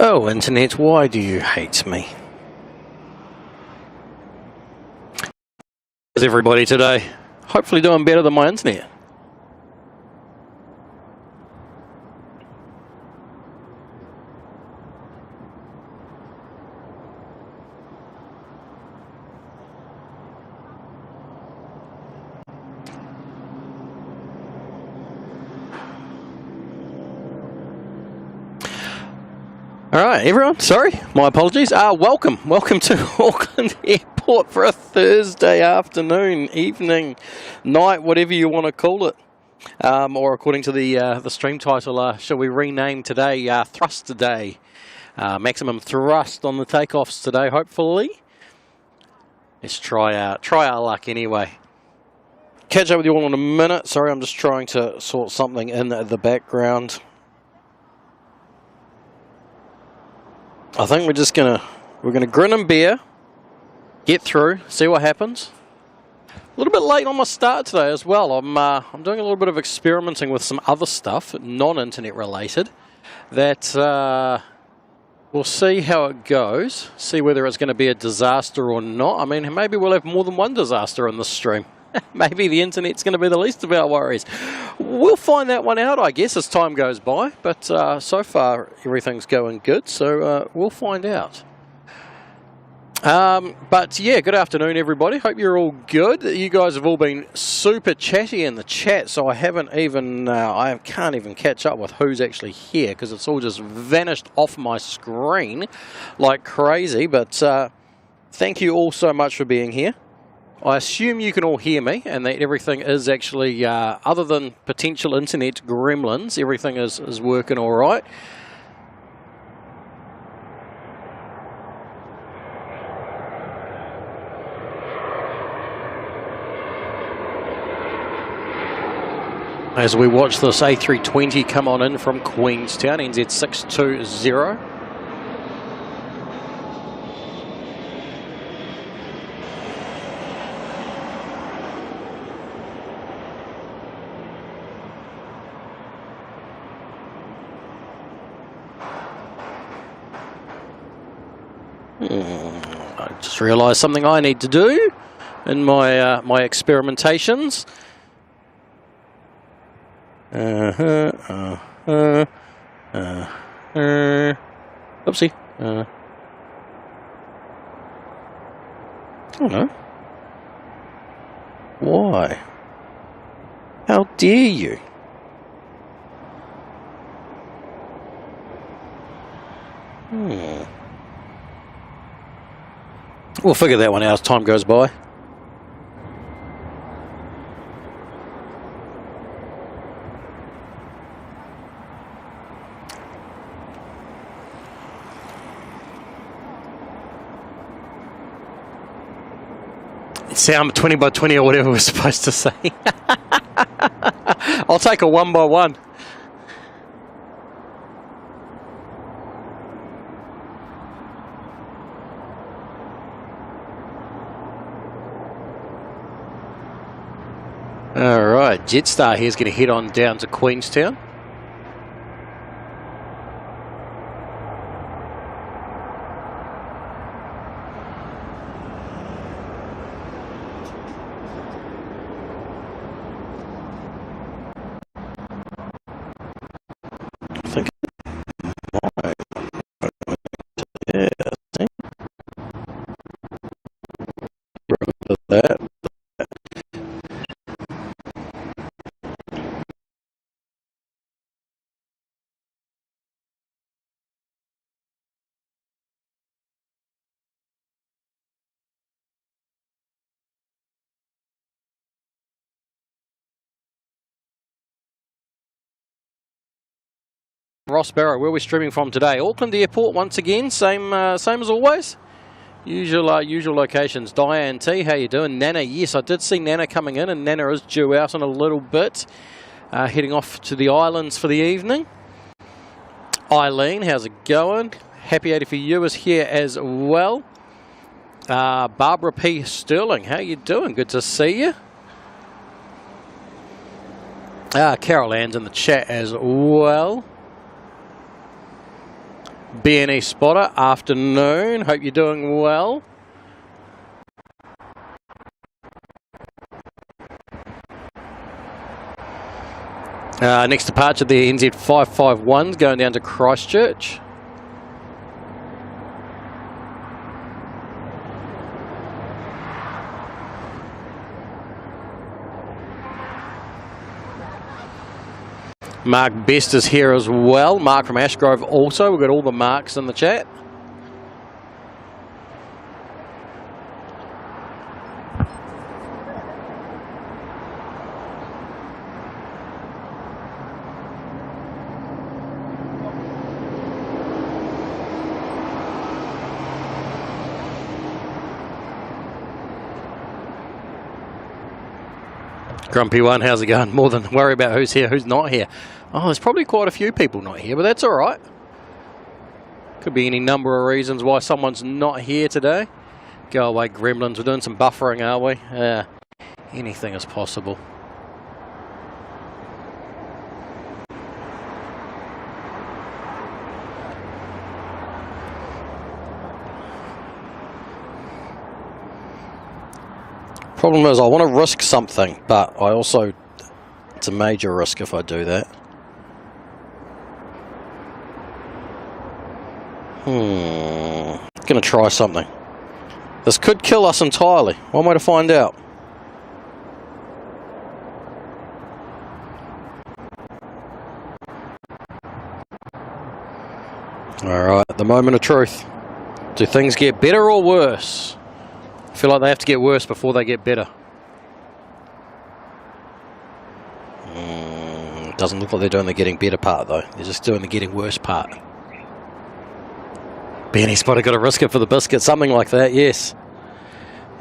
Oh, internet, why do you hate me? How's everybody today? Hopefully doing better than my internet. Alright, everyone, sorry, my apologies. Welcome to Auckland Airport for a Thursday afternoon, evening, night, whatever you want to call it. Or according to the stream title, shall we rename today Thruster Day? Maximum thrust on the takeoffs today, hopefully. Let's try our luck anyway. Catch up with you all in a minute. Sorry, I'm just trying to sort something in the background. I think we're gonna grin and bear, get through, see what happens. A little bit late on my start today as well. I'm doing a little bit of experimenting with some other stuff, non-internet related. That we'll see how it goes. See whether it's going to be a disaster or not. I mean, maybe we'll have more than one disaster in this stream. Maybe the internet's going to be the least of our worries. We'll find that one out, I guess, as time goes by. But so far, everything's going good, so we'll find out. But yeah, good afternoon, everybody. Hope you're all good. You guys have all been super chatty in the chat, so I can't even catch up with who's actually here because it's all just vanished off my screen like crazy. But thank you all so much for being here. I assume you can all hear me and that everything is actually, other than potential internet gremlins, everything is working all right. As we watch this A320 come on in from Queenstown, NZ620. I just realised something I need to do in my my experimentations. Oopsie. Oh no. Why? How dare you? We'll figure that one out as time goes by. Sound 20 by 20 or whatever we're supposed to say. I'll take a 1 by 1. Alright, Jetstar here's going to head on down to Queenstown. I think that. Ross Barrow, where we're streaming from today. Auckland Airport once again, same as always. Usual locations. Diane T, how you doing? Nana, yes, I did see Nana coming in, and Nana is due out in a little bit, heading off to the islands for the evening. Eileen, how's it going? Happy 80 for you is here as well. Barbara P Sterling, how you doing? Good to see you. Carol Ann's in the chat as well. BNE spotter, afternoon. Hope you're doing well. Next departure, the NZ551's going down to Christchurch. Mark Best is here as well. Mark from Ashgrove also. We've got all the marks in the chat. Grumpy one, how's it going? More than worry about who's here, who's not here. Oh, there's probably quite a few people not here, but that's all right. Could be any number of reasons why someone's not here today. Go away, gremlins. We're doing some buffering, are we? Anything is possible. Problem is, I want to risk something, but I also, it's a major risk if I do that. Gonna try something. This could kill us entirely. One way to find out. Alright, the moment of truth. Do things get better or worse? I feel like they have to get worse before they get better. Doesn't look like they're doing the getting better part though. They're just doing the getting worse part. Benny's probably got to risk it for the biscuit, something like that. Yes.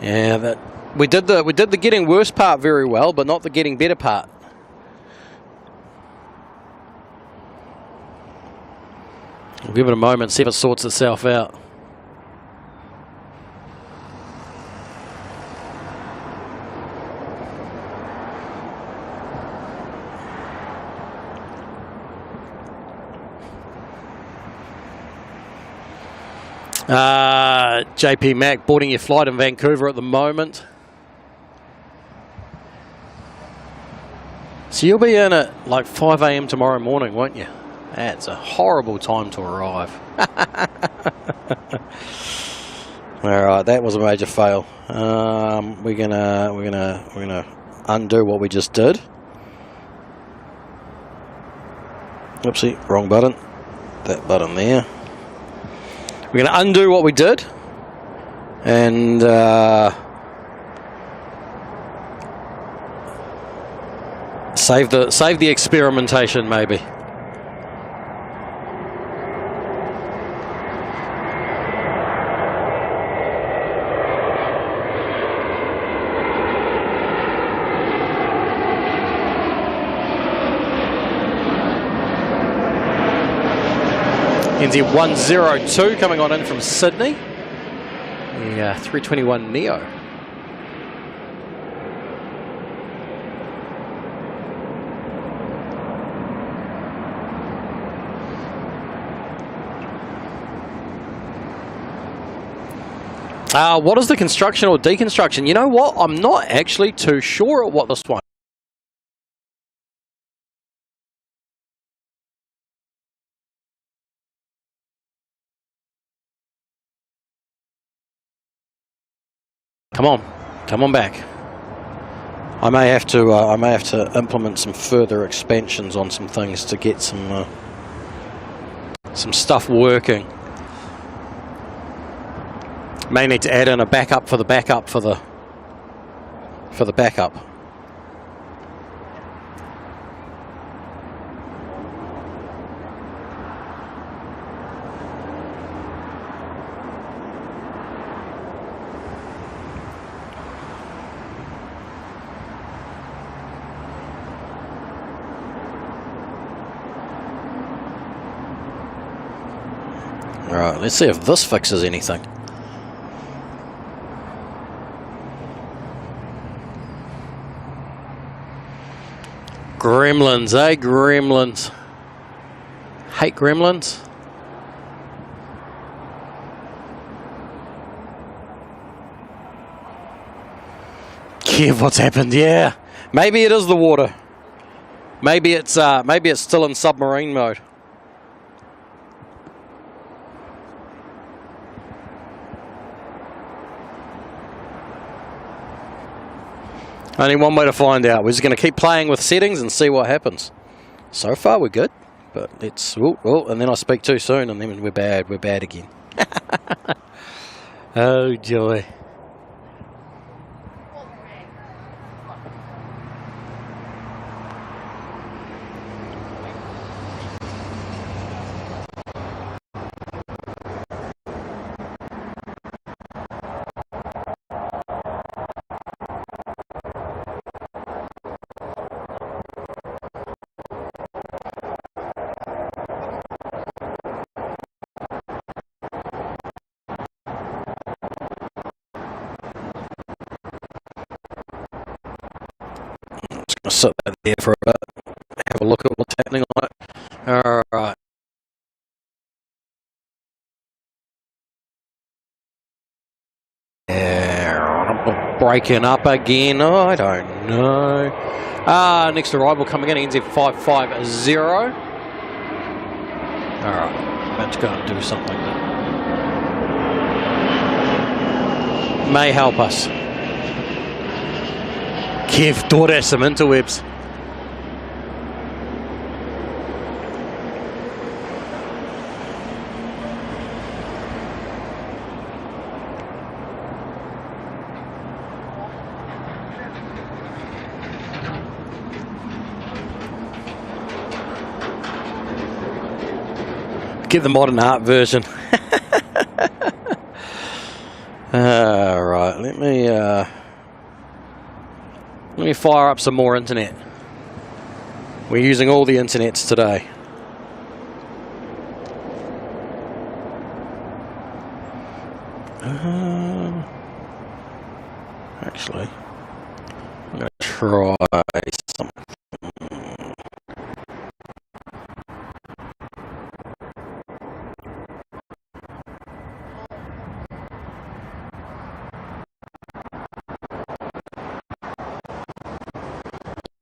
Yeah, that we did the getting worse part very well, but not the getting better part. We'll give it a moment, see if it sorts itself out. JP Mac boarding your flight in Vancouver at the moment. So you'll be in at like 5 AM tomorrow morning, won't you? That's a horrible time to arrive. Alright, that was a major fail. We're gonna undo what we just did. Oopsie, wrong button. That button there. We're going to undo what we did and save the experimentation maybe. NZ102 coming on in from Sydney. The 321 Neo. What is the construction or deconstruction? You know what? I'm not actually too sure what this one. Come on back. I may have to implement some further expansions on some things to get some stuff working. May need to add in a backup for the backup for the backup. Right, let's see if this fixes anything. Gremlins, eh? Gremlins. Hate gremlins. Kev, what's happened? Yeah, maybe it is the water. Maybe it's still in submarine mode. Only one way to find out. We're just going to keep playing with settings and see what happens. So far, we're good. But it's... Oh, and then I speak too soon, and then we're bad. We're bad again. Oh, joy. I'll sit there for a bit, have a look at what's happening on it. Alright. Yeah, breaking up again. Oh, I don't know. Next arrival coming in, NZ550. Alright, about to go and do something that may help us. Kev taught us some interwebs. Get the modern art version. Right, let me fire up some more internet. We're using all the internets today. Actually, I'm going to try something.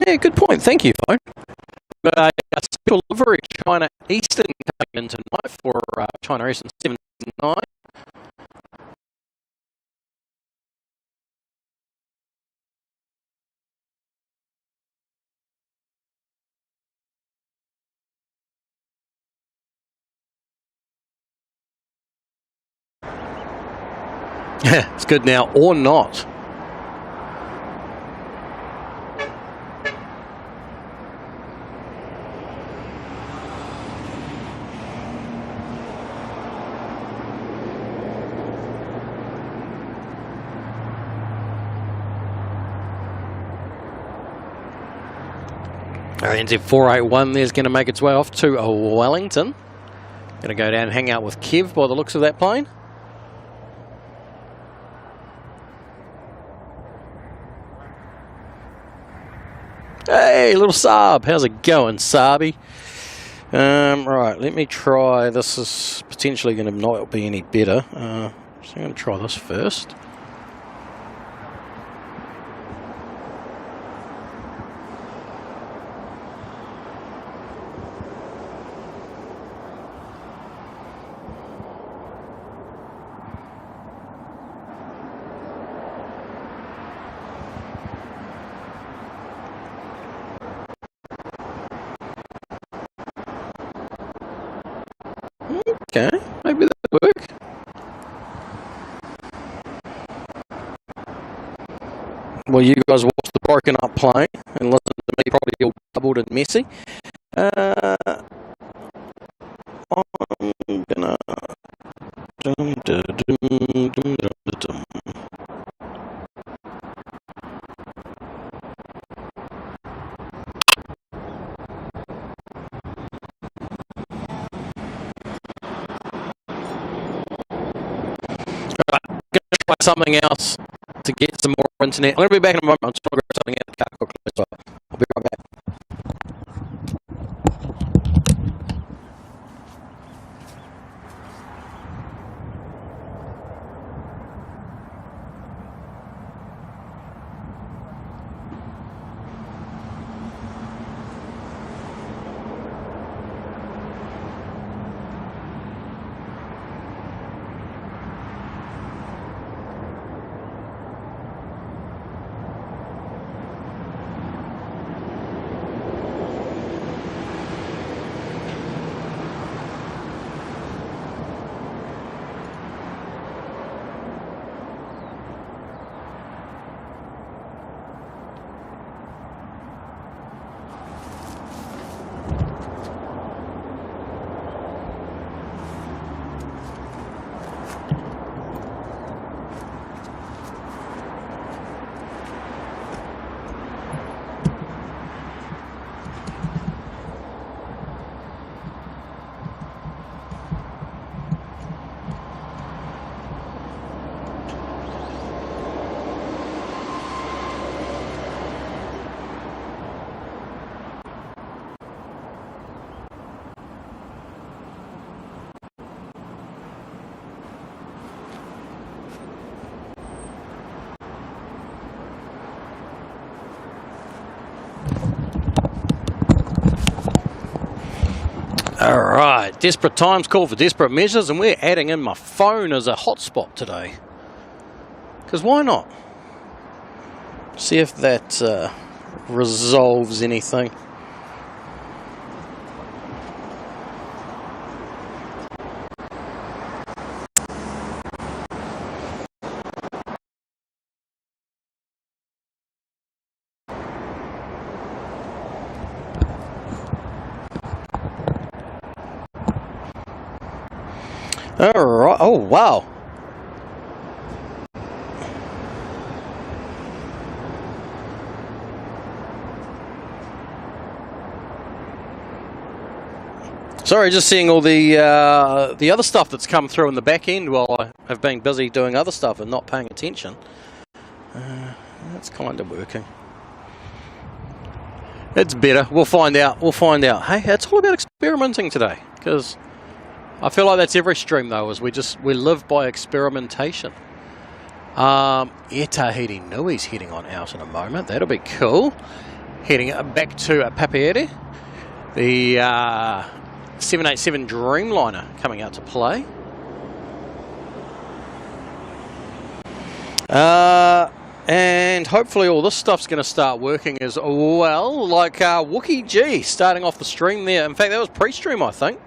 Yeah, good point. Thank you, phone. A special delivery China Eastern coming in tonight for China Eastern 79. Yeah, it's good now or not. NZ481 there's going to make its way off to Wellington. Going to go down and hang out with Kev by the looks of that plane. Hey, little Saab. How's it going, Saabie? Right, let me try. This is potentially going to not be any better. So I'm going to try this first. Okay, maybe that'll work. Well, you guys watch the broken up plane and listen to me probably all doubled and messy. I'm gonna... something else to get some more internet. I'm going to be back in a moment. I'm just going to grab something out of the car quickly, so I'll be right back. Alright, desperate times call for desperate measures, and we're adding in my phone as a hotspot today. Because why not? See if that resolves anything. Alright, oh wow. Sorry, just seeing all the other stuff that's come through in the back end while I have been busy doing other stuff and not paying attention. That's kind of working. It's better. We'll find out. We'll find out. Hey, it's all about experimenting today, because I feel like that's every stream though, is we live by experimentation. E Tahiti Nui's heading on out in a moment. That'll be cool. Heading back to Papeete. The 787 Dreamliner coming out to play. And hopefully all this stuff's going to start working as well. Like Wookie G starting off the stream there. In fact, that was pre-stream, I think.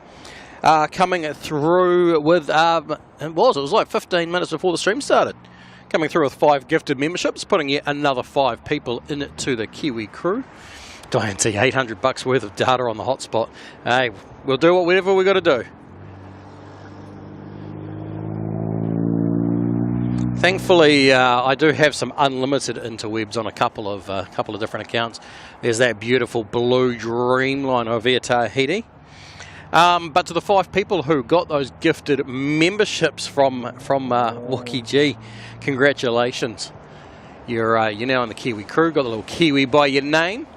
Coming through with, it was like 15 minutes before the stream started. Coming through with 5 gifted memberships, putting yet another 5 people into the Kiwi crew. Diane T, $800 worth of data on the hotspot. Hey, we'll do whatever we got to do. Thankfully, I do have some unlimited interwebs on a couple of different accounts. There's that beautiful blue Dreamliner via Tahiti. But to the 5 people who got those gifted memberships from Wookie G, congratulations. You're now in the Kiwi crew. Got the little Kiwi by your name.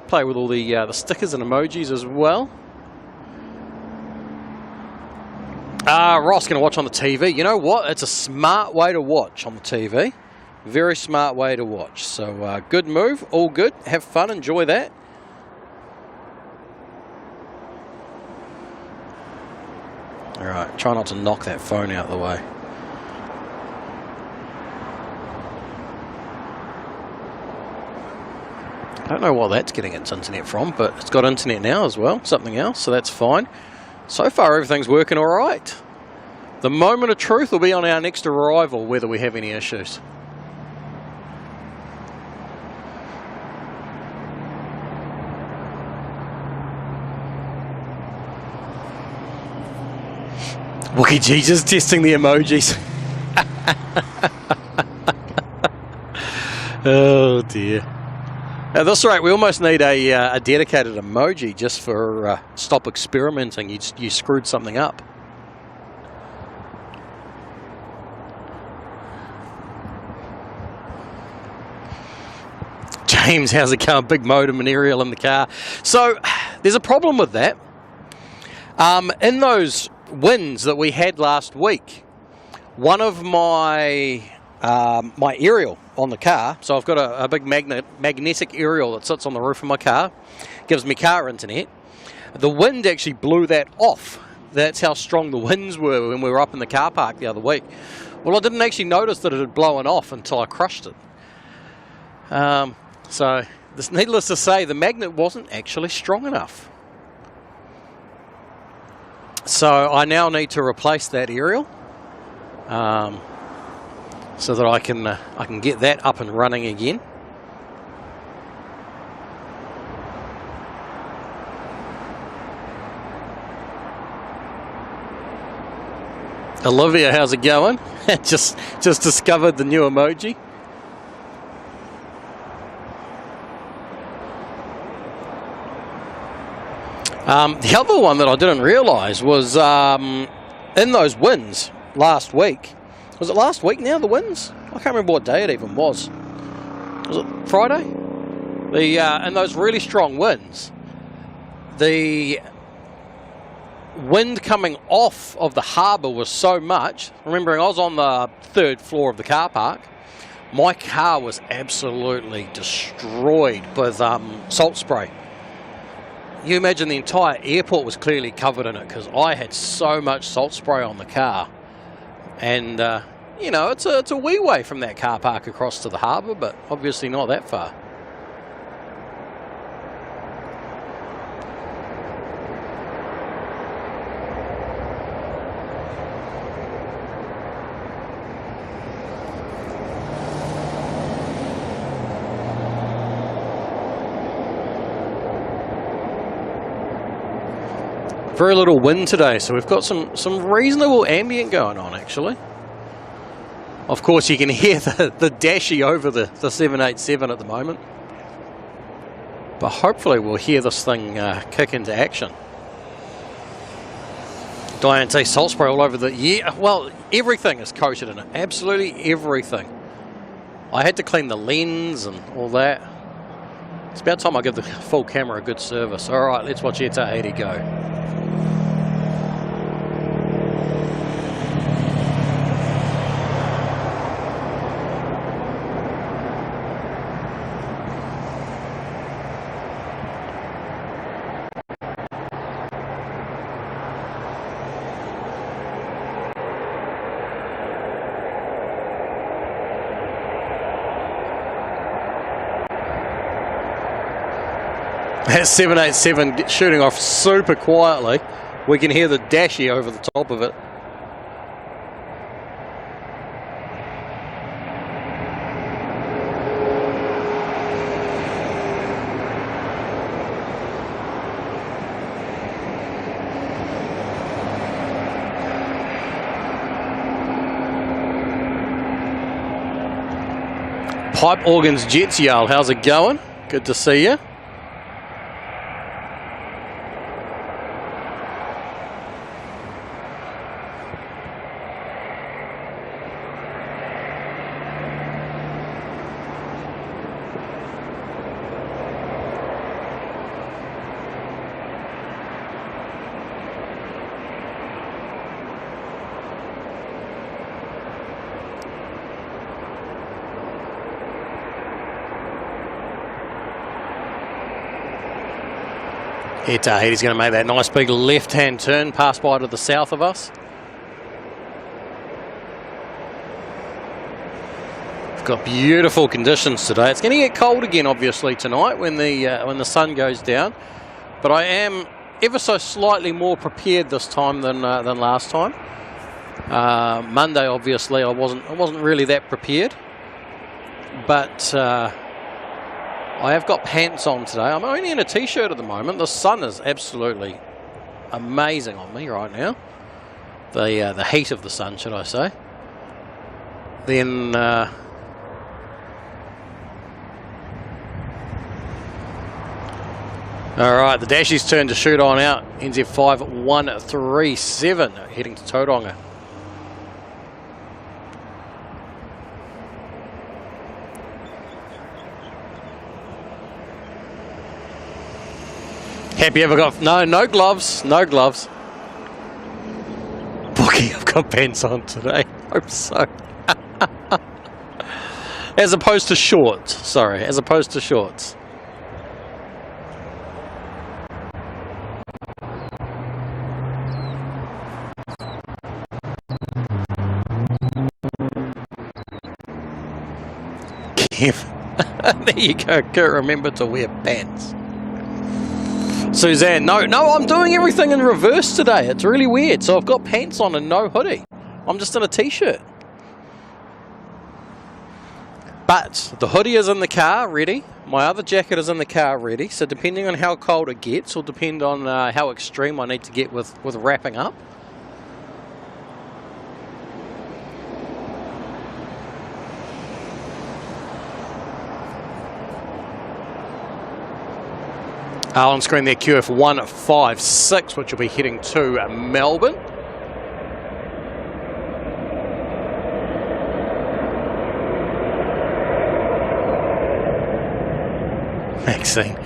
Play with all the stickers and emojis as well. Ross going to watch on the TV. You know what? It's a smart way to watch on the TV. Very smart way to watch. So good move. All good. Have fun. Enjoy that. All right. Try not to knock that phone out of the way. I don't know why that's getting its internet from, but it's got internet now as well. Something else, so that's fine. So far, everything's working all right. The moment of truth will be on our next arrival, whether we have any issues. Wookie G just testing the emojis. Oh dear. That's right, we almost need a dedicated emoji just for stop experimenting. You screwed something up. James, how's it going? Big modem and aerial in the car. So there's a problem with that. In those winds that we had last week, one of my aerial on the car, so I've got a big magnetic aerial that sits on the roof of my car, gives me car internet. The wind actually blew that off. That's how strong the winds were when we were up in the car park the other week. Well, I didn't actually notice that it had blown off until I crushed it. So, this, needless to say, the magnet wasn't actually strong enough. So I now need to replace that aerial. So that I can get that up and running again. Olivia, how's it going? just discovered the new emoji. The other one that I didn't realise was in those winds last week. Was it last week now, the winds? I can't remember what day it even was. Was it Friday? In those really strong winds, the wind coming off of the harbour was so much. Remembering I was on the 3rd floor of the car park, my car was absolutely destroyed with salt spray. you imagine the entire airport was clearly covered in it because I had so much salt spray on the car. And, you know, it's a wee way from that car park across to the harbour, but obviously not that far. Very little wind today, so we've got some reasonable ambient going on, actually. Of course, you can hear the dashy over the 787 at the moment. But hopefully we'll hear this thing kick into action. Diane say salt spray all over the... Yeah, well, everything is coated in it. Absolutely everything. I had to clean the lens and all that. It's about time I give the full camera a good service. All right, let's watch NZAA go. That 787 shooting off super quietly. We can hear the dashy over the top of it. Pipe Organs Jets Yale, how's it going? Good to see you. He's going to make that nice big left-hand turn, pass by to the south of us. We've got beautiful conditions today. It's going to get cold again, obviously, tonight when the sun goes down. But I am ever so slightly more prepared this time than last time. Monday, obviously, I wasn't really that prepared, but. I have got pants on today. I'm only in a t-shirt at the moment. The sun is absolutely amazing on me right now. The heat of the sun, should I say. Then all right, the dashies turn to shoot on out. NZ5137 heading to Tauranga. Happy ever got... No gloves. No gloves. Bookie, I've got pants on today. Hope so. As opposed to shorts. Sorry, as opposed to shorts. Kev. There you go. Can't remember to wear pants. Suzanne, no, I'm doing everything in reverse today. It's really weird. So I've got pants on and no hoodie. I'm just in a t-shirt. But the hoodie is in the car, ready. My other jacket is in the car, ready. So depending on how cold it gets, will depend on how extreme I need to get with wrapping up. On screen there, QF156, which will be heading to Melbourne. Maxine.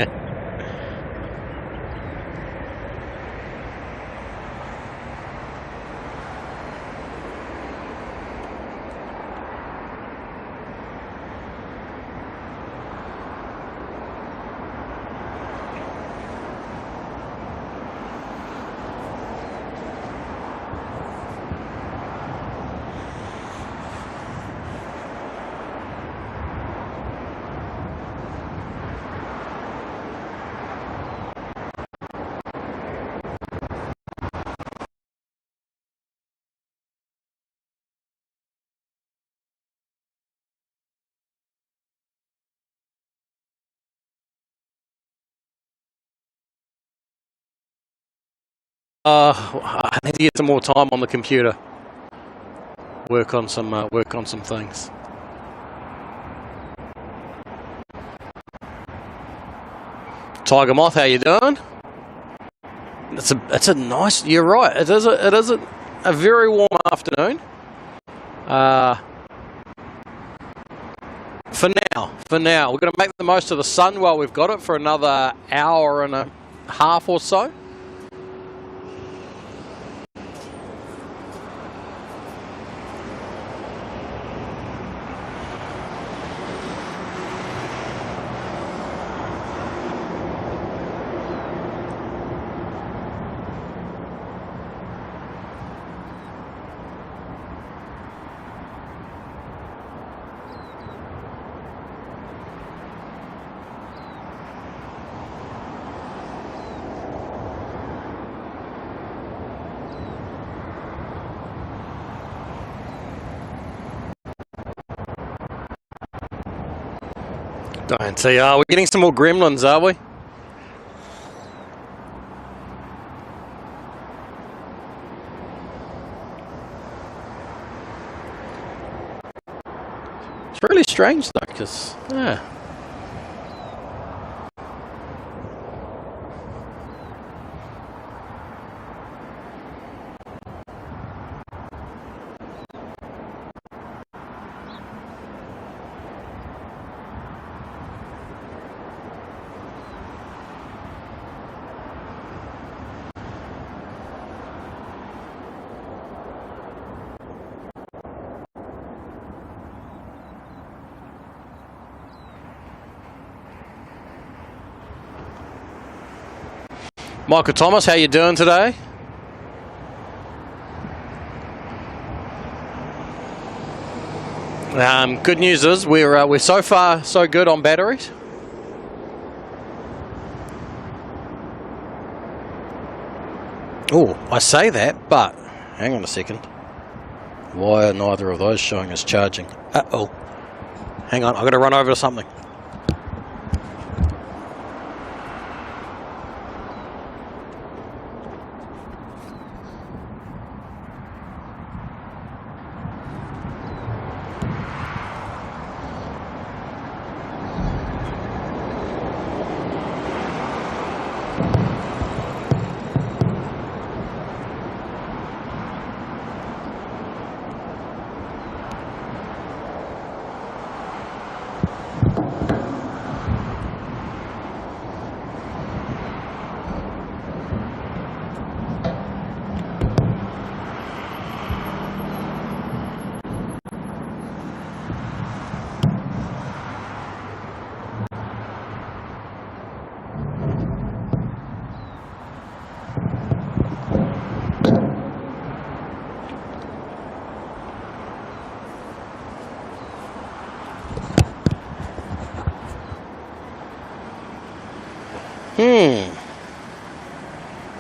I need to get some more time on the computer. Work on some things. Tiger Moth, how you doing? It's a nice. You're right. It is a very warm afternoon. For now, we're going to make the most of the sun while we've got it for another hour and a half or so. Don't see. We're getting some more gremlins, are we? It's really strange though, because yeah. Michael Thomas, how you doing today? Good news is we're so far so good on batteries. Oh, I say that, but hang on a second. Why are neither of those showing us charging? Uh-oh. Hang on, I've got to run over to something.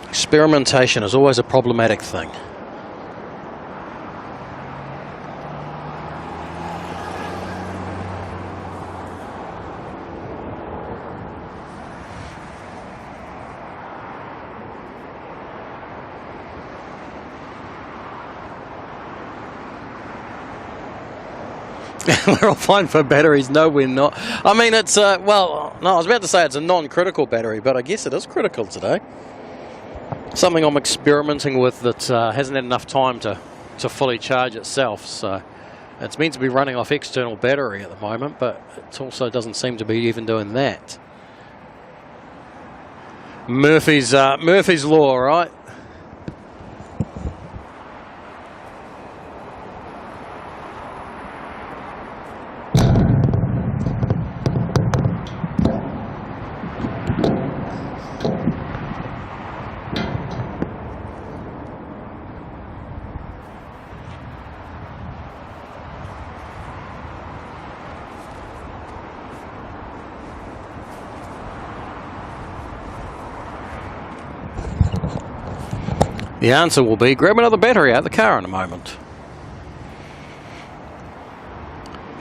Experimentation is always a problematic thing. We're all fine for batteries. No, we're not. I mean, it's, well, no, I was about to say it's a non-critical battery, but I guess it is critical today. Something I'm experimenting with that hasn't had enough time to fully charge itself. So it's meant to be running off external battery at the moment, but it also doesn't seem to be even doing that. Murphy's Law, right? The answer will be grab another battery out of the car in a moment.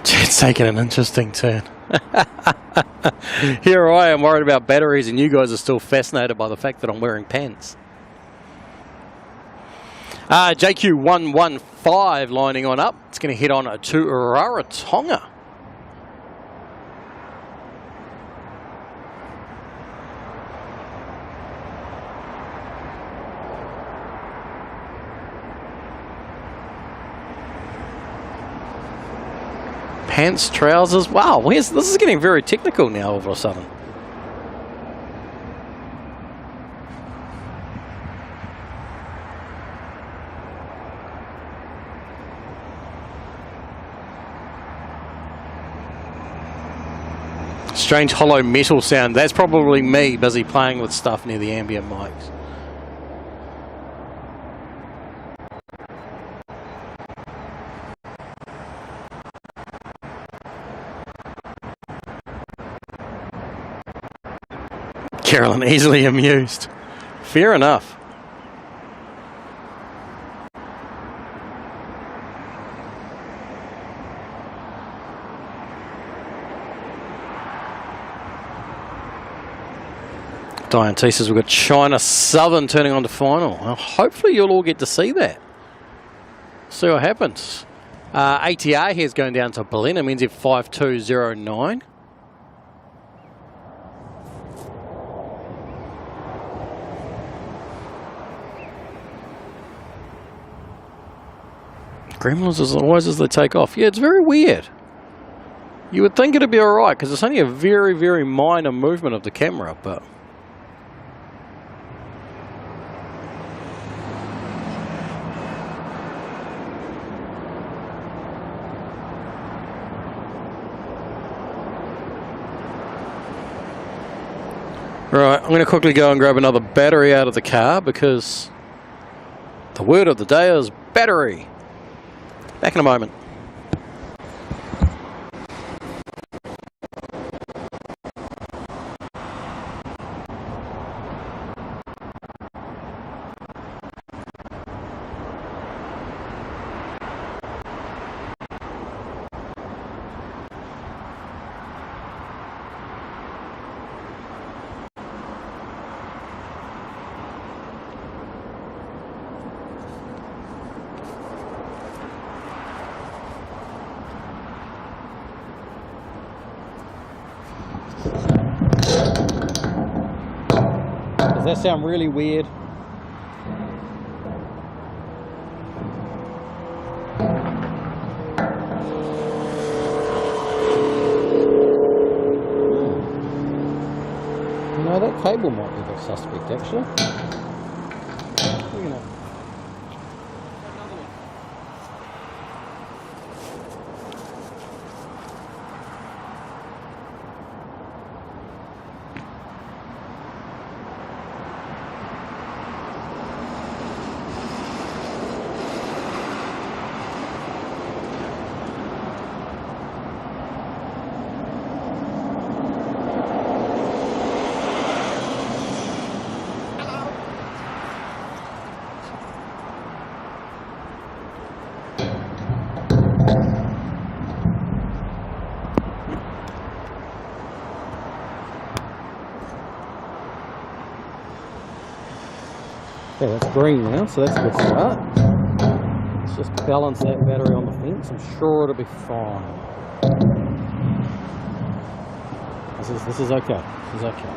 It's taken an interesting turn. Here I am worried about batteries and you guys are still fascinated by the fact that I'm wearing pants. JQ115 lining on up. It's going to head on to Rarotonga. Pants, trousers. Wow, this is getting very technical now all of a sudden. Strange hollow metal sound. That's probably me busy playing with stuff near the ambient mics. Carolyn easily amused. Fair enough. Diane T says we've got China Southern turning on to final. Well, hopefully you'll all get to see that. See what happens. ATA here is going down to Berlin. NZ 5209. Gremlins as always as they take off. Yeah, it's very weird. You would think it'd be alright because it's only a very, very minor movement of the camera, but... Right, I'm going to quickly go and grab another battery out of the car because the word of the day is battery. Back in a moment. Does that sound really weird? No, that cable might be the suspect actually. We're gonna... Okay, that's green now, so that's a good start. Let's just balance that battery on the fence. I'm sure it'll be fine. This is okay. This is okay.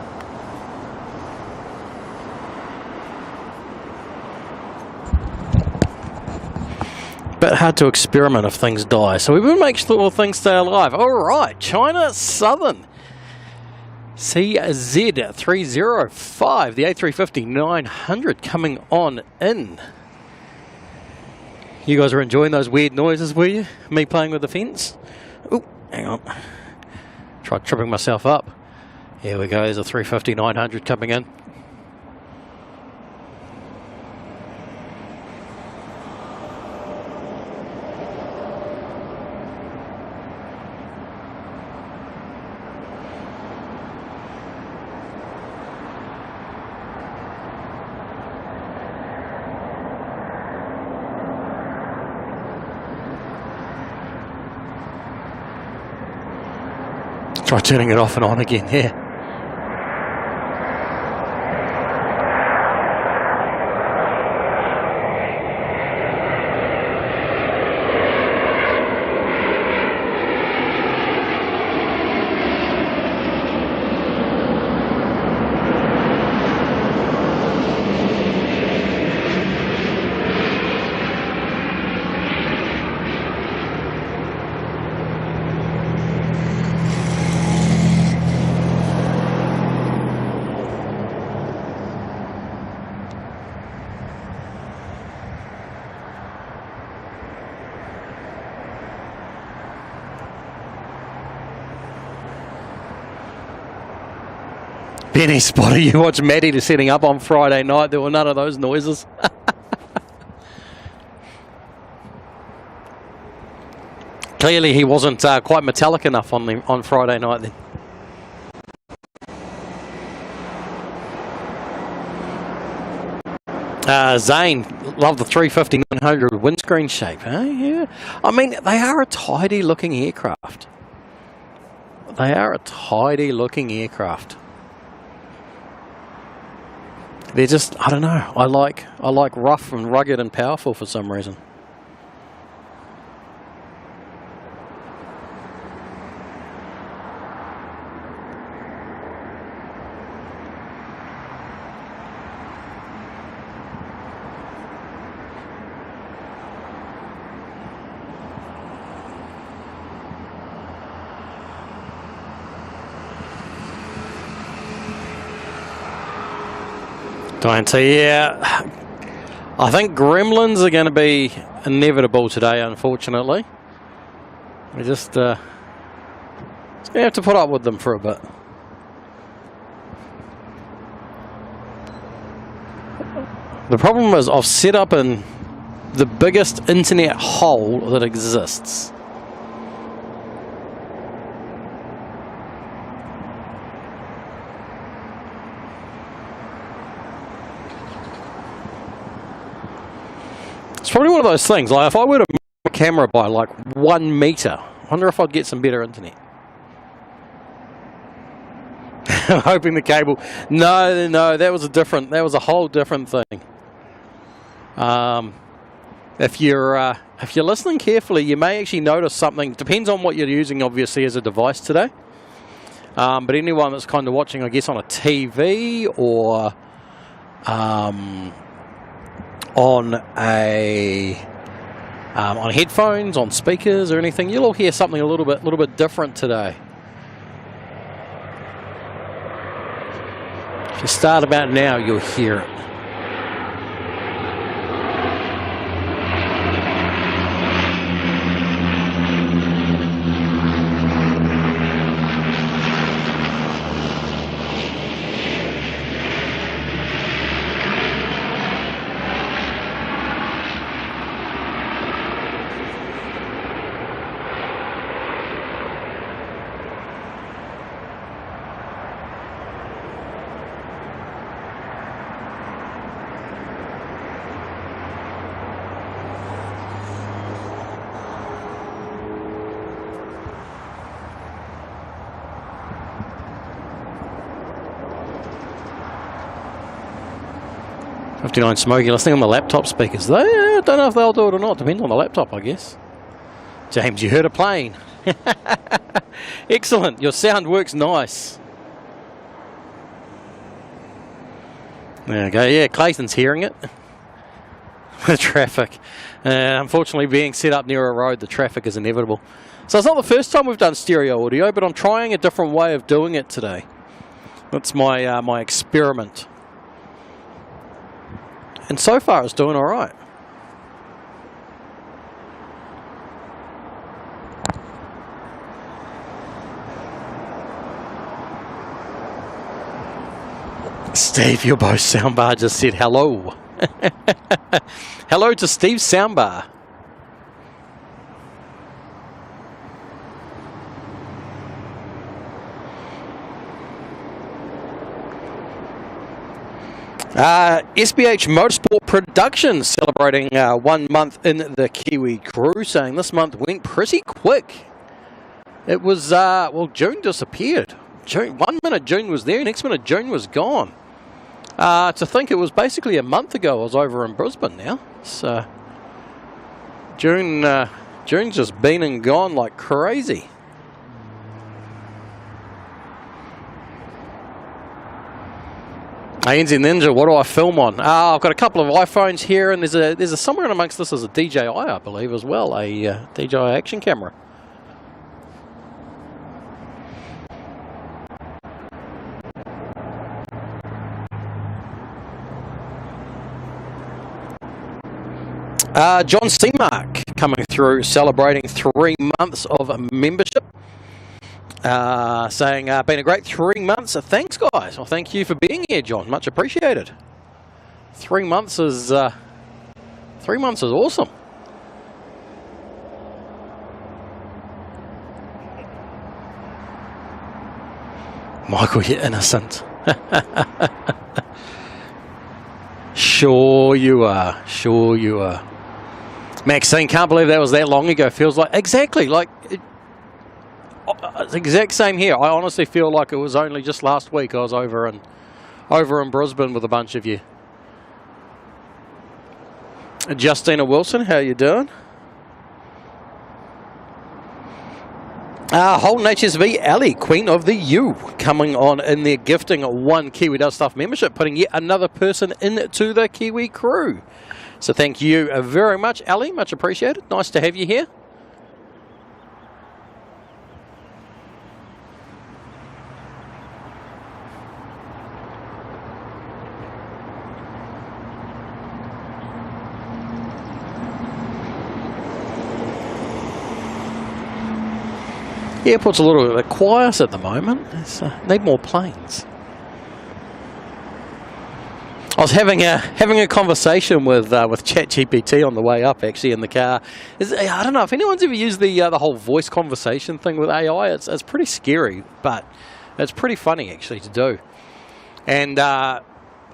Bit hard to experiment if things die, so we will make sure things stay alive. All right, China Southern. CZ305, the A350-900 coming on in. You guys are enjoying those weird noises, were you? Me playing with the fence? Oh, hang on. Tried tripping myself up. Here we go, there's a 350-900 coming in. Try turning it off and on again here. Benny Spotter, you watch Maddie to setting up on Friday night. There were none of those noises. Clearly he wasn't quite metallic enough on Friday night then. Zane, love the 350-900 windscreen shape. Yeah. I mean, they are a tidy looking aircraft. They are a tidy looking aircraft. They're just, I don't know, I like rough and rugged and powerful for some reason. So yeah, I think gremlins are going to be inevitable today, unfortunately. We're just going to have to put up with them for a bit. The problem is I've set up in the biggest internet hole that exists. It's probably one of those things, like if I were to move my camera by like 1 meter, I wonder if I'd get some better internet. I'm hoping the cable... No, that was a whole different thing. If you're listening carefully, you may actually notice something. Depends on what you're using, obviously, as a device today. But anyone that's kind of watching, I guess, on a TV or... on headphones, on speakers or anything, you'll all hear something a little bit different today. If you start about now, you'll hear it. '59 Smokey listening on the laptop speakers. I don't know if they'll do it or not. Depends on the laptop, I guess. James, you heard a plane. Excellent. Your sound works nice. There we go. Yeah, Clayton's hearing it. The traffic. Unfortunately, being set up near a road, the traffic is inevitable. So it's not the first time we've done stereo audio, but I'm trying a different way of doing it today. That's my my experiment. And so far, it's doing all right. Steve, your Bose soundbar just said hello. Hello to Steve's soundbar. SBH Motorsport Productions celebrating 1 month in the Kiwi crew, saying this month went pretty quick. It was, well, June disappeared. 1 minute June was there, next minute June was gone. To think it was basically a month ago I was over in Brisbane now. So June's just been and gone like crazy. Hey, NZ Ninja, what do I film on? I've got a couple of iPhones here, and there's a somewhere in amongst this is a DJI, I believe, as well, a DJI action camera. John Seamark coming through, celebrating 3 months of membership. saying, been a great 3 months. Thanks, guys. Well, thank you for being here, John. Much appreciated. 3 months is 3 months is awesome. Michael, you're innocent. Sure you are. Sure you are. Maxine, can't believe that was that long ago. Feels like exactly like it's the exact same here. I honestly feel like it was only just last week I was over in Brisbane with a bunch of you. Justina Wilson, how you doing? Whole Nature's V Ali, Queen of the U, coming on in their gifting 1 Kiwi Does Stuff membership, putting yet another person into the Kiwi crew. So thank you very much, Ali, much appreciated. Nice to have you here. The airport's a little bit quiet at the moment. Need more planes. I was having a conversation with ChatGPT on the way up, actually, in the car. I don't know if anyone's ever used the whole voice conversation thing with AI. It's pretty scary, but it's pretty funny actually to do. And I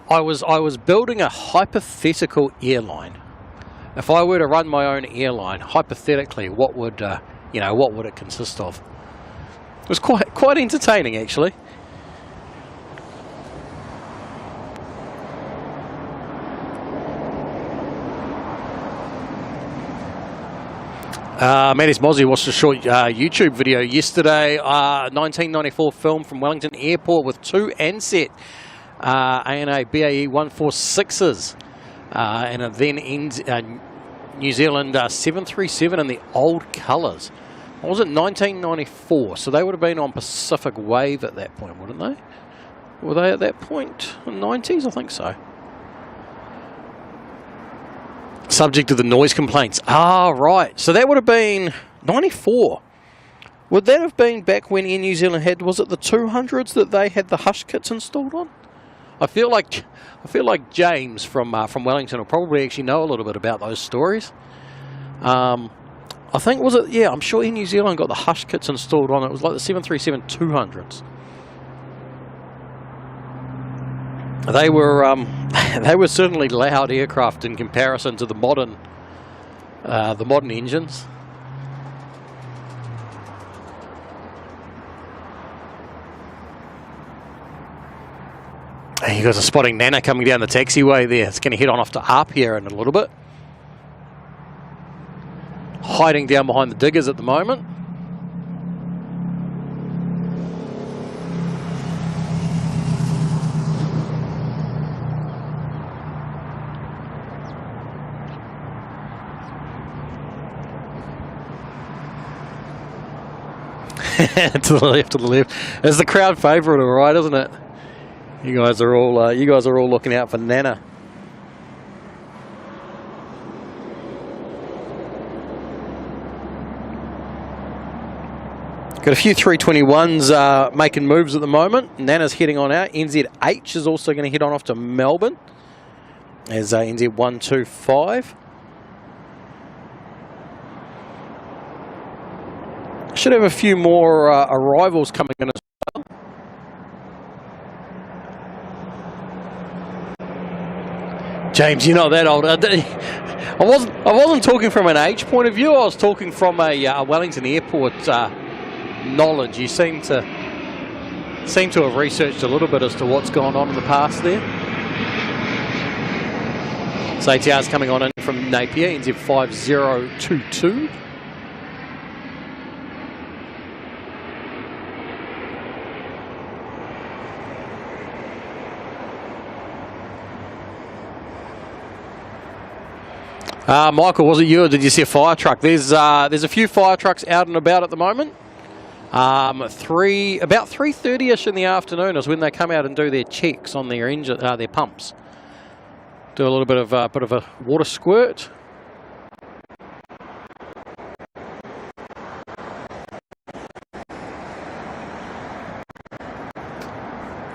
was building a hypothetical airline. If I were to run my own airline, hypothetically, what would it consist of? It was quite entertaining, actually. Maddie's Mozzie watched a short YouTube video yesterday. 1994 film from Wellington Airport with 2 Ansett ANA BAE 146s, and it then ends New Zealand 737 in the old colours. What was it, 1994? So they would have been on Pacific Wave at that point, wouldn't they? Were they at that point in the 90s? I think so. Subject to the noise complaints. Ah, right. So that would have been 94. Would that have been back when Air New Zealand had, was it the 200s that they had the hush kits installed on? I feel like James from Wellington will probably actually know a little bit about those stories. I think, was it? Yeah, I'm sure Air New Zealand got the hush kits installed on it. It was like the 737 200s. They were certainly loud aircraft in comparison to the modern engines. You guys are spotting Nana coming down the taxiway there. It's going to head on off to Arp here in a little bit. Hiding down behind the diggers at the moment. To the left. It's the crowd favourite, all right, isn't it? You guys are all looking out for Nana. Got a few 321s making moves at the moment. Nana's heading on out. NZH is also going to head on off to Melbourne as NZ 125. Should have a few more arrivals coming in as well. James, you're not that old. I wasn't talking from an age point of view. I was talking from a Wellington Airport knowledge. You seem to have researched a little bit as to what's gone on in the past there. So ATR's coming on in from Napier, NZ 5022. Michael, was it you or did you see a fire truck? There's a few fire trucks out and about at the moment. About 3:30ish in the afternoon is when they come out and do their checks on their engine, their pumps. Do a little bit of a water squirt.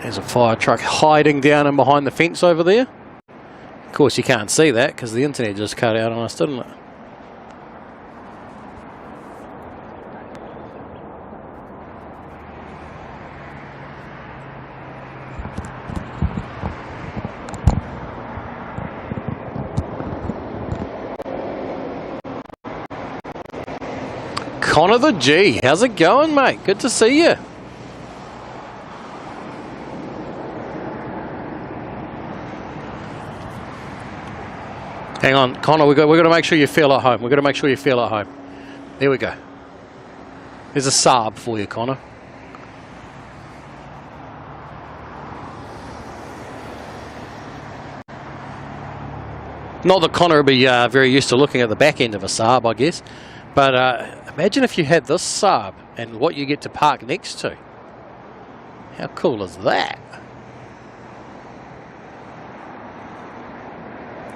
There's a fire truck hiding down and behind the fence over there. Of course, you can't see that because the internet just cut out on us, didn't it? Connor the G, how's it going, mate? Good to see you. Hang on, Connor, we've got to make sure you feel at home. We've got to make sure you feel at home. There we go. There's a Saab for you, Connor. Not that Connor would be very used to looking at the back end of a Saab, I guess. But imagine if you had this Saab and what you get to park next to. How cool is that?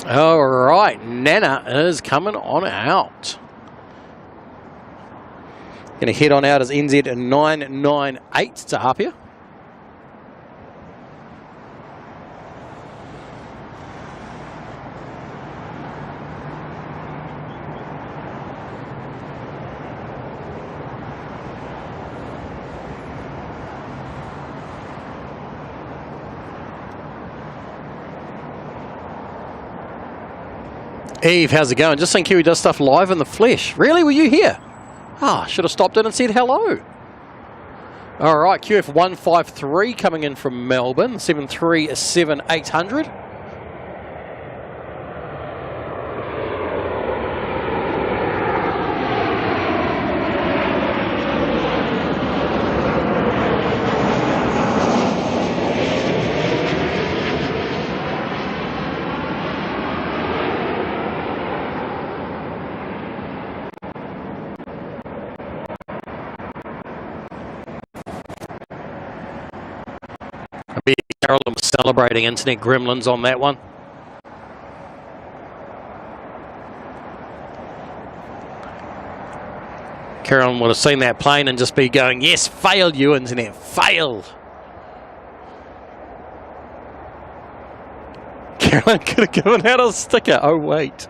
All right, Nana is coming on out. Going to head on out as NZ998 to Apia. Eve, how's it going? Just saying Kiwi does stuff live in the flesh. Really? Were you here? Ah, should have stopped in and said hello. All right, QF153 coming in from Melbourne, 737-800. Carolyn was celebrating internet gremlins on that one. Carolyn would have seen that plane and just be going, yes, fail you internet, fail. Carolyn could have given out a sticker. Oh, wait.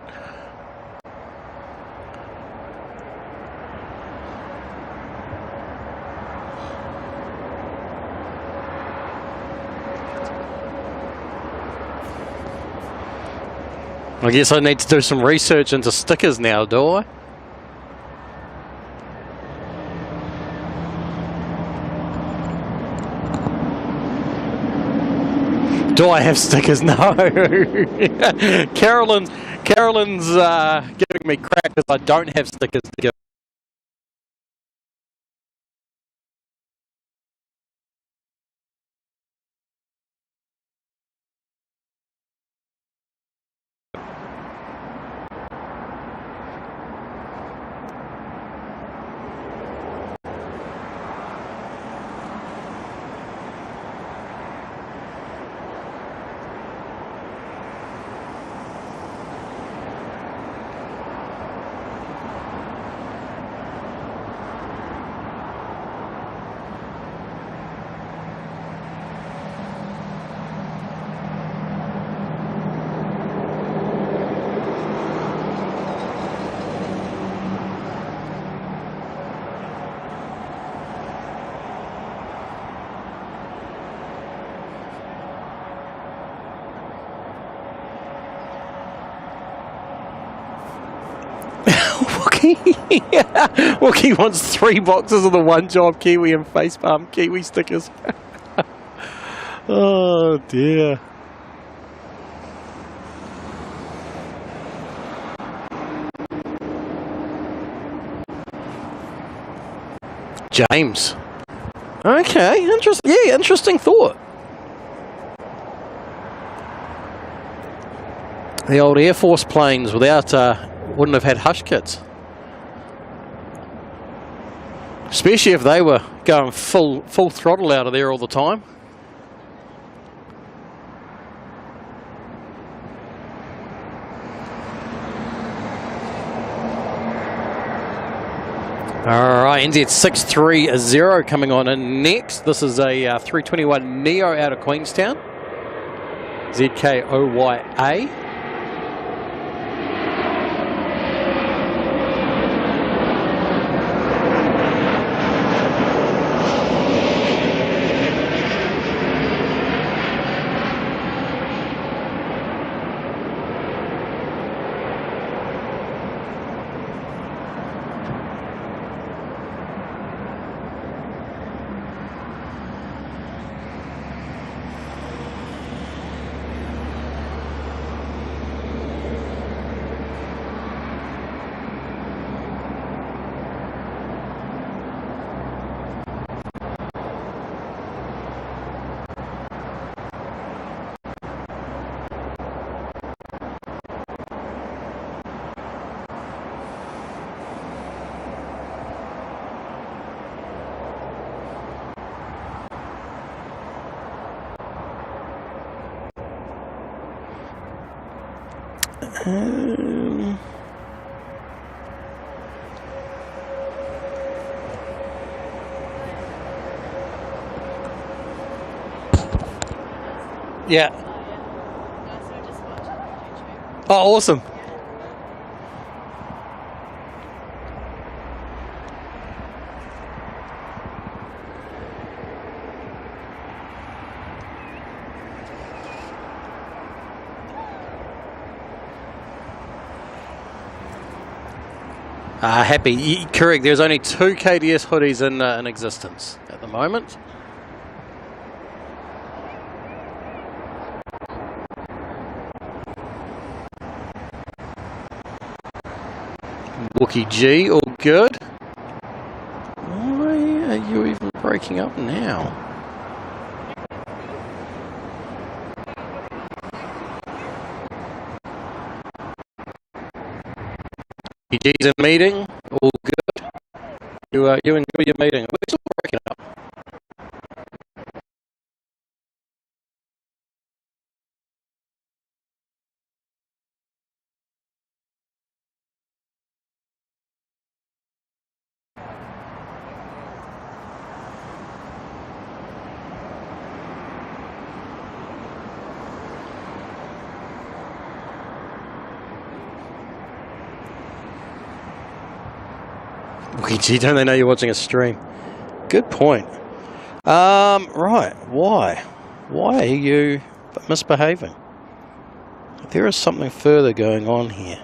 I guess I need to do some research into stickers now, do I? Do I have stickers? No. Carolyn's giving me crap because I don't have stickers to give. Wookie wants 3 boxes of the One Job Kiwi and Facepalm Kiwi stickers. Oh dear. James. Okay, interesting. Yeah, interesting thought. The old Air Force planes without wouldn't have had hush kits. Especially if they were going full throttle out of there all the time. All right, NZ 630 coming on in next. This is a 321 Neo out of Queenstown. ZKOYA. Yeah. Oh, awesome. Happy. Correct. There's only 2 KDS hoodies in existence at the moment. Wookie G, all good. Why are you even breaking up now? G's in meeting, all good. You enjoy your meeting. We're still breaking up. Gee, don't they know you're watching a stream? Good point. Right. Why? Why are you misbehaving? There is something further going on here.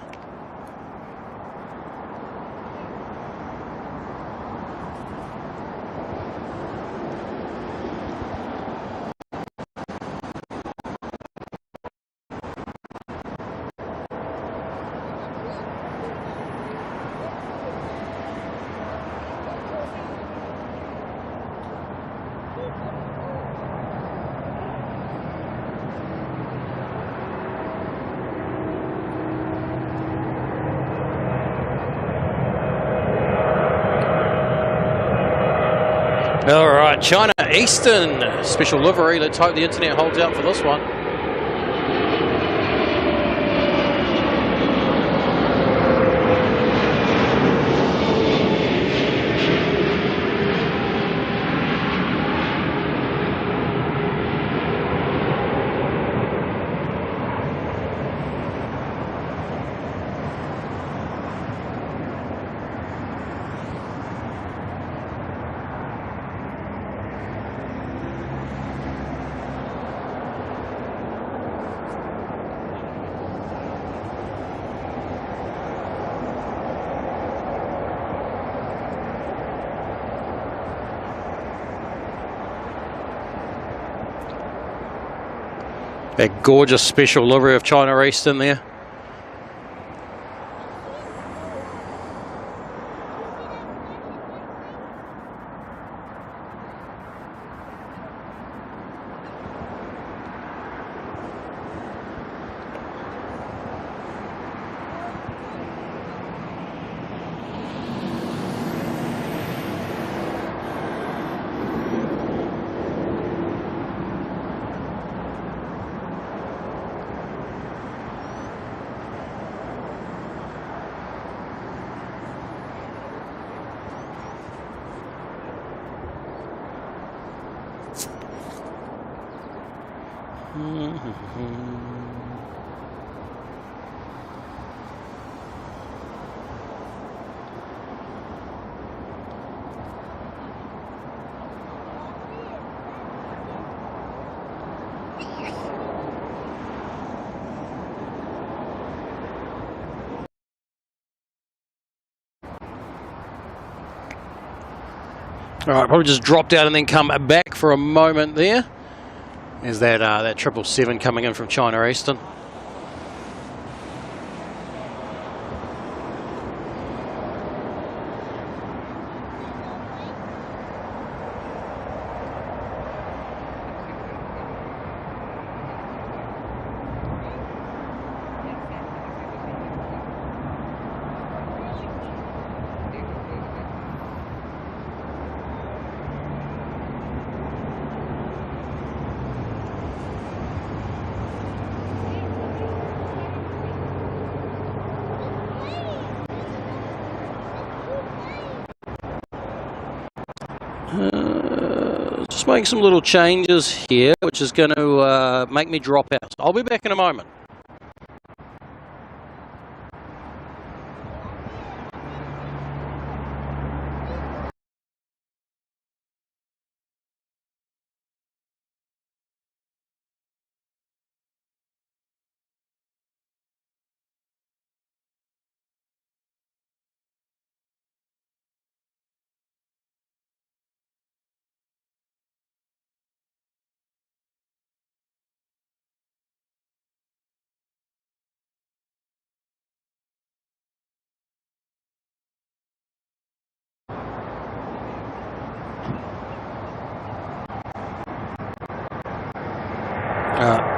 All right, China Eastern special livery. Let's hope the internet holds out for this one. That gorgeous special livery of China Eastern there. All right, probably just drop down and then come back for a moment there. There's that 777 coming in from China Eastern. Just making some little changes here, which is going to make me drop out. I'll be back in a moment.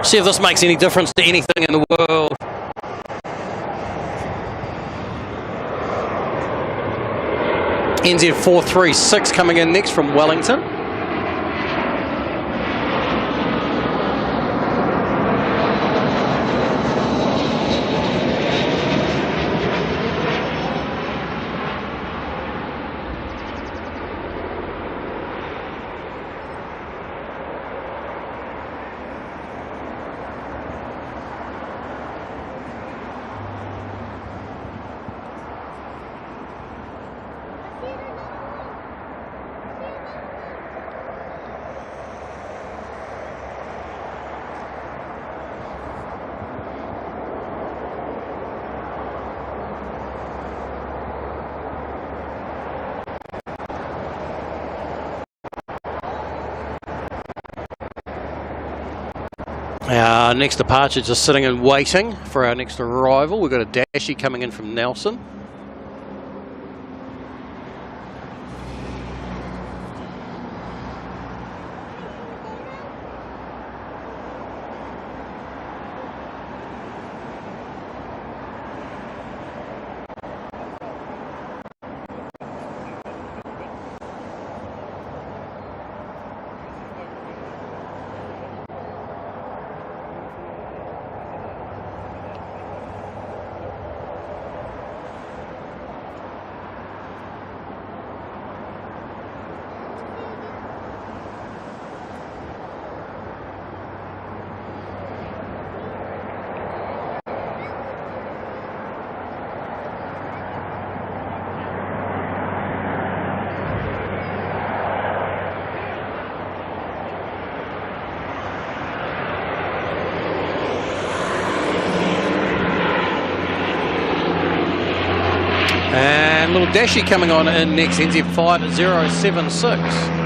See if this makes any difference to anything in the world. NZ436 coming in next from Wellington. Our next departure just sitting and waiting for our next arrival. We've got a Dashi coming in from Nelson. And little Dashi coming on in next, NZ5076.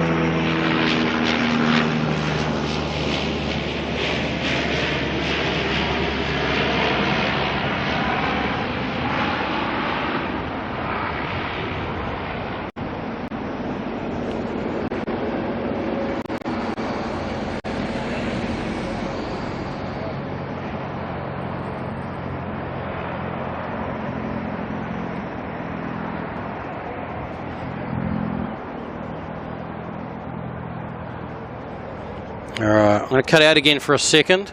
Alright, I'm going to cut out again for a second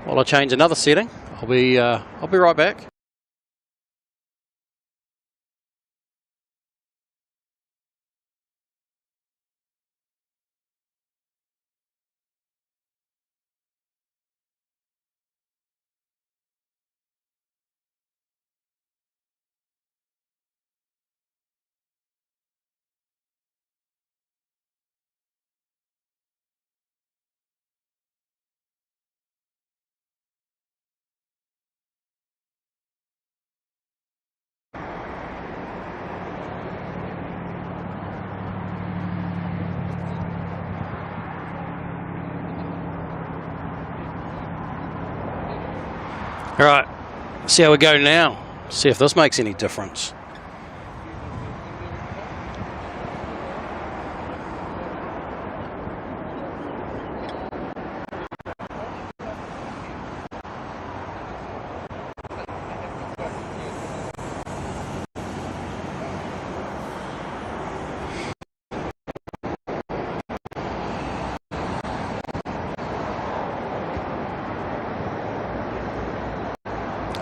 while I change another setting. I'll be right back. All right, see how we go now. See if this makes any difference.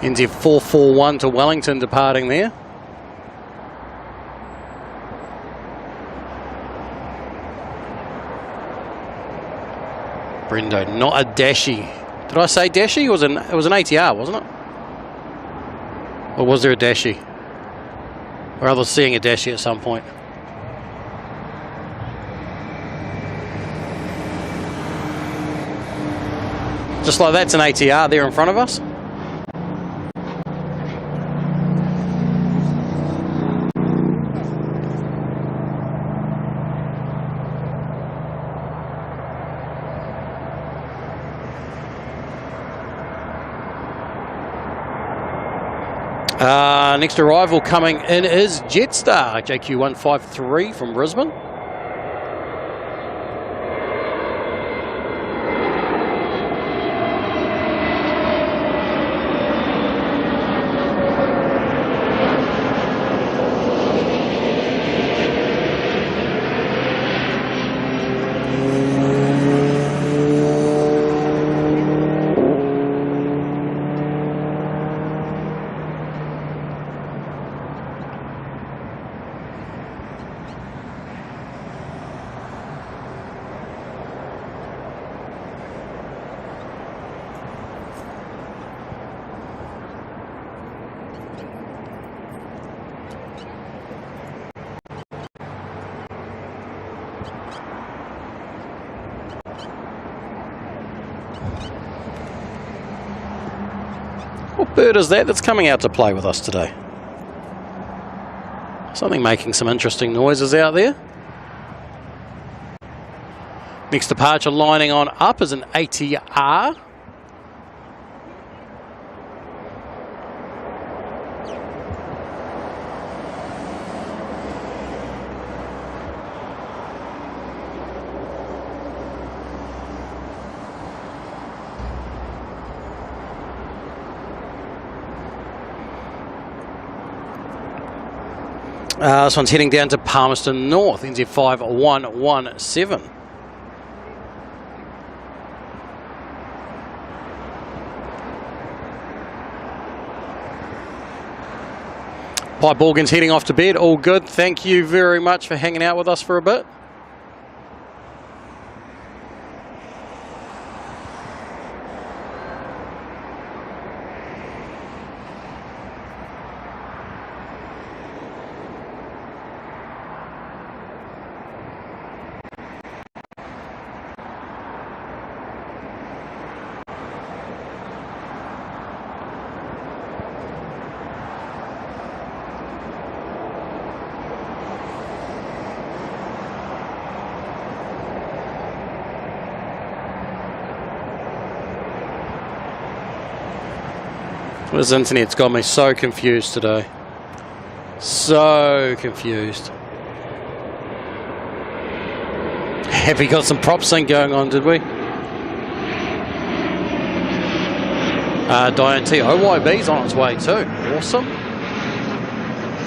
NZ 441 to Wellington departing there. Brendo, not a dashy. Did I say dashy? It was an ATR, wasn't it? Or was there a dashy? Or I was seeing a dashy at some point. Just like that's an ATR there in front of us. Next arrival coming in is Jetstar, JQ153 from Brisbane. What bird is that that's coming out to play with us today? Something making some interesting noises out there. Next departure lining on up is an ATR. This one's heading down to Palmerston North, NZ 5117. Pipe Morgan's heading off to bed. All good. Thank you very much for hanging out with us for a bit. This internet's got me so confused today. So confused. Have we got some prop sync going on, did we? Diane T. OYB's on its way too. Awesome.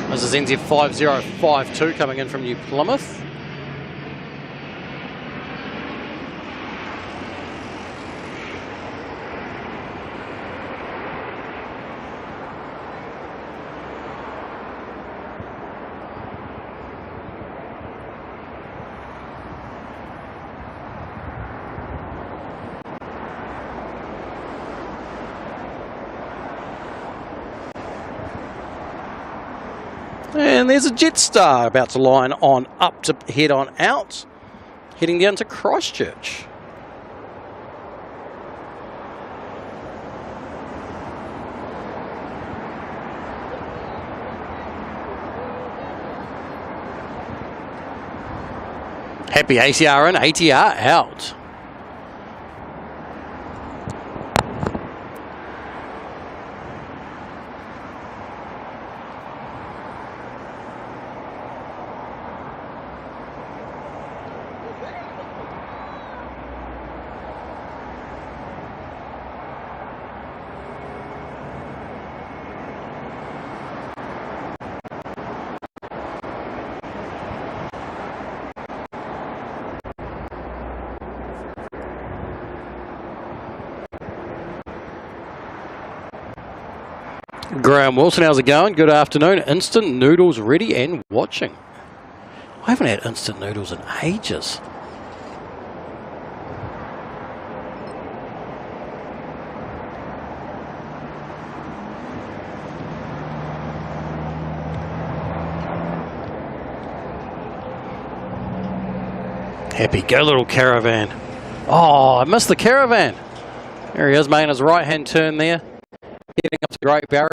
This is NZ 5052 coming in from New Plymouth. And there's a Jetstar about to line on up to head on out, heading down to Christchurch. Happy ATR in, ATR out. Graham Wilson, how's it going? Good afternoon. Instant noodles ready and watching. I haven't had instant noodles in ages. Happy go, little caravan. Oh, I missed the caravan. There he is, making his right-hand turn there. Heading up to Great Barrier.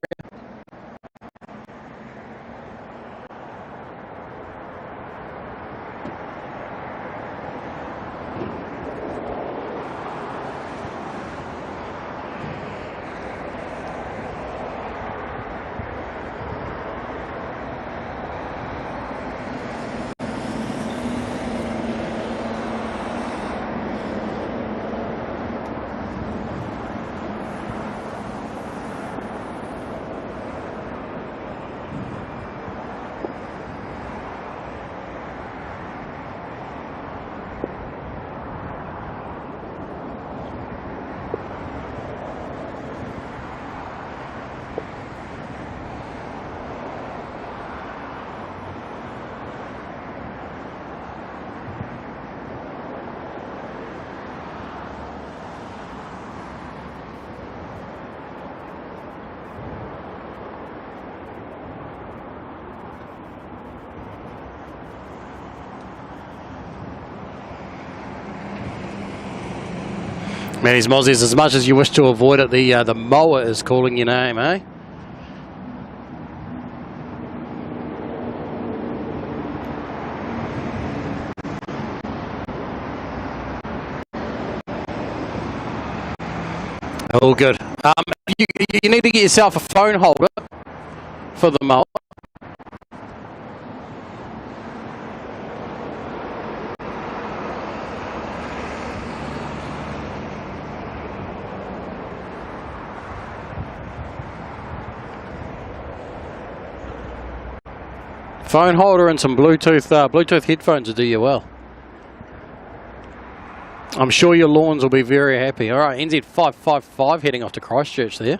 Manny's Mozzies, as much as you wish to avoid it, the mower is calling your name, eh? All good. You need to get yourself a phone holder for the mower. Phone holder and some Bluetooth headphones will do you well. I'm sure your lawns will be very happy. All right, NZ555 heading off to Christchurch there.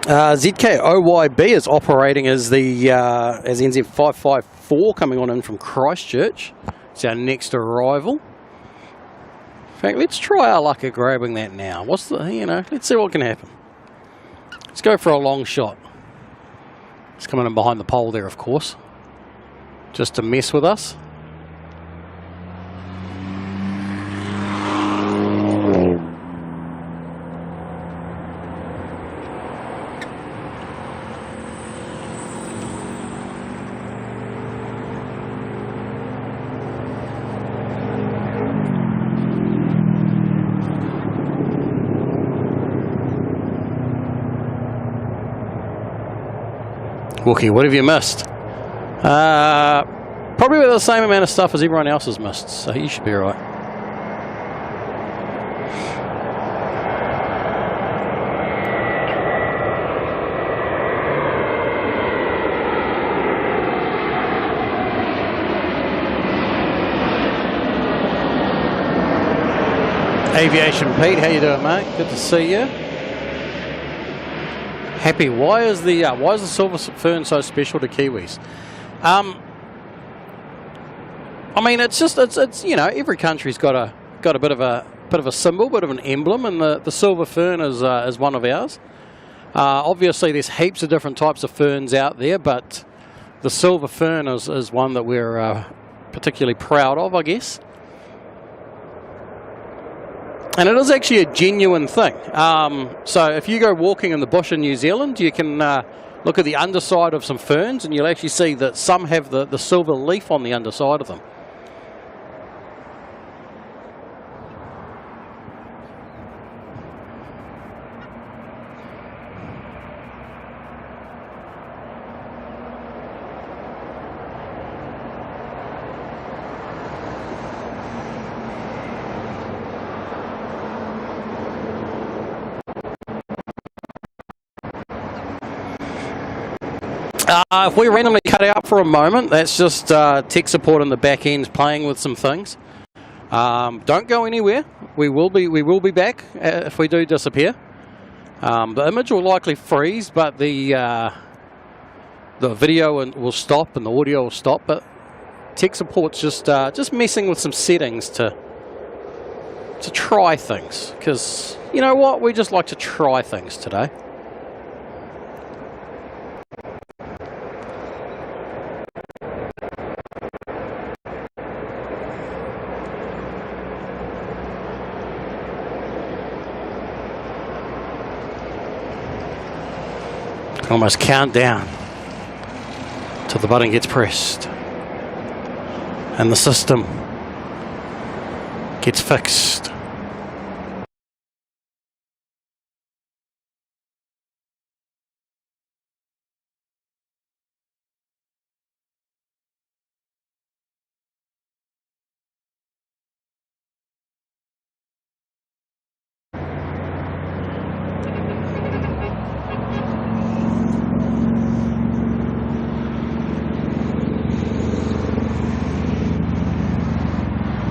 ZKOYB is operating as the as NZ554 coming on in from Christchurch. It's our next arrival. In fact, let's try our luck at grabbing that now. Let's see what can happen. Let's go for a long shot. It's coming in behind the pole there, of course, just to mess with us. Wookie, what have you missed? Probably the same amount of stuff as everyone else has missed, so you should be alright. Aviation Pete, how you doing, mate? Good to see you. Happy. Why is the silver fern so special to Kiwis? I mean, it's you know, every country's got a bit of a symbol, bit of an emblem, and the silver fern is one of ours. Obviously, there's heaps of different types of ferns out there, but the silver fern is one that we're particularly proud of, I guess. And it is actually a genuine thing. So if you go walking in the bush in New Zealand, you can look at the underside of some ferns, and you'll actually see that some have the silver leaf on the underside of them. If we randomly cut out for a moment, that's just tech support in the back end playing with some things. Don't go anywhere. We will be back if we do disappear. The image will likely freeze, but the video will stop and the audio will stop. But tech support's just messing with some settings to try things, because you know what, we just like to try things today. Almost count down till the button gets pressed and the system gets fixed.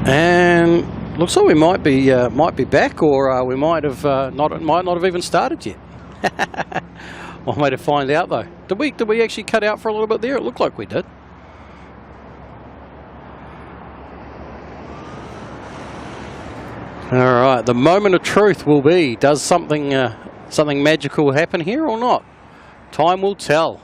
And looks like we might be back, or we might not have even started yet. One way to find out, though. Did we actually cut out for a little bit there? It looked like we did. All right, the moment of truth will be: does something magical happen here or not? Time will tell.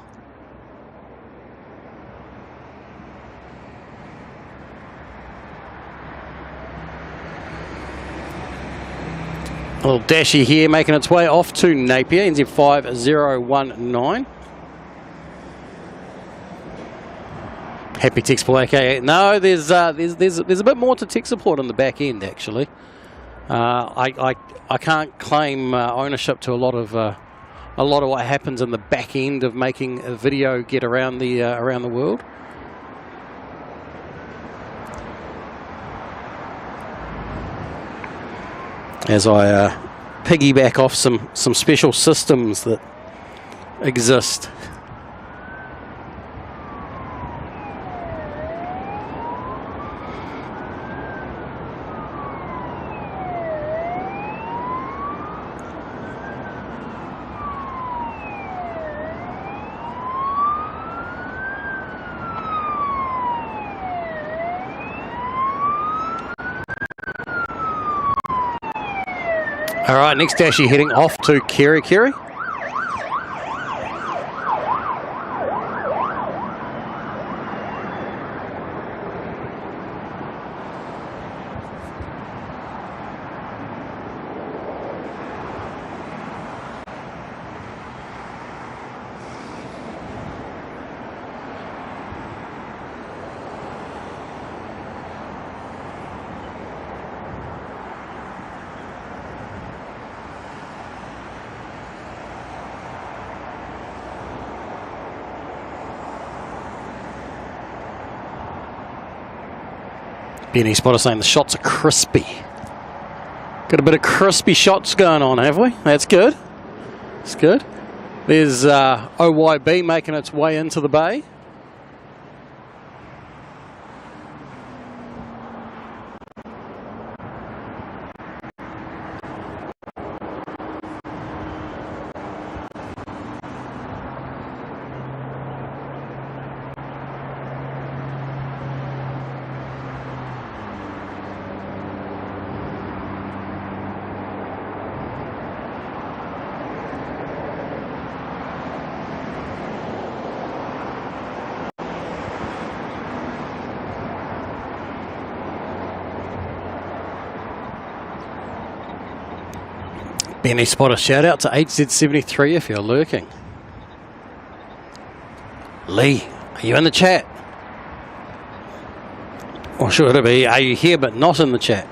A little dashy here making its way off to Napier, NZ5019. Happy tech support, AKL. No, there's a bit more to tech support on the back end, actually. I can't claim ownership to a lot of what happens in the back end of making a video get around the world. As I piggyback off some special systems that exist. All right, next Dashy heading off to Kiwi. Benny Spotter saying the shots are crispy. Got a bit of crispy shots going on, have we? That's good. That's good. There's OYB making its way into the bay. Any spotter, shout out to HZ73 if you're lurking. Lee, are you in the chat? Or should it be, are you here but not in the chat?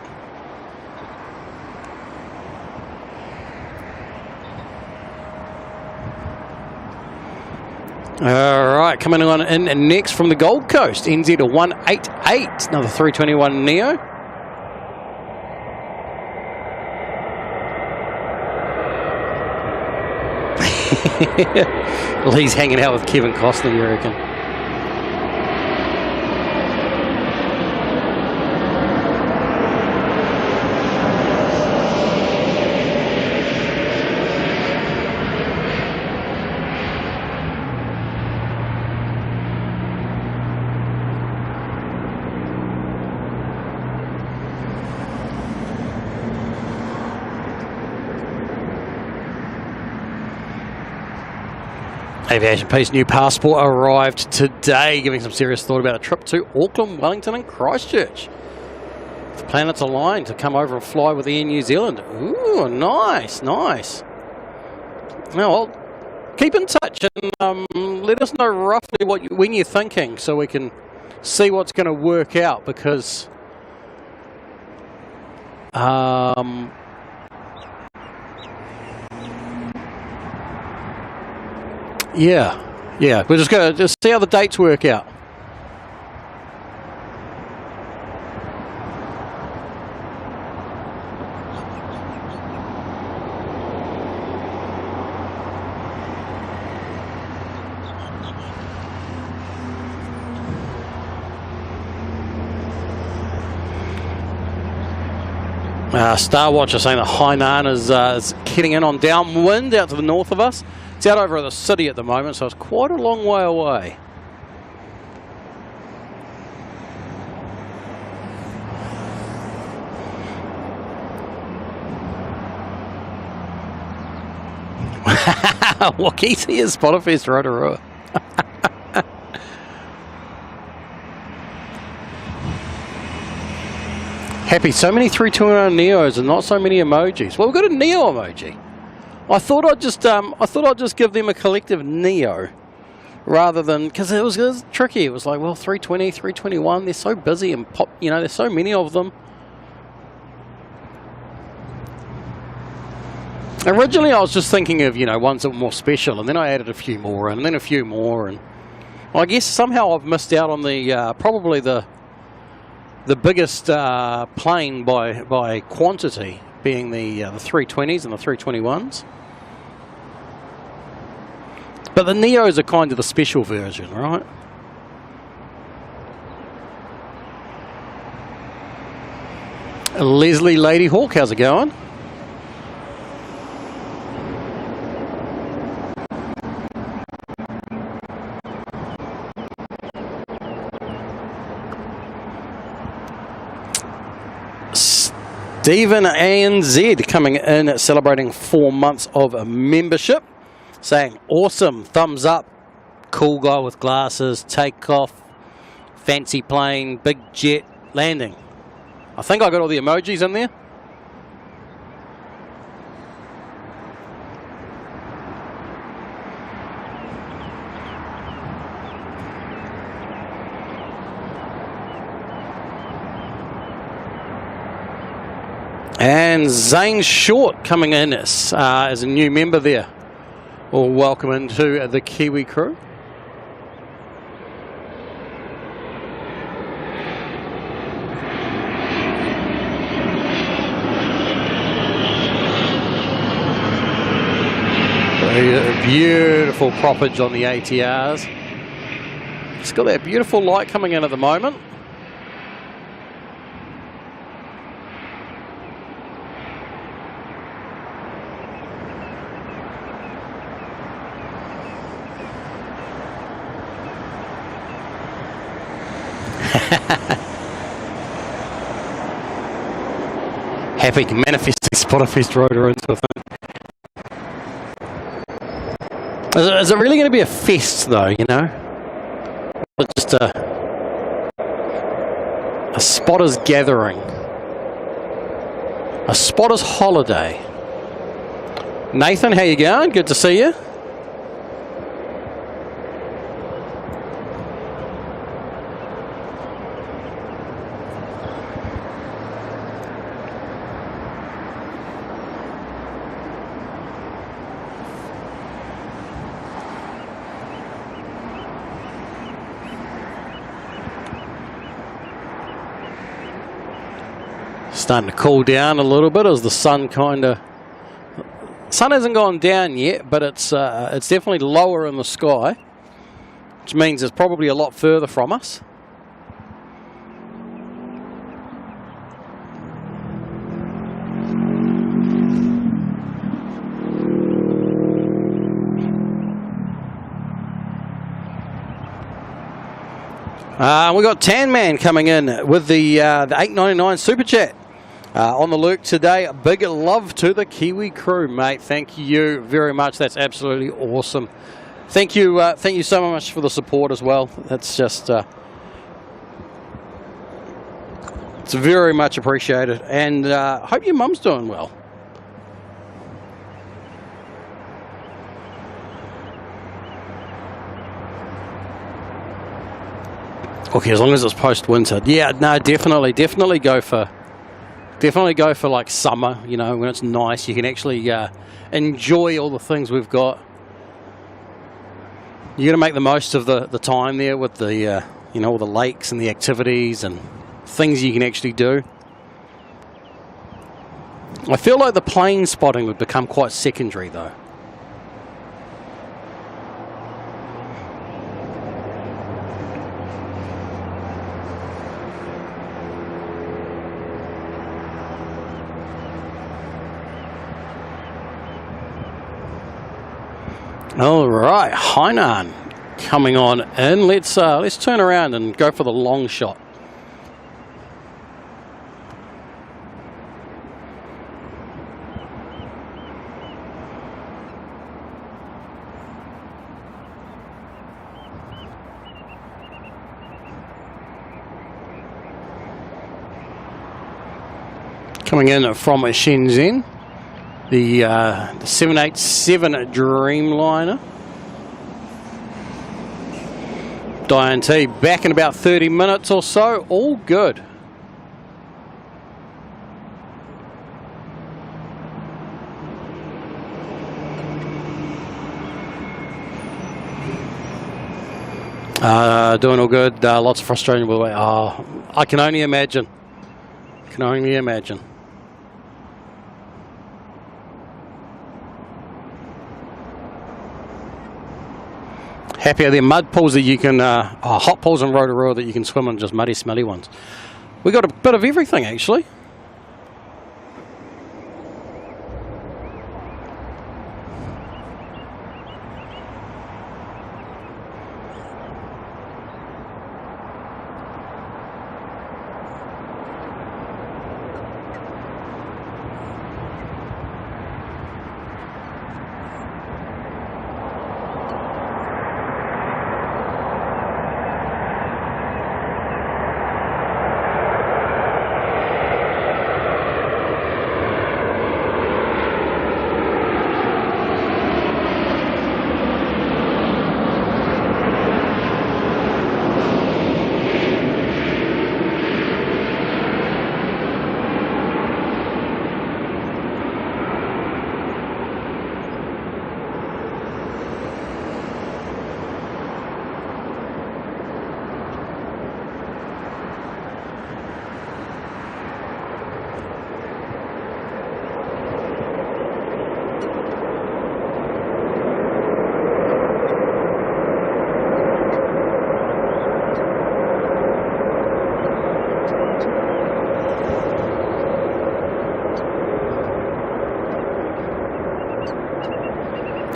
Alright, coming on in next from the Gold Coast, NZ 188, another 321 Neo. Lee's hanging out with Kevin Costner, you reckon? Aviation Peace new passport arrived today, giving some serious thought about a trip to Auckland, Wellington and Christchurch. The planets aligned to come over and fly with Air New Zealand. Ooh, nice, nice. Now, well, keep in touch and let us know roughly when you're thinking so we can see what's going to work out, because yeah, we're just going to see how the dates work out. Star Watcher saying that Hainan is heading in on downwind out to the north of us. It's out over the city at the moment, so it's quite a long way away. Wakisi is Spotterfest Rotorua. Happy, so many 321 Neos and not so many emojis. Well, we've got a Neo emoji. I thought I'd just give them a collective Neo, rather than, because it was tricky. It was like, well, 320, 321, they're so busy and pop, you know, there's so many of them. Originally, I was just thinking of, you know, ones that were more special, and then I added a few more, and then a few more, and well, I guess somehow I've missed out on the probably the biggest plane by quantity, being the 320s and the 321s. But the Neos are kind of the special version, right? Leslie Lady Hawk, how's it going? Stephen ANZ coming in, celebrating 4 months of membership, saying awesome, thumbs up, cool guy with glasses, take off, fancy plane, big jet, landing. I think I got all the emojis in there. And Zane Short coming in as a new member there. Well, welcome into the Kiwi crew. Beautiful proppage on the ATRs. It's got that beautiful light coming in at the moment. Happy manifesting Spotterfest Rotor into a thing. Is it really going to be a fest, though, you know? Or just a spotter's gathering? A spotter's holiday? Nathan, how you going? Good to see you. Starting to cool down a little bit as the sun sun hasn't gone down yet, but it's definitely lower in the sky, which means it's probably a lot further from us. We got Tan Man coming in with the $8.99 super chat. On the Luke today, big love to the Kiwi crew, mate. Thank you very much. That's absolutely awesome. Thank you so much for the support as well. That's just it's very much appreciated, and hope your mum's doing well. Okay, as long as it's post-winter, yeah, no, definitely go for. Definitely go for like summer, you know, when it's nice. You can actually enjoy all the things we've got. You got to make the most of the time there with the, you know, all the lakes and the activities and things you can actually do. I feel like the plane spotting would become quite secondary though. All right, Hainan coming on in. Let's turn around and go for the long shot. Coming in from Shenzhen. The 787 Dreamliner. Diane T back in about 30 minutes or so. All good. Doing all good. Lots of frustration with the way. Oh, I can only imagine. Can only imagine. Happy are there mud pools that you can, hot pools in Rotorua that you can swim in, just muddy, smelly ones. We got a bit of everything actually.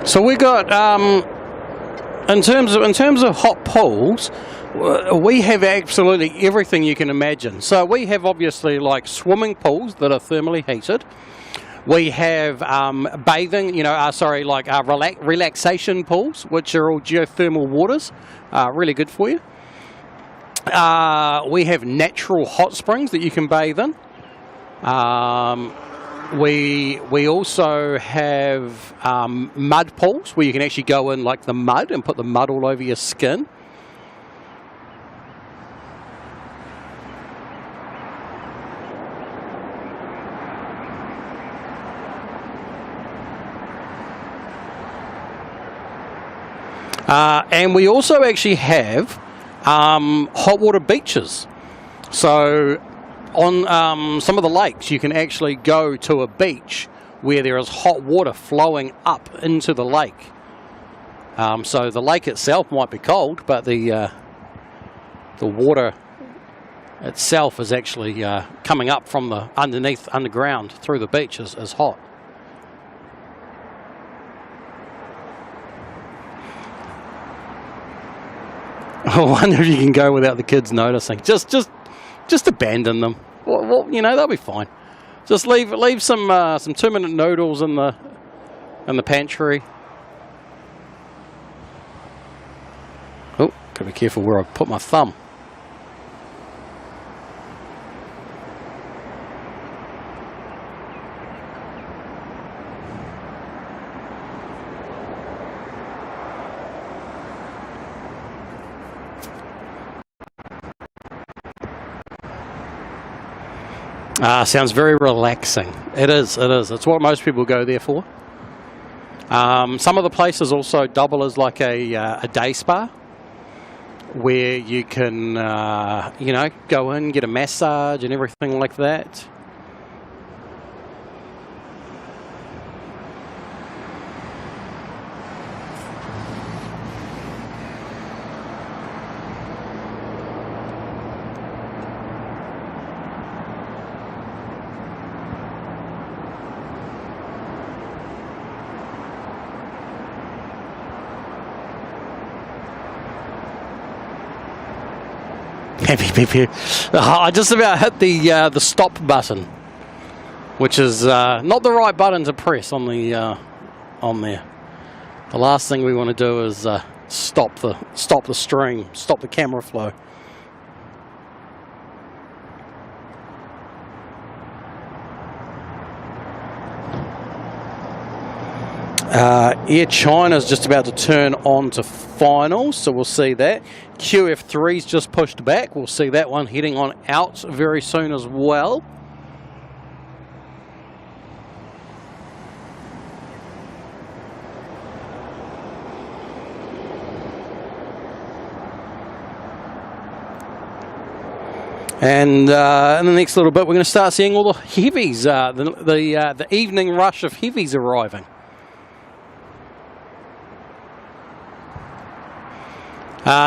So we got in terms of hot pools, we have absolutely everything you can imagine. So we have obviously like swimming pools that are thermally heated. We have bathing, relaxation pools, which are all geothermal waters, really good for you. We have natural hot springs that you can bathe in. We also have mud pools where you can actually go in like the mud and put the mud all over your skin. And we also actually have hot water beaches. So on some of the lakes, you can actually go to a beach where there is hot water flowing up into the lake. So the lake itself might be cold, but the water itself is actually coming up from the underground through the beach is hot. I wonder if you can go without the kids noticing. Just abandon them. Well, you know, they'll be fine. Just leave some 2-minute noodles in the pantry. Oh, gotta be careful where I put my thumb. Sounds very relaxing. It is. It's what most people go there for. Some of the places also double as like a day spa, where you can, you know, go in, get a massage and everything like that. I just about hit the stop button, which is not the right button to press on there. The last thing we want to do is stop the stream, stop the camera flow. Air China's just about to turn on to finals, so we'll see that. QF3's just pushed back. We'll see that one heading on out very soon as well. And in the next little bit, we're going to start seeing all the heavies, the evening rush of heavies arriving.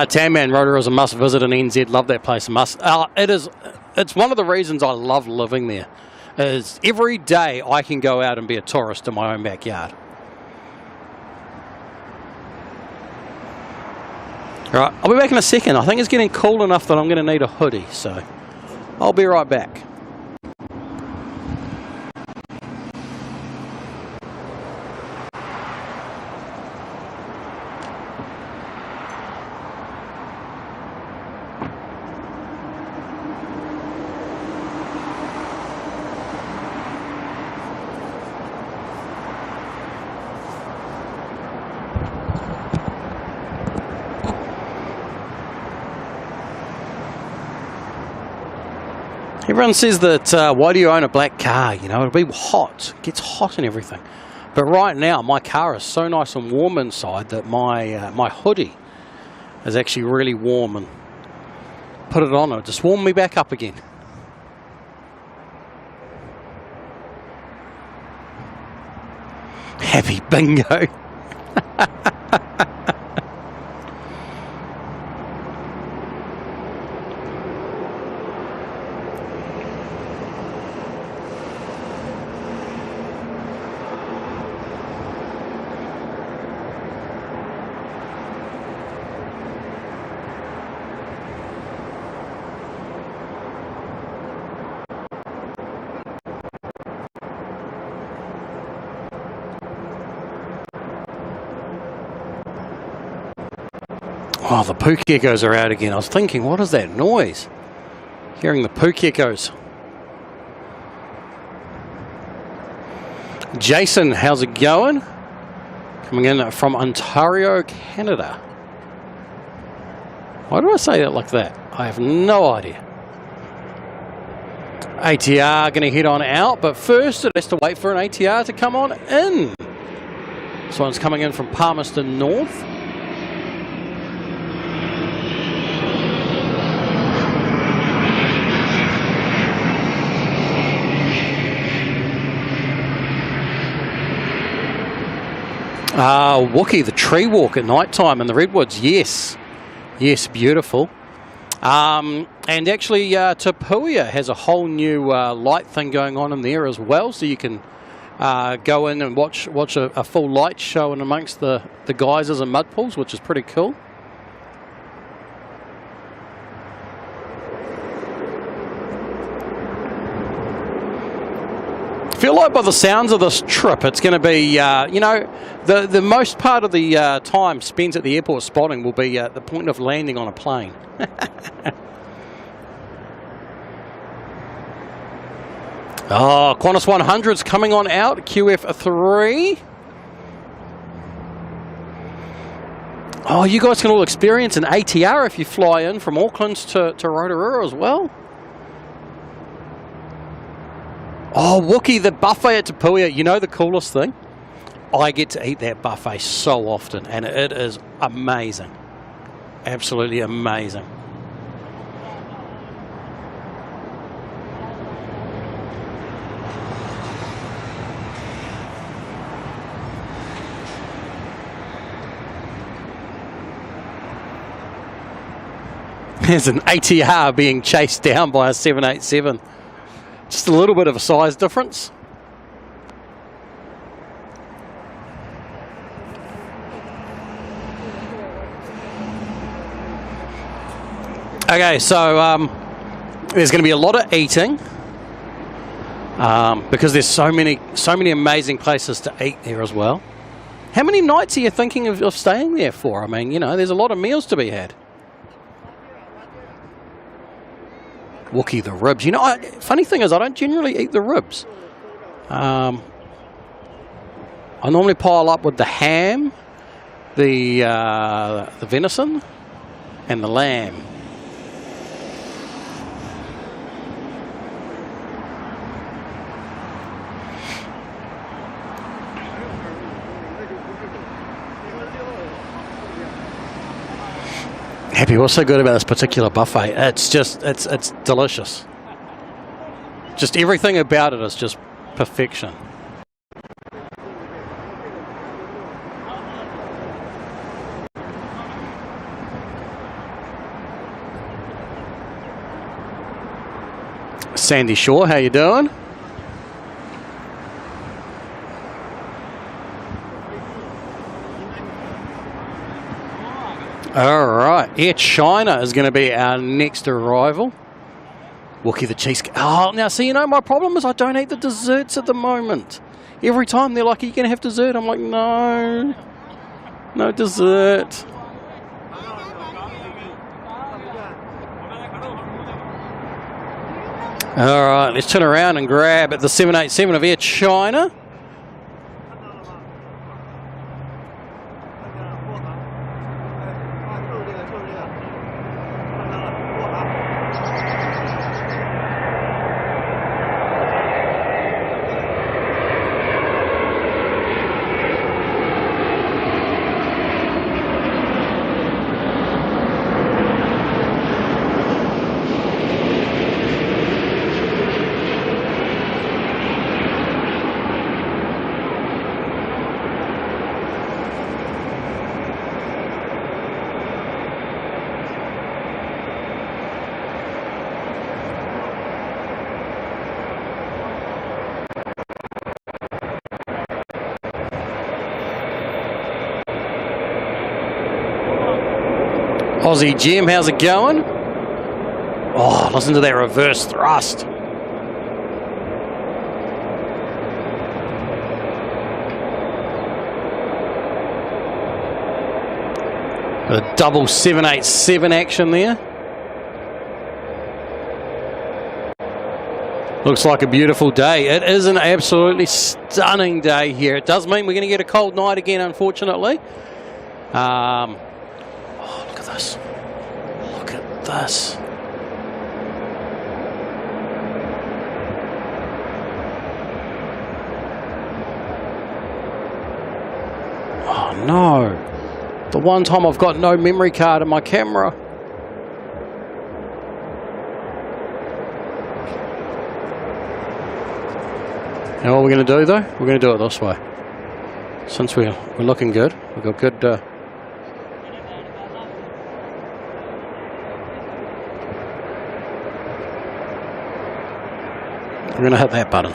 Tanman Rotor is a must visit in NZ. Love that place. It's one of the reasons I love living there. Is every day I can go out and be a tourist in my own backyard. Right, I'll be back in a second. I think it's getting cool enough that I'm going to need a hoodie, so I'll be right back. Everyone says that, why do you own a black car? You know, it'll be hot. It gets hot and everything. But right now, my car is so nice and warm inside that my hoodie is actually really warm, and put it on, it'll just warm me back up again. Happy bingo. Oh, the poo geckos are out again. I was thinking, what is that noise? Hearing the poo geckos. Jason, how's it going? Coming in from Ontario, Canada. Why do I say that like that? I have no idea. ATR going to head on out, but first it has to wait for an ATR to come on in. This one's coming in from Palmerston North. Wookie, the tree walk at night time in the redwoods. Yes, yes, beautiful. And actually, Tapuia has a whole new light thing going on in there as well, so you can go in and watch a full light show in amongst the geysers and mud pools, which is pretty cool. I feel like by the sounds of this trip, it's going to be, you know, the most part of the time spent at the airport spotting will be the point of landing on a plane. Oh, Qantas 100's coming on out, QF3. Oh, you guys can all experience an ATR if you fly in from Auckland to Rotorua as well. Oh, Wookie, the buffet at Tapuia. You know the coolest thing? I get to eat that buffet so often, and it is amazing. Absolutely amazing. There's an ATR being chased down by a 787. Just a little bit of a size difference. Okay, so there's going to be a lot of eating because there's so many amazing places to eat there as well. How many nights are you thinking of staying there for? I mean, you know, there's a lot of meals to be had. Wookie, the ribs. You know, funny thing is, I don't generally eat the ribs. I normally pile up with the ham, the venison, and the lamb. Happy, what's so good about this particular buffet? It's just, it's delicious. Just everything about it is just perfection. Sandy Shore, how you doing? All right, Air China is going to be our next arrival. Wookie the cheesecake. Oh, now see, you know, my problem is I don't eat the desserts at the moment. Every time they're like, are you going to have dessert? I'm like, no, no dessert. All right, let's turn around and grab at the 787 of Air China. Aussie Jim, how's it going? Oh, listen to that reverse thrust. A double 787 action there. Looks like a beautiful day. It is an absolutely stunning day here. It does mean we're going to get a cold night again, unfortunately. Oh, look at this. Look at this. Oh, no. The one time I've got no memory card in my camera. You know what we're going to do, though? We're going to do it this way. Since we're looking good, we've got good... we're going to hit that button.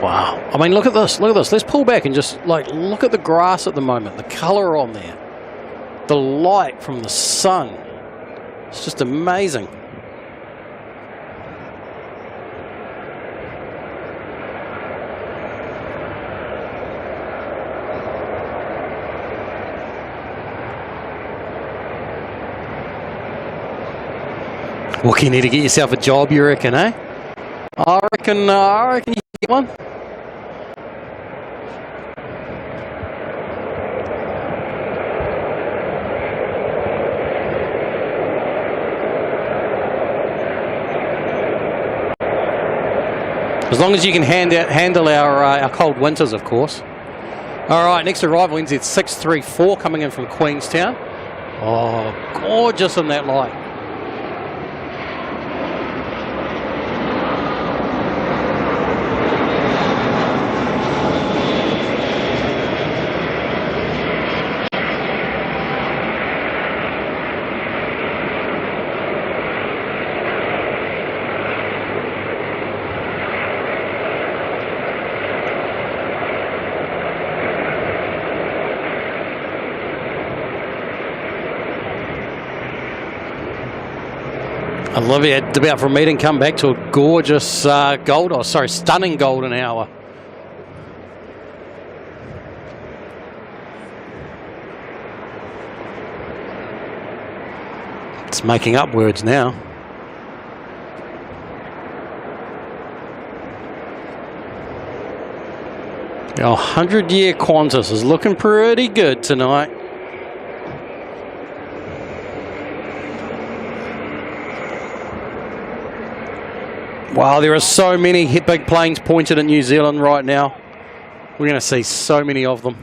Wow. I mean, look at this. Look at this. Let's pull back and just, like, look at the grass at the moment. The colour on there. The light from the sun. It's just amazing. Well, you need to get yourself a job, you reckon, eh? I reckon you get one. As long as you can handle our cold winters, of course. All right, next arrival NZ634 coming in from Queenstown. Oh, gorgeous in that light. Olivia about for a meeting come back to a gorgeous stunning golden hour. It's making up words now. Our 100-year Qantas is looking pretty good tonight. Wow, there are so many big planes pointed at New Zealand right now. We're going to see so many of them.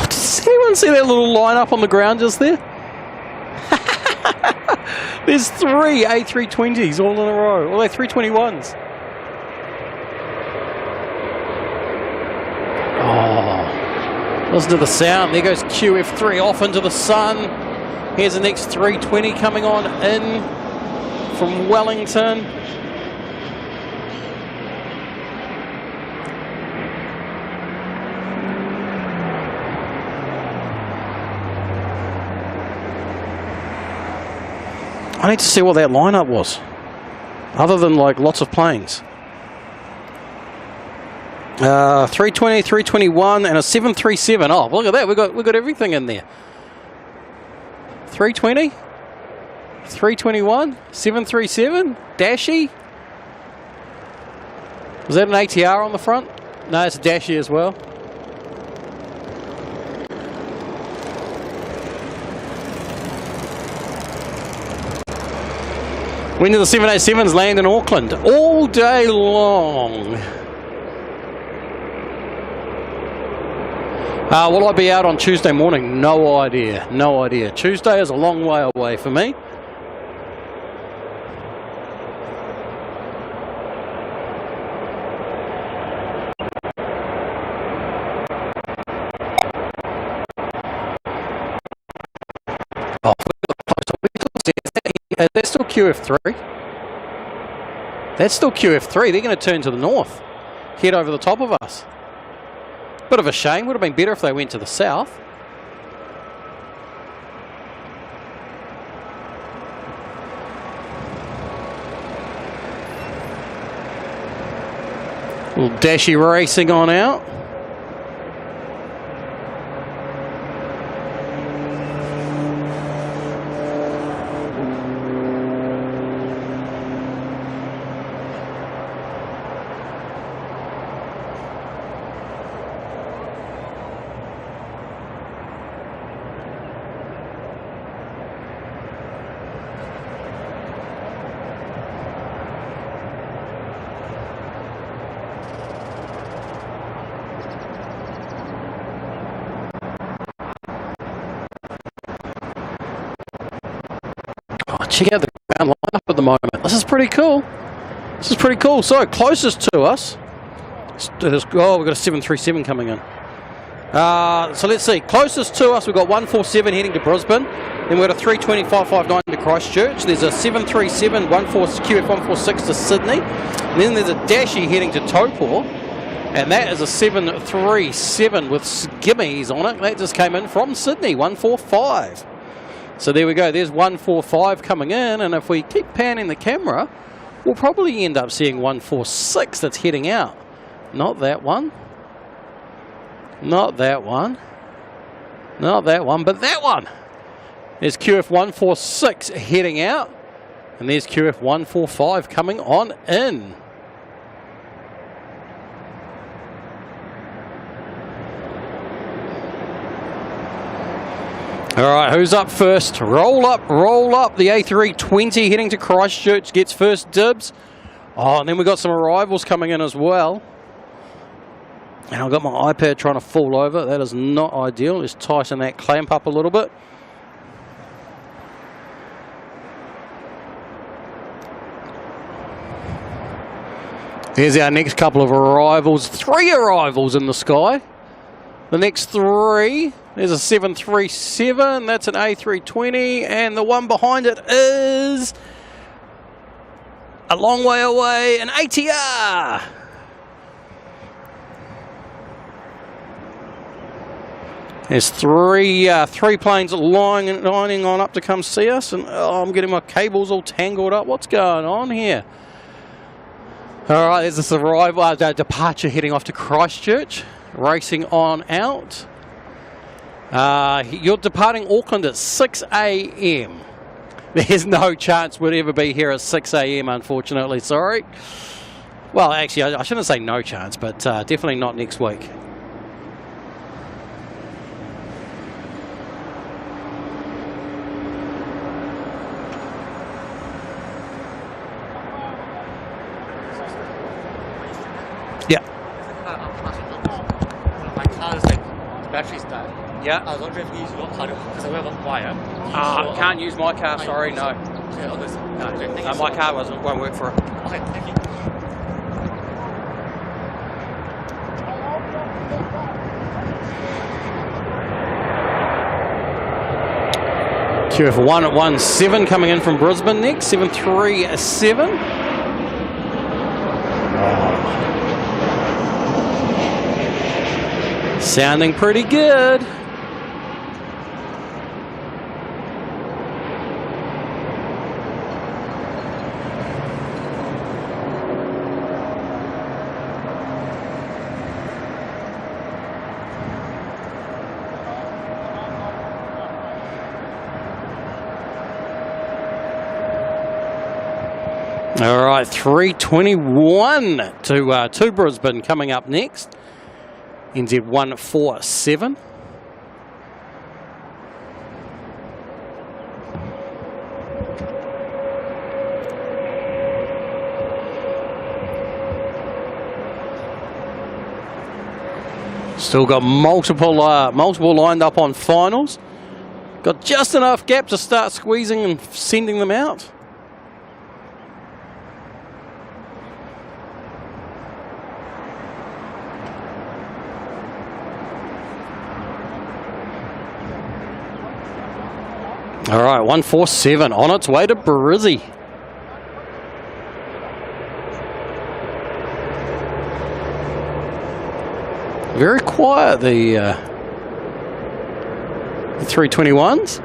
Does anyone see that little line up on the ground just there? There's 3 A320s all in a row. All A321s. Oh, listen to the sound. There goes QF3 off into the sun. Here's the next 320 coming on in from Wellington. I need to see what that lineup was, other than like lots of planes. 320, 321, and a 737. Oh, look at that! We got everything in there. 320, 321, 737, Dashi. Was that an ATR on the front? No, it's a Dashi as well. When do the 787s land in Auckland? All day long. Will I be out on Tuesday morning? No idea. No idea. Tuesday is a long way away for me. Oh, that's still QF3. That's still QF3. They're going to turn to the north, head over the top of us. Bit of a shame. Would have been better if they went to the south. Little Dashi racing on out. Check out the ground lineup at the moment. This is pretty cool. This is pretty cool. So, closest to us. Oh, we've got a 737 coming in. So, let's see. Closest to us, we've got 147 heading to Brisbane. Then we've got a 320 559 to Christchurch. There's a 737 QF146 to Sydney. And then there's a Dashi heading to Taupo. And that is a 737 with skimmies on it. That just came in from Sydney, 145. So there we go, there's 145 coming in, and if we keep panning the camera, we'll probably end up seeing 146 that's heading out. Not that one. Not that one. Not that one, but that one. There's QF146 heading out, and there's QF145 coming on in. All right, who's up first? Roll up, roll up. The A320 heading to Christchurch gets first dibs. Oh, and then we've got some arrivals coming in as well. And I've got my iPad trying to fall over. That is not ideal. Just tighten that clamp up a little bit. There's our next couple of arrivals. 3 arrivals in the sky. The next 3, there's a 737, that's an A320, and the one behind it is a long way away, an ATR. There's three planes lining on up to come see us, and I'm getting my cables all tangled up. What's going on here? All right, there's this arrival, departure heading off to Christchurch. Racing on out. You're departing Auckland at 6 a.m. There's no chance we'd ever be here at 6 a.m. unfortunately, sorry. Well, actually, I shouldn't say no chance, but definitely not next week. Yeah. Battery's dead. Yeah. I was wondering if you use your car because I have a wire. Can't use my car, sorry, no. Okay, others. No, my car won't work for it. Okay, thank you. QF1 at 17 coming in from Brisbane next, 737. Sounding pretty good. All right, 3:21 to Brisbane coming up next. NZ 147. Still got multiple lined up on finals. Got just enough gap to start squeezing and sending them out. All right, 147 on its way to Brizzy. Very quiet, the 321s.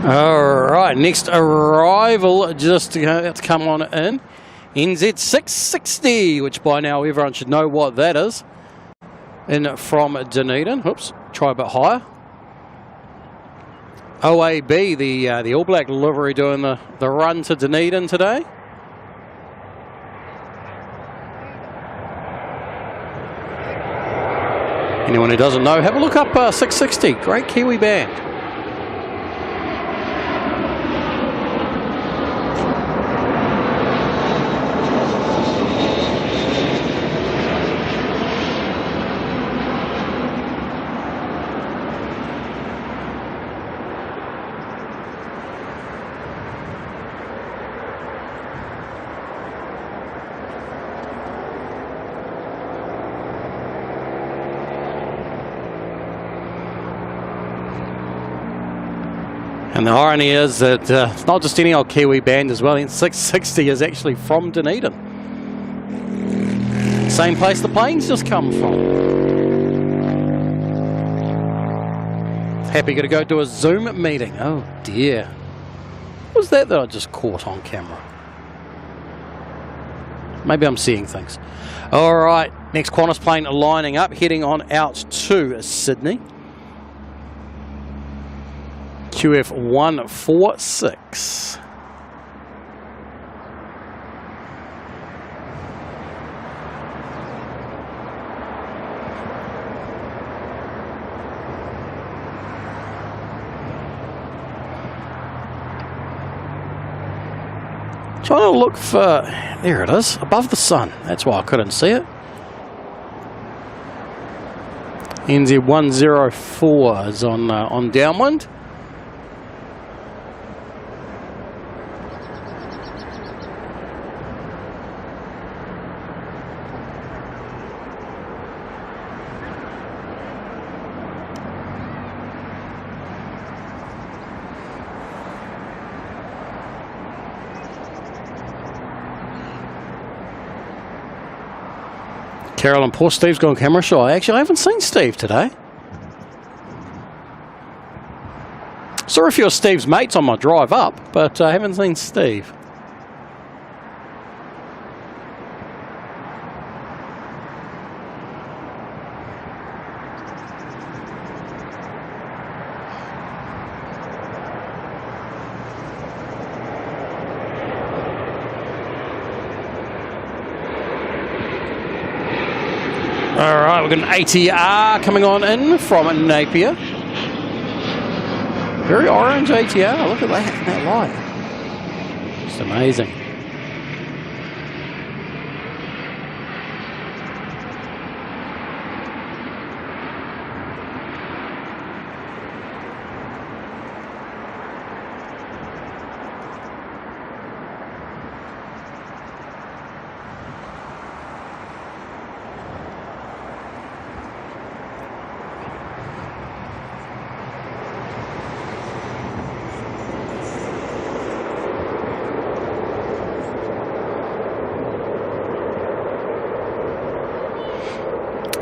All right, next arrival just to come on in. NZ 660, which by now everyone should know what that is. In from Dunedin. Oops, try a bit higher. OAB, the All Black livery, doing the run to Dunedin today. Anyone who doesn't know, have a look up 660. Great Kiwi band. And the irony is that it's not just any old Kiwi band as well. And 660 is actually from Dunedin. Same place the planes just come from. Happy to go to a Zoom meeting. Oh dear. What was that I just caught on camera? Maybe I'm seeing things. All right, next Qantas plane lining up, heading on out to Sydney. QF 146. Trying to look for, there it is, above the sun. That's why I couldn't see it. NZ 104 is on downwind. Carolyn, poor Steve's gone camera shy. Actually, I haven't seen Steve today. Saw a few of Steve's mates on my drive up, but I haven't seen Steve. All right, we've got an ATR coming on in from Napier. Very orange ATR. Look at that light. Just amazing.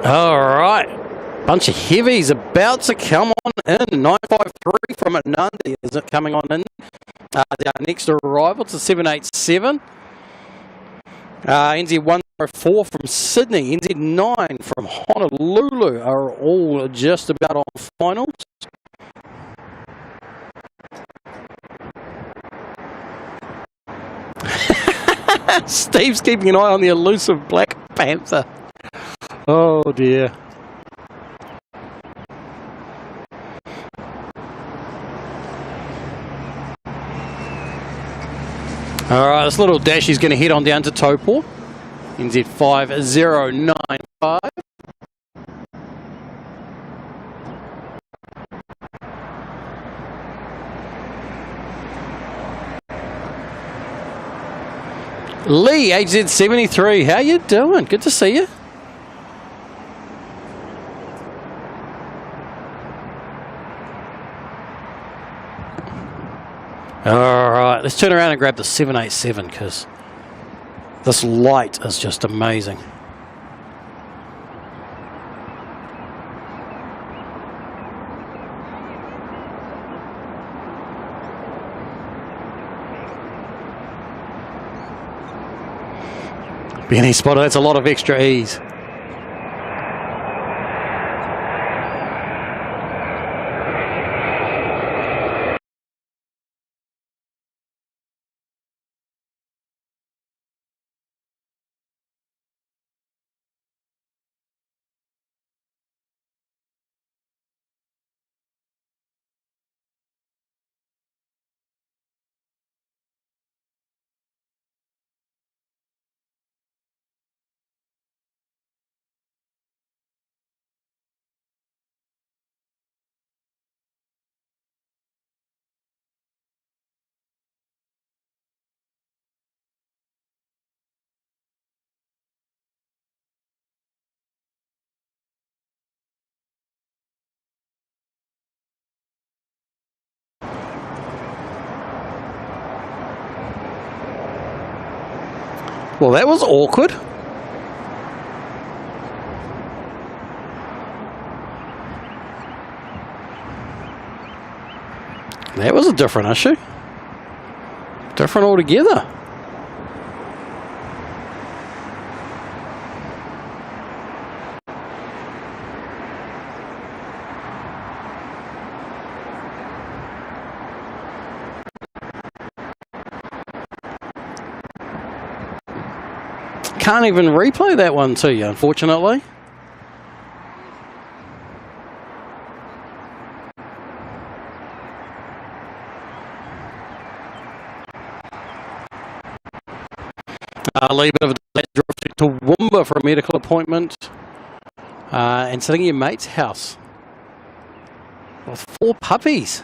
All right. Bunch of heavies about to come on in. 953 from Nandi. Is it coming on in? Our next arrival to 787. NZ 104 from Sydney. NZ 9 from Honolulu are all just about on finals. Steve's keeping an eye on the elusive Black Panther. Oh dear. Alright, this little dash is going to head on down to Taupo. NZ 5095. Lee, HZ73, how you doing? Good to see you. Alright, let's turn around and grab the 787 because this light is just amazing. Benny spotter, that's a lot of extra ease. Well, that was awkward. That was a different issue. Different altogether. Can't even replay that one to you, unfortunately. A little bit of a drift to Woomba for a medical appointment and sitting in your mate's house with 4 puppies.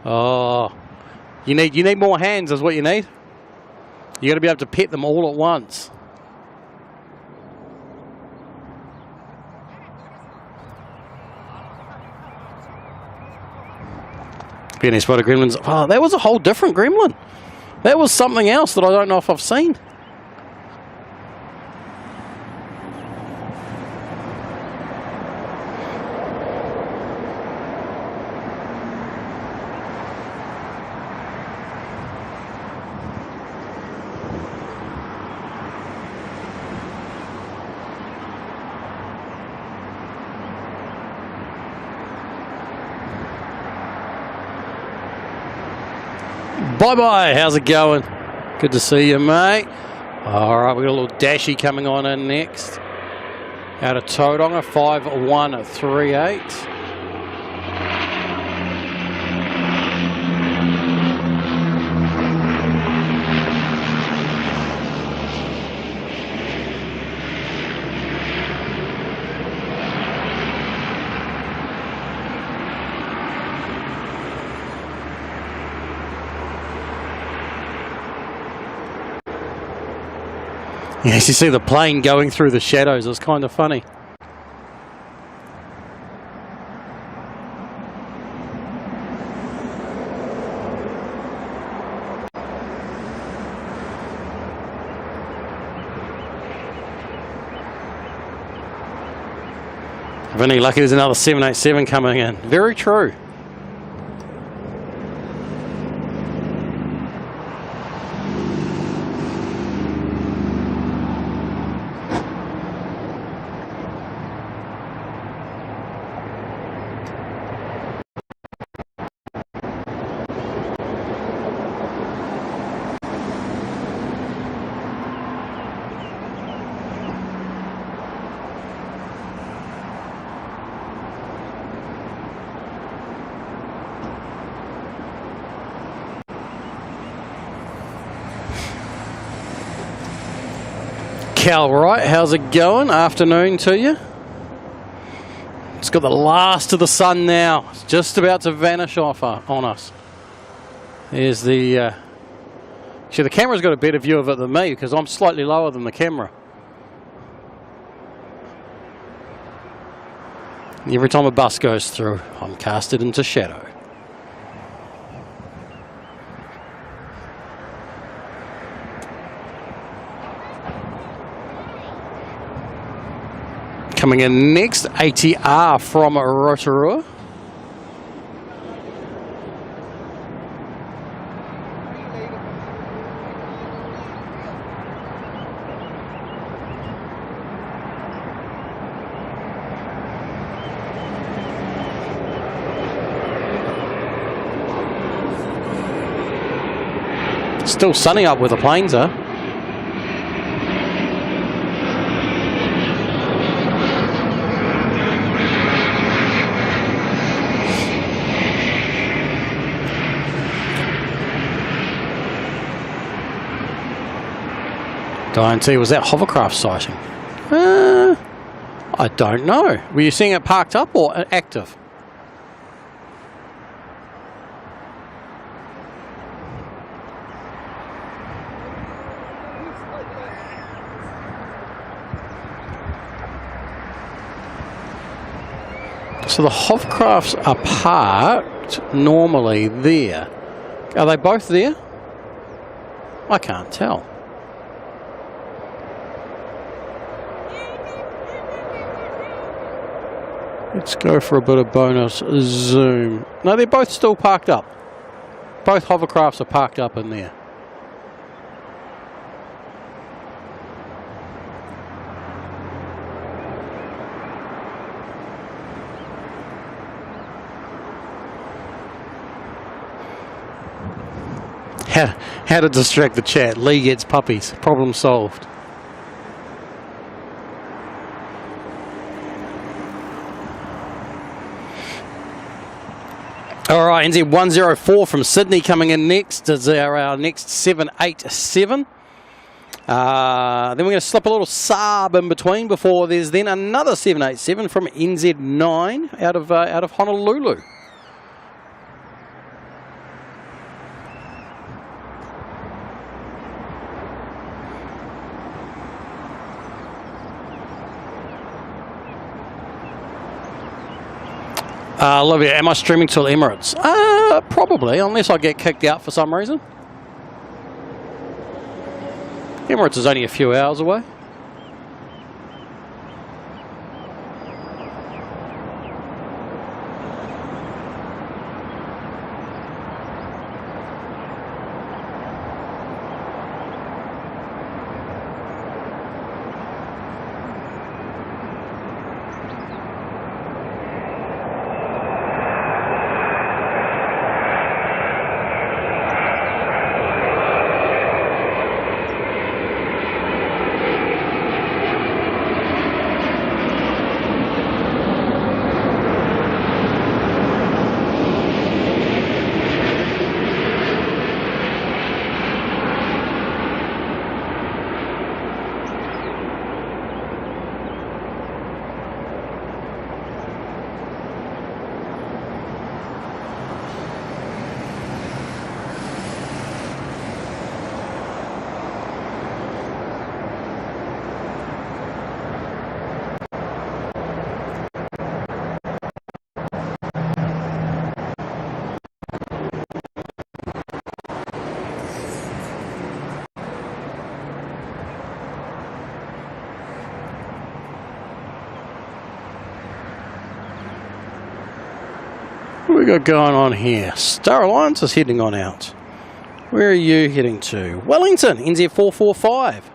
Oh. You need more hands is what you need. You got to be able to pet them all at once. Penny spotted gremlins. Oh, that was a whole different gremlin. That was something else that I don't know if I've seen. Bye-bye, how's it going? Good to see you, mate. All right, we've got a little dashy coming on in next. Out of Tauranga, 5138. Yes, you see the plane going through the shadows. It was kind of funny. If any lucky, there's another 787 coming in. Very true. Cal, right, how's it going? Afternoon to you. It's got the last of the sun now. It's just about to vanish off on us. There's the... actually, the camera's got a better view of it than me because I'm slightly lower than the camera. Every time a bus goes through, I'm casted into shadow. Coming in next, ATR from Rotorua. Still sunny up where the planes are. Don't see, was that hovercraft sighting? I don't know. Were you seeing it parked up or active? So the hovercrafts are parked normally there. Are they both there? I can't tell. Let's go for a bit of bonus zoom. No, they're both still parked up. Both hovercrafts are parked up in there. How to distract the chat. Lee gets puppies. Problem solved. All right, NZ104 from Sydney coming in next is our next 787. Then we're going to slip a little Saab in between before there's then another 787 from NZ9 out of Honolulu. Olivia, am I streaming till Emirates? Probably, unless I get kicked out for some reason. Emirates is only a few hours away. got going on here? Star Alliance is heading on out. Where are you heading to? Wellington, NZ 445.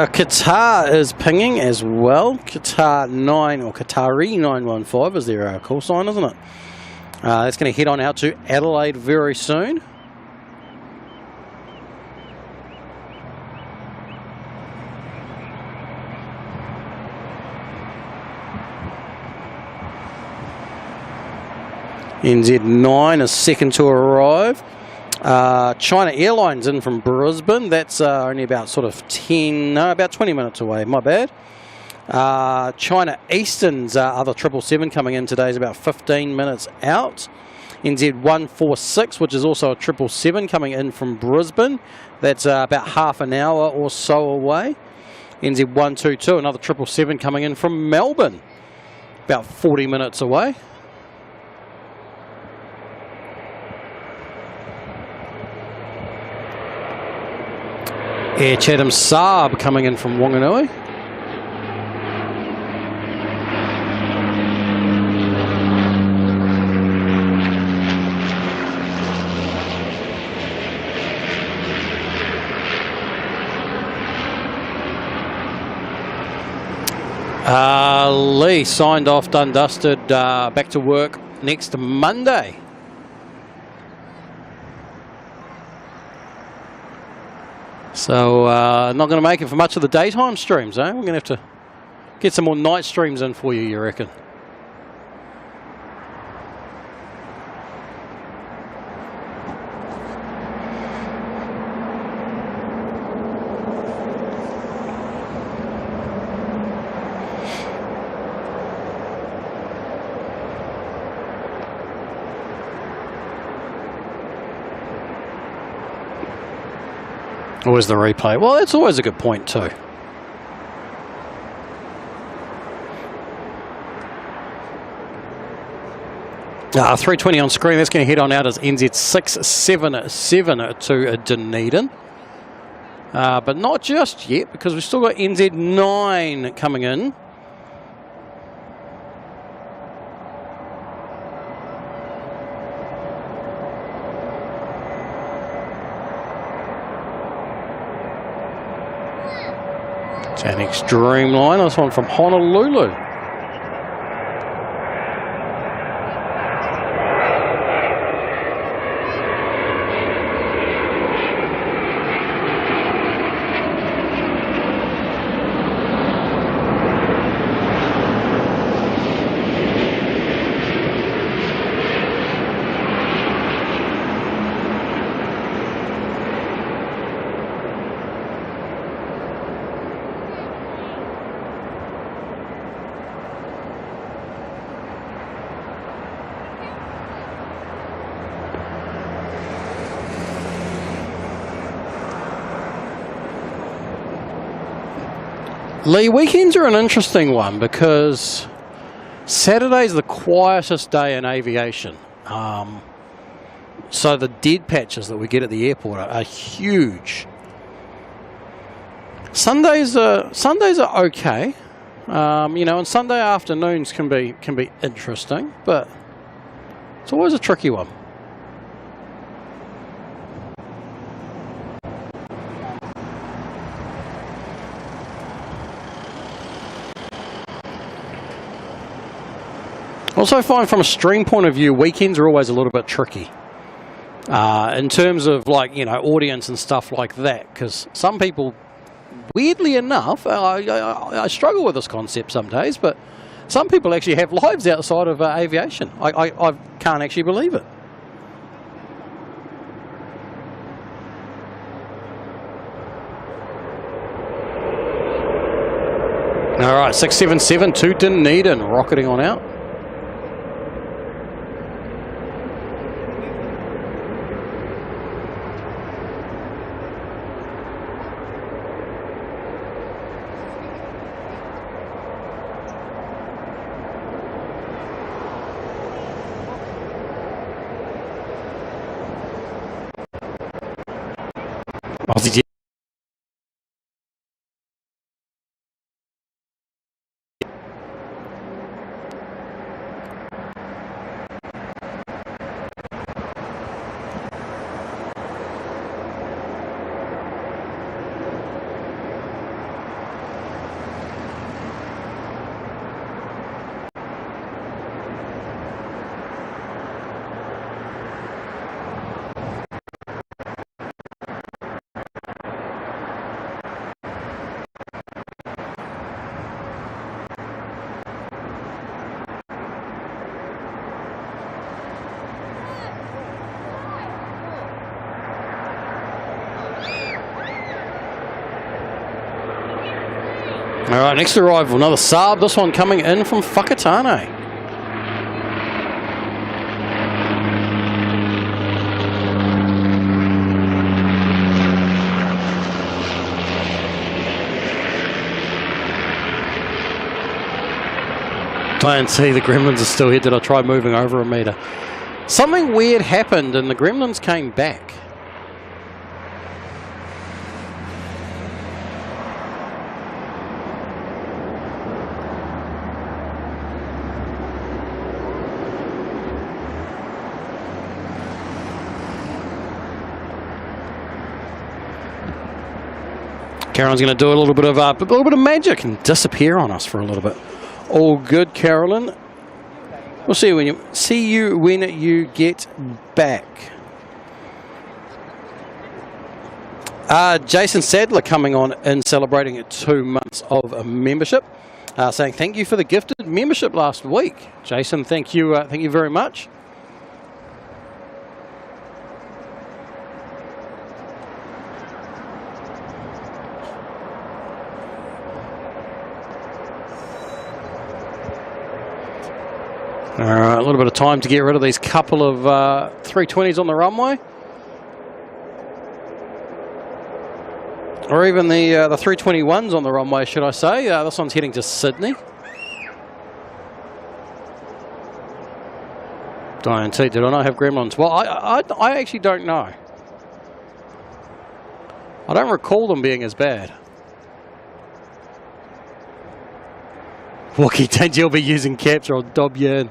Qatar is pinging as well. Qatar 9 or Qatari 915 is their call sign, isn't it? That's going to head on out to Adelaide very soon. NZ9 is second to arrive. China Airlines in from Brisbane. That's only about sort of 20 minutes away. My bad. China Eastern's other 777 coming in today is about 15 minutes out. NZ146, which is also a 777 coming in from Brisbane. That's about half an hour or so away. NZ122, another 777 coming in from Melbourne, about 40 minutes away. Air Chatham Saab coming in from Wanganui. Lee signed off, done, dusted, back to work next Monday. So, not going to make it for much of the daytime streams, eh? We're going to have to get some more night streams in for you, you reckon? Always the replay. Well, that's always a good point too. 320 on screen. That's going to head on out as NZ677 to Dunedin. But not just yet, because we've still got NZ9 coming in. It's an extreme line. This one from Honolulu. Lee, weekends are an interesting one because Saturday's the quietest day in aviation. So the dead patches that we get at the airport are huge. Sundays are okay, you know, and Sunday afternoons can be interesting, but it's always a tricky one. Also find from a stream point of view, weekends are always a little bit tricky in terms of, like, you know, audience and stuff like that, because some people weirdly enough, I struggle with this concept some days, but some people actually have lives outside of aviation. I can't actually believe it. All right, 677 to Dunedin, rocketing on out. Aussie. All right, next arrival, another Saab. This one coming in from Whakatane. Don't see the Gremlins are still here. Did I try moving over a metre? Something weird happened and the Gremlins came back. Carolyn's going to do a little bit of magic and disappear on us for a little bit. All good, Carolyn. We'll see you when you get back. Jason Sadler coming on and celebrating 2 months of membership, saying thank you for the gifted membership last week. Jason, thank you very much. All right, a little bit of time to get rid of these couple of 320s on the runway. Or even the 321s on the runway, should I say. This one's heading to Sydney. Diane T, did I not have Gremlins? Well, I actually don't know. I don't recall them being as bad. Wookie, don't you'll be using caps or I'll dob you in.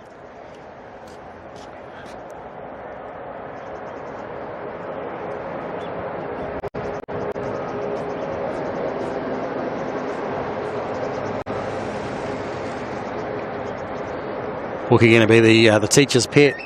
Wookie going to be the teacher's pet.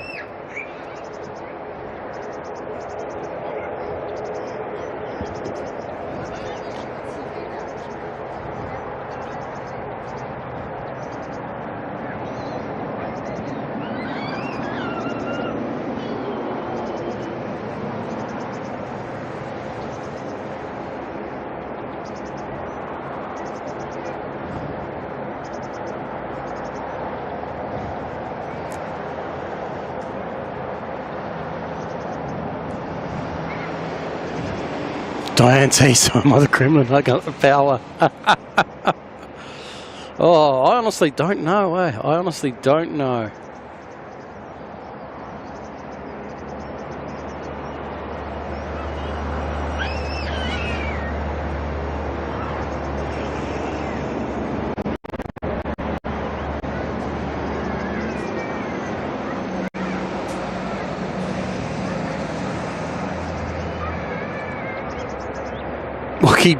Diane T, some other Gremlin, I got the power. Oh, I honestly don't know, I honestly don't know.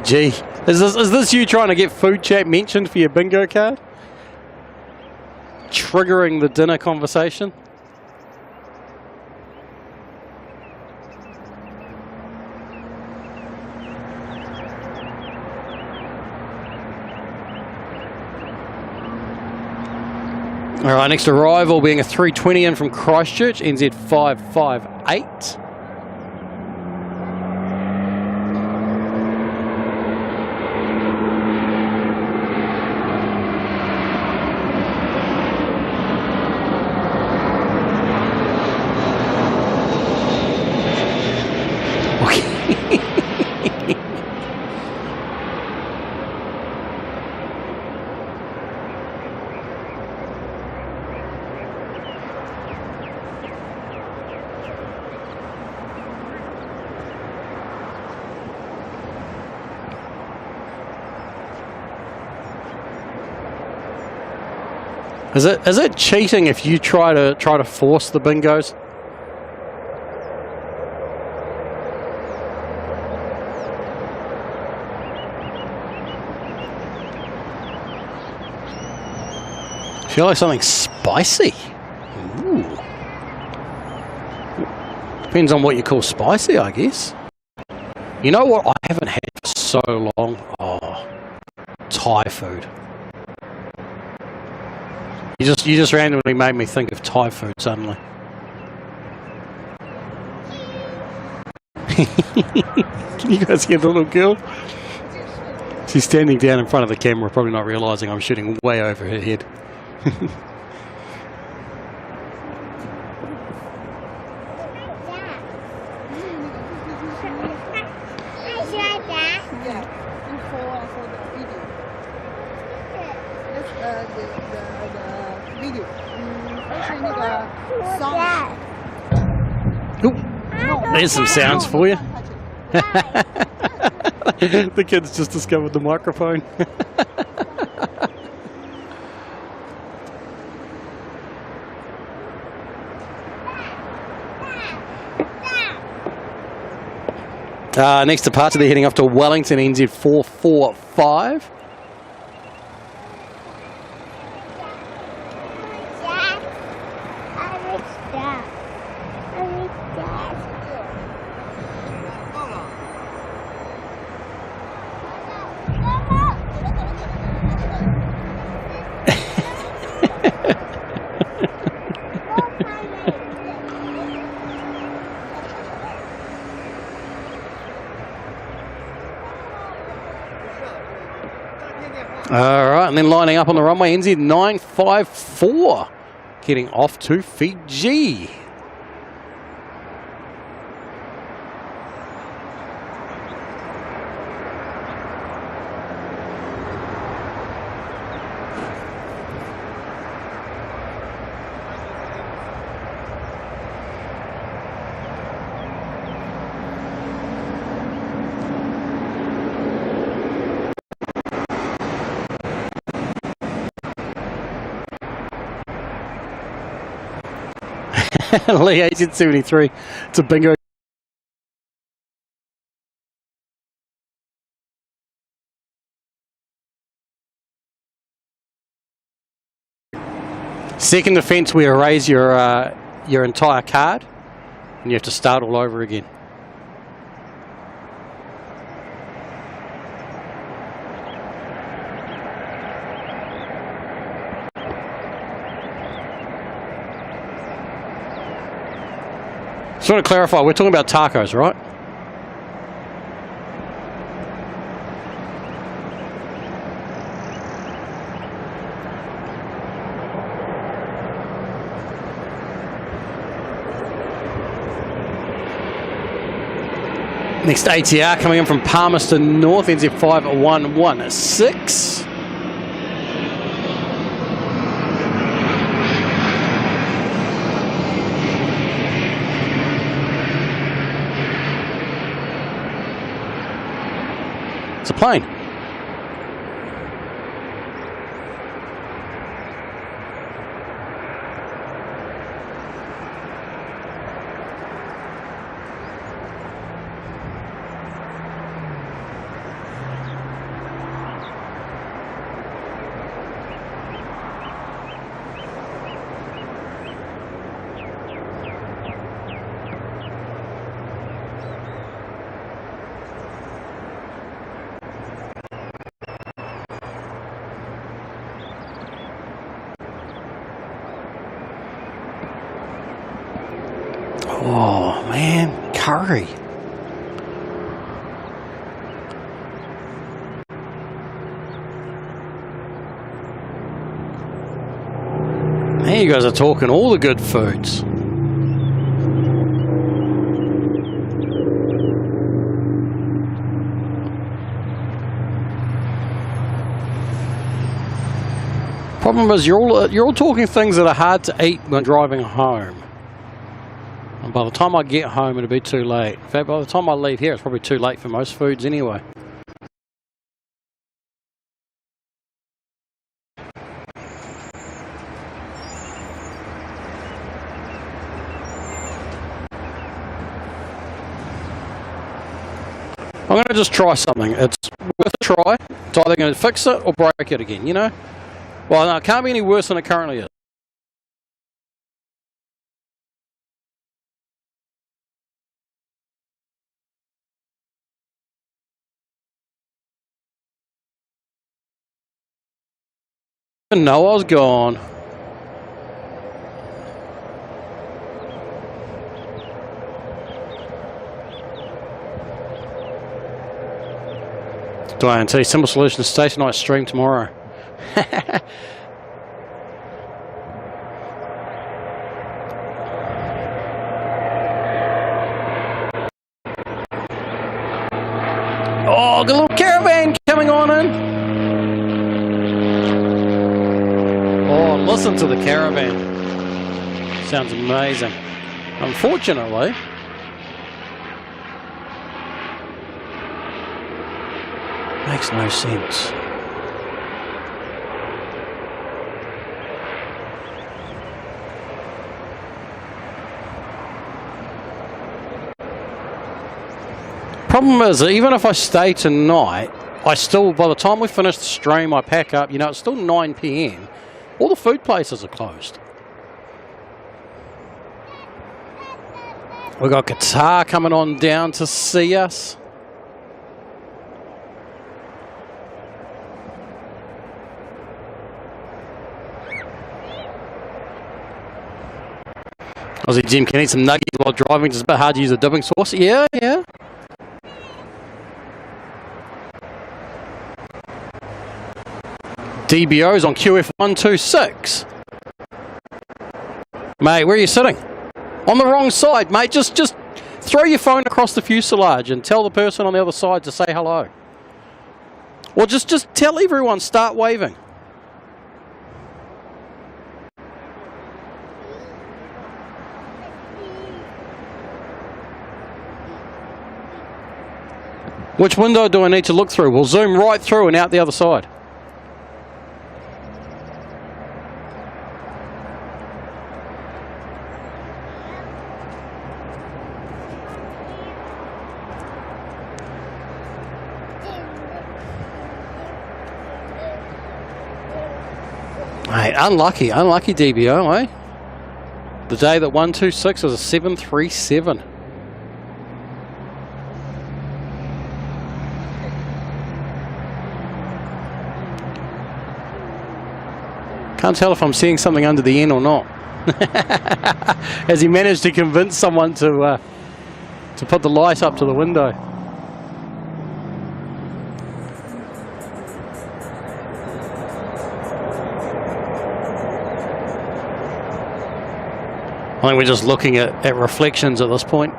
G. Is this you trying to get food chat mentioned for your bingo card? Triggering the dinner conversation? All right, next arrival being a 320 in from Christchurch, NZ 558. Is it cheating if you try to force the bingos? I feel like something spicy. Ooh. Depends on what you call spicy, I guess. You know what I haven't had for so long? Oh, Thai food. You just randomly made me think of Thai food suddenly. Can you guys hear the little girl? She's standing down in front of the camera, probably not realising I'm shooting way over her head. Ooh, there's some sounds for you. The kids just discovered the microphone. Next departure, they're heading off to Wellington, NZ 445. All right, and then lining up on the runway, NZ 954, getting off to Fiji. Lee 1873. It's a bingo. Second offence, we erase your entire card, and you have to start all over again. Just want to clarify, we're talking about tacos, right? Next ATR coming in from Palmerston North, NZ 5116. It's a plane. Oh man, curry. Man, you guys are talking all the good foods. Problem is, you're all talking things that are hard to eat when driving home. And by the time I get home, it'll be too late. In fact, by the time I leave here, it's probably too late for most foods anyway. I'm going to just try something. It's worth a try. It's either going to fix it or break it again, you know? Well, no, it can't be any worse than it currently is. I didn't know I was gone. Dwayne T. Simple Solutions Station Night stream tomorrow. Oh, the little caravan coming on in. Oh, listen to the caravan. Sounds amazing. Unfortunately, makes no sense. Problem is, even if I stay tonight, I still, by the time we finish the stream, I pack up, you know, it's still 9 PM. All the food places are closed. We've got Qatar coming on down to see us. Aussie Jim can eat some nuggies while driving. It's a bit hard to use a dipping sauce. Yeah, yeah. DBO's on QF126. Mate, where are you sitting? On the wrong side, mate. Just throw your phone across the fuselage and tell the person on the other side to say hello. Or just tell everyone, start waving. Which window do I need to look through? We'll zoom right through and out the other side. Mate, unlucky DBO, eh? The day that 126 was a 737. Can't tell if I'm seeing something under the N or not. Has he managed to convince someone to put the light up to the window? I think we're just looking at reflections at this point.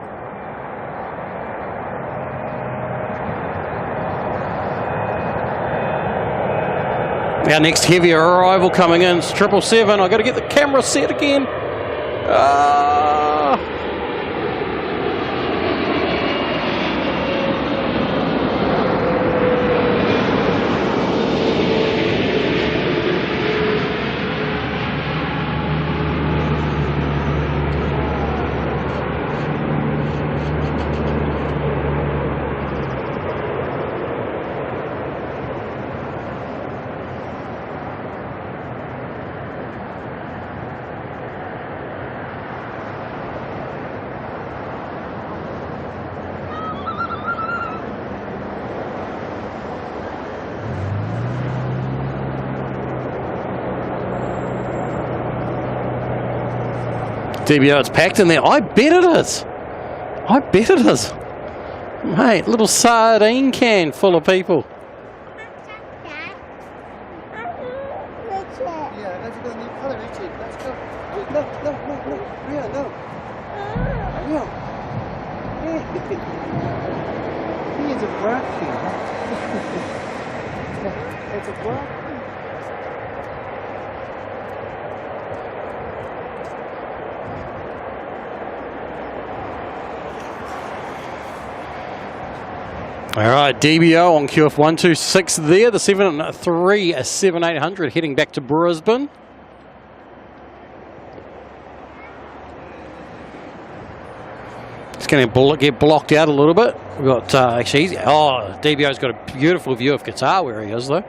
Our next heavier arrival coming in is 777. I've got to get the camera set again. DBO, it's packed in there. I bet it is. I bet it is. Mate, little sardine can full of people. Yeah, let's go. Let's go. No. Ria, no. Ria. He is a bratty. It's a bratty. All right, DBO on QF 126 there. The 7.3 7/800 heading back to Brisbane. It's going to get blocked out a little bit. We've got actually, DBO's got a beautiful view of Qatar where he is though.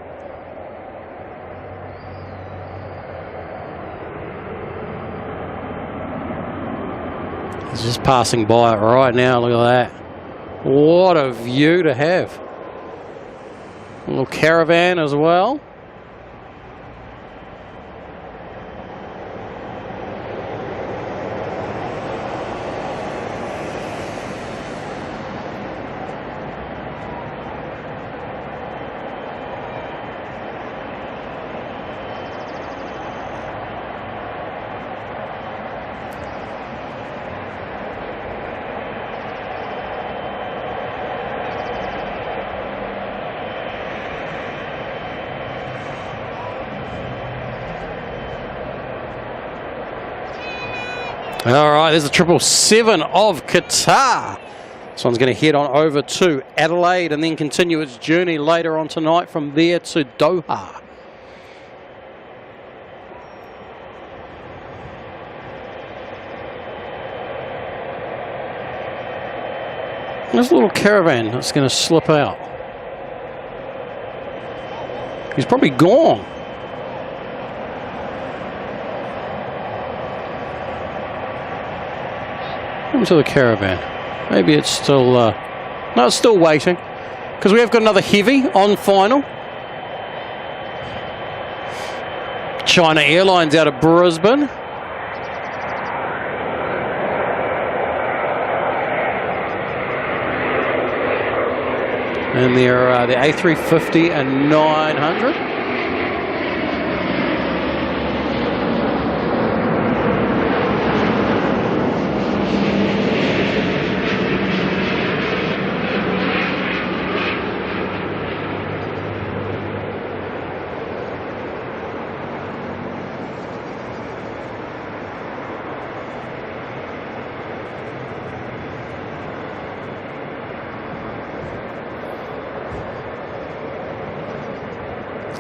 He's just passing by it right now. Look at that. What a view to have. A little caravan as well. All right, there's a 777 of Qatar. This one's going to head on over to Adelaide and then continue its journey later on tonight from there to Doha. There's a little caravan that's going to slip out. He's probably gone. To the caravan. Maybe it's still no, it's still waiting because we have got another heavy on final. China Airlines out of Brisbane. And they're the A350 and 900.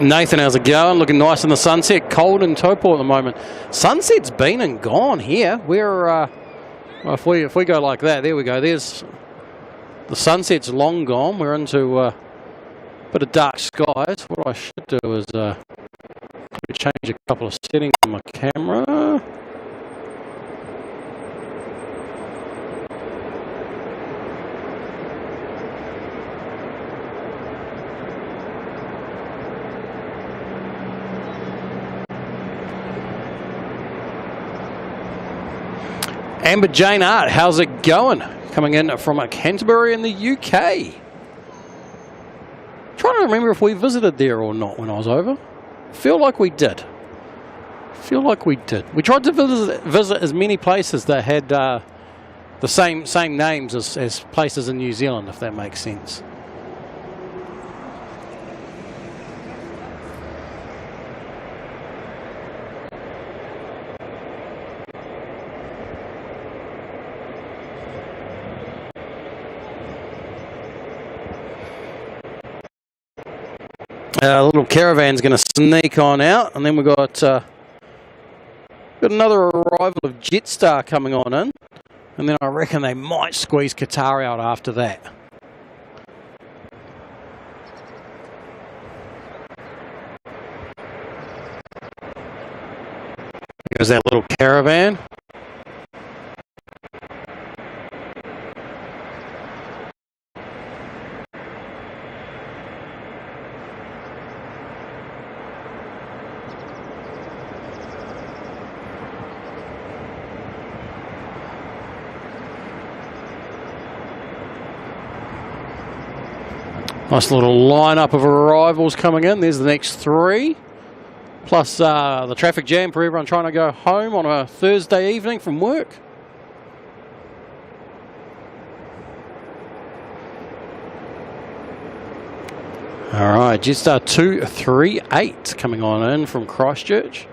Nathan, how's it going? Looking nice in the sunset. Cold in Taupo at the moment. Sunset's been and gone here. We're, well, if we go like that, there we go. There's the sunset's long gone. We're into a bit of dark skies. What I should do is change a couple of settings on my camera. Amber Jane Art, how's it going? Coming in from Canterbury in the UK. Trying to remember if we visited there or not when I was over. Feel like we did. We tried to visit as many places that had the same names as places in New Zealand, if that makes sense. A little caravan's going to sneak on out, and then we've got another arrival of Jetstar coming on in, and then I reckon they might squeeze Qatar out after that. Here's that little caravan. Nice little lineup of arrivals coming in. There's the next 3. Plus the traffic jam for everyone trying to go home on a Thursday evening from work. All right, Jetstar 238 coming on in from Christchurch.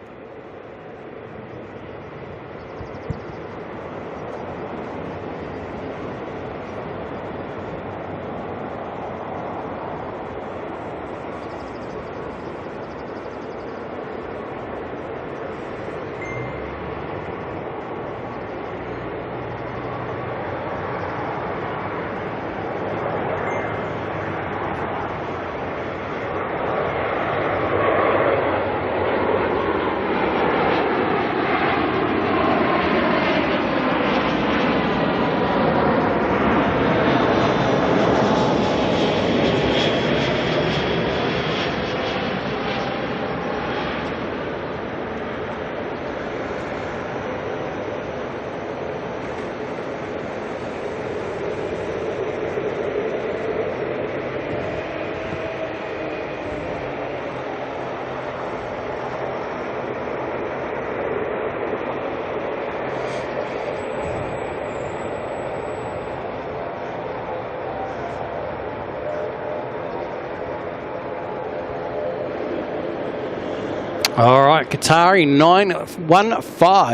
All right, Qatari 915,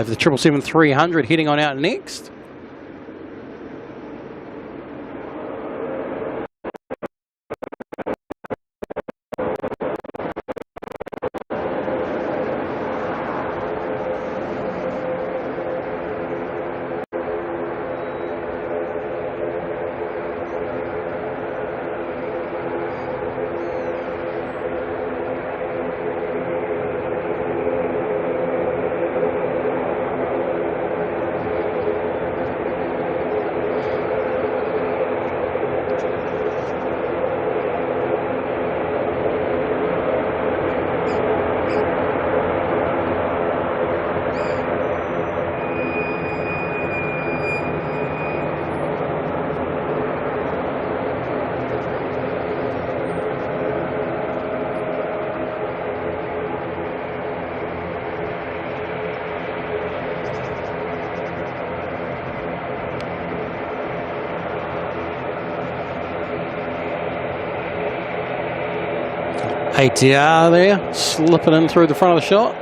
the 777-300 heading on out next. ATR there, slipping in through the front of the shot.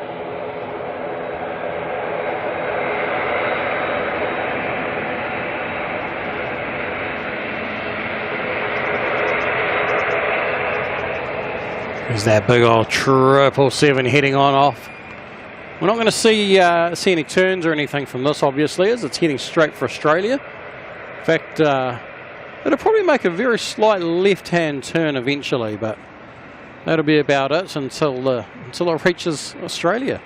There's that big old 777 heading on off. We're not going to see any turns or anything from this, obviously, as it's heading straight for Australia. In fact, it'll probably make a very slight left-hand turn eventually, but that'll be about it until it reaches Australia.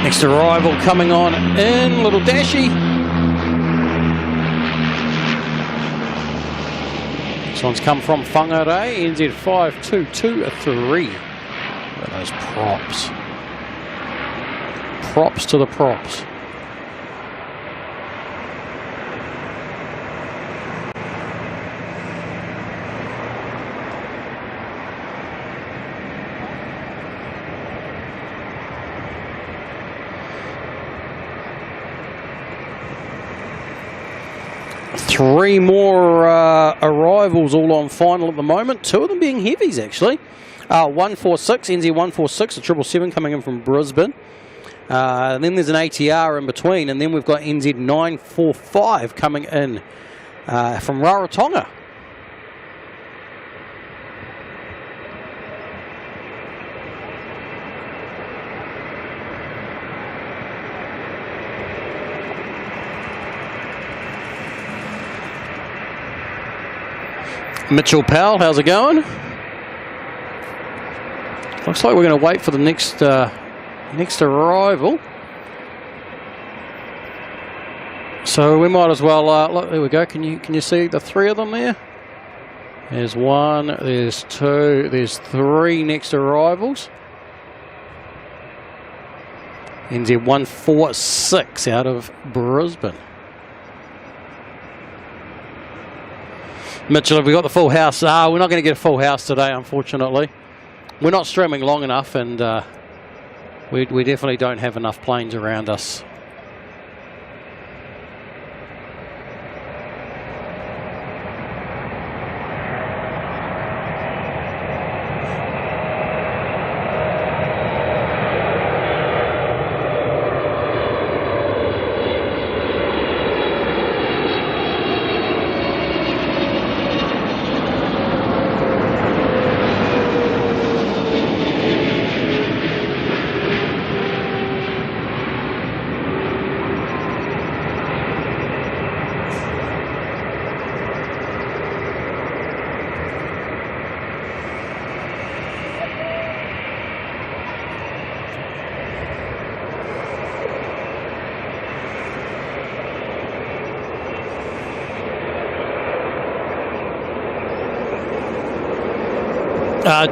Next arrival coming on in, little Dashy. This one's come from Whangarei, NZ5223. Look at those props. Props to the props. Three more arrivals all on final at the moment. 2 of them being heavies, actually. 146, NZ146, a 777 coming in from Brisbane. And then there's an ATR in between. And then we've got NZ945 coming in from Rarotonga. Mitchell Powell, how's it going? Looks like we're going to wait for the next arrival. So we might as well, look, there we go. Can you see the three of them there? There's one, there's two, there's three next arrivals. NZ 146 out of Brisbane. Mitchell, have we got the full house? We're not going to get a full house today, unfortunately. We're not streaming long enough, and we definitely don't have enough planes around us.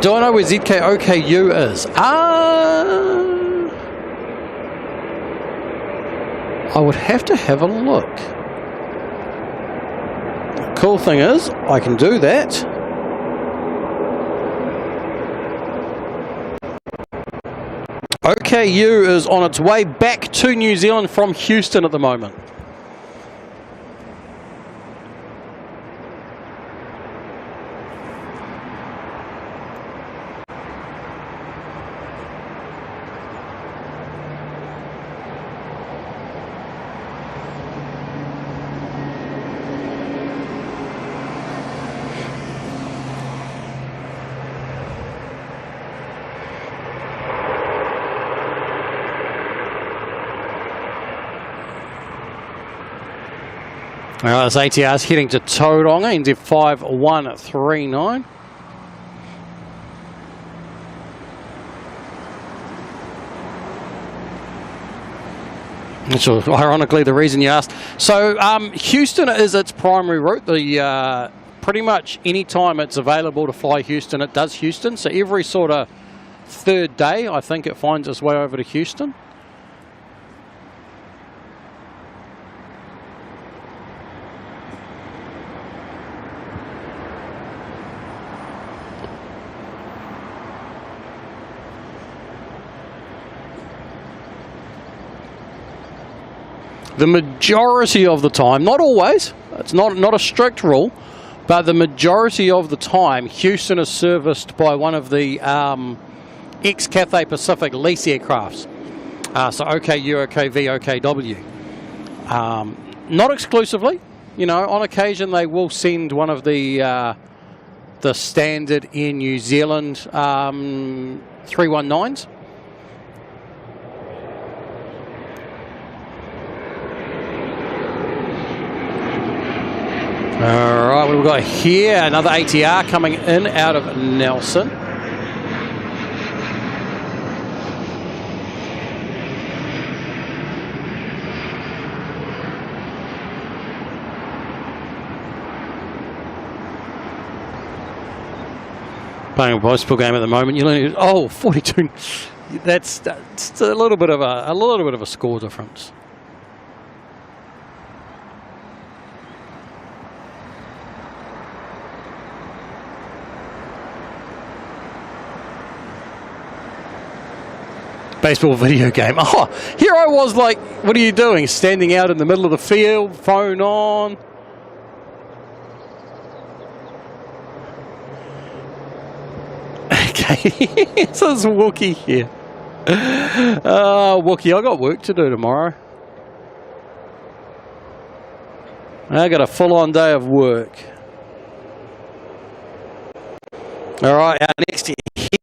Do I know where ZKOKU is? I would have to have a look. The cool thing is, I can do that. OKU is on its way back to New Zealand from Houston at the moment. Alright, this ATR is heading to Tauranga, NZ 5139. Which was ironically the reason you asked. So Houston is its primary route. The pretty much any time it's available to fly Houston, it does Houston. So every sort of third day, I think it finds its way over to Houston. The majority of the time, not always, it's not a strict rule, but the majority of the time, Houston is serviced by one of the ex-Cathay Pacific lease aircrafts. So OKU, OKV, OKW. Not exclusively, you know, on occasion they will send one of the standard Air New Zealand 319s. Alright, what have we got here? Another ATR coming in out of Nelson. Playing a bicycle game at the moment. You're learning, 42. That's a little bit of a score difference. Baseball video game. Oh, here I was like, what are you doing? Standing out in the middle of the field, phone on. Okay, so it's Wookie here. Wookie, I got work to do tomorrow. I got a full-on day of work. All right, our next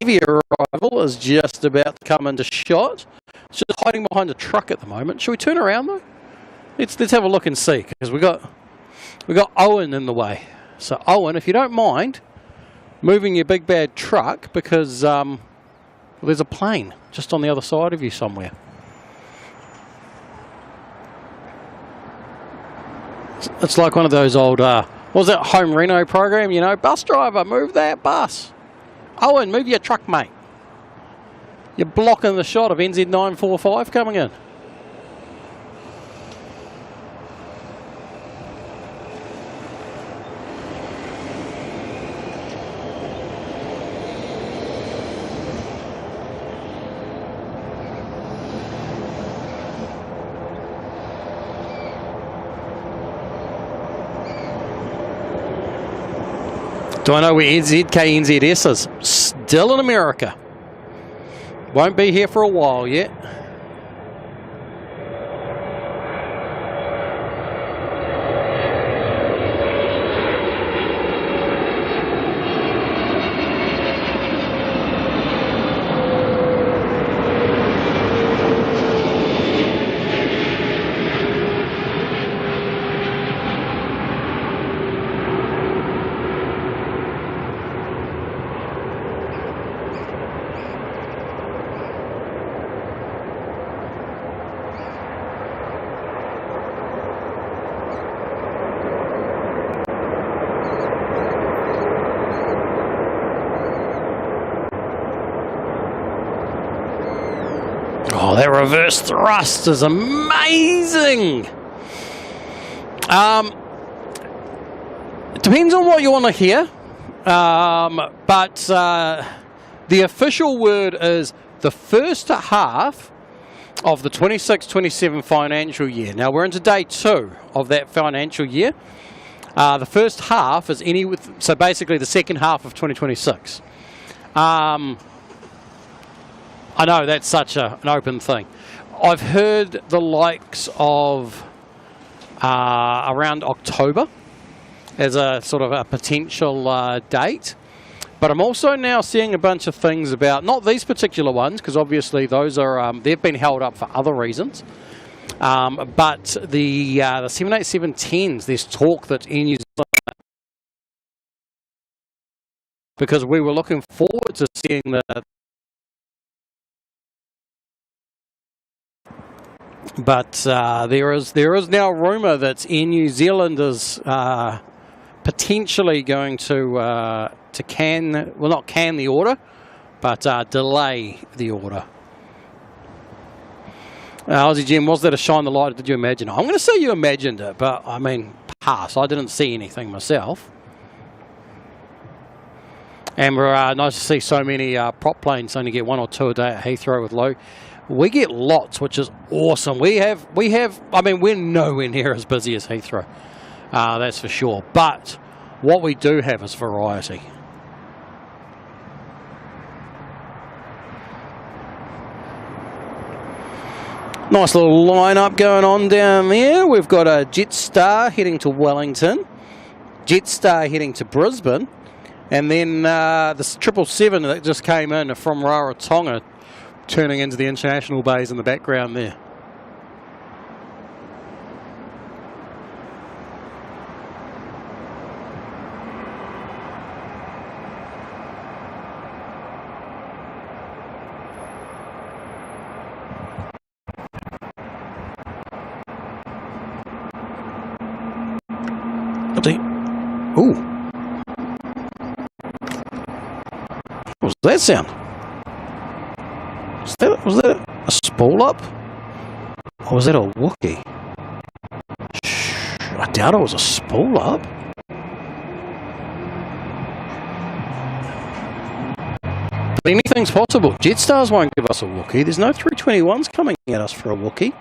heavy arrival is just about to come into shot. It's just hiding behind a truck at the moment. Should we turn around though? Let's have a look and see, because we got Owen in the way. So Owen, if you don't mind moving your big bad truck, because well, there's a plane just on the other side of you somewhere. It's like one of those old, what was that home reno program, you know? Bus driver, move that bus. Owen, move your truck, mate. You're blocking the shot of NZ945 coming in. Do I know where NZS is? Still in America. Won't be here for a while yet. Oh, that reverse thrust is amazing. It depends on what you want to hear. But the official word is the first half of the 26-27 financial year. Now, we're into day 2 of that financial year. The first half is so basically the second half of 2026. I know that's such an open thing. I've heard the likes of around October as a sort of a potential date. But I'm also now seeing a bunch of things about, not these particular ones, because obviously those are, they've been held up for other reasons. But the 787-10s, there's talk that in New Zealand, because we were looking forward to seeing the. But there is now rumour that Air New Zealand is potentially going to not can the order, but delay the order. Aussie Jim, was that a shine the light? Did you imagine it? I'm going to say you imagined it, but I mean, pass. I didn't see anything myself. And we're nice to see so many prop planes only get 1 or 2 a day at Heathrow with low. We get lots, which is awesome. We have. I mean, we're nowhere near as busy as Heathrow, that's for sure. But what we do have is variety. Nice little lineup going on down there. We've got a Jetstar heading to Wellington, Jetstar heading to Brisbane, and then this 777 that just came in from Rarotonga, turning into the international bays in the background there. Ooh. What was that sound? Was that a spool up? Or was that a Wookiee? I doubt it was a spool up. But anything's possible. Jetstars won't give us a Wookiee. There's no 321s coming at us for a Wookiee.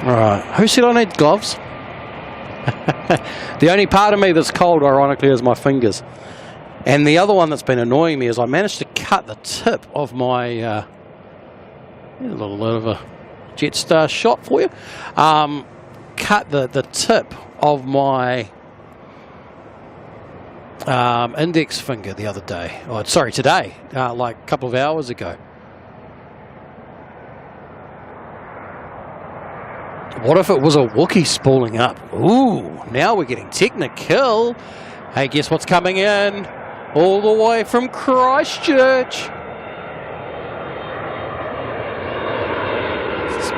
Right, who said I need gloves? The only part of me that's cold, ironically, is my fingers. And the other one that's been annoying me is I managed to cut the tip of my... a little bit of a Jetstar shot for you. Cut the tip of my index finger the other day. Oh, sorry, today, like a couple of hours ago. What if it was a Wookiee spooling up? Ooh, now we're getting technical. Hey, guess what's coming in? All the way from Christchurch.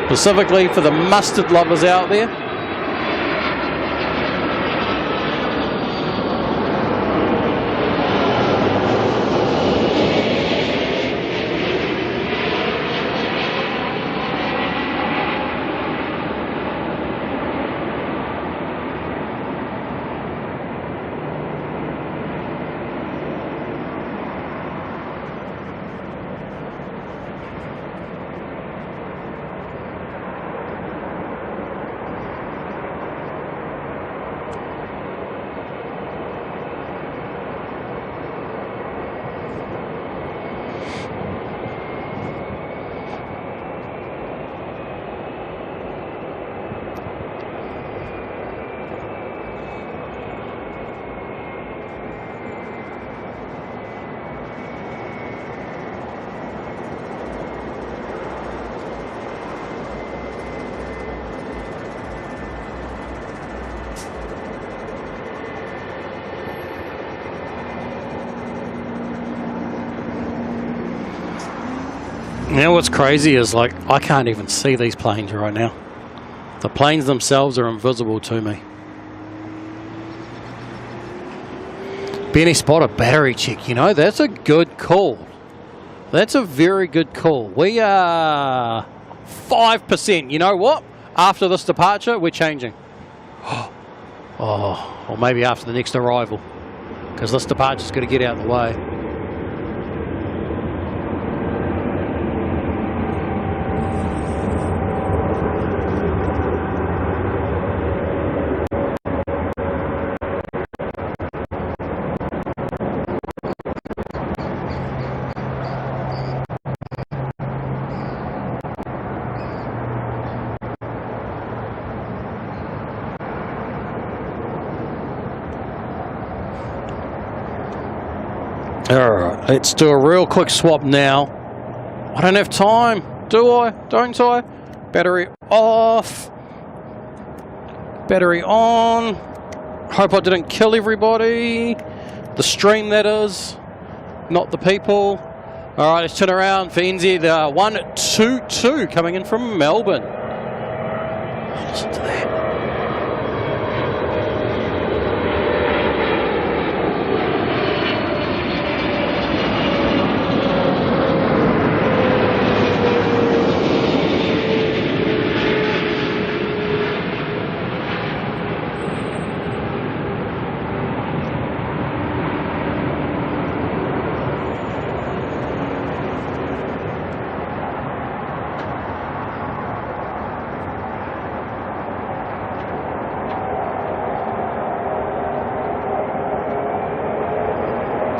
Specifically for the mustard lovers out there. Now what's crazy is, like, I can't even see these planes right now. The planes themselves are invisible to me. Benny spot a battery check, you know, that's a good call. That's a very good call. We are 5%. You know what? After this departure, we're changing. Oh, or maybe after the next arrival, because this departure's got to get out of the way. Alright, let's do a real quick swap now. I don't have time. Do I? Don't I? Battery off. Battery on. Hope I didn't kill everybody. The stream, that is. Not the people. Alright, let's turn around for NZ 122 coming in from Melbourne. Listen to that.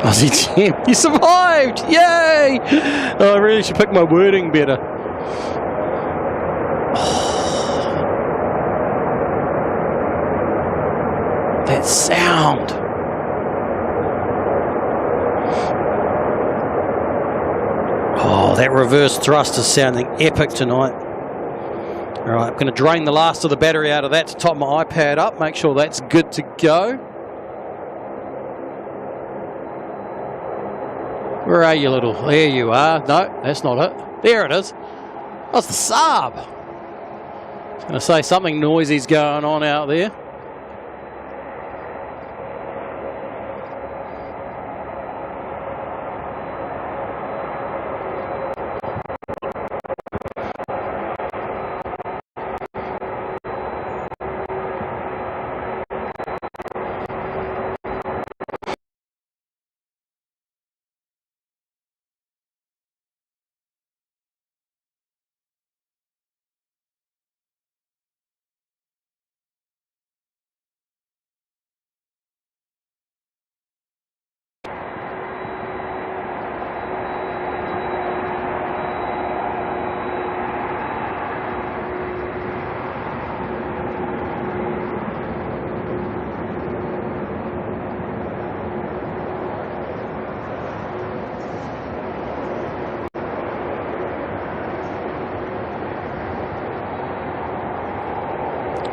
Aussie Jim, you survived! Yay! Oh, I really should pick my wording better. Oh, that sound. Oh, that reverse thrust is sounding epic tonight. Alright, I'm going to drain the last of the battery out of that to top my iPad up, make sure that's good to go. Where are you, little? There you are. No, that's not it. There it is. That's the Saab. I was going to say something noisy's going on out there.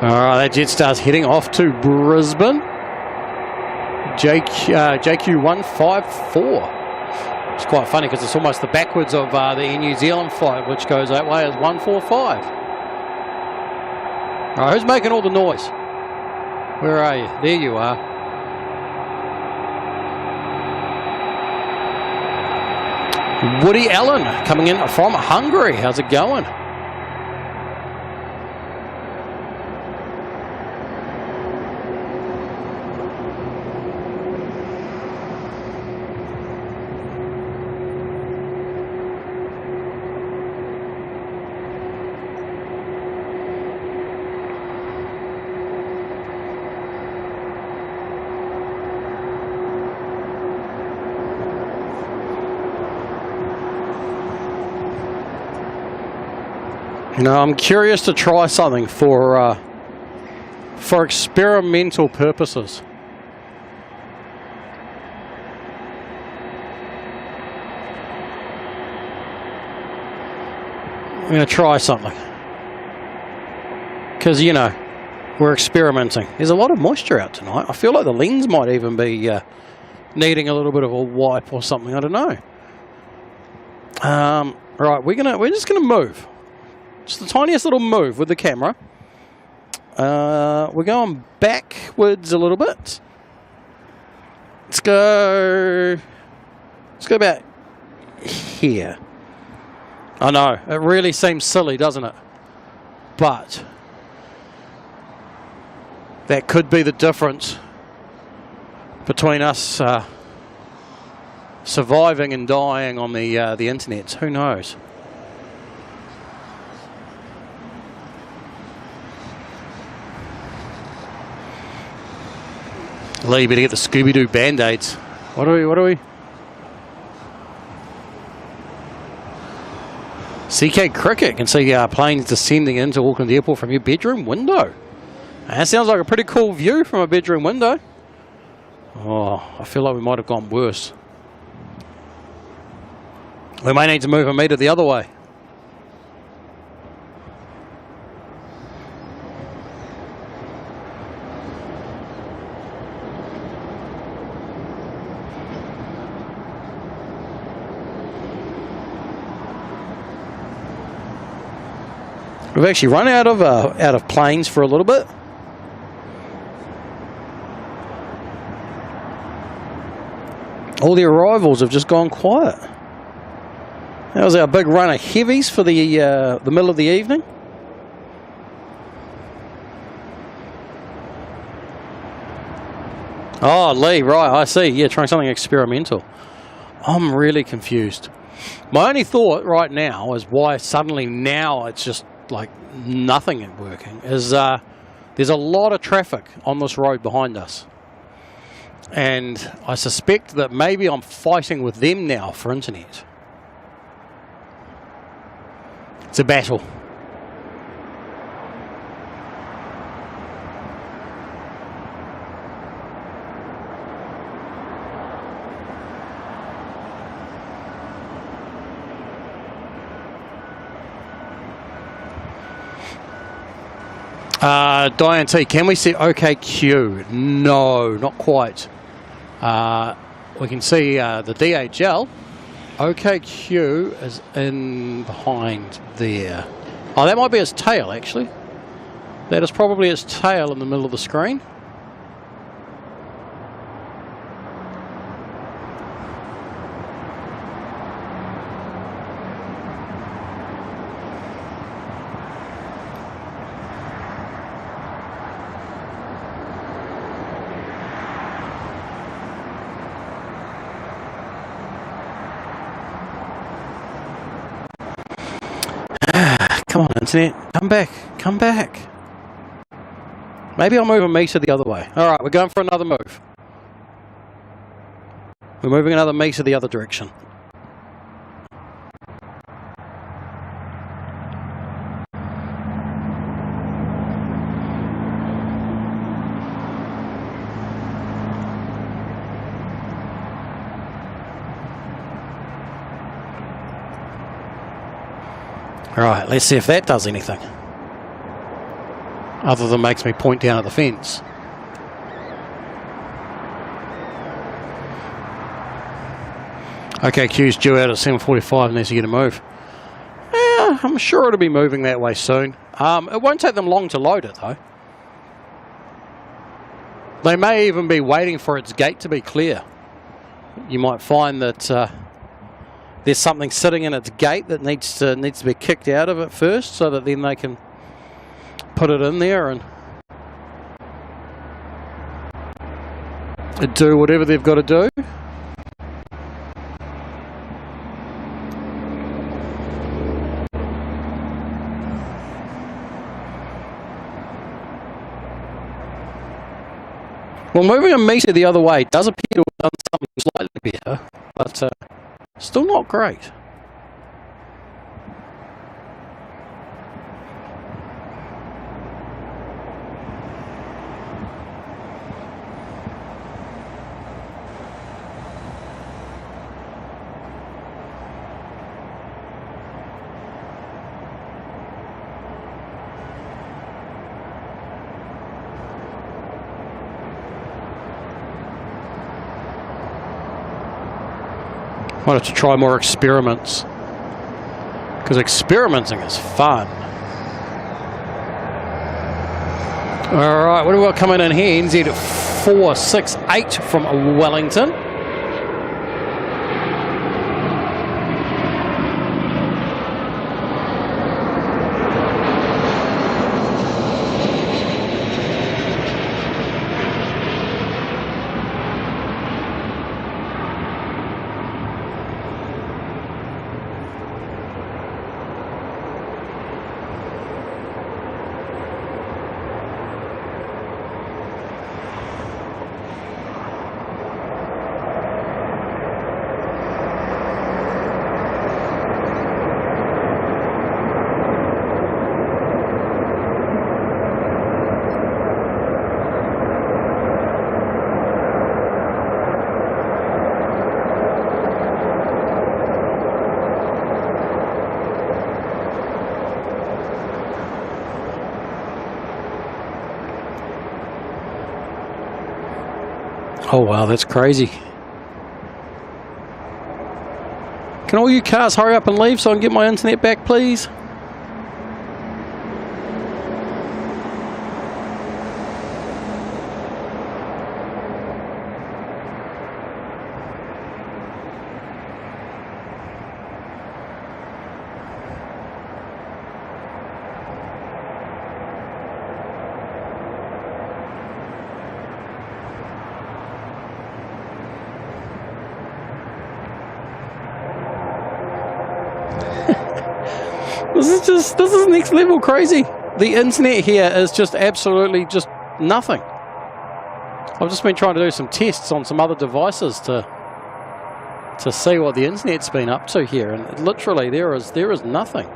That Jetstar's heading off to Brisbane. JQ 154. It's quite funny because it's almost the backwards of the Air New Zealand flight, which goes that way as 145. All right, who's making all the noise? Where are you? There you are. Woody Allen coming in from Hungary. How's it going? You know, I'm curious to try something for experimental purposes. I'm going to try something. Because, you know, we're experimenting. There's a lot of moisture out tonight. I feel like the lens might even be needing a little bit of a wipe or something. I don't know. Right, we're just gonna move. Just the tiniest little move with the camera. We're going backwards a little bit. Let's go about here. I know, it really seems silly, doesn't it? But that could be the difference between us surviving and dying on the internet. Who knows? Lee, you better get the Scooby-Doo Band-Aids. What are we? CK Cricket can see planes descending into Auckland Airport from your bedroom window. That sounds like a pretty cool view from a bedroom window. Oh, I feel like we might have gone worse. We may need to move a metre the other way. We've actually run out of planes for a little bit. All the arrivals have just gone quiet. That was our big run of heavies for the middle of the evening. Oh, Lee, right, I see. Yeah, trying something experimental. I'm really confused. My only thought right now is why suddenly now it's just like nothing working is there's a lot of traffic on this road behind us. And I suspect that maybe I'm fighting with them now for internet. It's a battle. Diane T, can we see OKQ? No, not quite. We can see the DHL. OKQ is in behind there. Oh, that might be its tail, actually. That is probably its tail in the middle of the screen. Come on, internet. Come back. Come back. Maybe I'll move a metre the other way. All right, we're going for another move. We're moving another metre the other direction. Right, let's see if that does anything. other than makes me point down at the fence. Okay, Q's due out at 7:45 unless you get a move. Yeah, I'm sure it'll be moving that way soon. It won't take them long to load it though. They may even be waiting for its gate to be clear. You might find that there's something sitting in its gate that needs to be kicked out of it first, so that then they can put it in there and do whatever they've got to do. Well, moving a metre the other way does appear to have done something slightly better, but still not great. Wanted to try more experiments, because experimenting is fun. Alright, what do we got coming in here? NZ 468 from Wellington. Oh wow, that's crazy. Can all you cars hurry up and leave so I can get my internet back, please? This is next level crazy. The internet here is just absolutely just nothing. I've just been trying to do some tests on some other devices to see what the internet's been up to here, and literally there is nothing.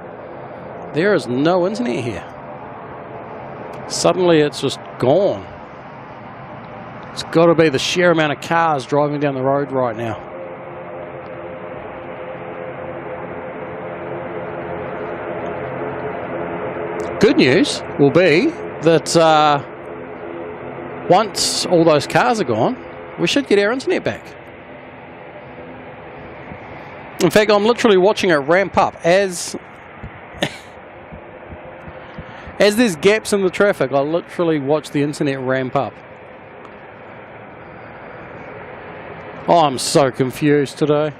There is no internet here. Suddenly it's just gone. It's got to be the sheer amount of cars driving down the road right now. Good news will be that once all those cars are gone, we should get our internet back. In fact, I'm literally watching it ramp up as there's gaps in the traffic. I literally watch the internet ramp up. Oh, I'm so confused today.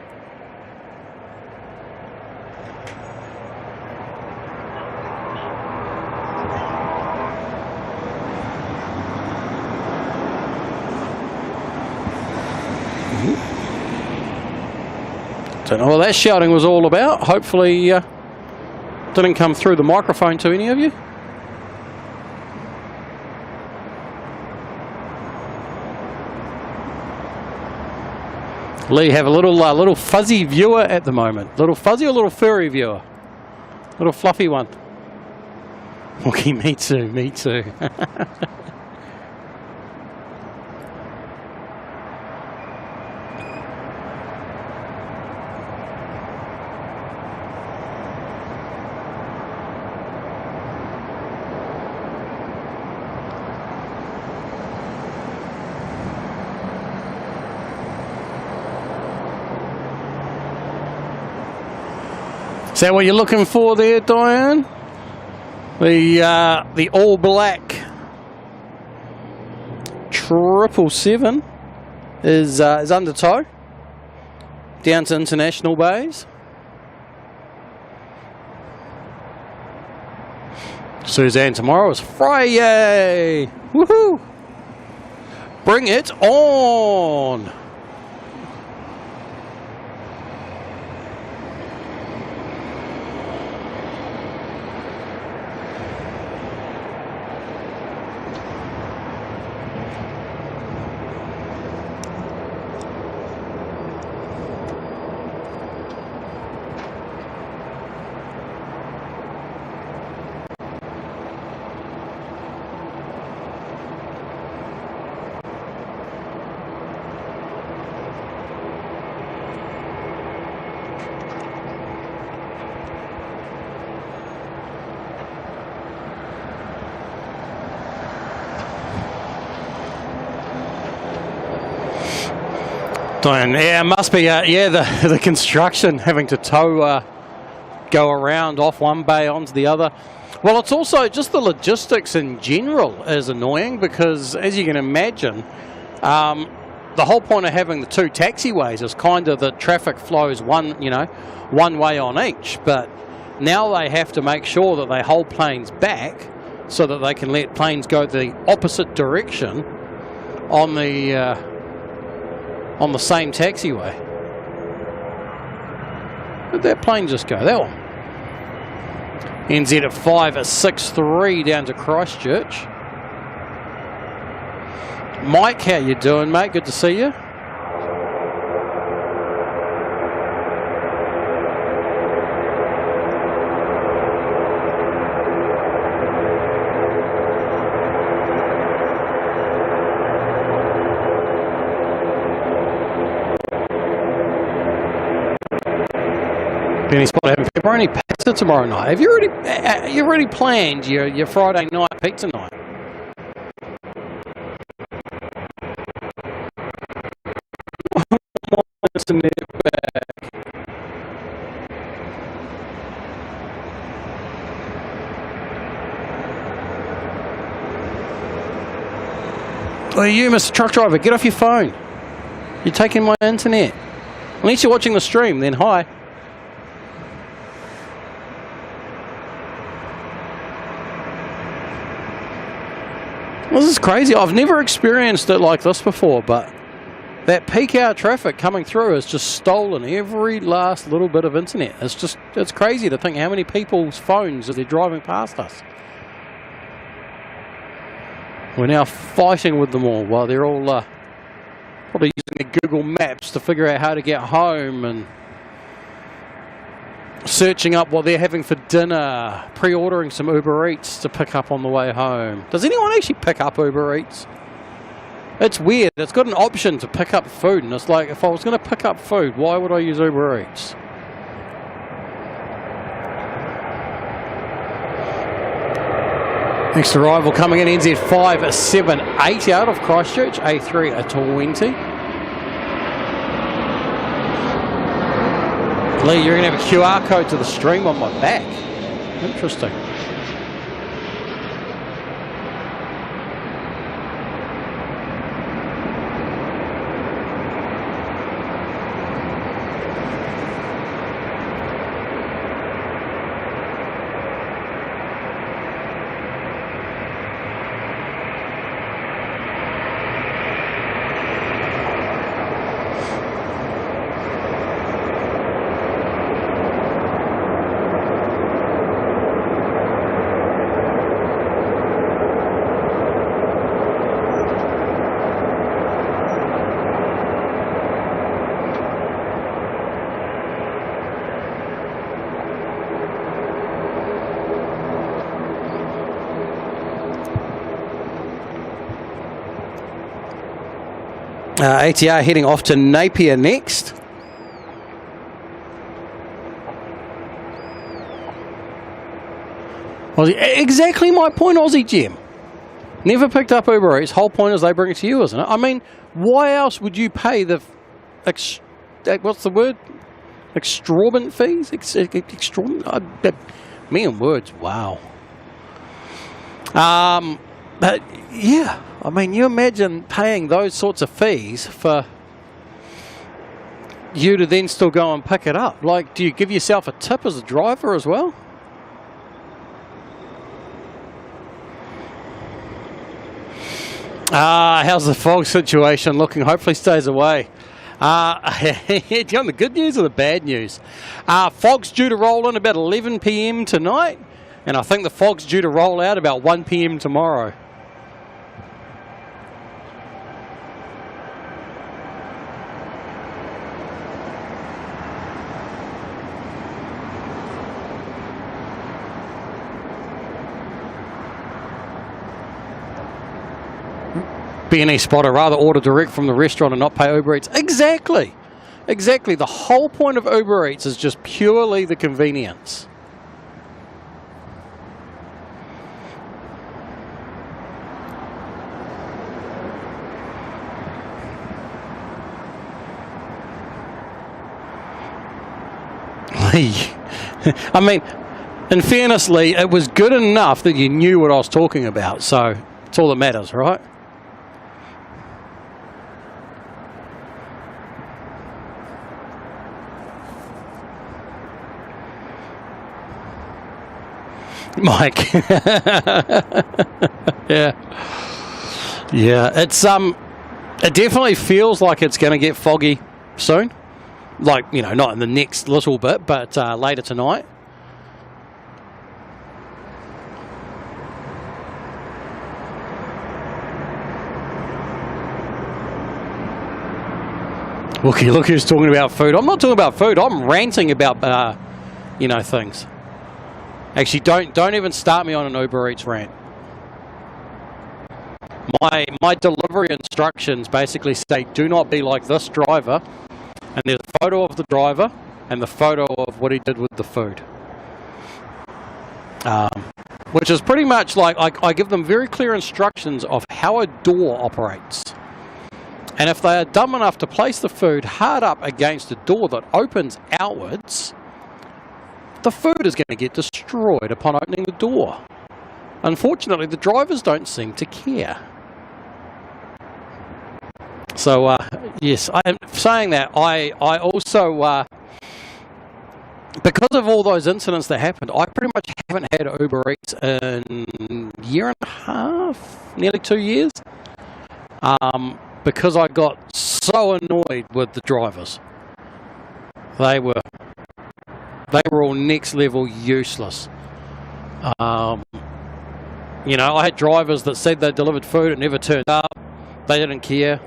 Don't know what that shouting was all about. Hopefully didn't come through the microphone to any of you. Lee, have a little fuzzy viewer at the moment. Little fuzzy or little furry viewer? Little fluffy one. Okay, me too, me too. Is that what you're looking for there, Diane? The all black 777 is under tow down to International Bays. Suzanne, tomorrow is Friday. Woohoo! Bring it on. Diane, yeah, it must be, the construction having to tow, go around off one bay onto the other. Well, it's also just the logistics in general is annoying because, as you can imagine, the whole point of having the two taxiways is kind of the traffic flows one way on each. But now they have to make sure that they hold planes back so that they can let planes go the opposite direction on the same taxiway. Where'd that plane just go? That one. NZ at 5 at 6-3 down to Christchurch. Mike, how you doing, mate? Good to see you. Benny Spot having pepperoni pizza tomorrow night. Have you already planned your Friday night pizza night? Oh, you, Mr. Truck Driver, get off your phone. You're taking my internet. Unless you're watching the stream, then hi. This is crazy. I've never experienced it like this before, but that peak hour traffic coming through has just stolen every last little bit of internet. It's crazy to think how many people's phones are driving past us. We're now fighting with them all while they're all probably using their Google Maps to figure out how to get home and searching up what they're having for dinner, pre-ordering some Uber Eats to pick up on the way home. Does anyone actually pick up Uber Eats? It's weird. It's got an option to pick up food, and it's like, if I was going to pick up food, why would I use Uber Eats? Next arrival coming in, NZ 5 7 8 out of Christchurch, A3 at 20. Lee, you're going to have a QR code to the stream on my back. Interesting. ATR heading off to Napier next. Aussie, exactly my point, Aussie Jim. Never picked up Uber Eats. Whole point is they bring it to you, isn't it? I mean, why else would you pay the what's the word? Exorbitant fees? Exorbitant? Me and words, wow. But yeah, I mean, you imagine paying those sorts of fees for you to then still go and pick it up. Like, do you give yourself a tip as a driver as well? How's the fog situation looking? Hopefully stays away. Do you want the good news or the bad news? Fog's due to roll in about 11 p.m. tonight, and I think the fog's due to roll out about 1 p.m. tomorrow. B&E spotter, rather order direct from the restaurant and not pay Uber Eats. Exactly. Exactly. The whole point of Uber Eats is just purely the convenience. I mean, in fairness, Lee, it was good enough that you knew what I was talking about, so it's all that matters, right? Mike. Yeah. It's it definitely feels like it's going to get foggy soon. Like, you know, not in the next little bit, but later tonight. Look who's talking about food. I'm not talking about food. I'm ranting about you know, things. Actually, don't even start me on an Uber Eats rant. My delivery instructions basically say, do not be like this driver, and there's a photo of the driver and the photo of what he did with the food. Which is pretty much like, I give them very clear instructions of how a door operates. And if they are dumb enough to place the food hard up against a door that opens outwards, the food is going to get destroyed upon opening the door. Unfortunately, the drivers don't seem to care. So, yes, I am saying that. I also, because of all those incidents that happened, I pretty much haven't had Uber Eats in a year and a half, nearly 2 years, because I got so annoyed with the drivers. They were all next level useless. You know, I had drivers that said they delivered food, it never turned up. They didn't care.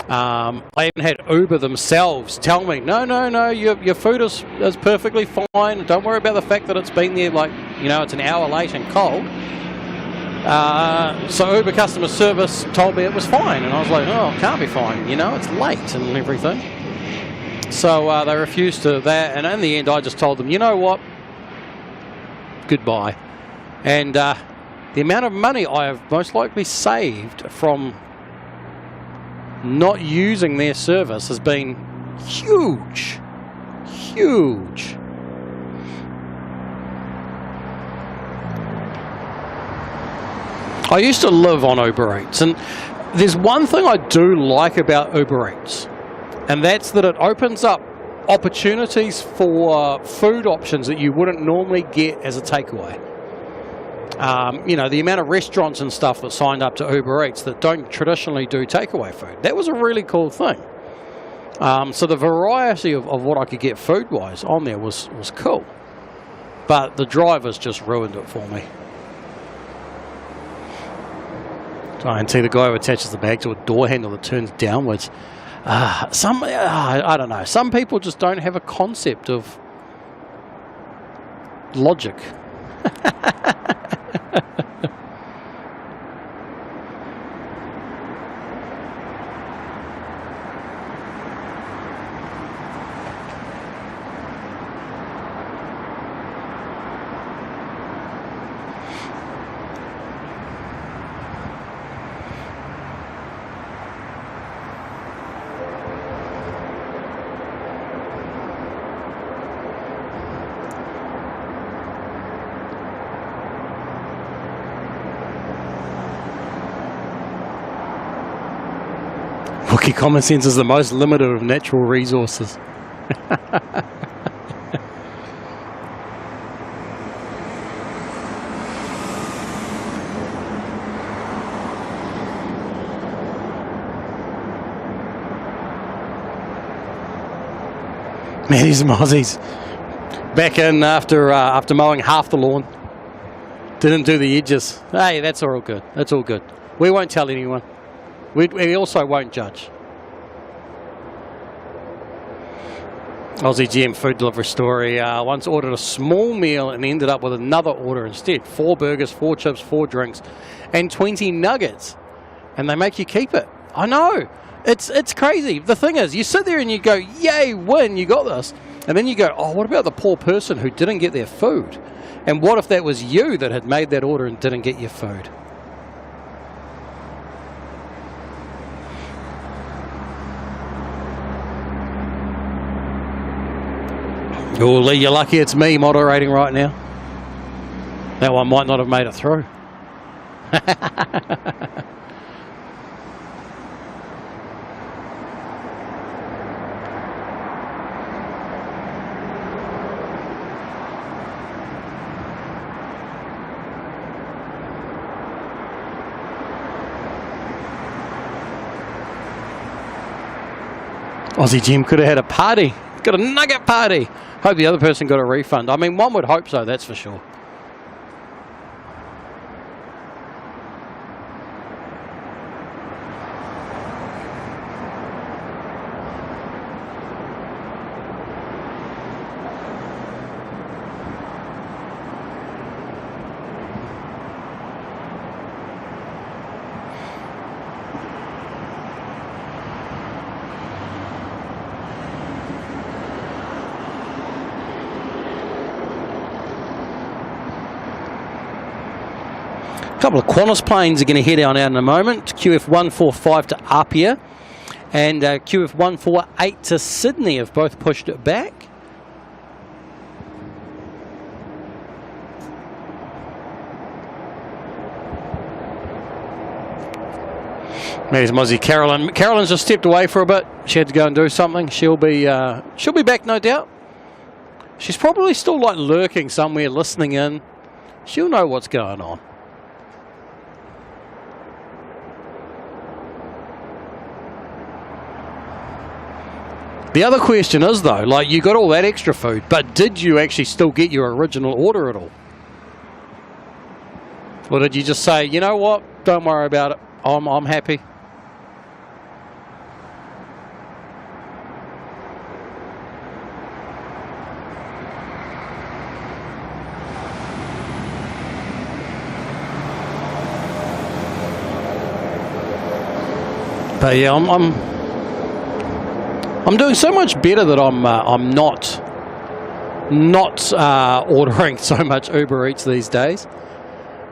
I even had Uber themselves tell me, no, your food is perfectly fine. Don't worry about the fact that it's been there, like, you know, it's an hour late and cold. So Uber customer service told me it was fine, and I was like, oh, it can't be fine, you know, it's late and everything. So they refused to that, and in the end I just told them, you know what, goodbye. And the amount of money I have most likely saved from not using their service has been huge. Huge. I used to live on Uber Eats, and there's one thing I do like about Uber Eats, and that's that it opens up opportunities for food options that you wouldn't normally get as a takeaway. You know, the amount of restaurants and stuff that signed up to Uber Eats that don't traditionally do takeaway food. That was a really cool thing. So the variety of what I could get food-wise on there was cool. But the drivers just ruined it for me. I can see the guy who attaches the bag to a door handle that turns downwards. I don't know. Some people just don't have a concept of logic. Aussie common sense is the most limited of natural resources. Man, these Aussies back in after mowing half the lawn. Didn't do the edges. Hey, that's all good. That's all good. We won't tell anyone. We also won't judge. Aussie GM food delivery story. Once ordered a small meal and ended up with another order instead. 4 burgers, 4 chips, 4 drinks, and 20 nuggets. And they make you keep it. I know. It's crazy. The thing is, you sit there and you go, yay, win, you got this. And then you go, oh, what about the poor person who didn't get their food? And what if that was you that had made that order and didn't get your food? Oh, Lee, you're lucky it's me moderating right now. That one might not have made it through. Aussie Jim could have had a party. Got a nugget party. Hope the other person got a refund. I mean, one would hope so, that's for sure. A couple of Qantas planes are going to head on out in a moment. QF145 to Apia and QF148 to Sydney have both pushed it back. There's Mozzie Carolyn. Carolyn's just stepped away for a bit. She had to go and do something. She'll be back, no doubt. She's probably still like lurking somewhere, listening in. She'll know what's going on. The other question is, though, like, you got all that extra food, but did you actually still get your original order at all? Or did you just say, you know what, don't worry about it, I'm happy? But yeah, I'm doing so much better that I'm not ordering so much Uber Eats these days.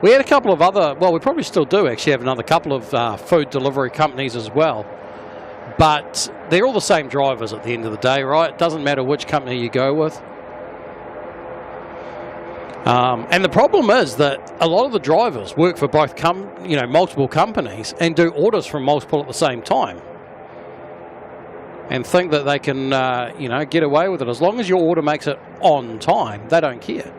We had a couple of other, well, we probably still do actually have another couple of food delivery companies as well. But they're all the same drivers at the end of the day, right? It doesn't matter which company you go with. And the problem is that a lot of the drivers work for both multiple companies and do orders from multiple at the same time. And think that they can, get away with it. As long as your order makes it on time, they don't care.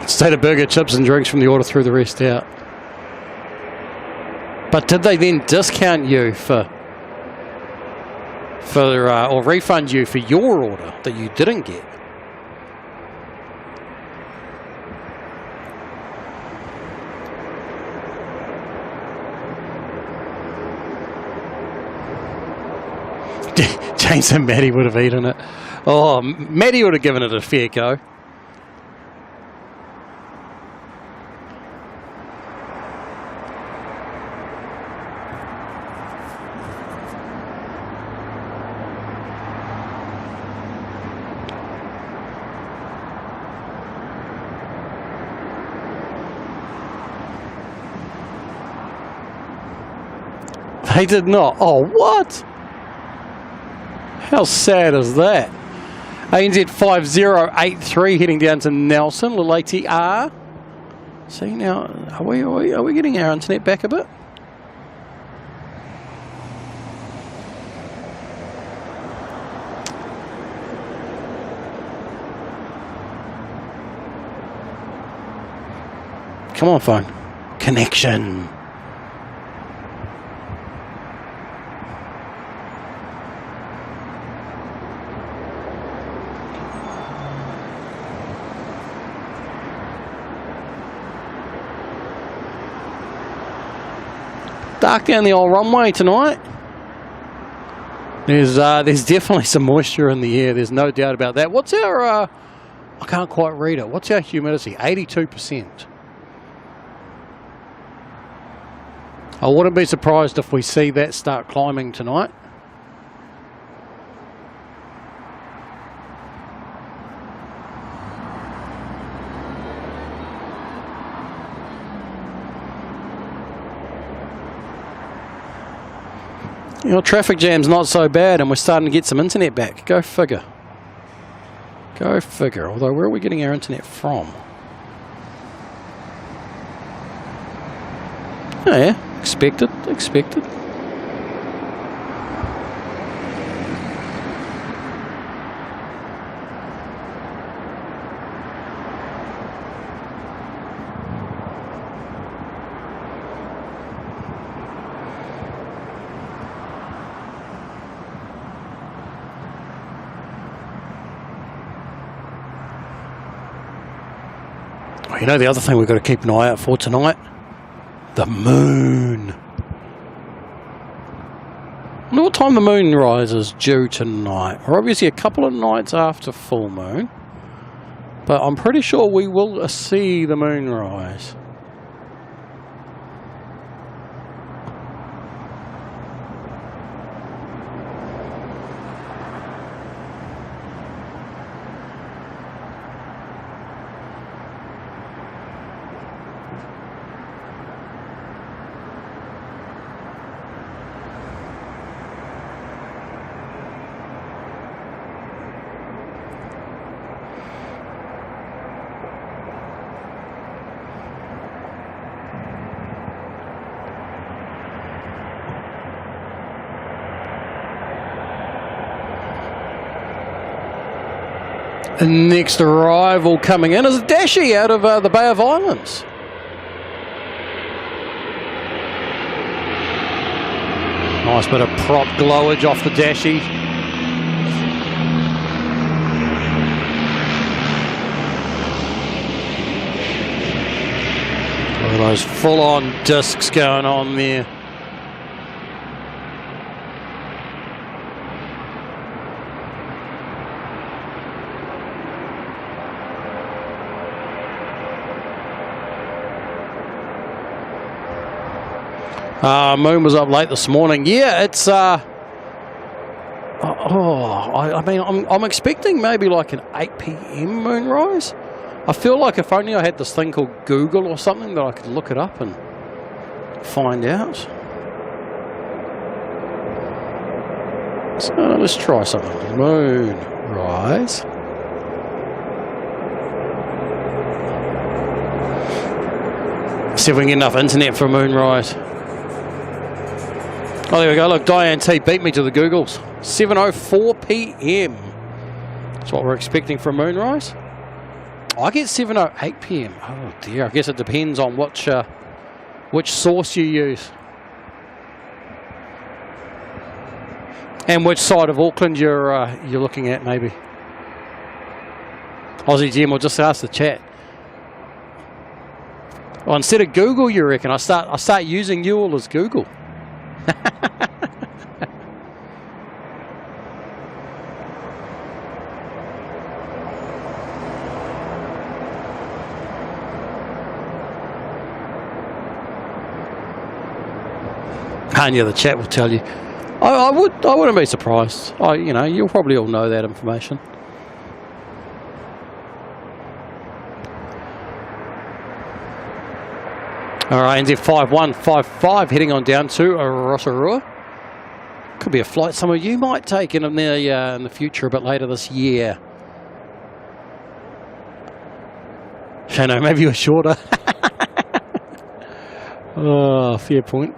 State a burger, chips and drinks from the order, threw the rest out. But did they then discount you or refund you for your order that you didn't get? James and Maddie would have eaten it. Oh, Maddie would have given it a fair go. They did not. Oh, what? How sad is that? ANZ 5083 heading down to Nelson, little ATR. See now, are we getting our internet back a bit? Come on, phone. Connection. Dark down the old runway tonight. There's definitely some moisture in the air. There's no doubt about that. What's our? I can't quite read it. What's our humidity? 82%. I wouldn't be surprised if we see that start climbing tonight. You know, traffic jam's not so bad and we're starting to get some internet back. Go figure. Go figure. Although, where are we getting our internet from? Oh yeah, expected. You know the other thing we've got to keep an eye out for tonight? The moon. I wonder what time the moon rise is due tonight. We're obviously a couple of nights after full moon, but I'm pretty sure we will see the moon rise. The next arrival coming in is a Dashi out of the Bay of Islands. Nice bit of prop glowage off the Dashi. Look at those full-on discs going on there. Moon was up late this morning. Yeah, it's I mean, I'm expecting maybe like an 8 p.m. moonrise. I feel like if only I had this thing called Google or something that I could look it up and find out. So let's try something. Moonrise. See if we can get enough internet for a moonrise. Oh, there we go. Look, Diane T beat me to the Googles. 7:04 p.m. That's what we're expecting for a moonrise. I get 7:08 p.m. Oh dear. I guess it depends on which source you use and which side of Auckland you're looking at. Maybe Aussie Jim will just ask the chat. Well, instead of Google, you reckon I start using you all as Google? And yeah, the chat will tell you. I wouldn't be surprised. You know, you'll probably all know that information. All right, NZ 5155 heading on down to Rotorua. Could be a flight some of you might take in the future, a bit later this year. I know, maybe you're shorter. Oh, fair point.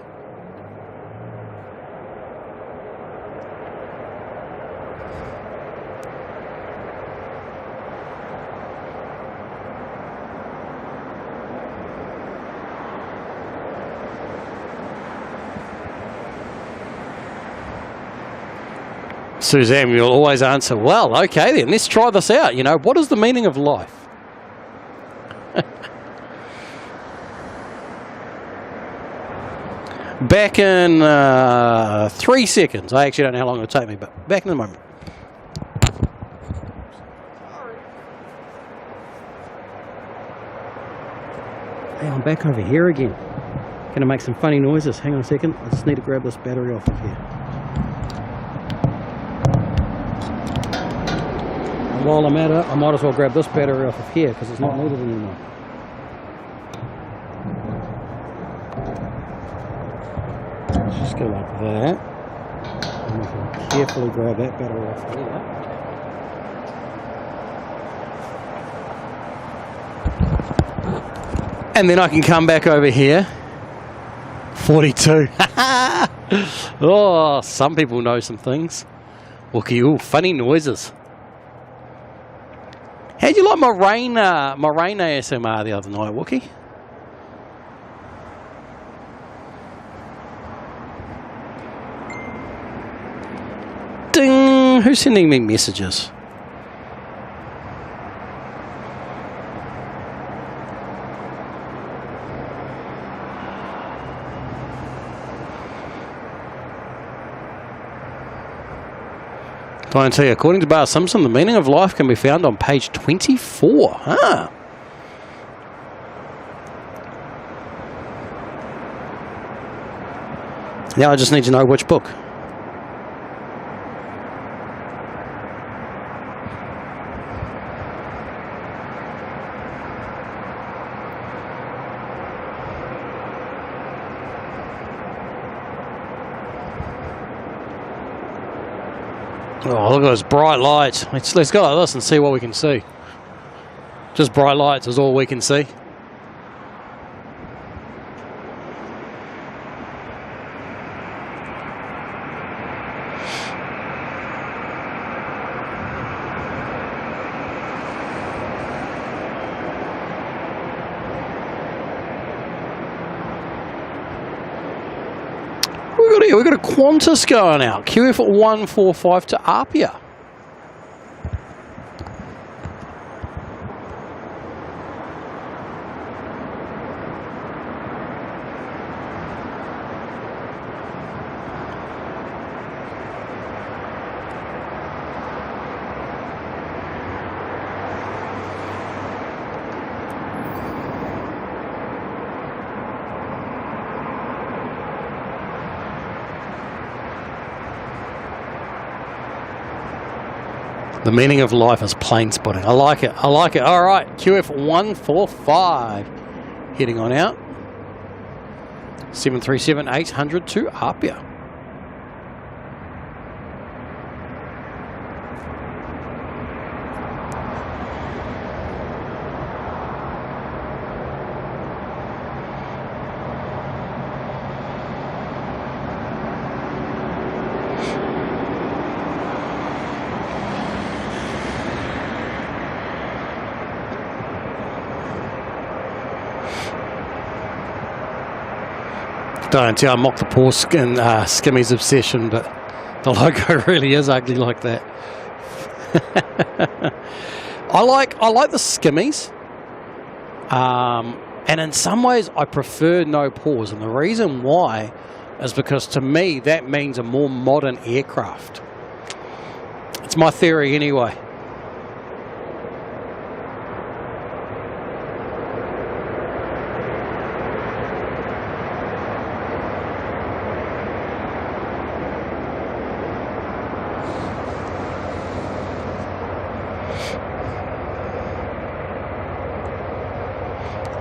Suzanne will always answer, well, okay then, let's try this out. You know, what is the meaning of life? Back in 3 seconds. I actually don't know how long it'll take me, but back in a moment. Hey, I'm back over here again. Gonna make some funny noises. Hang on a second. I just need to grab this battery off of here. And while I'm at it, I might as well grab this battery off of here because it's not needed anymore. Just go like that. And we can carefully grab that battery off there. And then I can come back over here. 42. Oh, some people know some things. Wookie, ooh, funny noises. How'd you like my rain ASMR the other night, Wookie? Ding! Who's sending me messages? I tell you, according to Bart Simpson, the meaning of life can be found on page 24. Ah. Now I just need to know which book. Oh, look at those bright lights. Let's go like this and see what we can see. Just bright lights is all we can see. We've got a Qantas going out. QF 145 to Apia. The meaning of life is plane spotting. I like it. I like it. All right. QF 145. Heading on out. 737-800 to Apia. Don't tell I mock the poor Skimmy's obsession, but the logo really is ugly like that. I like the Skimmies, and in some ways I prefer no pause, and the reason why is because to me that means a more modern aircraft. It's my theory anyway.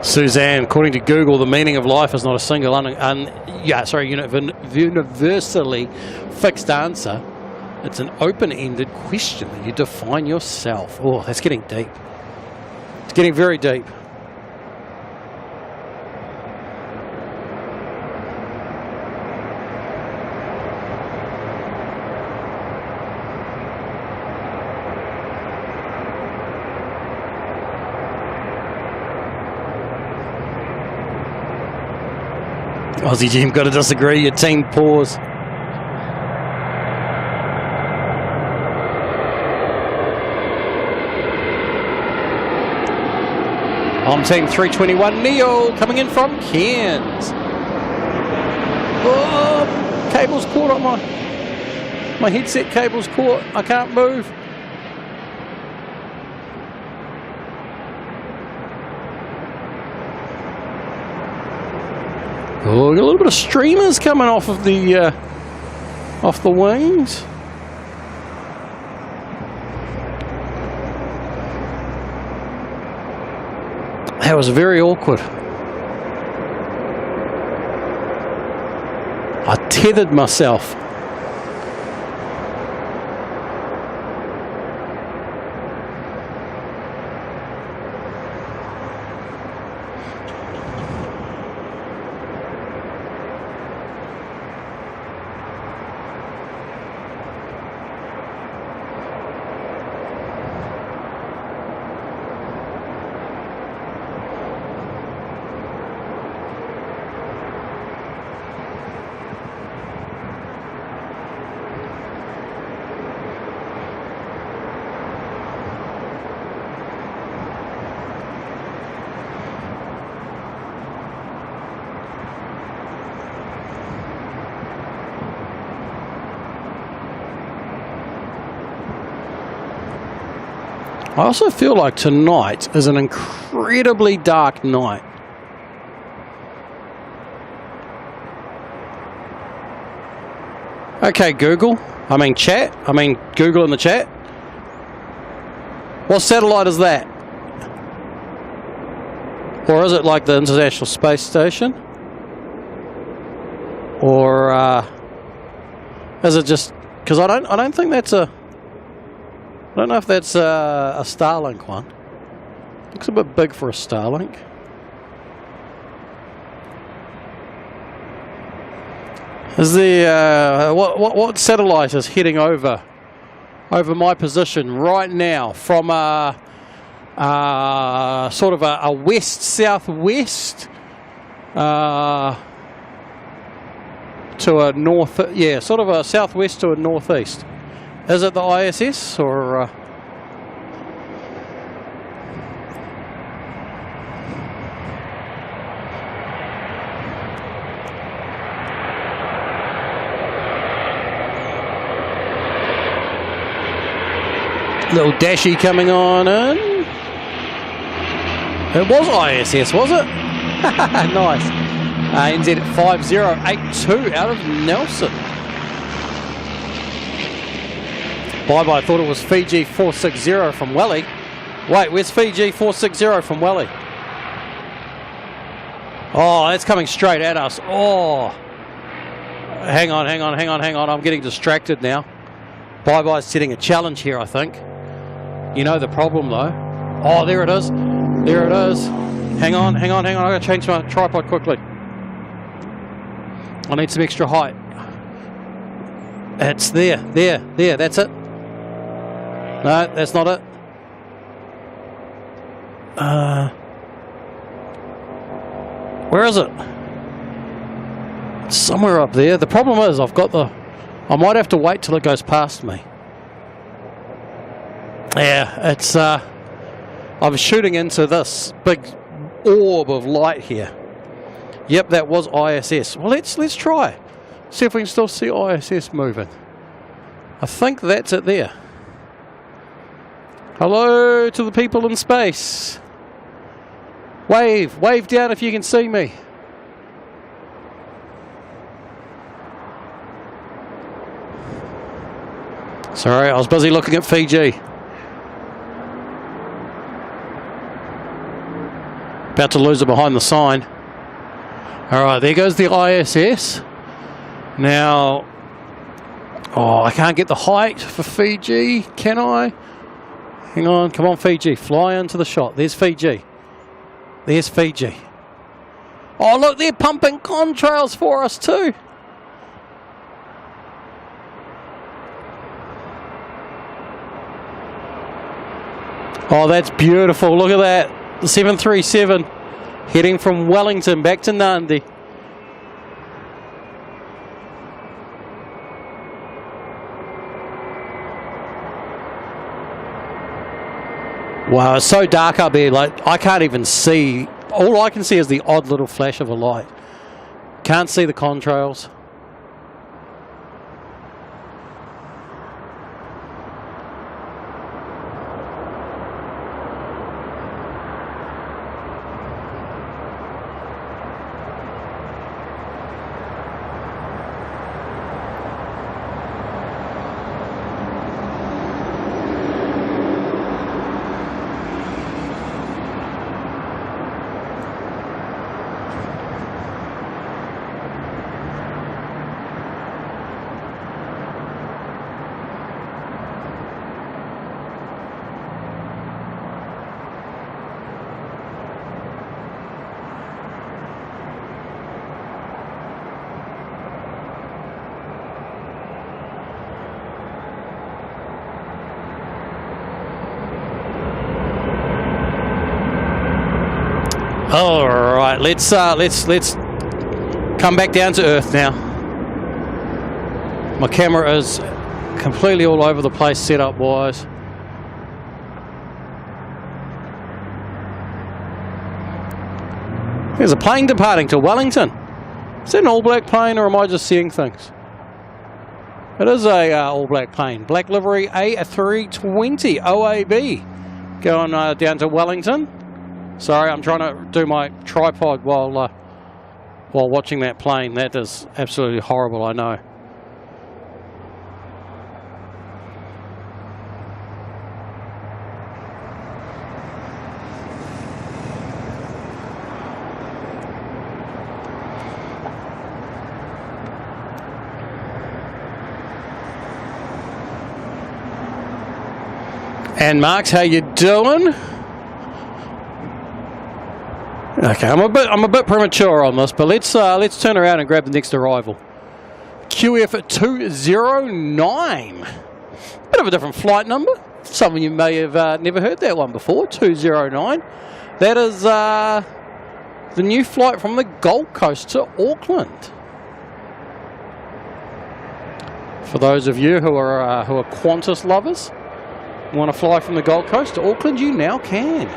Suzanne, according to Google, the meaning of life is not a single, universally fixed answer. It's an open-ended question that you define yourself. Oh, that's getting deep. It's getting very deep. Aussie Jim, got to disagree. Your team pause. On team 321, Neo coming in from Cairns. Oh, cable's caught on my headset. Cable's caught. I can't move. Oh, got a little bit of streamers coming off of the wings. That was very awkward. I tethered myself. I also feel like tonight is an incredibly dark night. Okay, Google. Google in the chat. What satellite is that? Or is it like the International Space Station? Or is it just... Because I don't think that's a... I don't know if that's a Starlink one. Looks a bit big for a Starlink. Is the what satellite is heading over my position right now from sort of a west southwest to a north? Yeah, sort of a southwest to a northeast. Is it the ISS or... Little dashy coming on in. It was ISS, was it? Nice. NZ at 5082 out of Nelson. Bye-bye, I thought it was Fiji 460 from Welly. Wait, where's Fiji 460 from Welly? Oh, that's coming straight at us. Oh. Hang on. I'm getting distracted now. Bye-bye's setting a challenge here, I think. You know the problem, though. Oh, there it is. There it is. Hang on. I've got to change my tripod quickly. I need some extra height. It's there. That's it. No, that's not it. Where is it? It's somewhere up there. The problem is I might have to wait till it goes past me. Yeah, it's I'm shooting into this big orb of light here. Yep, that was ISS. Well, let's try. See if we can still see ISS moving. I think that's it there. Hello to the people in space. Wave down if you can see me. Sorry, I was busy looking at Fiji. About to lose it behind the sign. Alright, there goes the ISS. Now, oh, I can't get the height for Fiji, can I? Hang on, come on Fiji, fly into the shot. There's Fiji. There's Fiji. Oh look, they're pumping contrails for us too. Oh, that's beautiful. Look at that. The 737 heading from Wellington back to Nandi. Wow, it's so dark up here, like I can't even see. All I can see is the odd little flash of a light. Can't see the contrails. All right, let's come back down to earth now. My camera is completely all over the place setup wise. There's a plane departing to Wellington. Is that an All Black plane or am I just seeing things? It is a All Black plane. Black livery A320 OAB going down to Wellington. Sorry, I'm trying to do my tripod while watching that plane. That is absolutely horrible, I know. And Marks, how you doing? Okay, I'm a bit premature on this, but let's turn around and grab the next arrival. QF 209. Bit of a different flight number. Some of you may have never heard that one before. 209. That is the new flight from the Gold Coast to Auckland. For those of you who are Qantas lovers, want to fly from the Gold Coast to Auckland, you now can.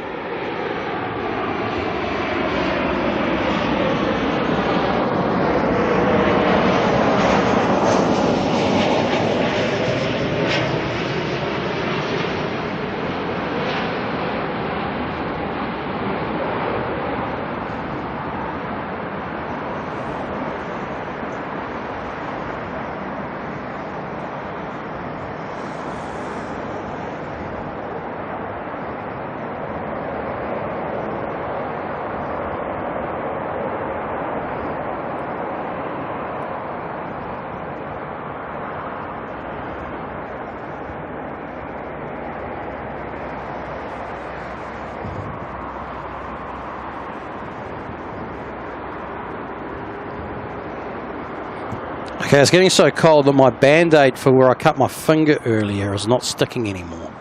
Okay, it's getting so cold that my band-aid for where I cut my finger earlier is not sticking anymore.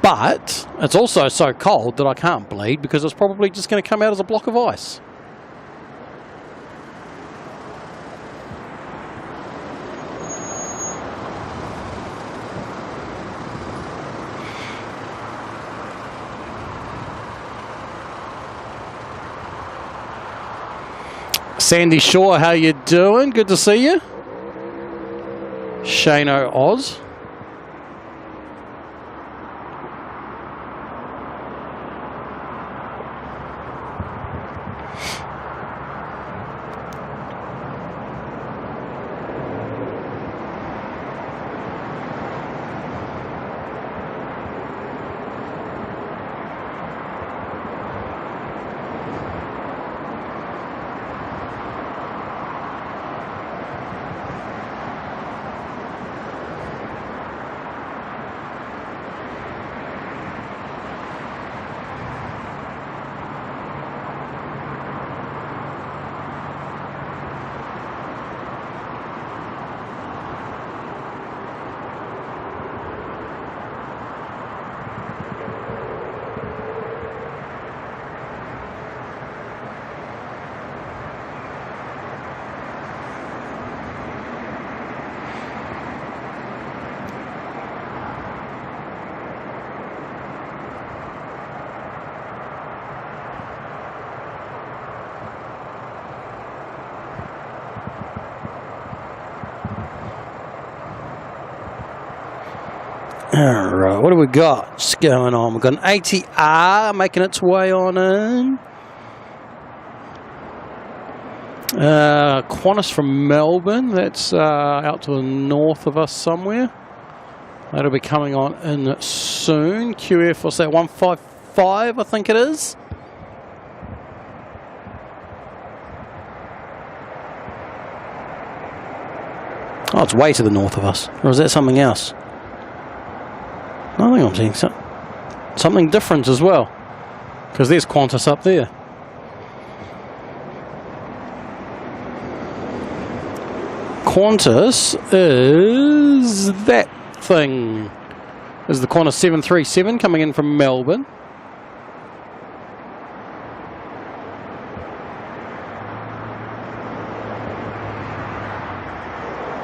But it's also so cold that I can't bleed because it's probably just going to come out as a block of ice. Sandy Shaw, how you doing? Good to see you. Shano Oz. Right, what do we got? What's going on? We've got an ATR making its way on in. Qantas from Melbourne, that's out to the north of us somewhere. That'll be coming on in soon. QF, what's that, 155 I think it is. Oh, it's way to the north of us. Or is that something else? I think I'm seeing something different as well. Because there's Qantas up there. Qantas is that thing. This is the Qantas 737 coming in from Melbourne.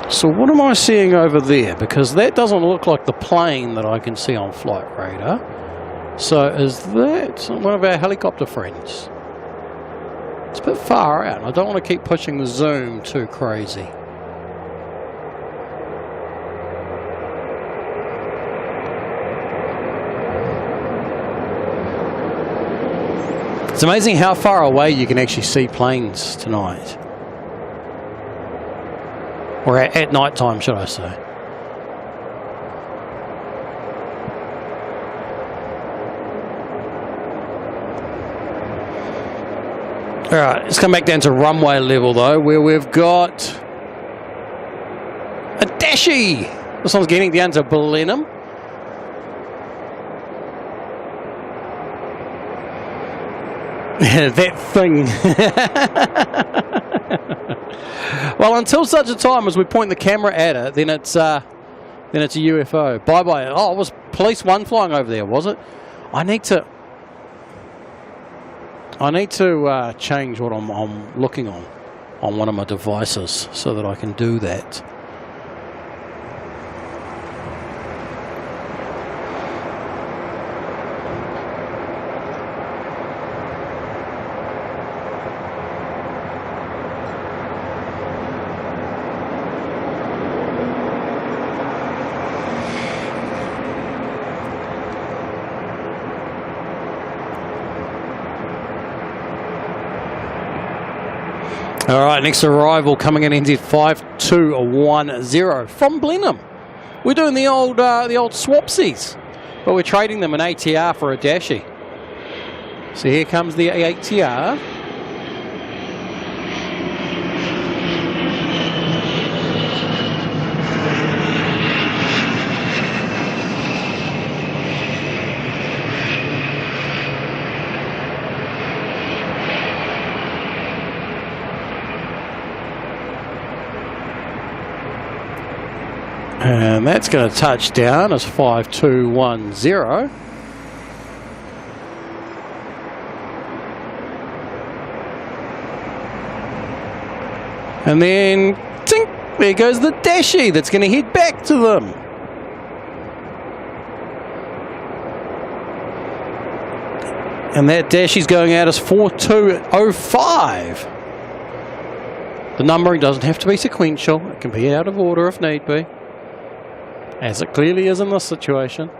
So what am I seeing over there? Because that doesn't look like the plane that I can see on Flight Radar. So is that one of our helicopter friends? It's a bit far out. I don't want to keep pushing the zoom too crazy. It's amazing how far away you can actually see planes tonight. Or at night time, should I say. Alright, let's come back down to runway level though, where we've got a Dashi. This one's getting down to Blenheim. That thing. Well, until such a time as we point the camera at it, then it's a UFO. Bye bye. Oh, it was Police 1 flying over there, was it? I need to change what I'm looking on one of my devices so that I can do that. All right, next arrival coming in NZ 5210 from Blenheim. We're doing the old swapsies, but we're trading them an ATR for a Dashi. So here comes the ATR. And that's going to touch down as 5210. And then, tink, there goes the Dashi that's going to head back to them. And that Dashi's going out as 4205. The numbering doesn't have to be sequential. It can be out of order if need be. As it clearly is in this situation.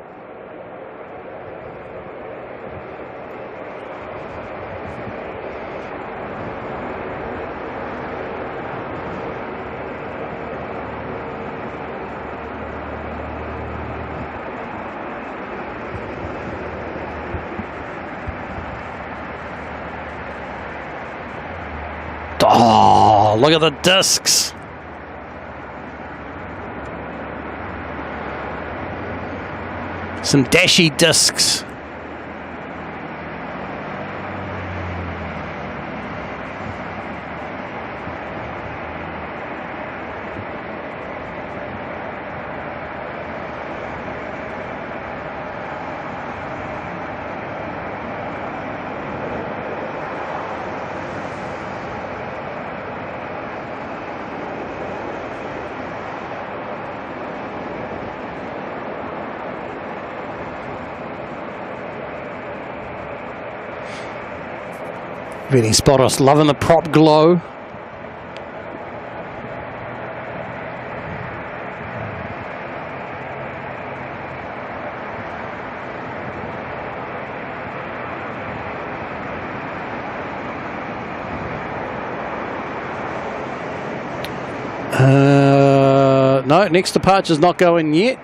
Oh, look at the discs. Some Dashi discs. Really spot us, loving the prop glow. no, next departure's not going yet.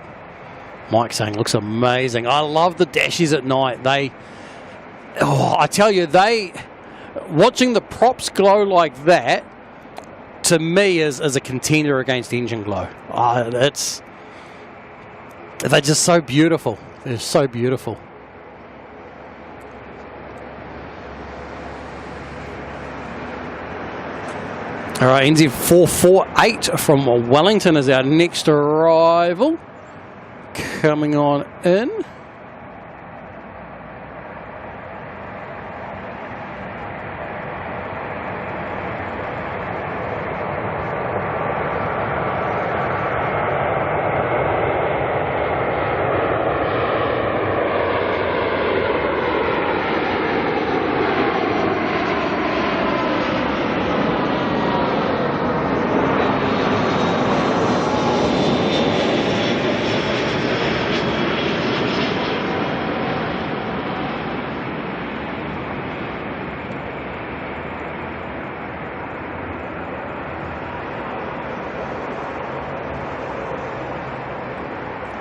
Mike saying looks amazing. I love the dashies at night. I tell you, watching the props glow like that, to me, is a contender against engine glow. They're just so beautiful. They're so beautiful. All right, NZ 448 from Wellington is our next arrival. Coming on in.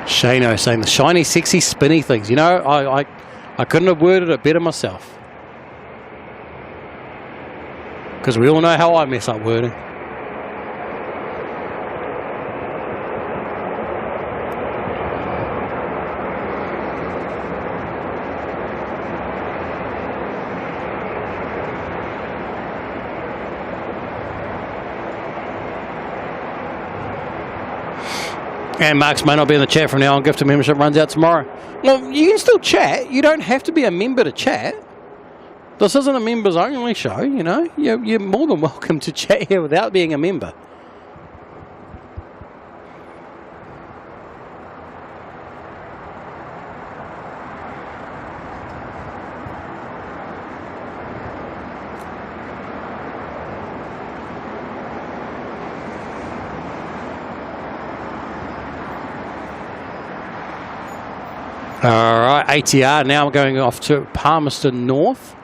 Shano saying the shiny, sexy, spinny things. You know, I couldn't have worded it better myself. Because we all know how I mess up wording. And Marks may not be in the chat from now on. Gift of membership runs out tomorrow. Well, you can still chat. You don't have to be a member to chat. This isn't a members only show, you know. You're more than welcome to chat here without being a member. All right, ATR now going off to Palmerston North.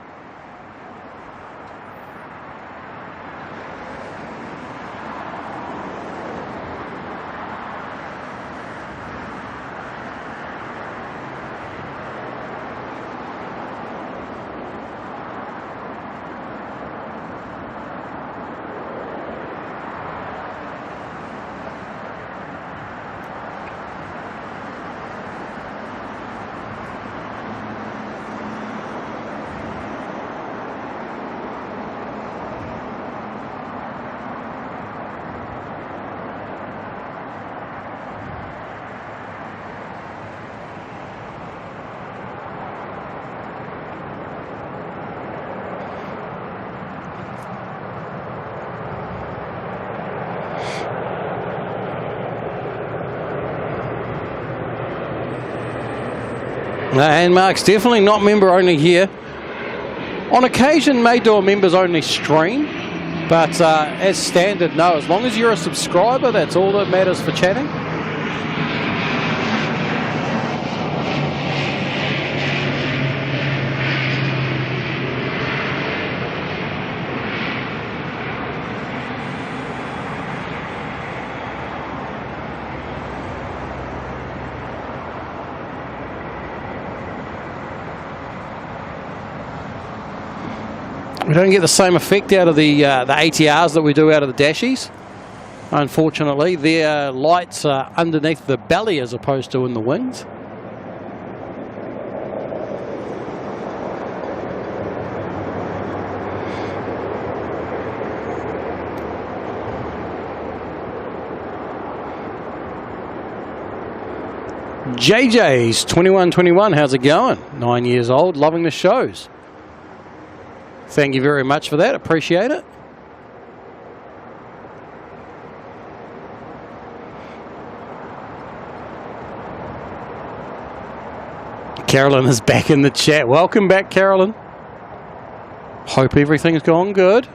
And Mark's definitely not member only here. On occasion may do a members only stream, but as standard, no. As long as you're a subscriber, that's all that matters for chatting. We don't get the same effect out of the ATRs that we do out of the dashies. Unfortunately, their lights are underneath the belly as opposed to in the wings. JJ's 2121, how's it going? 9 years old, loving the shows. Thank you very much for that. Appreciate it. Carolyn is back in the chat. Welcome back, Carolyn. Hope everything's gone good.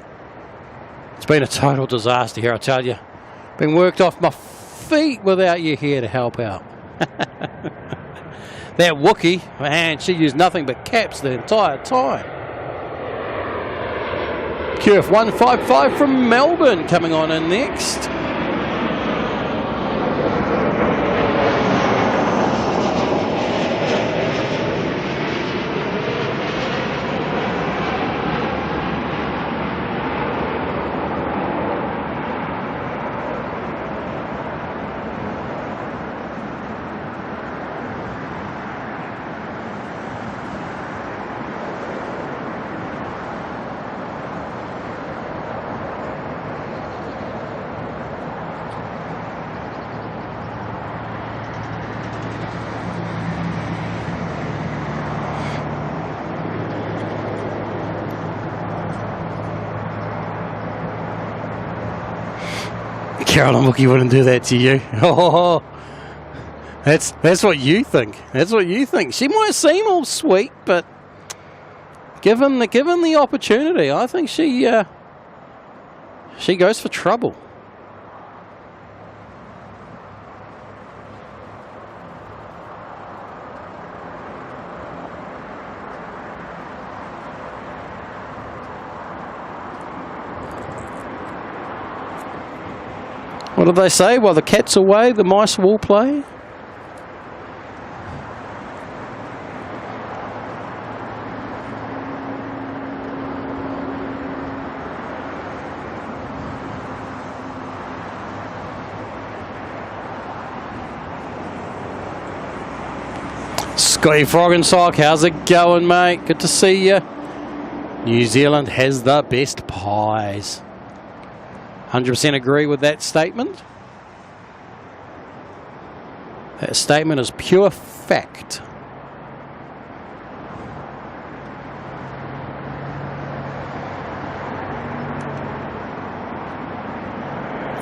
It's been a total disaster here, I tell you. Been worked off my feet without you here to help out. That Wookie, man, she used nothing but caps the entire time. QF155 from Melbourne coming on in next. Carolyn Wookie wouldn't do that to you. Oh, that's what you think. That's what you think. She might seem all sweet, but given the opportunity, I think she goes for trouble. What did they say? While the cat's away, the mice will play. Scotty Frog and Sock, how's it going, mate? Good to see you. New Zealand has the best pies. 100% agree with that statement. That statement is pure fact.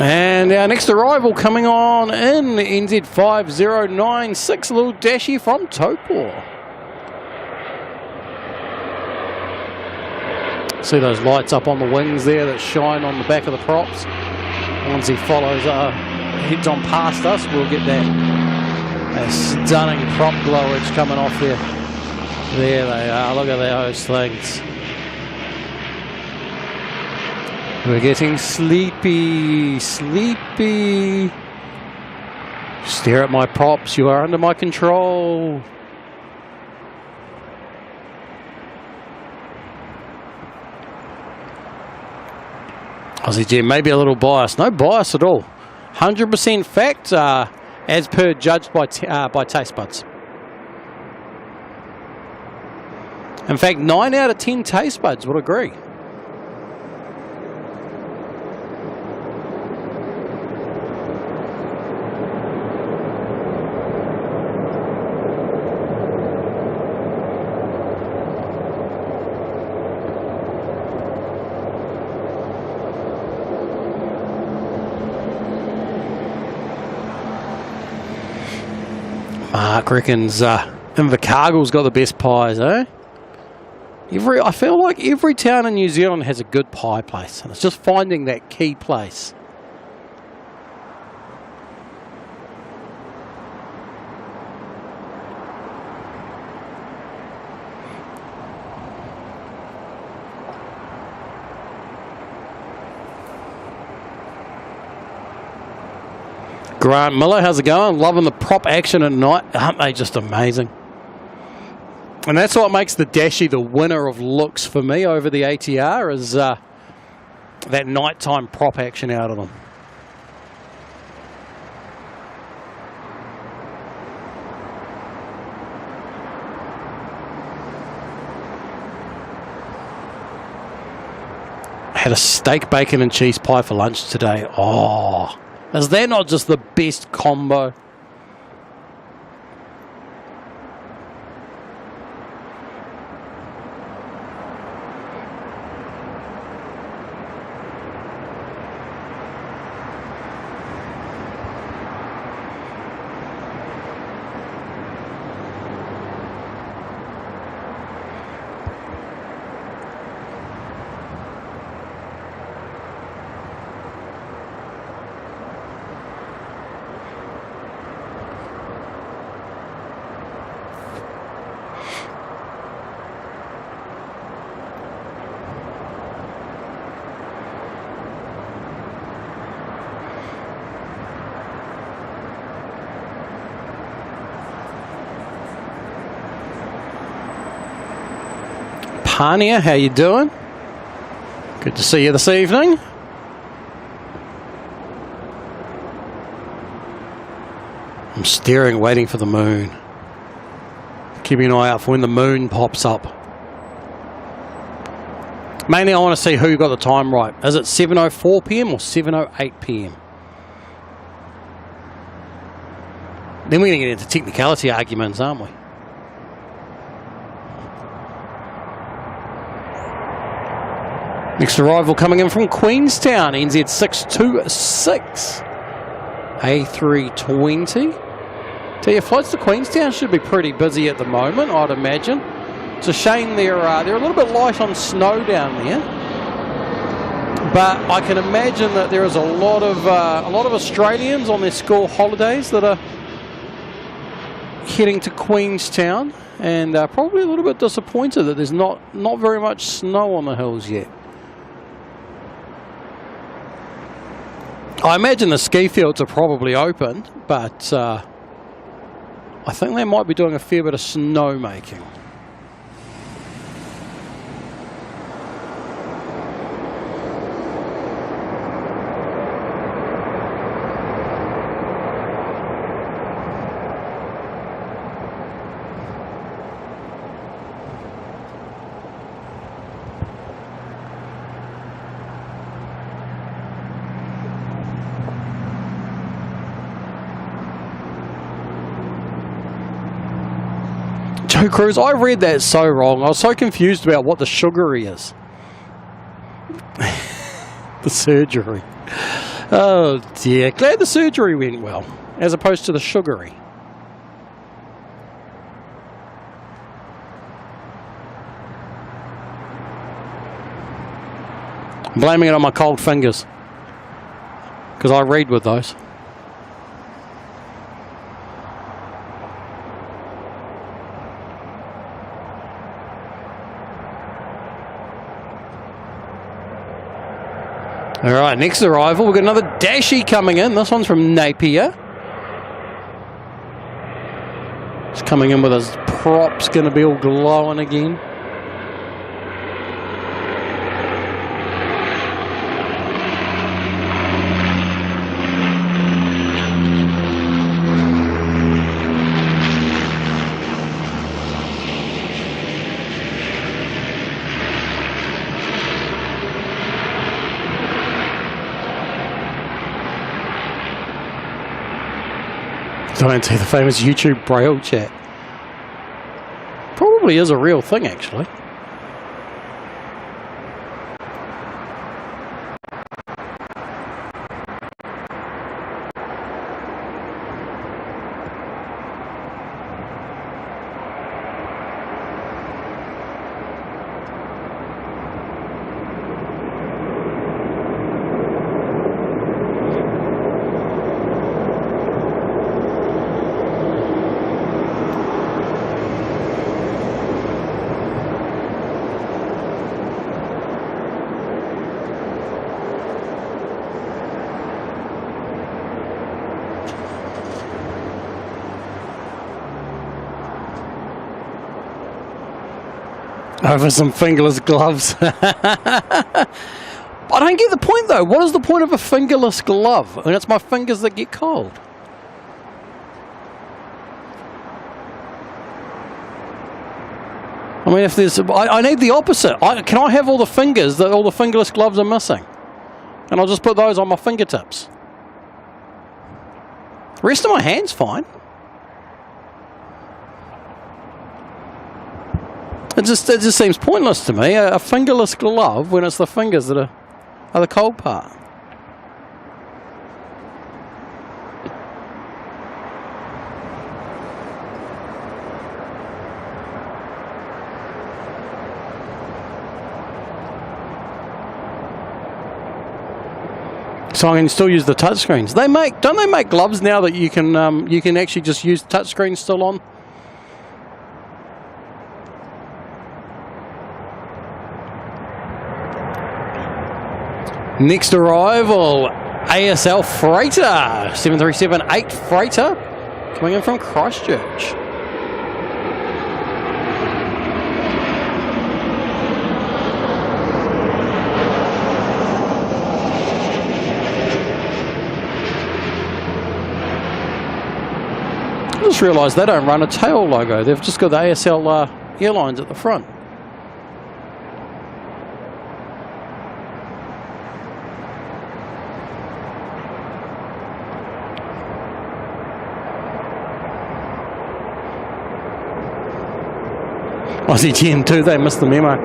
And our next arrival coming on in NZ5096, a little dashy from Topor. See those lights up on the wings there that shine on the back of the props. Once he follows, heads on past us, we'll get that stunning prop glowage coming off there. There they are, look at those things. We're getting sleepy. Stare at my props, you are under my control. Aussie Jim, maybe a little bias. No bias at all. 100% fact, as per judged by taste buds. In fact, 9 out of 10 taste buds would agree. Mark reckons Invercargill's got the best pies, eh? I feel like every town in New Zealand has a good pie place, and it's just finding that key place. Grant Miller, how's it going? Loving the prop action at night. Aren't they just amazing? And that's what makes the Dashi the winner of looks for me over the ATR is that nighttime prop action out of them. I had a steak, bacon and cheese pie for lunch today. Oh, is that not just the best combo? Hania, how you doing? Good to see you this evening. I'm staring, waiting for the moon. Keeping an eye out for when the moon pops up. Mainly I want to see who got the time right. Is it 7:04 PM or 7:08 PM? Then we're going to get into technicality arguments, aren't we? Next arrival coming in from Queenstown, NZ 626. A320. Tell you, flights to Queenstown should be pretty busy at the moment, I'd imagine. It's a shame they're a little bit light on snow down there, but I can imagine that there is a lot of Australians on their school holidays that are heading to Queenstown, and probably a little bit disappointed that there's not very much snow on the hills yet. I imagine the ski fields are probably open, but I think they might be doing a fair bit of snow making. Joe Cruz, I read that so wrong. I was so confused about what the sugary is. The surgery. Oh dear. Glad the surgery went well, as opposed to the sugary. I'm blaming it on my cold fingers, because I read with those. All right, next arrival, we've got another Dashie coming in. This one's from Napier. He's coming in with his props, going to be all glowing again. Don't see the famous YouTube Braille chat. Probably is a real thing, actually. Over some fingerless gloves. I don't get the point though. What is the point of a fingerless glove? I mean, it's my fingers that get cold. I mean, if there's, I need the opposite. Can I have all the fingers that all the fingerless gloves are missing? And I'll just put those on my fingertips. The rest of my hand's fine. It just seems pointless to me, a fingerless glove, when it's the fingers that are the cold part. So I can still use the touchscreens. Don't they make gloves now that you can actually just use touchscreens still on? Next arrival, ASL Freighter, 737-8 Freighter, coming in from Christchurch. I just realised they don't run a tail logo, they've just got the ASL Airlines at the front. Aussie GM2, they missed the memo.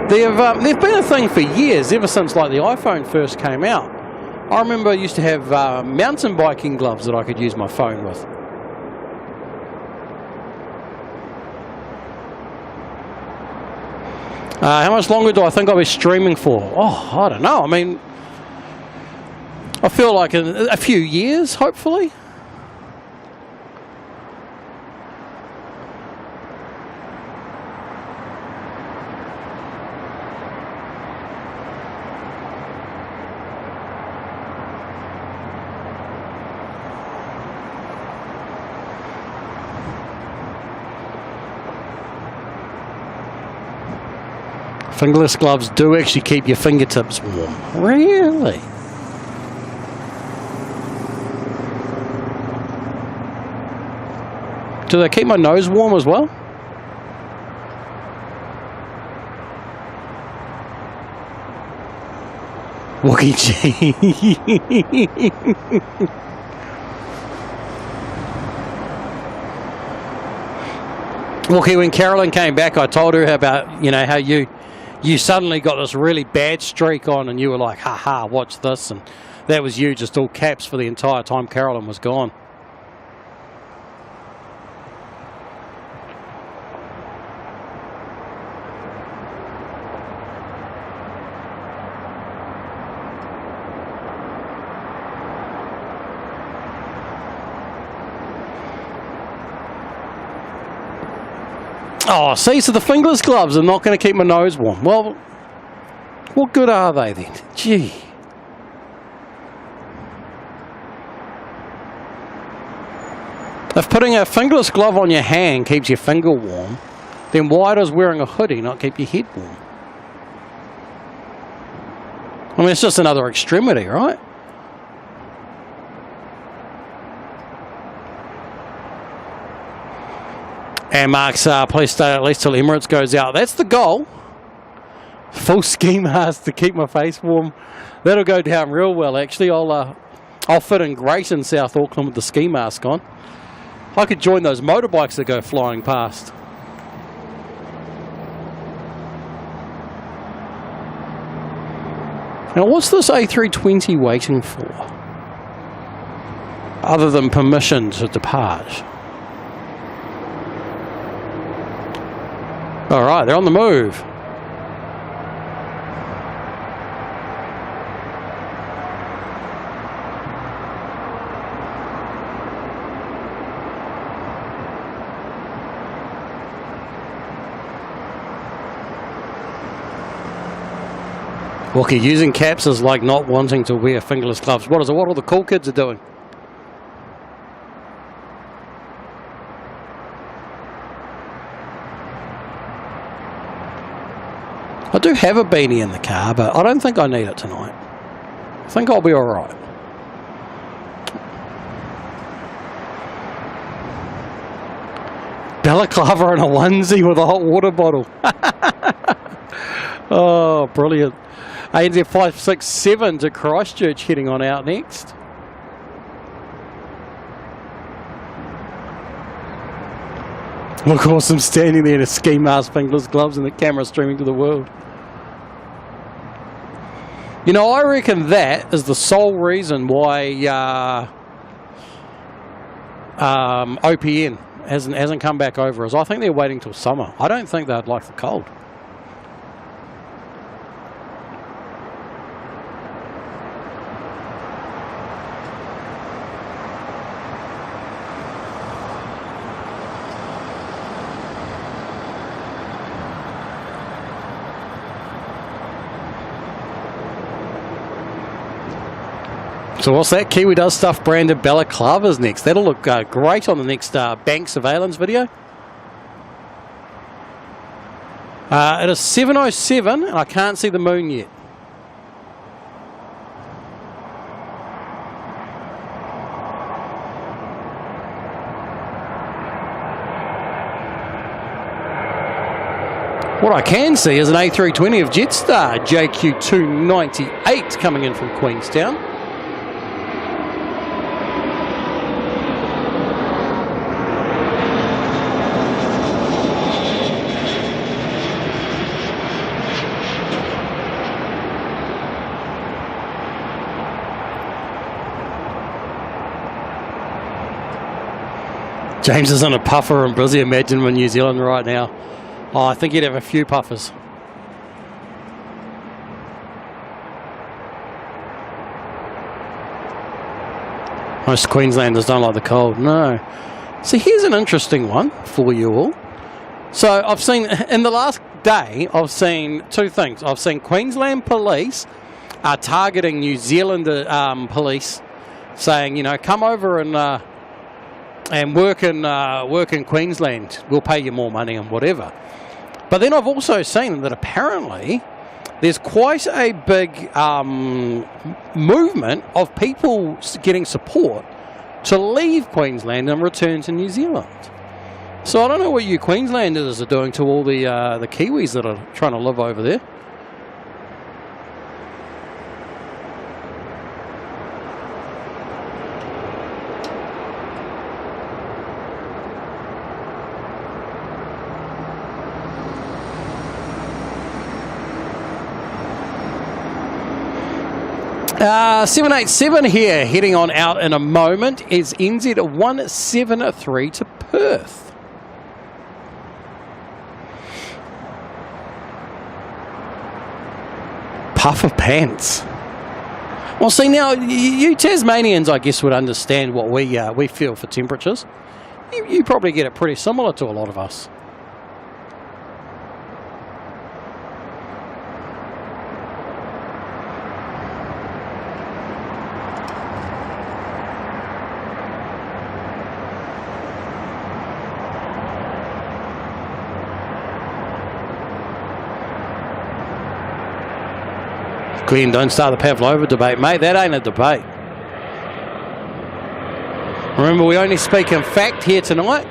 They've been a thing for years, ever since like the iPhone first came out. I remember I used to have mountain biking gloves that I could use my phone with. How much longer do I think I'll be streaming for? Oh, I don't know. I mean, I feel like a few years, hopefully. Fingerless gloves do actually keep your fingertips warm. Really? Do they keep my nose warm as well? Wookie G. Wookie, when Carolyn came back, I told her about, you know, how you suddenly got this really bad streak on and you were like, haha, watch this. And that was you, just all caps for the entire time Carolyn was gone. Oh, see, so the fingerless gloves are not going to keep my nose warm. Well, what good are they then? Gee. If putting a fingerless glove on your hand keeps your finger warm, then why does wearing a hoodie not keep your head warm? I mean, it's just another extremity, right? And Mark's please stay at least till Emirates goes out. That's the goal. Full ski mask to keep my face warm. That'll go down real well, actually. I'll fit in great in South Auckland with the ski mask on. I could join those motorbikes that go flying past. Now, what's this A320 waiting for? Other than permission to depart. All right, they're on the move. Okay, using caps is like not wanting to wear fingerless gloves. What is it? What all the cool kids are doing? I do have a beanie in the car, but I don't think I need it tonight. I think I'll be all right. Balaclava and a onesie with a hot water bottle. Oh, brilliant. ANZ 567 to Christchurch heading on out next. Look awesome standing there in a ski mask, fingerless gloves, and the camera streaming to the world. You know, I reckon that is the sole reason why OPN hasn't come back over. Is I think they're waiting till summer. I don't think they'd like the cold. So what's that? Kiwi Does Stuff branded balaclavas next. That'll look great on the next bank surveillance video. It is 7:07 and I can't see the moon yet. What I can see is an A320 of Jetstar JQ298 coming in from Queenstown. James is in a puffer in Brizzy. Imagine him in New Zealand right now. Oh, I think he'd have a few puffers. Most Queenslanders don't like the cold. No. So here's an interesting one for you all. So I've seen, in the last day, I've seen two things. I've seen Queensland police are targeting New Zealand police, saying, you know, come over and work in Queensland. We'll pay you more money and whatever. But then I've also seen that apparently there's quite a big movement of people getting support to leave Queensland and return to New Zealand. So I don't know what you Queenslanders are doing to all the Kiwis that are trying to live over there. Uh, 787 here, heading on out in a moment, is NZ 173 to Perth. Puffer pants. Well, see, now, you Tasmanians, I guess, would understand what we feel for temperatures. You probably get it pretty similar to a lot of us. Glenn, don't start the Pavlova debate, mate. That ain't a debate. Remember, we only speak in fact here tonight.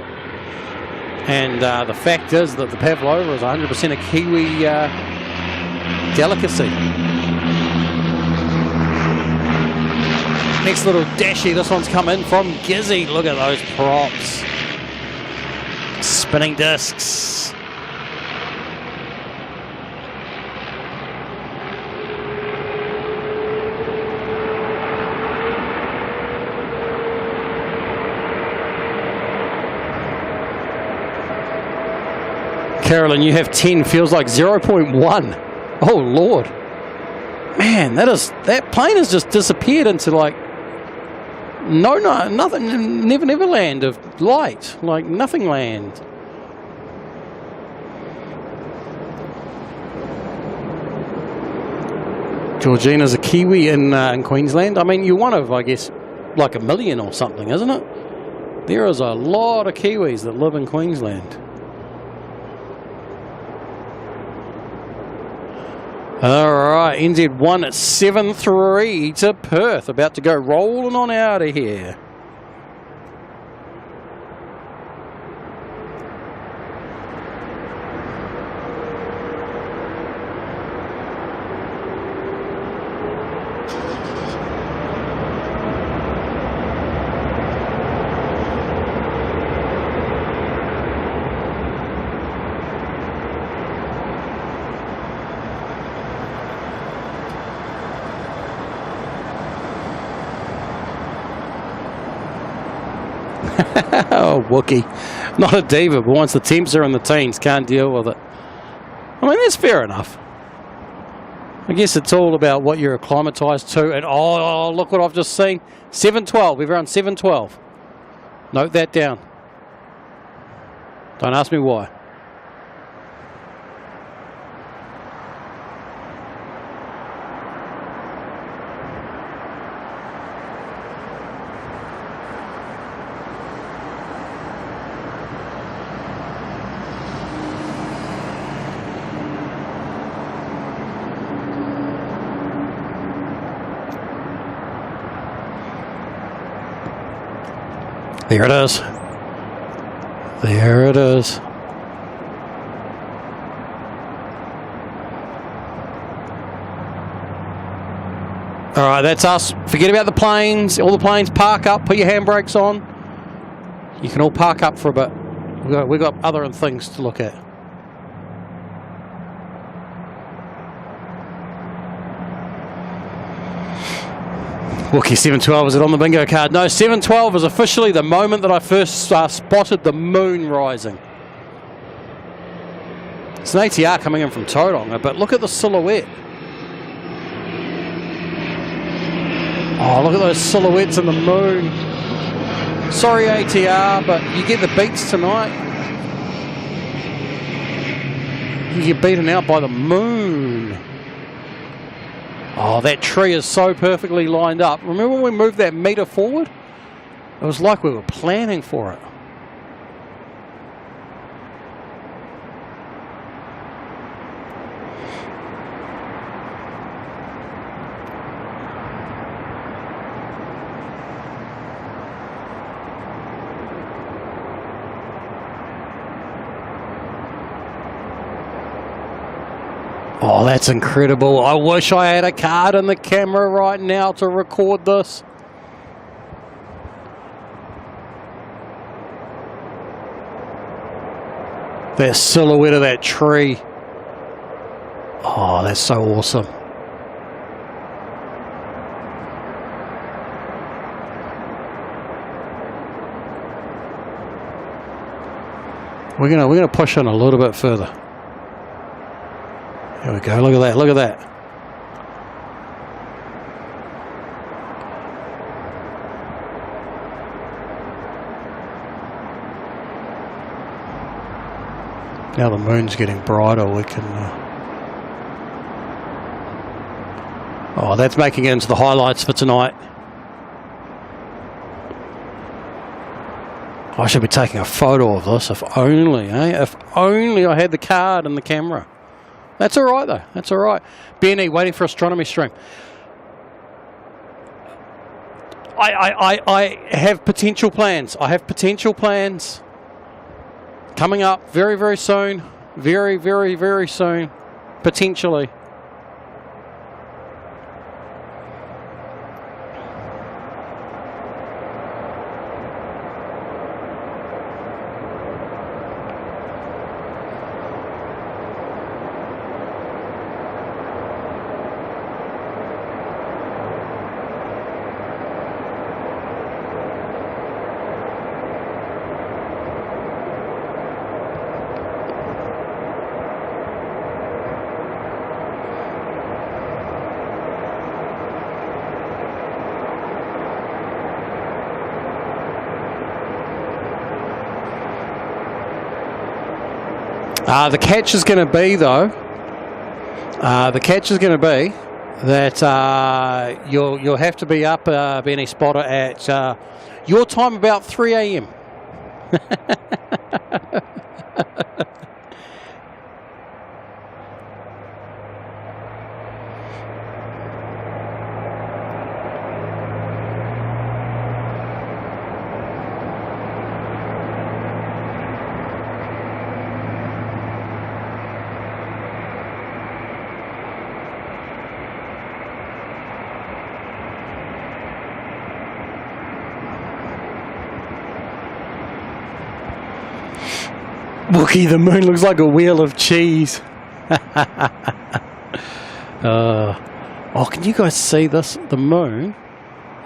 And the fact is that the Pavlova is 100% a Kiwi delicacy. Next little dashy. This one's come in from Gizzy. Look at those props. Spinning discs. Carolyn, you have 10, feels like 0.1. Oh, Lord. Man, that plane has just disappeared into like nothing, never land of light, like nothing land. Georgina's a Kiwi in Queensland. I mean, you're one of, I guess, like a million or something, isn't it? There is a lot of Kiwis that live in Queensland. All right, NZ 173 to Perth. About to go rolling on out of here. Oh, Wookie. Not a diva, but once the temps are in the teens, can't deal with it. I mean, that's fair enough. I guess it's all about what you're acclimatised to. And oh, look what I've just seen. 712. We've run 712. Note that down. Don't ask me why. There it is. There it is. All right, that's us. Forget about the planes. All the planes park up. Put your handbrakes on. You can all park up for a bit. We've got other things to look at. Wookie 712, is it on the bingo card? No, 712 is officially the moment that I first spotted the moon rising. It's an ATR coming in from Tauranga, but look at the silhouette. Oh, look at those silhouettes in the moon. Sorry, ATR, but you get the beats tonight. You get beaten out by the moon. Oh, that tree is so perfectly lined up. Remember when we moved that meter forward? It was like we were planning for it. Oh, that's incredible. I wish I had a card in the camera right now to record this. That silhouette of that tree. Oh, that's so awesome. We're gonna push in a little bit further. There we go, look at that, look at that. Now the moon's getting brighter, we can... Oh, that's making it into the highlights for tonight. I should be taking a photo of this, if only, eh? If only I had the card and the camera. That's all right, though. That's all right. BNE, waiting for astronomy stream. I have potential plans. I have potential plans coming up very, very soon. Very, very, very soon. Potentially. The catch is going to be, though, the catch is going to be that you'll have to be up, Benny Spotter, at your time about 3 a.m. Wookie, the moon looks like a wheel of cheese. Oh, can you guys see this? The moon.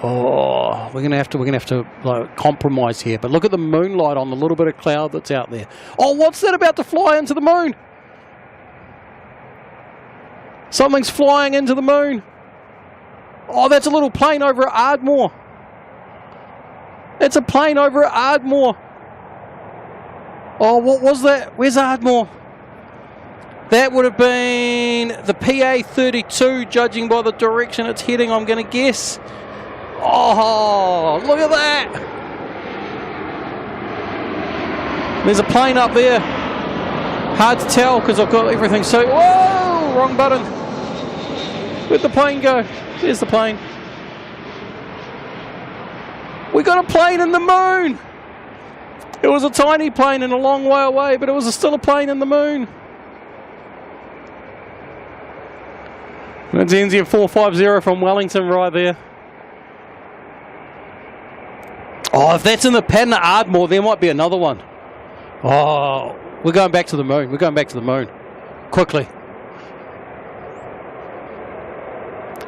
Oh, we're gonna have to like, compromise here. But look at the moonlight on the little bit of cloud that's out there. Oh, what's that about to fly into the moon? Something's flying into the moon. Oh, that's a little plane over at Ardmore. It's a plane over at Ardmore. Oh, what was that? Where's Ardmore? That would have been the PA32, judging by the direction it's heading, I'm going to guess. Oh, look at that. There's a plane up there. Hard to tell because I've got everything so... Whoa, wrong button. Where'd the plane go? There's the plane. We got a plane in the moon. It was a tiny plane and a long way away, but it was still a plane in the moon. That's NZ450 from Wellington right there. Oh, if that's in the pattern of Ardmore, there might be another one. Oh, we're going back to the moon. We're going back to the moon. Quickly.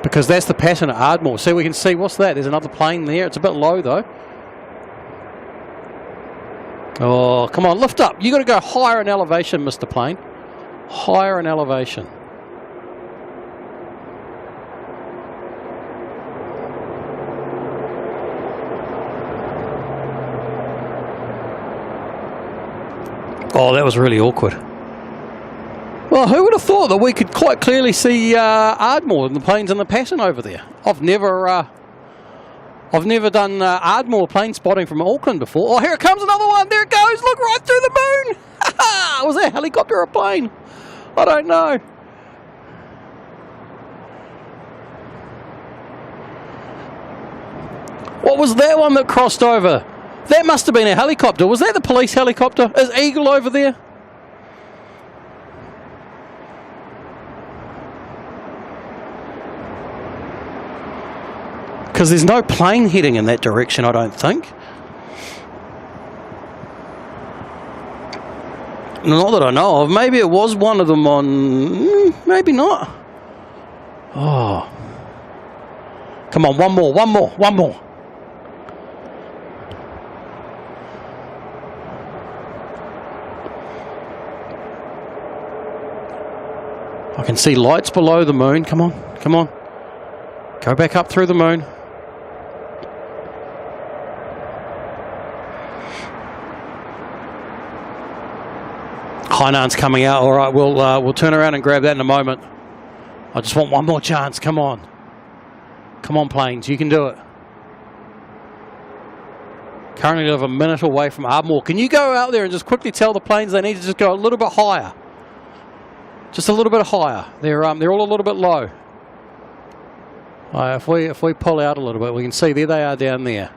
Because that's the pattern at Ardmore. See, we can see, what's that? There's another plane there. It's a bit low though. Oh, come on, lift up. You got to go higher in elevation, Mr. Plane. Higher in elevation. Oh, that was really awkward. Well, who would have thought that we could quite clearly see Ardmore and the planes in the pattern over there? I've never done Ardmore plane spotting from Auckland before. Oh, here it comes, another one. There it goes. Look, right through the moon. Was that a helicopter or a plane? I don't know. What was that one that crossed over? That must have been a helicopter. Was that the police helicopter? Is Eagle over there? Because there's no plane heading in that direction, I don't think. Not that I know of. Maybe it was one of them on... maybe not. Oh. Come on, one more. I can see lights below the moon. Come on. Go back up through the moon. Hainan's coming out. All right, we'll turn around and grab that in a moment. I just want one more chance. Come on, planes, you can do it. Currently live a minute away from Ardmore. Can you go out there and just quickly tell the planes they need to just go a little bit higher? Just a little bit higher. They're all a little bit low. If we pull out a little bit, we can see there they are down there.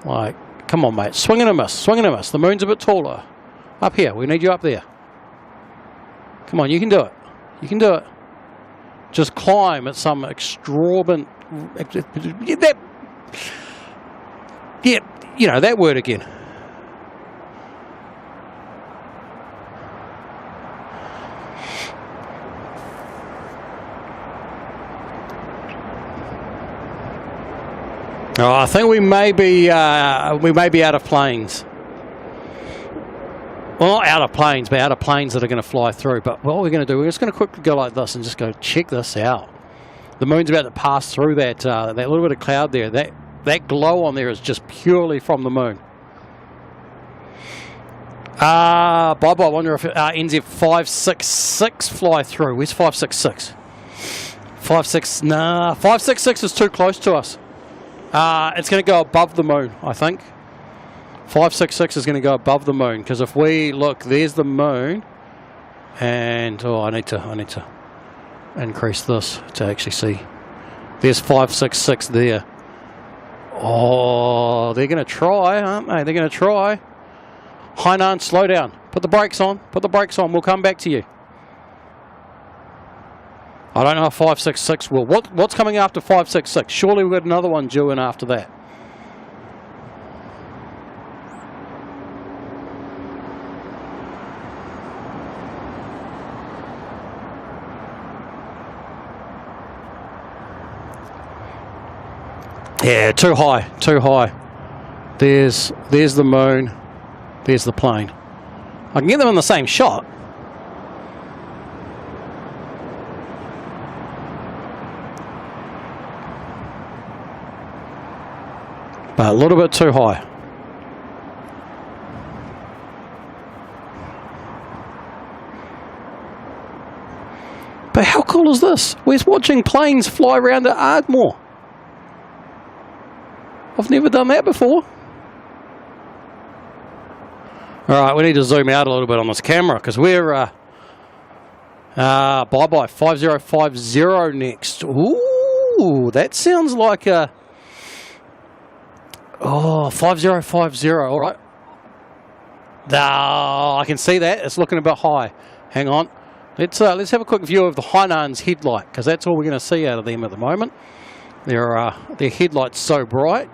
Like, come on, mate. Swing and a miss. The moon's a bit taller. Up here. We need you up there. Come on, you can do it. Just climb at some exorbitant... Yeah, you know, that word again. Oh, I think we may be out of planes. Well, not out of planes, but out of planes that are going to fly through. But what we're going to do, we're just going to quickly go like this and just go check this out. The moon's about to pass through that that little bit of cloud there. That glow on there is just purely from the moon. Bob, I wonder if NZ 566 fly through. Where's 566? 566 is too close to us. It's going to go above the moon, I think. 566 is going to go above the moon, because if we look, there's the moon, and I need to increase this to actually see. There's 566 there. Oh, they're going to try, aren't they? They're going to try. Hainan, slow down. Put the brakes on. We'll come back to you. I don't know if 566 will. What's coming after 566? Surely we've got another one due in after that. Yeah, too high. There's the moon. There's the plane. I can get them in the same shot. But a little bit too high. But how cool is this? We're watching planes fly around at Ardmore. I've never done that before. Alright, we need to zoom out a little bit on this camera, because we're bye-bye 5050 next. Ooh, that sounds like a... Oh, 5050, alright. I can see that. It's looking a bit high. Hang on. Let's have a quick view of the Hainan's headlight, because that's all we're going to see out of them at the moment. Their headlight's so bright.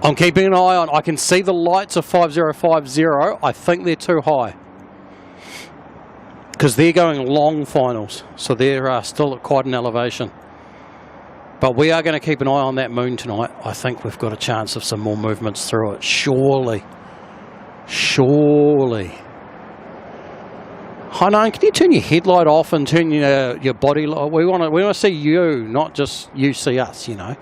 I'm keeping an eye on. I can see the lights of 5050. I think they're too high. because they're going long finals, so they're still at quite an elevation. But we are going to keep an eye on that moon tonight. I think we've got a chance of some more movements through it. Surely. Surely. Hainan, can you turn your headlight off and turn your body light? We want to see you, not just you see us, you know.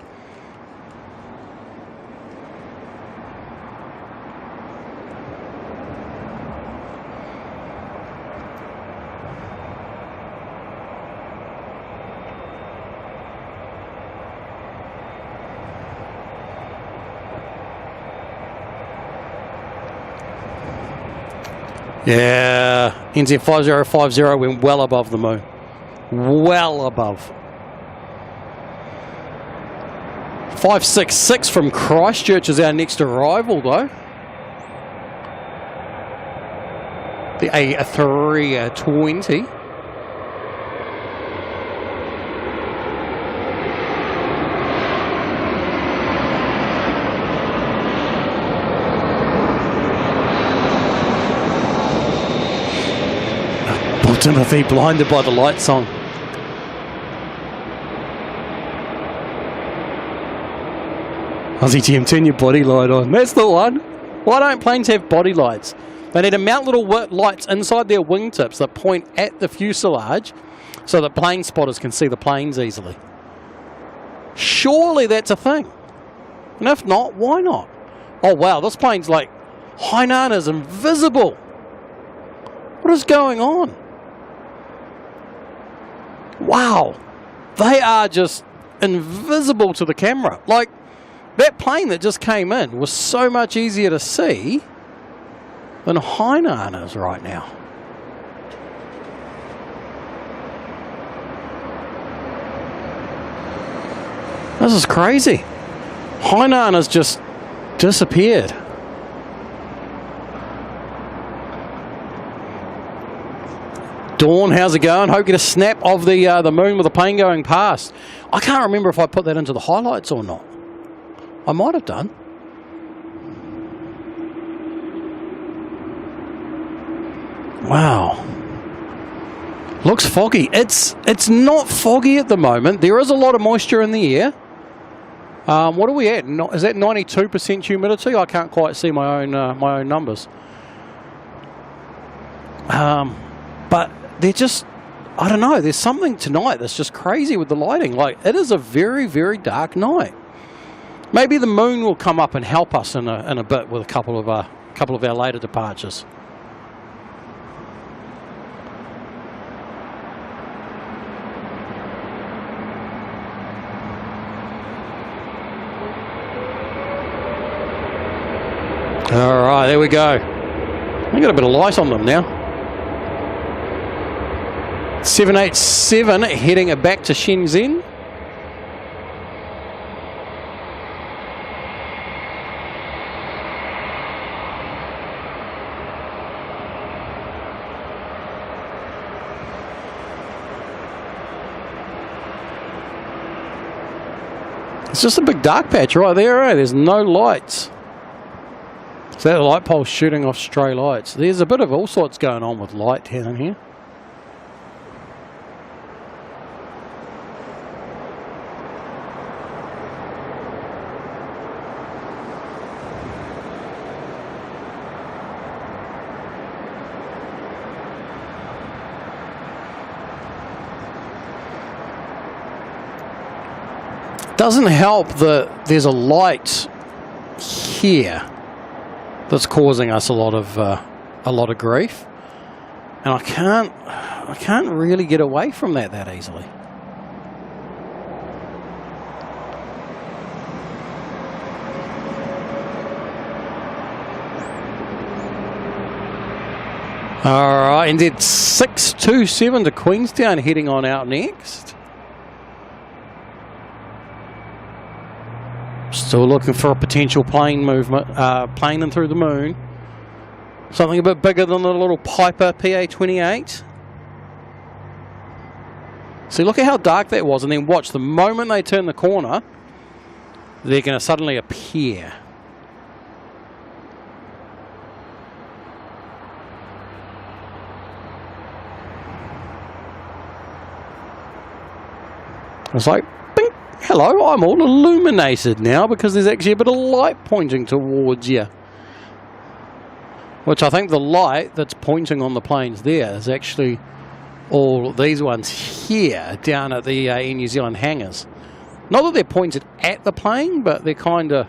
Yeah, NZ 5050 went well above the moon. Well above. 566 from Christchurch is our next arrival, though. The A320. Timothy blinded by the light song. Aussie Jim, turn your body light on. That's the one. Why don't planes have body lights? They need to mount little lights inside their wingtips that point at the fuselage so that plane spotters can see the planes easily. Surely that's a thing. And if not, why not? Oh wow, this plane's like, Hainan is invisible. What is going on? Wow, they are just invisible to the camera. Like, that plane that just came in was so much easier to see than Hainan is right now. This is crazy. Hainan has just disappeared. Dawn, how's it going? Hope you get a snap of the moon with the plane going past. I can't remember if I put that into the highlights or not. I might have done. Wow. Looks foggy. It's not foggy at the moment. There is a lot of moisture in the air. What are we at? Is that 92% humidity? I can't quite see my own numbers. But they're just, I don't know, there's something tonight that's just crazy with the lighting. Like, it is a very, very dark night. Maybe the moon will come up and help us in a bit with a couple of our later departures. All right, there we go. We got a bit of light on them now. 787 heading back to Shenzhen. It's just a big dark patch right there, eh? There's no lights. So that light pole's shooting off stray lights. There's a bit of all sorts going on with light down here. Doesn't help that there's a light here that's causing us a lot of grief, and I can't really get away from that easily. All right, NZ 627 to Queenstown heading on out next. Still looking for a potential plane movement, planing through the moon. Something a bit bigger than the little Piper PA-28. See, look at how dark that was, and then watch, the moment they turn the corner, they're going to suddenly appear. It's like, bing, hello, I'm all illuminated now because there's actually a bit of light pointing towards you. Which I think the light that's pointing on the planes there is actually all these ones here down at the Air New Zealand hangars. Not that they're pointed at the plane, but they're kind of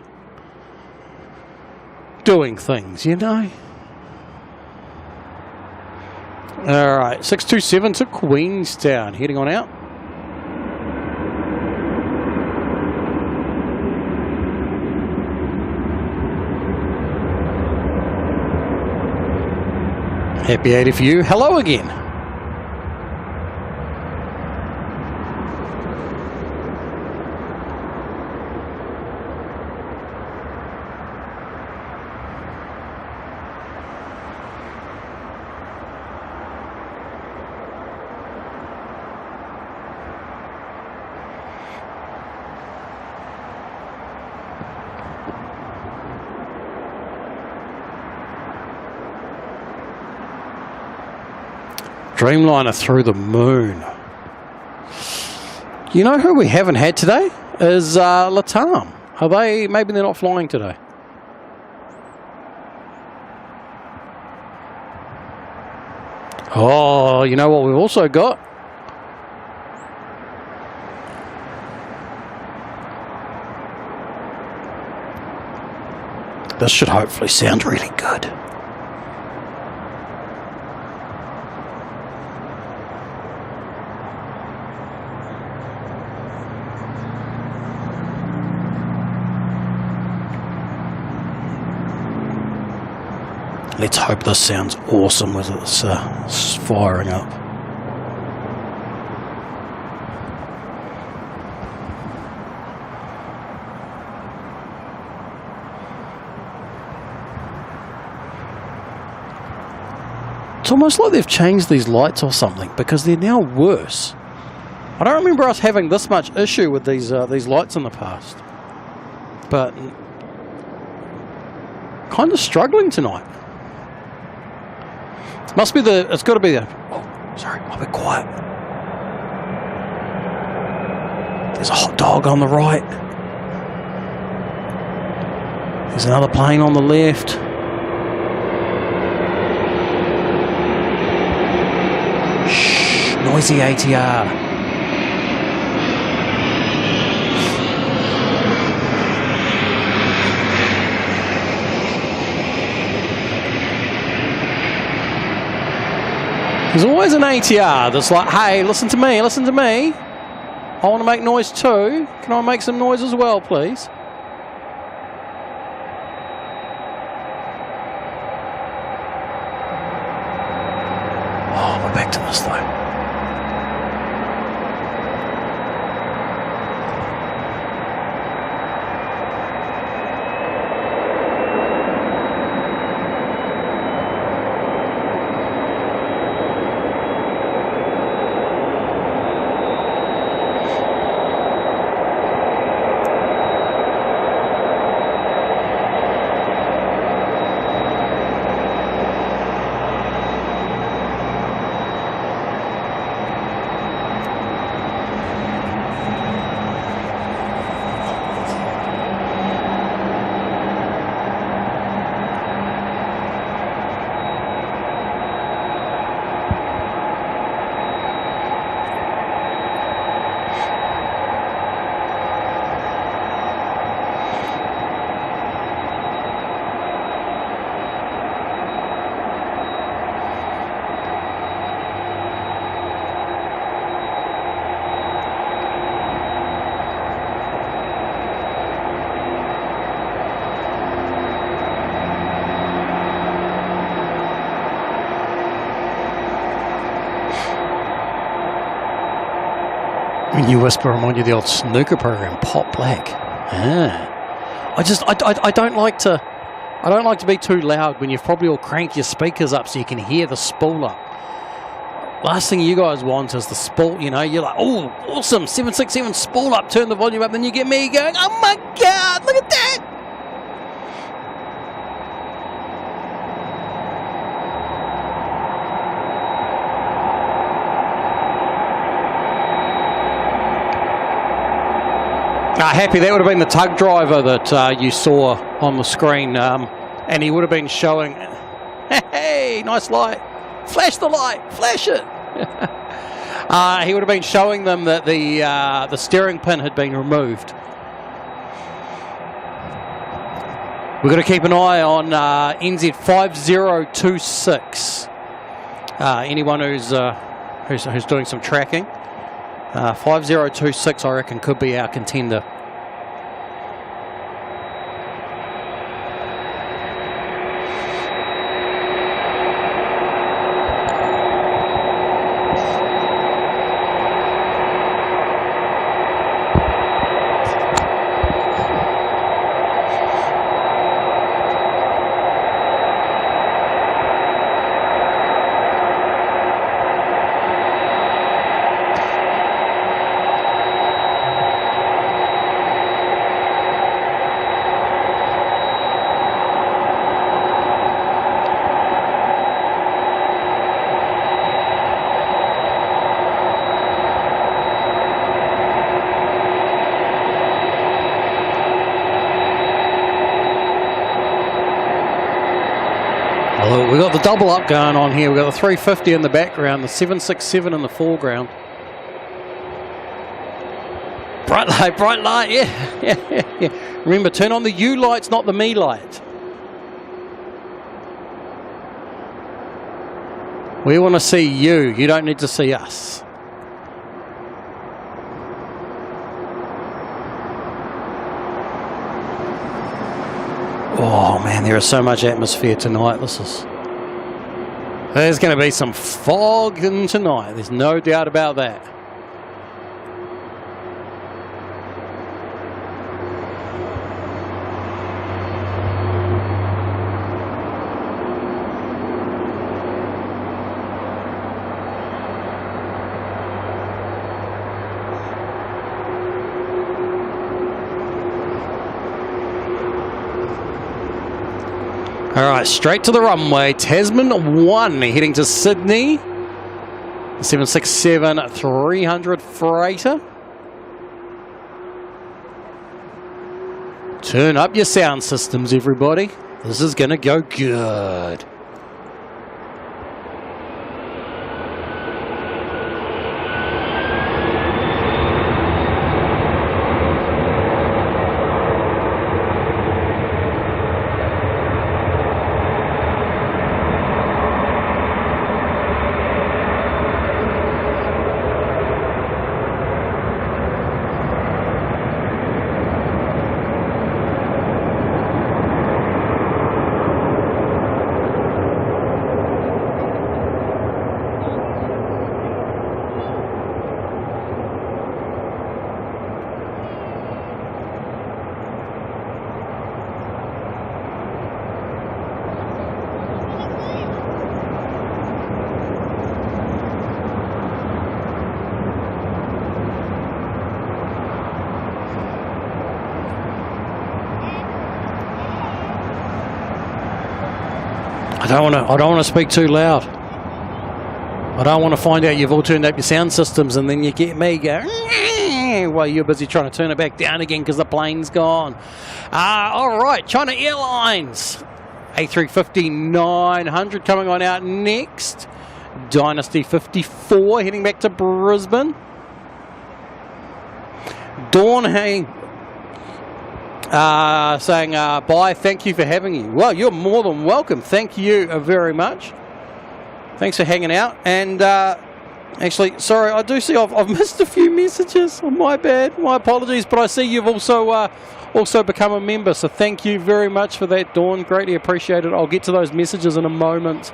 doing things, you know? Alright, 627 to Queenstown, heading on out. Happy 80 for you. Hello again. Dreamliner through the moon. You know who we haven't had today? Is Latam. Are they? Maybe they're not flying today. Oh, you know what we've also got? This should hopefully sound really good. Let's hope this sounds awesome as it's firing up. It's almost like they've changed these lights or something because they're now worse. I don't remember us having this much issue with these lights in the past, but kind of struggling tonight. Must be the, it's got to be the, oh, sorry, I'll be quiet. There's a hot dog on the right. There's another plane on the left. Shh, noisy ATR. There's always an ATR that's like, hey, listen to me, listen to me. I want to make noise too. Can I make some noise as well, please? Oh, we're back to this though. When you whisper, remind you of the old snooker program, Pot Black. Ah. I don't like to be too loud when you've probably all cranked your speakers up so you can hear the spool up. Last thing you guys want is the spool, you know, you're like, oh, awesome, 767 spool up, turn the volume up, then you get me going, oh my God, look at that. Happy, that would have been the tug driver that you saw on the screen, and he would have been showing, hey, nice light, flash the light, flash it. He would have been showing them that the steering pin had been removed. We've got to keep an eye on NZ 5026. Anyone who's doing some tracking, 5026, I reckon, could be our contender. We got the double up going on here. We've got the 350 in the background, the 767 in the foreground. Bright light, yeah. Remember, turn on the U lights, not the me light. We want to see you. You don't need to see us. Oh man, there is so much atmosphere tonight. There's going to be some fog in tonight. There's no doubt about that. All right, straight to the runway. Tasman 1 heading to Sydney. 767 300 freighter. Turn up your sound systems, everybody. This is going to go good. I don't want to speak too loud. I don't want to find out you've all turned up your sound systems and then you get me go while you're busy trying to turn it back down again because the plane's gone. All right, China Airlines A350 900 coming on out next. Dynasty 54 heading back to Brisbane. Dawn saying bye, thank you for having you. Well, you're more than welcome. Thank you very much. Thanks for hanging out. And actually, sorry, I do see I've missed a few messages. Oh, my bad, my apologies. But I see you've also become a member. So thank you very much for that, Dawn. Greatly appreciated. I'll get to those messages in a moment.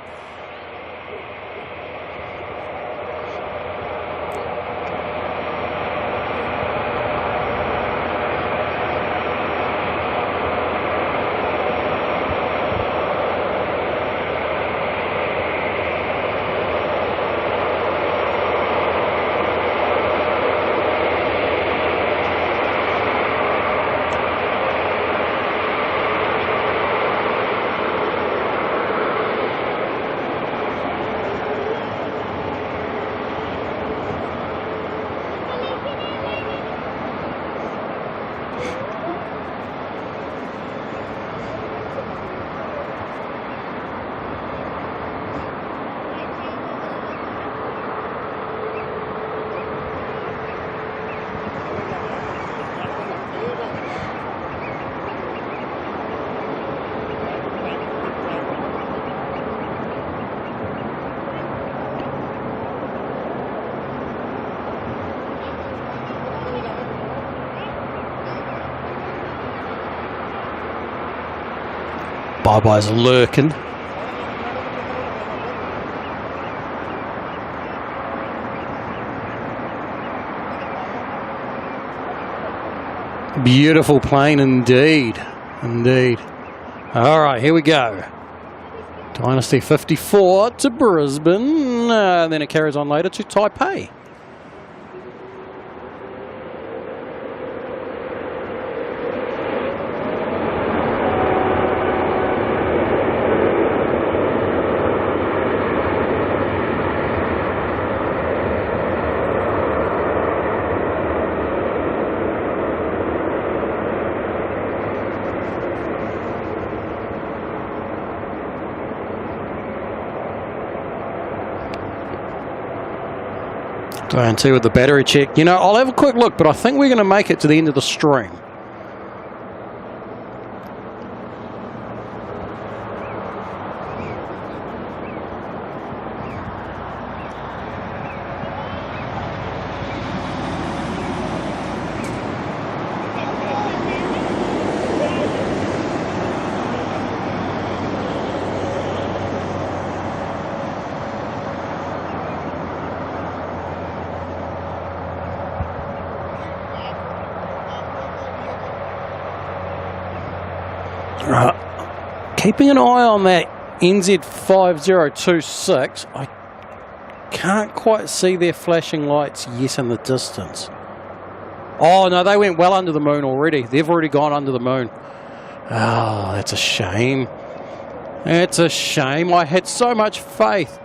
Bye-bye's lurking. Beautiful plane indeed. Indeed. All right, here we go. Dynasty 54 to Brisbane. Then it carries on later to Taipei. And see with the battery check. You know, I'll have a quick look, but I think we're going to make it to the end of the stream. Keeping an eye on that NZ5026. I can't quite see their flashing lights yet in the distance. Oh no, they went well under the moon already. They've already gone under the moon. Oh, that's a shame. It's a shame. I had so much faith.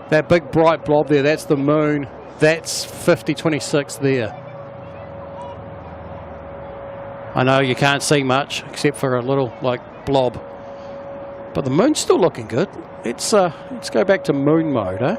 That big bright blob there, that's the moon. That's 5026 there. I know you can't see much except for a little like blob. But the moon's still looking good. Let's go back to moon mode, eh?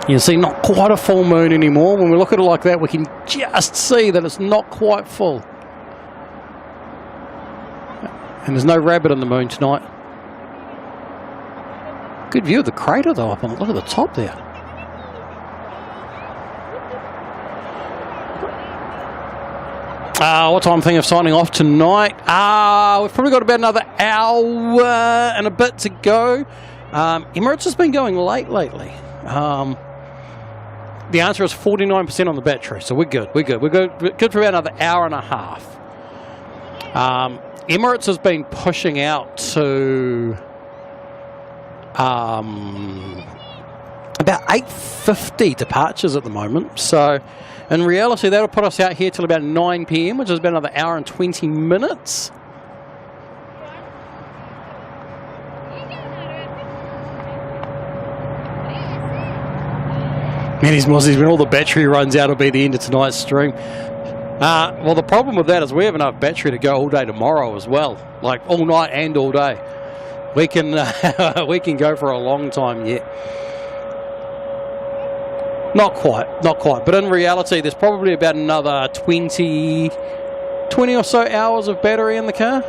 You see, not quite a full moon anymore. When we look at it like that, we can just see that it's not quite full. And there's no rabbit on the moon tonight. Good view of the crater though, up on, look at the top there. What time thing of signing off tonight? We've probably got about another hour and a bit to go. Emirates has been going late lately. The answer is 49% on the battery, so we're good. We're good for about another hour and a half. Emirates has been pushing out to about 8:50 departures at the moment. So in reality, that'll put us out here till about 9 PM, which is about another hour and 20 minutes. Man, these Mossies, when all the battery runs out, it'll be the end of tonight's stream. Well, the problem with that is we have enough battery to go all day tomorrow as well, like all night and all day. We can we can go for a long time yet. Not quite, but in reality, there's probably about another 20 or so hours of battery in the car.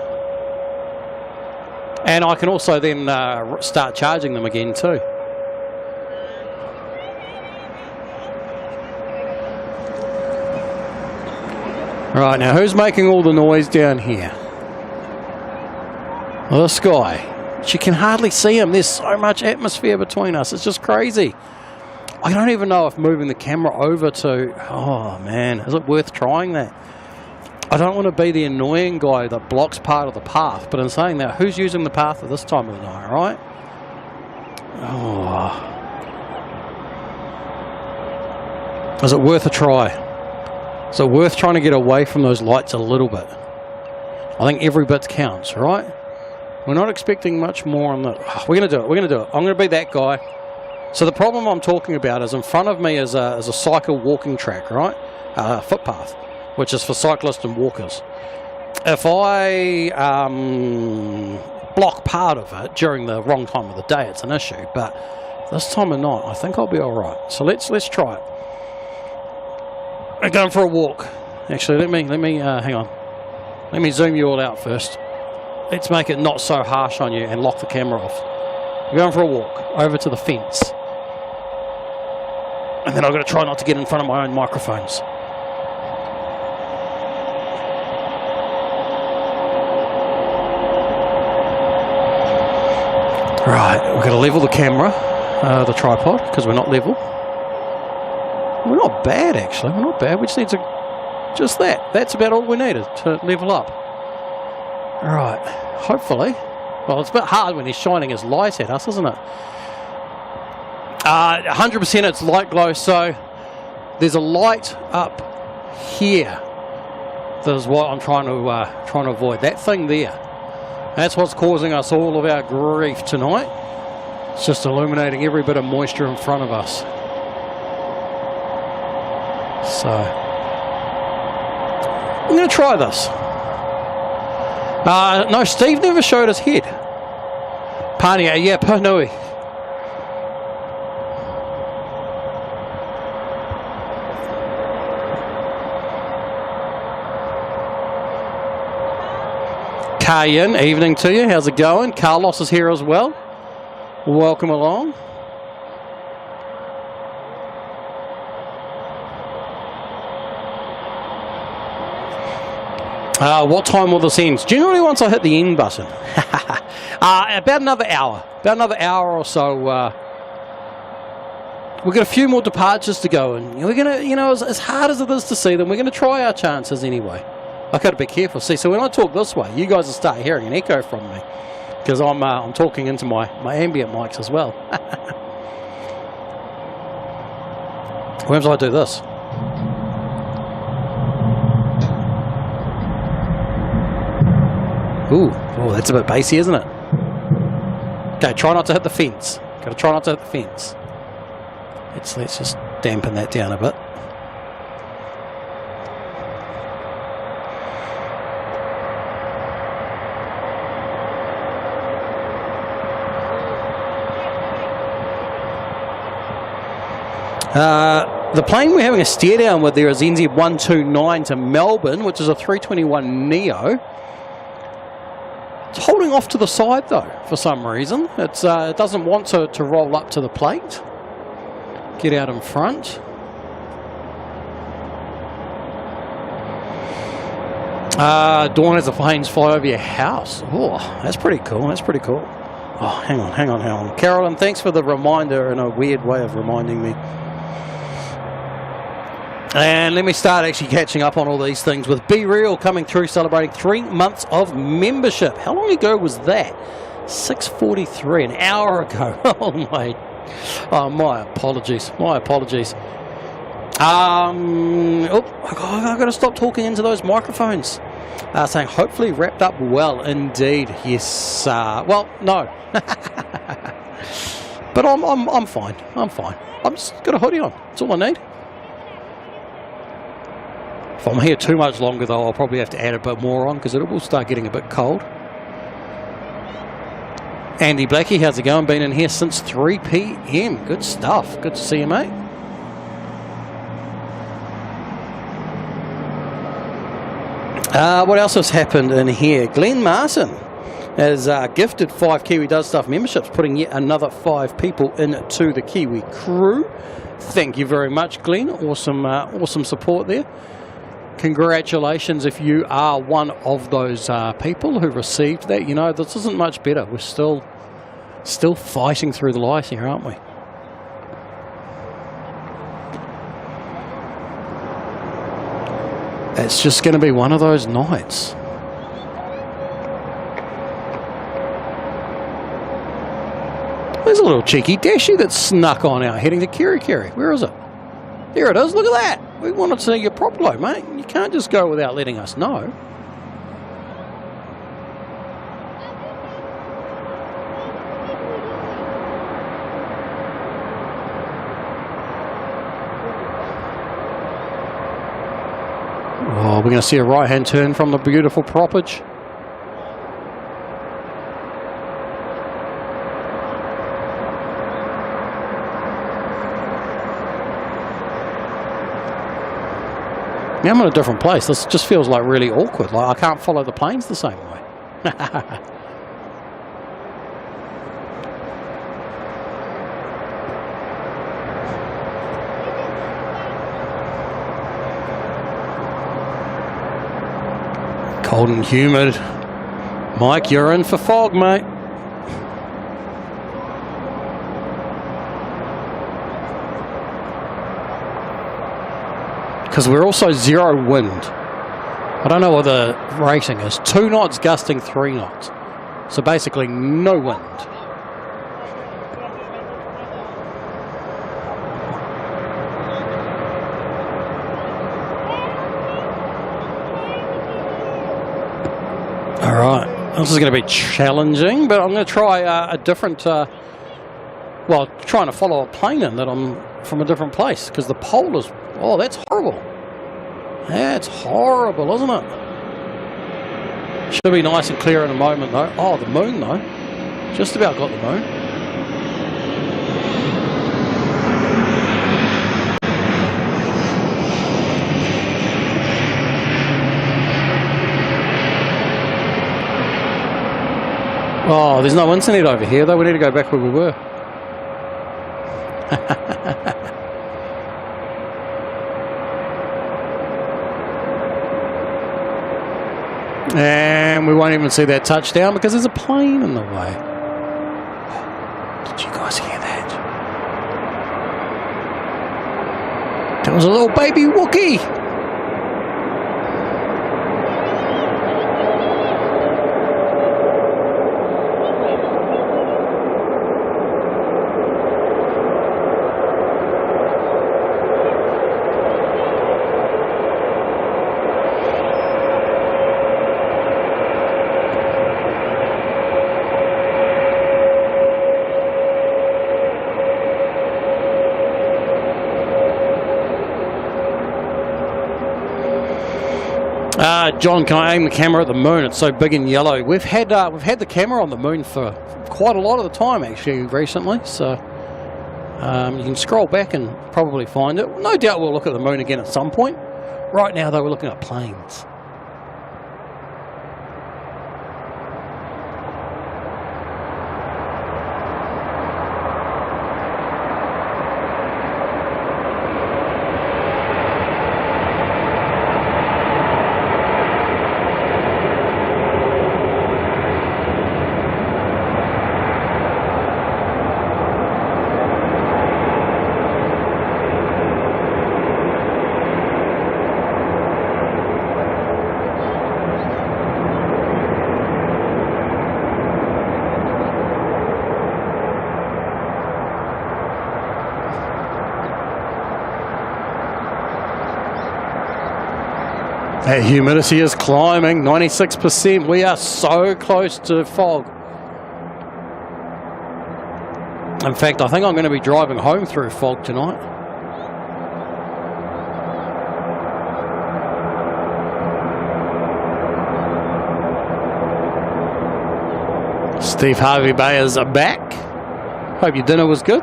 And I can also then start charging them again too. Right, now who's making all the noise down here? Well, this guy. You can hardly see him. There's so much atmosphere between us. It's just crazy. I don't even know if moving the camera over to... Oh, man. Is it worth trying that? I don't want to be the annoying guy that blocks part of the path. But in saying that, who's using the path at this time of the night, right? Oh. Is it worth a try? Is it worth trying to get away from those lights a little bit? I think every bit counts, right? We're not expecting much more on the... Oh, we're going to do it. We're going to do it. I'm going to be that guy. So the problem I'm talking about is in front of me is a cycle walking track, right? Footpath, which is for cyclists and walkers. If I block part of it during the wrong time of the day, it's an issue. But this time of night, I think I'll be all right. So let's try it. I'm going for a walk. Actually, let me hang on. Let me zoom you all out first. Let's make it not so harsh on you and lock the camera off. We're going for a walk over to the fence. And then I've got to try not to get in front of my own microphones. Right, we've got to level the camera, the tripod, because we're not level. We're not bad, actually. We're not bad. We just need to... Just that. That's about all we needed to level up. Right, hopefully. Well, it's a bit hard when he's shining his light at us, isn't it? 100% it's light glow, so there's a light up here. That is what I'm trying to avoid. That thing there. That's what's causing us all of our grief tonight. It's just illuminating every bit of moisture in front of us. So I'm going to try this. No, Steve never showed his head. Pania, yeah, Panui. Kayan, evening to you. How's it going? Carlos is here as well. Welcome along. What time will this end? Generally once I hit the end button. About another hour. About another hour or so. We've got a few more departures to go, and we're going to, as hard as it is to see them, we're going to try our chances anyway. I've got to be careful. See, so when I talk this way, you guys will start hearing an echo from me, because I'm talking into my ambient mics as well. When do I do this? Ooh, oh, that's a bit bassy, isn't it? Okay, try not to hit the fence. Got to try not to hit the fence. Let's just dampen that down a bit. The plane we're having a stare down with there is NZ129 to Melbourne, which is a 321 Neo. It's holding off to the side though, for some reason. It doesn't want to roll up to the plate. Get out in front. Dawn has the planes fly over your house. Oh, that's pretty cool. That's pretty cool. Oh, hang on. Carolyn, thanks for the reminder, in a weird way of reminding me. And let me start actually catching up on all these things with Be Real coming through, celebrating 3 months of membership. How long ago was that? 6:43, an hour ago. Oh, my apologies. I've got to stop talking into those microphones. Saying hopefully wrapped up well indeed. Yes. Well, no. But I'm fine. I'm just got a hoodie on. That's all I need. If I'm here too much longer though, I'll probably have to add a bit more on, because it will start getting a bit cold. Andy Blackie, how's it going? Been in here since 3 p.m. Good stuff. Good to see you, mate. What else has happened in here? Glenn Martin has gifted 5 Kiwi Does Stuff memberships, putting yet another 5 people into the Kiwi crew. Thank you very much, Glenn. Awesome support there. Congratulations if you are one of those people who received that. This isn't much better. We're still fighting through the light here, aren't we? It's just going to be one of those nights. There's a little cheeky Dashi that snuck on out heading to Kirikiri. Where is it? Here it is. Look at that. We wanted to see your prop glow, mate. You can't just go without letting us know. Oh, we're going to see a right-hand turn from the beautiful proppage. Yeah, I'm in a different place. This just feels like really awkward. Like I can't follow the planes the same way. Cold and humid. Mike, you're in for fog, mate. Because we're also 0 wind. I don't know what the rating is. 2 knots gusting 3 knots. So basically no wind. All right, this is going to be challenging, but I'm going to try a different, well, trying to follow a plane in that I'm from a different place, because the pole is, oh, that's horrible. That's horrible, isn't it? Should be nice and clear in a moment, though. Oh, the moon, though. Just about got the moon. Oh, there's no internet over here, though. We need to go back where we were. And we won't even see that touchdown because there's a plane in the way. Did you guys hear that? That was a little baby Wookiee. John, can I aim the camera at the moon? It's so big and yellow. We've had the camera on the moon for quite a lot of the time actually recently. So you can scroll back and probably find it. No doubt we'll look at the moon again at some point. Right now, though, we're looking at planes. That humidity is climbing, 96%. We are so close to fog. In fact, I think I'm going to be driving home through fog tonight. Steve Harvey Bayers are back. Hope your dinner was good.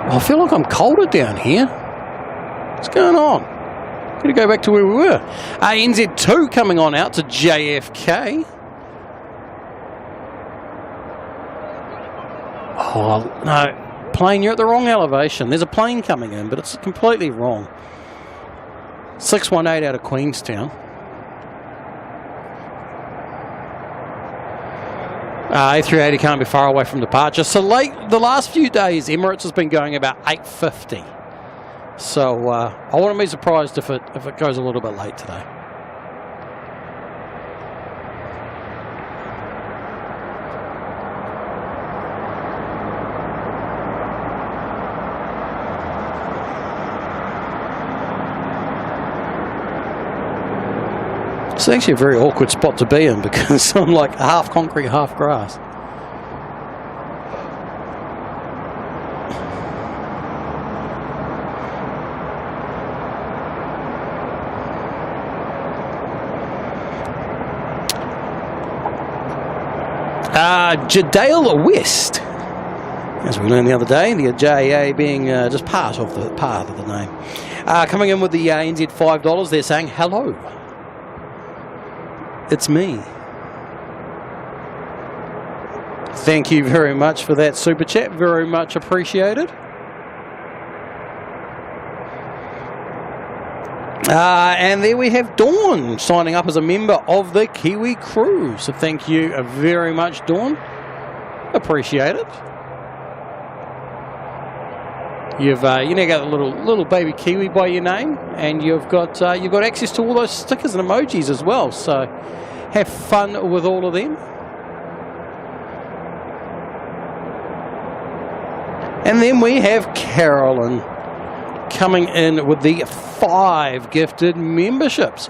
I feel like I'm colder down here. What's going on? Got to go back to where we were. NZ2 coming on out to JFK. Oh, no. Plane, you're at the wrong elevation. There's a plane coming in, but it's completely wrong. 618 out of Queenstown. A380 can't be far away from departure. So late, the last few days, Emirates has been going about 8:50. So I wouldn't be surprised if it goes a little bit late today. It's actually a very awkward spot to be in because I'm like half concrete, half grass. Jadale West. As we learned the other day, the NZAA being just part of the name. Coming in with the NZ $5, they're saying hello. It's me. Thank you very much for that super chat. Very much appreciated. And there we have Dawn signing up as a member of the Kiwi crew. So thank you very much, Dawn. Appreciate it. You now got a little baby Kiwi by your name, and you've got access to all those stickers and emojis as well. So have fun with all of them. And then we have Carolyn coming in with the 5 gifted memberships,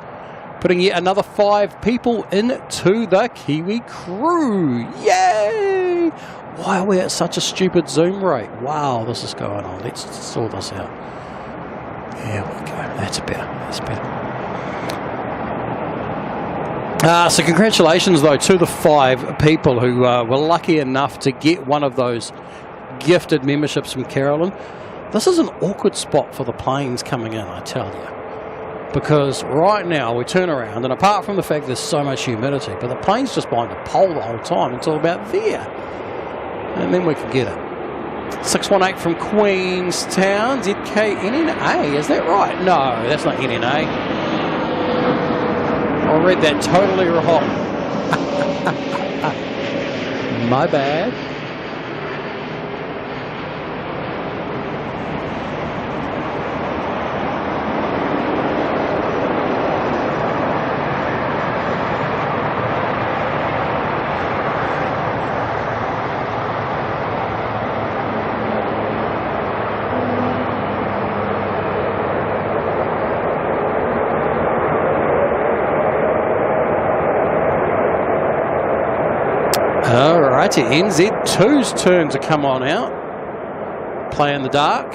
putting yet another 5 people into the Kiwi crew. Yay! Why are we at such a stupid zoom rate? Wow, this is going on. Let's sort this out. There we go. That's better. That's better. So congratulations, though, to the 5 people who were lucky enough to get one of those gifted memberships from Carolyn. This is an awkward spot for the planes coming in, I tell you. Because right now we turn around, and apart from the fact there's so much humidity, but the plane's just behind a pole the whole time until about there. And then we can get it. 618 from Queenstown, ZK NNA, is that right? No, that's not NNA. I read that totally wrong. My bad. Alrighty, NZ2's turn to come on out. Play in the dark.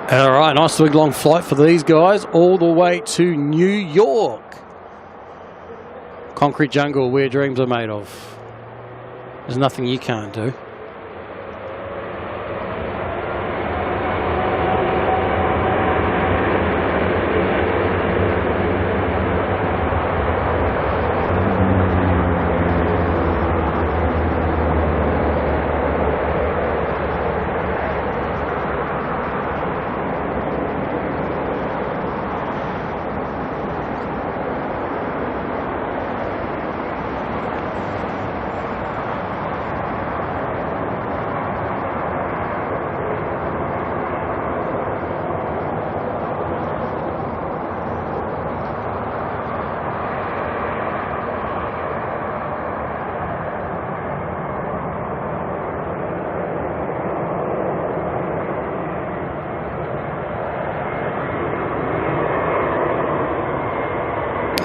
All right, nice big long flight for these guys all the way to New York. Concrete jungle where dreams are made of. There's nothing you can't do.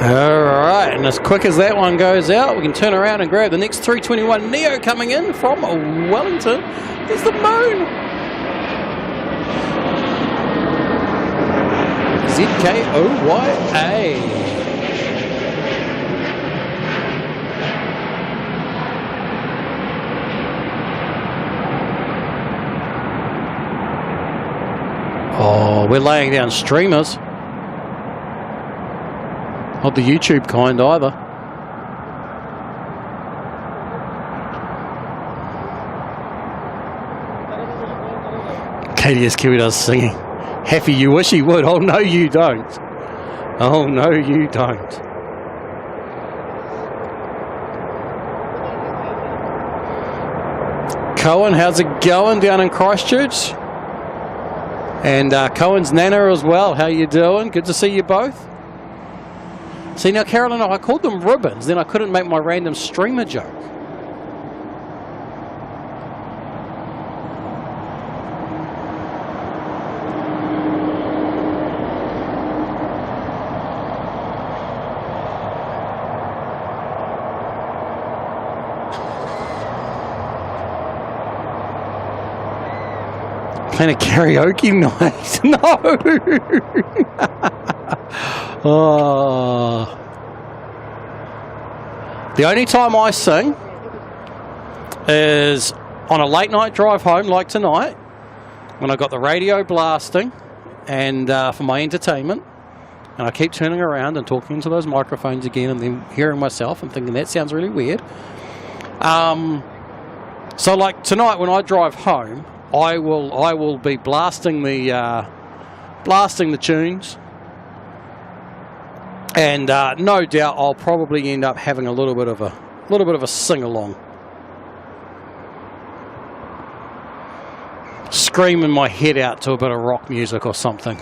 Alright, and as quick as that one goes out, we can turn around and grab the next 321 Neo coming in from Wellington. There's the moon. ZKOYA. Oh, we're laying down streamers. Not the YouTube kind either. KDS Kiwi does singing. Happy you wish he would. Oh no you don't. Oh no you don't. Cohen, how's it going down in Christchurch? And Cohen's Nana as well. How you doing? Good to see you both. See, now, Carolyn, I called them ribbons, then I couldn't make my random streamer joke. Playing a karaoke night? No! Oh. The only time I sing is on a late night drive home like tonight, when I got the radio blasting and for my entertainment, and I keep turning around and talking into those microphones again and then hearing myself and thinking that sounds really weird. So like tonight when I drive home, I will be blasting the tunes, and no doubt I'll probably end up having a little bit of a sing along, screaming my head out to a bit of rock music or something.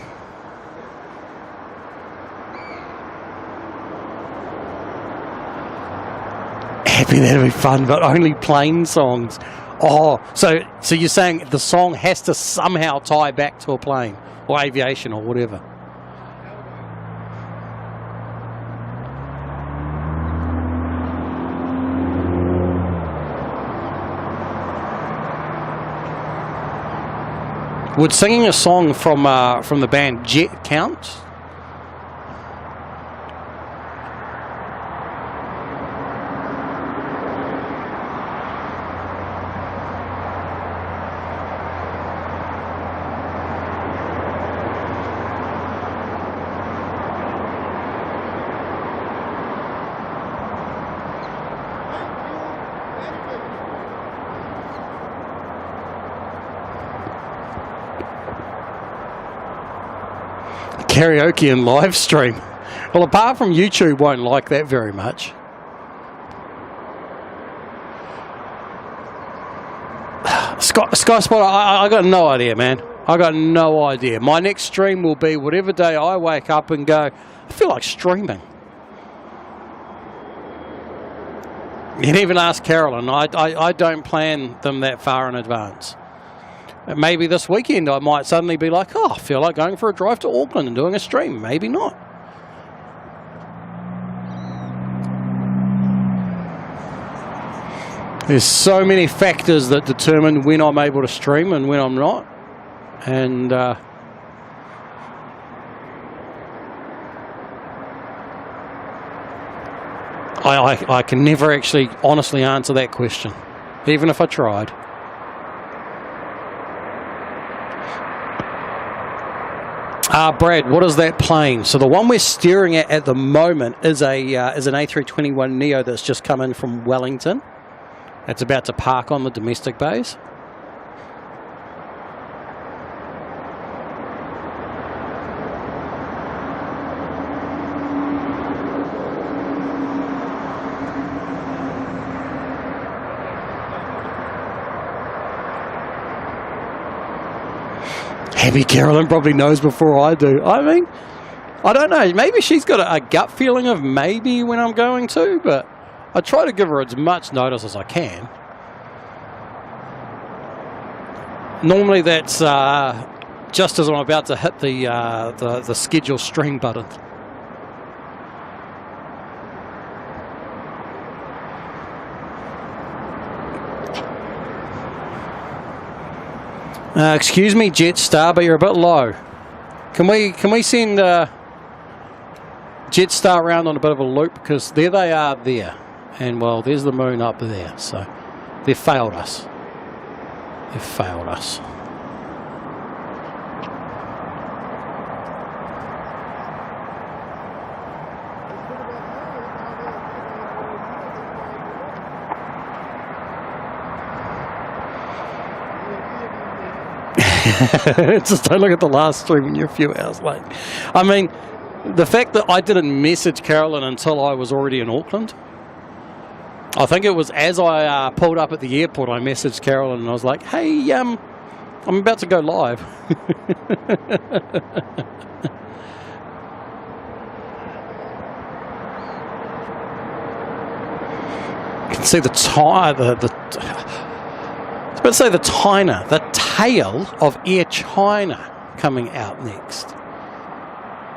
Happy, that'll be fun, but only plane songs. Oh, so you're saying the song has to somehow tie back to a plane or aviation or whatever? Would singing a song from the band Jet count? Karaoke and live stream. Well, apart from YouTube won't like that very much. Sky Spot, I got no idea, man. I got no idea. My next stream will be whatever day I wake up and go, I feel like streaming. You can even ask Carolyn. I don't plan them that far in advance. Maybe this weekend I might suddenly be like, oh, I feel like going for a drive to Auckland and doing a stream. Maybe not. There's so many factors that determine when I'm able to stream and when I'm not. And I can never actually honestly answer that question, even if I tried. Brad, what is that plane? So the one we're staring at the moment is an A321neo that's just come in from Wellington. It's about to park on the domestic base. Happy Carolyn probably knows before I do. I mean, I don't know. Maybe she's got a gut feeling of maybe when I'm going to, but I try to give her as much notice as I can. Normally that's just as I'm about to hit the schedule stream button. Excuse me, Jetstar, but you're a bit low. Can we send Jetstar around on a bit of a loop, because there they are there, and well, there's the moon up there. So they've failed us. They've failed us. Just don't look at the last stream when you're a few hours late. I mean, the fact that I didn't message Carolyn until I was already in Auckland. I think it was as I pulled up at the airport, I messaged Carolyn and I was like, hey, I'm about to go live. can see the tail of Air China coming out next.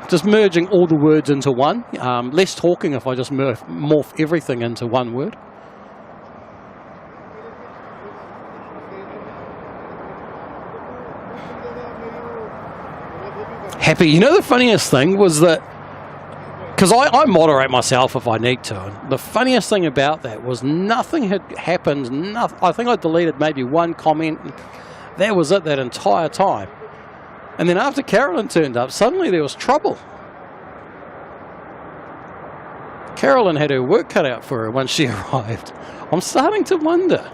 Just merging all the words into one. Less talking if I just morph everything into one word. Happy. You know, the funniest thing was that, because I moderate myself if I need to, and the funniest thing about that was nothing had happened. I think I deleted maybe one comment. That was it that entire time. And then after Carolyn turned up, suddenly there was trouble. Carolyn had her work cut out for her when she arrived. I'm starting to wonder.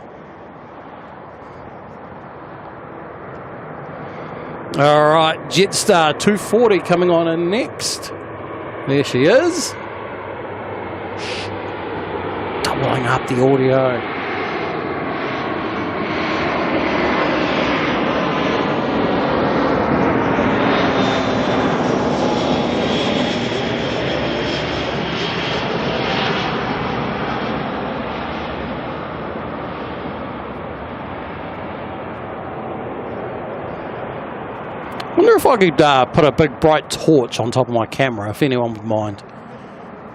All right, Jetstar 240 coming on in next. There she is. Doubling up the audio. I wonder if I could put a big bright torch on top of my camera, if anyone would mind.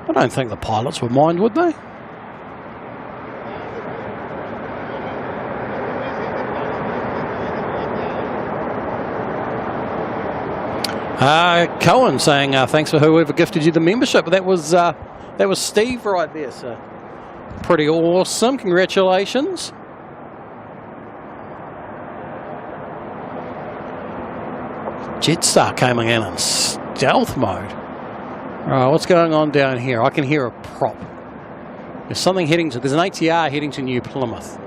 I don't think the pilots would mind, would they? Cohen saying thanks for whoever gifted you the membership. That was Steve right there, so pretty awesome. Congratulations. Jetstar coming in stealth mode. Alright, what's going on down here? I can hear a prop. There's something heading to... There's an ATR heading to New Plymouth.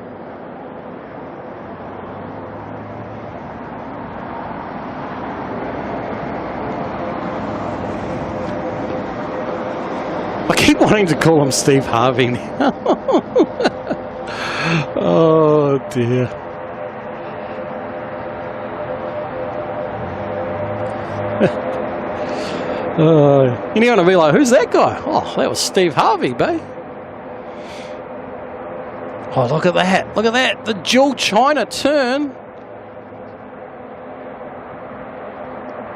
I keep wanting to call him Steve Harvey now. Oh dear. You know, to be like, who's that guy? Oh, that was Steve Harvey, babe. Oh, look at that. Look at that. The dual China turn.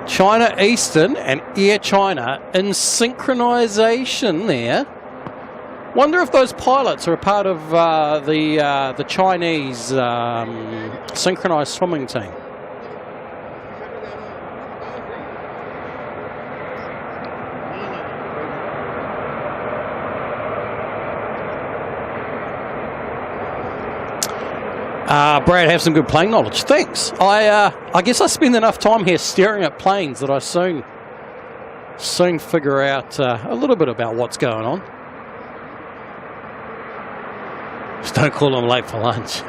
China Eastern and Air China in synchronization there. Wonder if those pilots are a part of the Chinese synchronized swimming team. Brad, have some good plane knowledge. Thanks. I guess I spend enough time here staring at planes that I soon figure out a little bit about what's going on. Just don't call them late for lunch.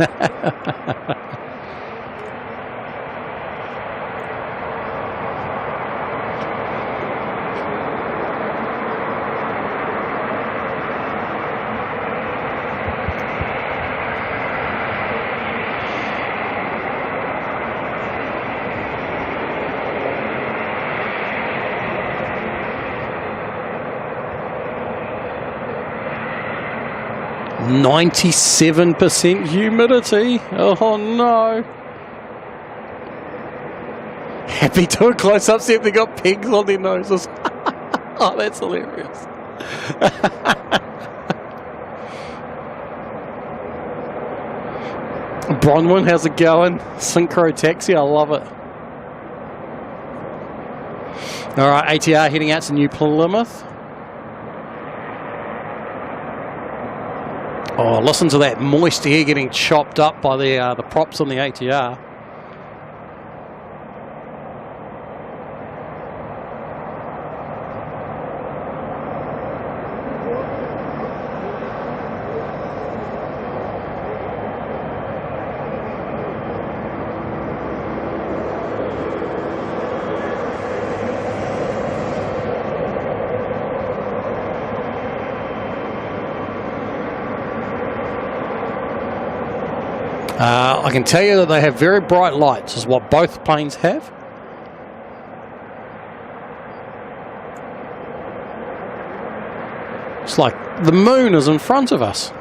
97% humidity. Oh no. Happy doing close-ups if they got pigs on their noses. Oh, that's hilarious. Bronwyn, how's it going? Synchro taxi, I love it. Alright, ATR heading out to New Plymouth. Oh, listen to that moist air getting chopped up by the props on the ATR. I can tell you that they have very bright lights, is what both planes have. It's like the moon is in front of us.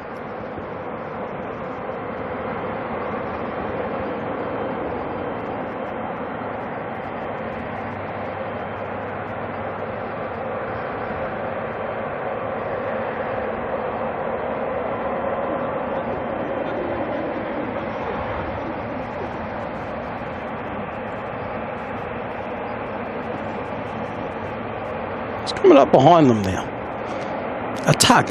coming up behind them now? A tug.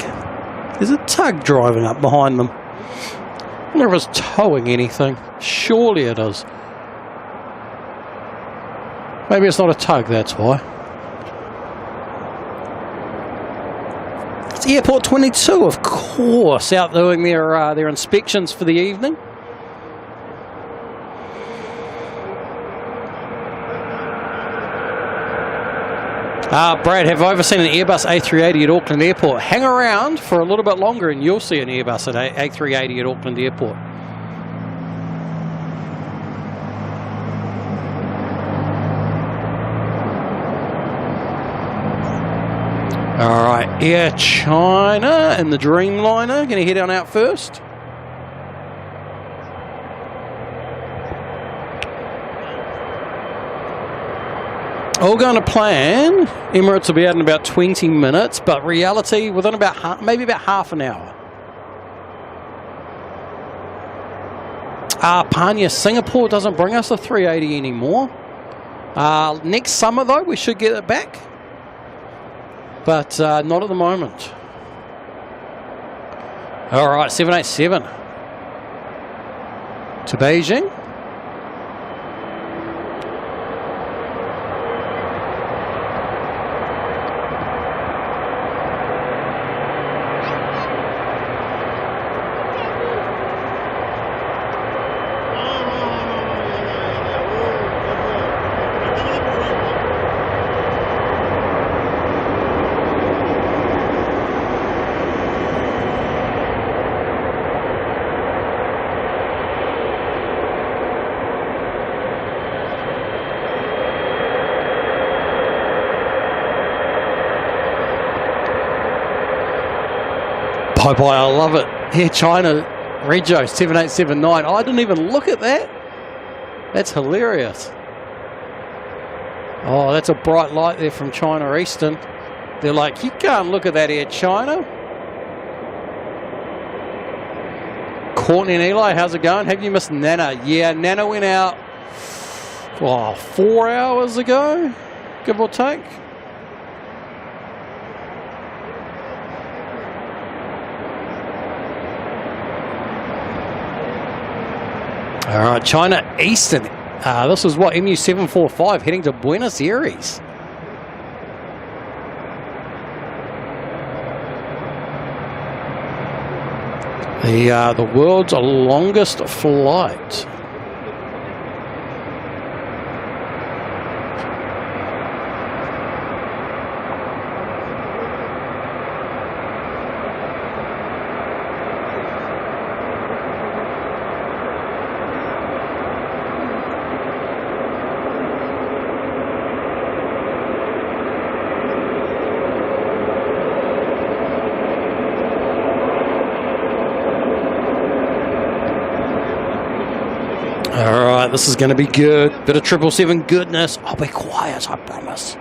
There's a tug driving up behind them. I wonder if it's towing anything. Surely it is. Maybe it's not a tug, that's why. It's Airport 22, of course, out doing their inspections for the evening. Brad, have I ever seen an Airbus A380 at Auckland Airport? Hang around for a little bit longer and you'll see an Airbus at A380 at Auckland Airport. Alright, Air China and the Dreamliner going to head on out first. All going to plan. Emirates will be out in about 20 minutes, but reality within about maybe about half an hour. Panya, Singapore doesn't bring us a 380 anymore. Next summer though, we should get it back, but not at the moment. All right, 787 to Beijing. Bye-bye, I love it. Here, China, Regio, 7879. I didn't even look at that. That's hilarious. Oh, that's a bright light there from China Eastern. They're like, you can't look at that, Air China. Courtney and Eli, how's it going? Have you missed Nana? Yeah, Nana went out 4 hours ago, give or take. All right, China Eastern. This is what, MU745 heading to Buenos Aires. The world's longest flight. Alright, this is going to be good. Bit of 777 goodness. I'll be quiet, I promise.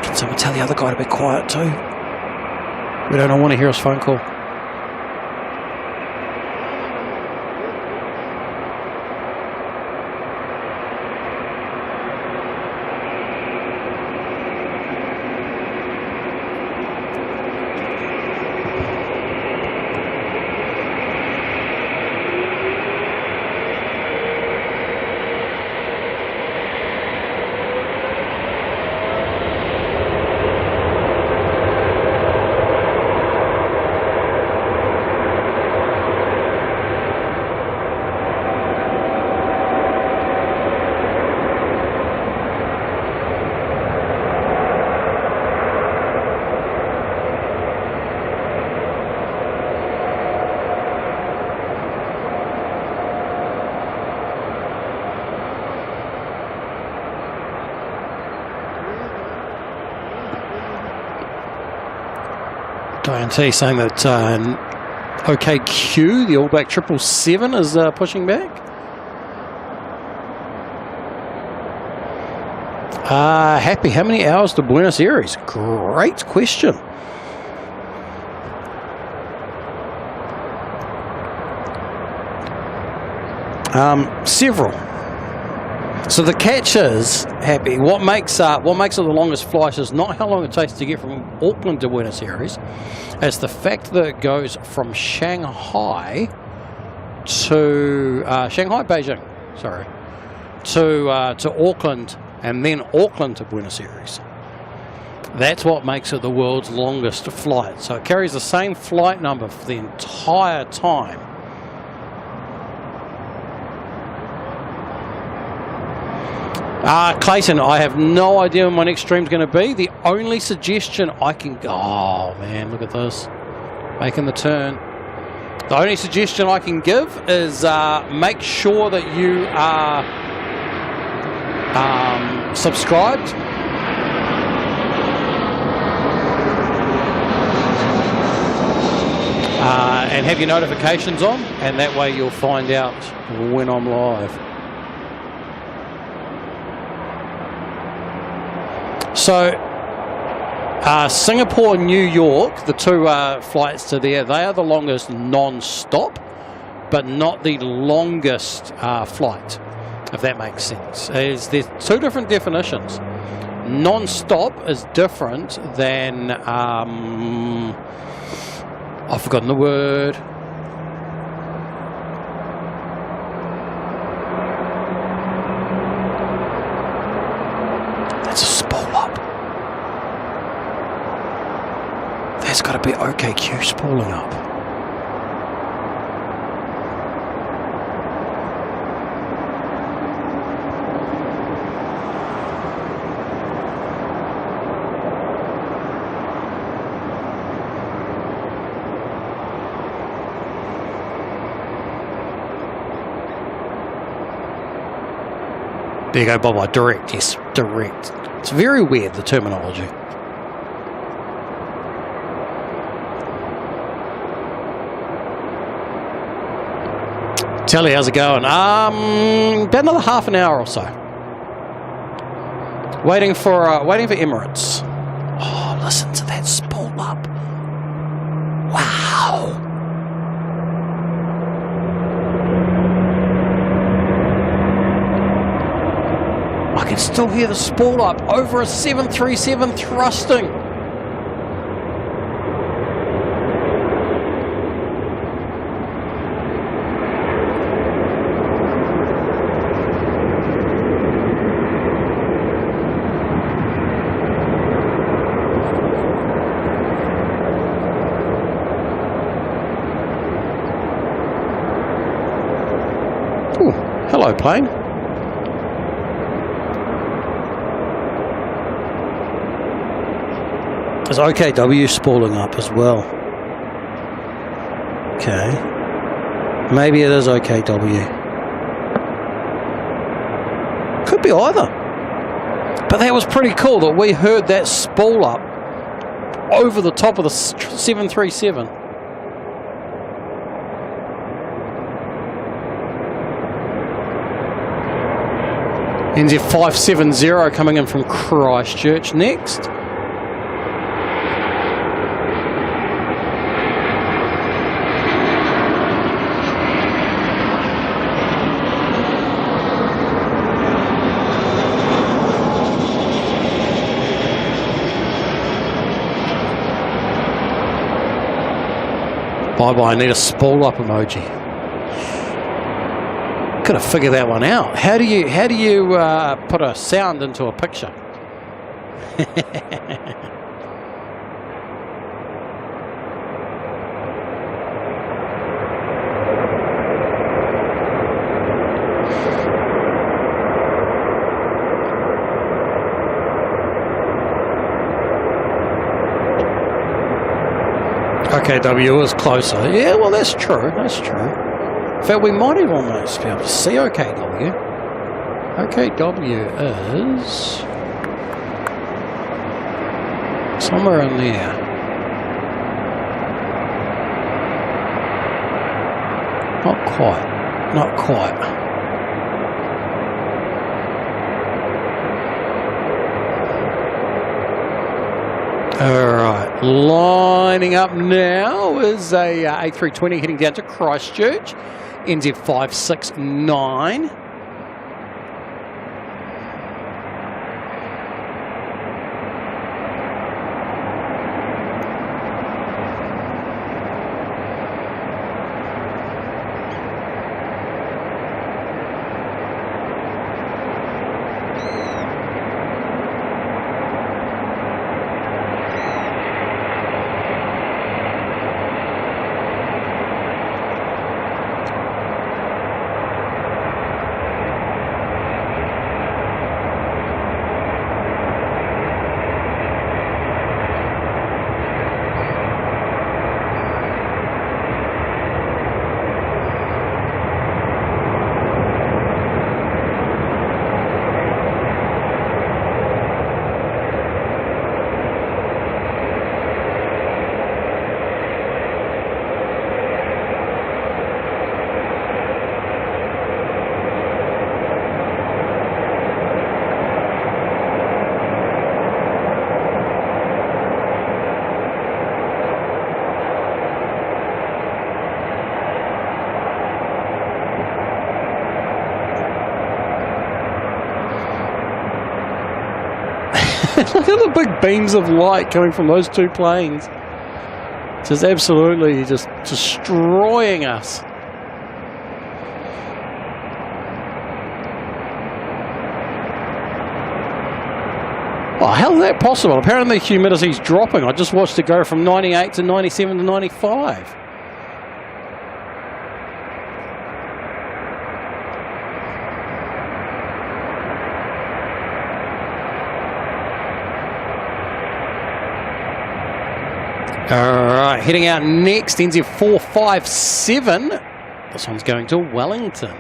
Can someone tell the other guy to be quiet too? We don't want to hear his phone call. Diane T saying that OKQ, the All Black 777, is pushing back. Happy, how many hours to Buenos Aires? Great question. Several. So the catch is, Happy, what makes it the longest flight is not how long it takes to get from Auckland to Buenos Aires. It's the fact that it goes from Shanghai to Beijing, sorry, to Auckland, and then Auckland to Buenos Aires. That's what makes it the world's longest flight. So it carries the same flight number for the entire time. Clayton, I have no idea when my next stream's going to be. The only suggestion I can... Oh, man, look at this. Making the turn. The only suggestion I can give is make sure that you are subscribed. And have your notifications on, and that way you'll find out when I'm live. So, Singapore, New York, the two flights to there, they are the longest non-stop, but not the longest flight, if that makes sense. There's two different definitions. Non-stop is different than, I've forgotten the word. That's a spool up. There's got to be OKQ spooling up. There you go, Bob. Direct, yes, direct. It's very weird, the terminology. Telly, how's it going? About another half an hour or so. Waiting for Emirates. Oh, listen to that spool up. Wow. I can still hear the spool up over a 737 thrusting. Ooh, hello, plane. There's OKW spooling up as well. Okay. Maybe it is OKW. Could be either. But that was pretty cool that we heard that spool up over the top of the 737. NZ570 coming in from Christchurch next. Bye-bye, I need a spool up emoji. Gotta figure that one out. How do you put a sound into a picture? OKW is closer. Yeah, well, that's true. That's true. In fact, we might even almost be able to see OKW. OKW is somewhere in there. Not quite. Not quite. Alright, lining up now is a A320 heading down to Christchurch. NZ569. Look at the big beams of light coming from those two planes. Just absolutely just destroying us. Oh, how is that possible? Apparently the humidity's dropping. I just watched it go from 98 to 97 to 95. Alright, heading out next, NZ457. This one's going to Wellington.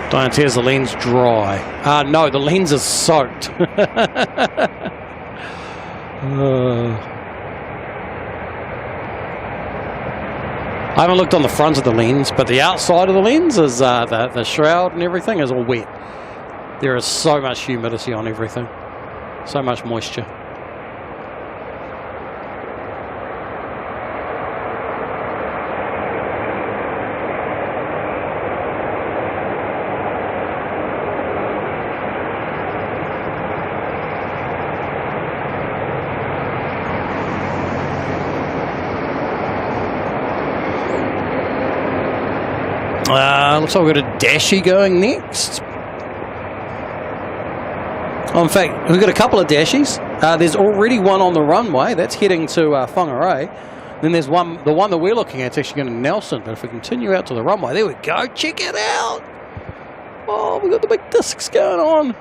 Diane says the lens dry. No, the lens is soaked. I haven't looked on the front of the lens, but the outside of the lens is the shroud and everything is all wet. There is so much humidity on everything. So much moisture. Looks like we've got a Dashi going next. Oh, in fact, we've got a couple of Dashies. There's already one on the runway. That's heading to Whangarei. Then there's one, the one that we're looking at is actually going to Nelson. But if we continue out to the runway, there we go. Check it out. Oh, we've got the big discs going on.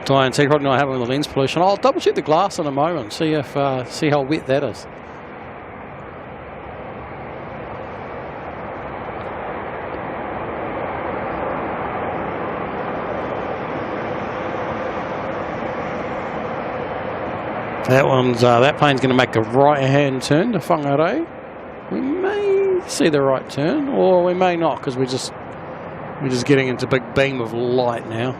Diane, so you probably not having the lens pollution. I'll double check the glass in a moment. See if see how wet that is. That plane's going to make a right-hand turn to Whangarei. We may see the right turn, or we may not, because we're just getting into a big beam of light now.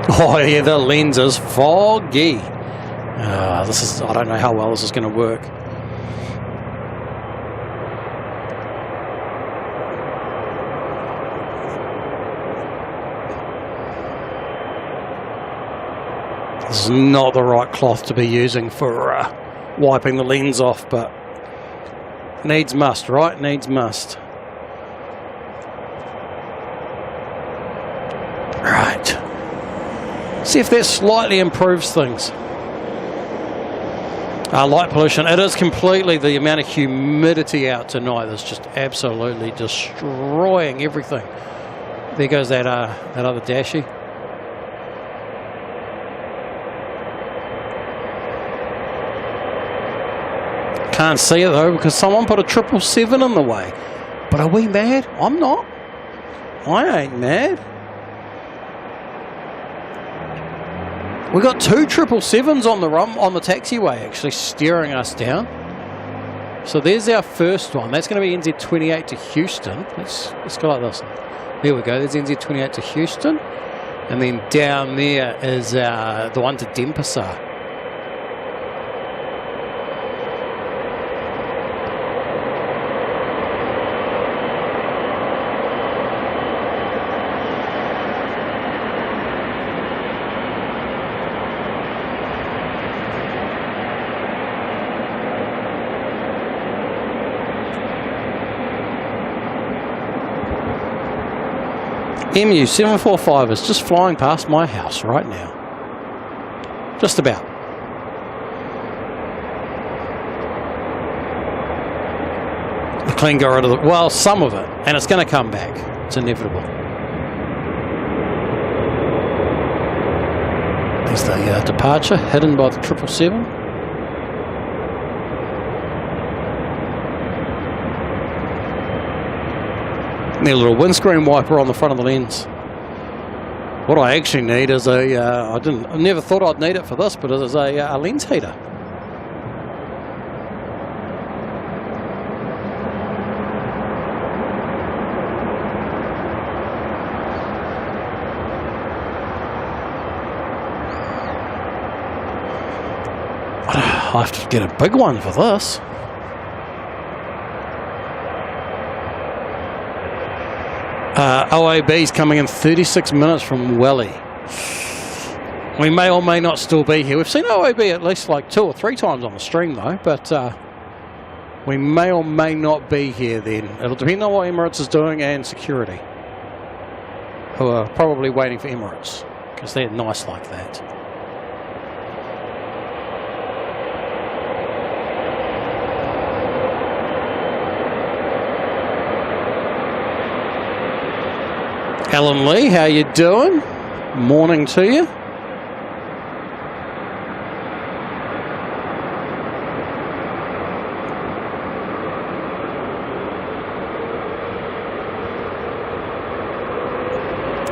Oh yeah, the lens is foggy. I don't know how well this is going to work. This is not the right cloth to be using for wiping the lens off, but needs must, right? Needs must. Right. See if that slightly improves things. Light pollution, it is completely the amount of humidity out tonight that's just absolutely destroying everything. There goes that other Dashi. Can't see it though because someone put a 777 in the way. But are we mad? I'm not. I ain't mad. We got two 777s on the taxiway actually steering us down. So there's our first one. That's going to be NZ28 to Houston. Let's go like this. There we go. There's NZ28 to Houston. And then down there is the one to Denpasar. MU745 is just flying past my house right now. Just about. The clean got rid of it. Well, some of it. And it's going to come back. It's inevitable. There's the departure hidden by the 777. Need a little windscreen wiper on the front of the lens. What I actually need is I never thought I'd need it for this, but it is a lens heater. I have to get a big one for this. OAB's coming in 36 minutes from Welly. We may or may not still be here. We've seen OAB at least like 2 or 3 times on the stream though, but we may or may not be here then. It'll depend on what Emirates is doing and security, who are probably waiting for Emirates because they're nice like that. Alan Lee, how you doing? Morning to you.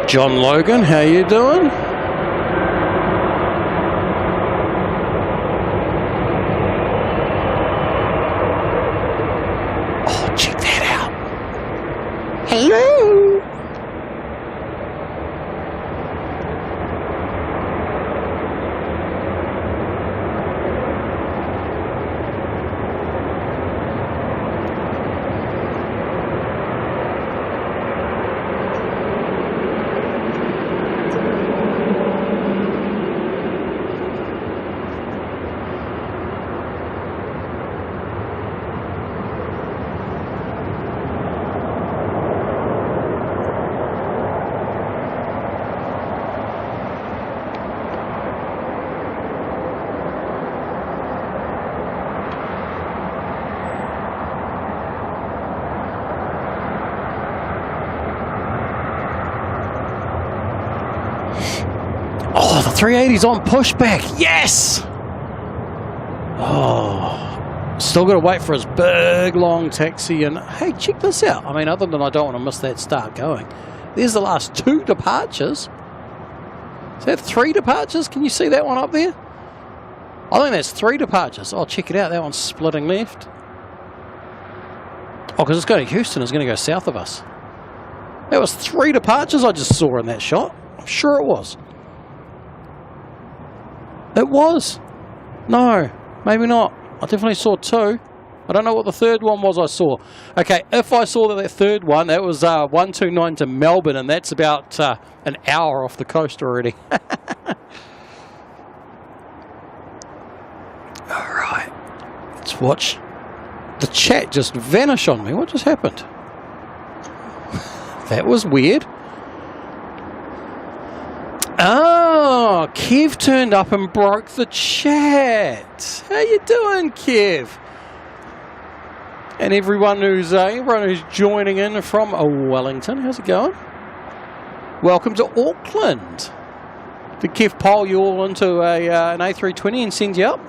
John Logan, how you doing? Oh, check that out. Hello. Oh, the 380's on pushback. Yes! Oh, still got to wait for his big, long taxi. And hey, check this out. I mean, other than I don't want to miss that start going, there's the last 2 departures. Is that 3 departures? Can you see that one up there? I think that's 3 departures. Oh, check it out. That one's splitting left. Oh, because it's going to Houston. It's going to go south of us. That was 3 departures I just saw in that shot. I'm sure it was. It was. No, maybe not. I definitely saw 2. I don't know what the third one was I saw. Okay, if I saw that third one, that was 129 to Melbourne, and that's about an hour off the coast already. All right, let's watch the chat just vanish on me. What just happened? That was weird. Oh, Kev turned up and broke the chat. How you doing, Kev? And everyone who's joining in from Wellington, how's it going? Welcome to Auckland. Did Kev poll you all into an A320 and send you up?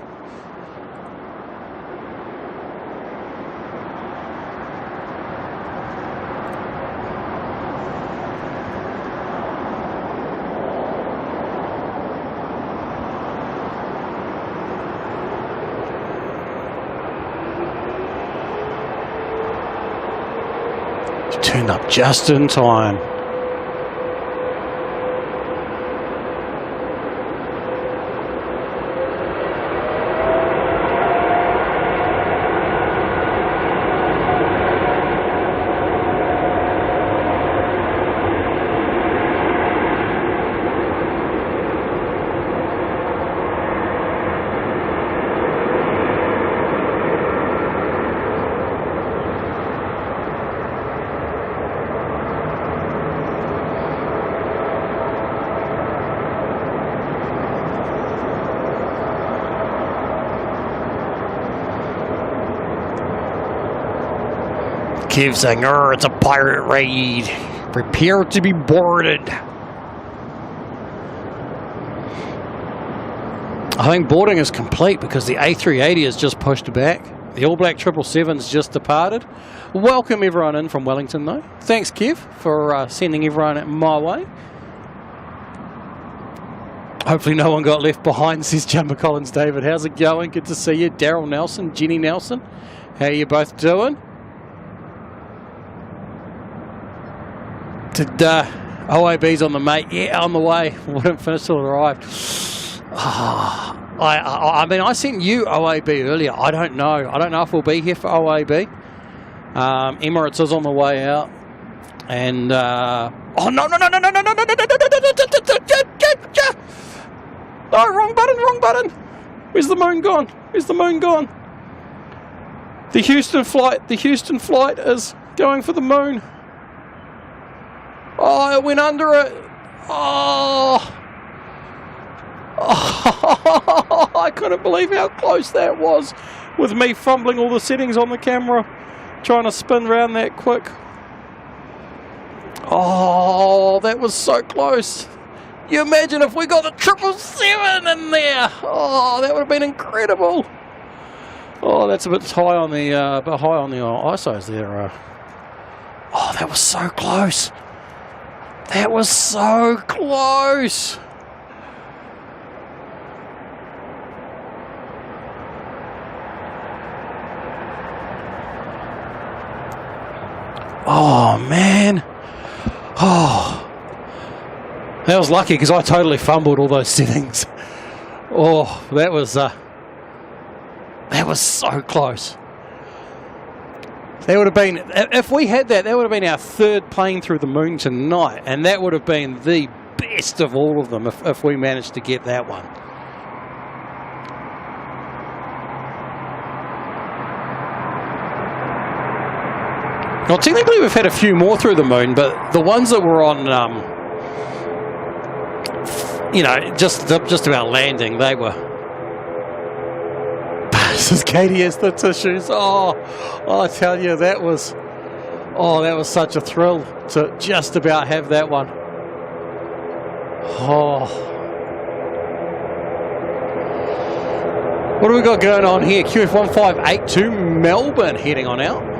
You turned up just in time. Kev saying, it's a pirate raid. Prepare to be boarded. I think boarding is complete because the A380 has just pushed back. The All Black 777's just departed. Welcome everyone in from Wellington though. Thanks Kev for sending everyone my way. Hopefully no one got left behind, says Jumper Collins David. How's it going? Good to see you. Daryl Nelson, Jenny Nelson. How are you both doing? Did OAB's on the mate? Yeah, on the way. Wouldn't finish till it arrived. I mean, I sent you OAB earlier. I don't know. I don't know if we'll be here for OAB. Emirates is on the way out. And, oh, no. No, wrong button. Where's the moon gone? The Houston flight is going for the moon. Oh, it went under it. Oh, I couldn't believe how close that was with me fumbling all the settings on the camera, trying to spin around that quick. Oh, that was so close. You imagine if we got the 777 in there. Oh, that would have been incredible. Oh, that's a bit high on the ISOs there. Oh, that was so close. That was so close. Oh, man. Oh. That was lucky because I totally fumbled all those settings. Oh, that was so close. That would have been, if we had that, that would have been our third plane through the moon tonight, and that would have been the best of all of them if we managed to get that one. Well, technically we've had a few more through the moon, but the ones that were on, you know, just about landing, they were. This is Katie has the tissues. Oh, I tell you, that was such a thrill to just about have that one. Oh. What do we got going on here? QF1582 Melbourne heading on out.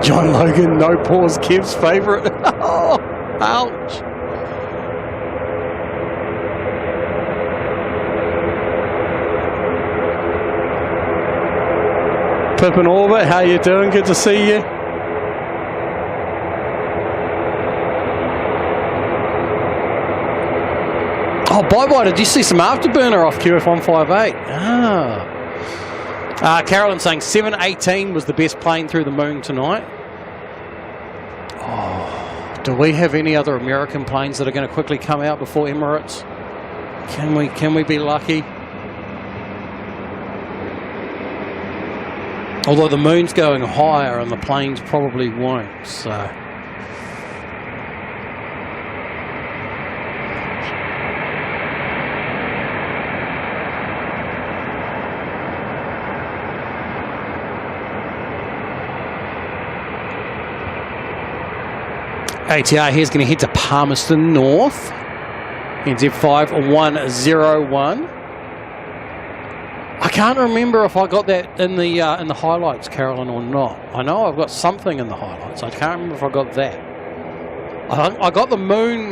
John Logan, no pause, Kev's favourite. Oh, ouch. Pip in orbit, how you doing? Good to see you. Oh, bye-bye. Did you see some afterburner off QF158? Carolyn saying 718 was the best plane through the moon tonight. Oh, do we have any other American planes that are going to quickly come out before Emirates? Can we be lucky? Although the moon's going higher and the planes probably won't, so. ATR here is going to head to Palmerston North. NZ5101. I can't remember if I got that in the highlights, Carolyn, or not. I know I've got something in the highlights. I can't remember if I got that. I got the moon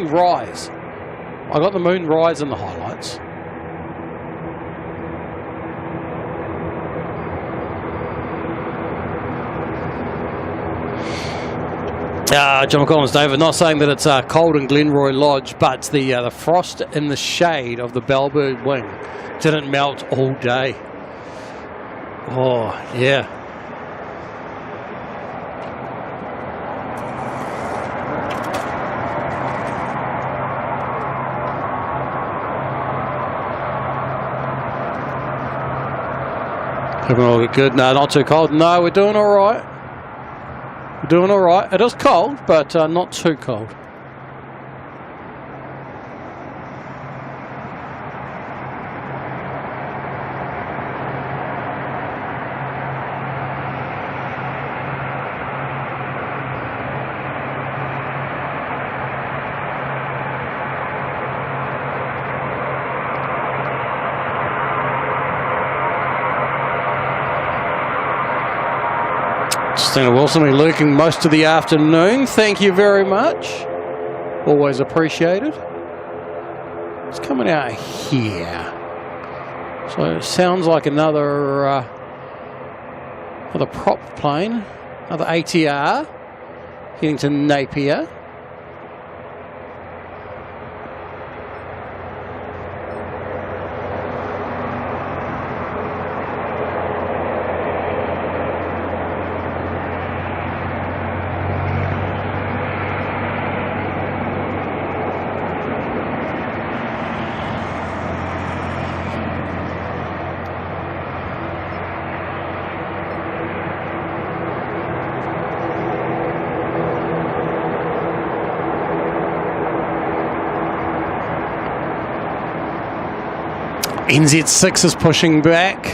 rise. I got the moon rise in the highlights. John Collins, David, not saying that it's cold in Glenroy Lodge, but the frost in the shade of the bellbird wing didn't melt all day. Oh, yeah. Hoping it'll get good. No, not too cold. No, we're doing all right. We're doing all right. It is cold, but not too cold. Christina Wilson been lurking most of the afternoon. Thank you very much. Always appreciated. It's coming out here. So it sounds like another prop plane, another ATR heading to Napier. NZ6 is pushing back.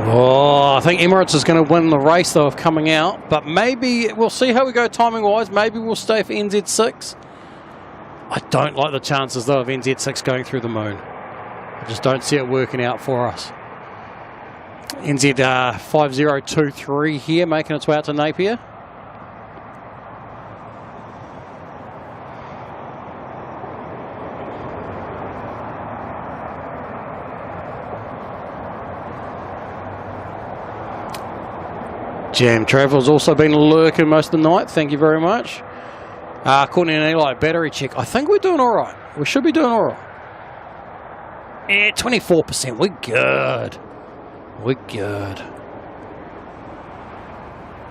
Oh, I think Emirates is going to win the race, though, of coming out. But maybe we'll see how we go timing-wise. Maybe we'll stay for NZ6. I don't like the chances, though, of NZ6 going through the moon. I just don't see it working out for us. NZ 5023 here, making its way out to Napier. Jam Travel's also been lurking most of the night. Thank you very much. Courtney and Eli, battery check. I think we're doing all right. We should be doing all right. Yeah, 24%. We're good. We're good.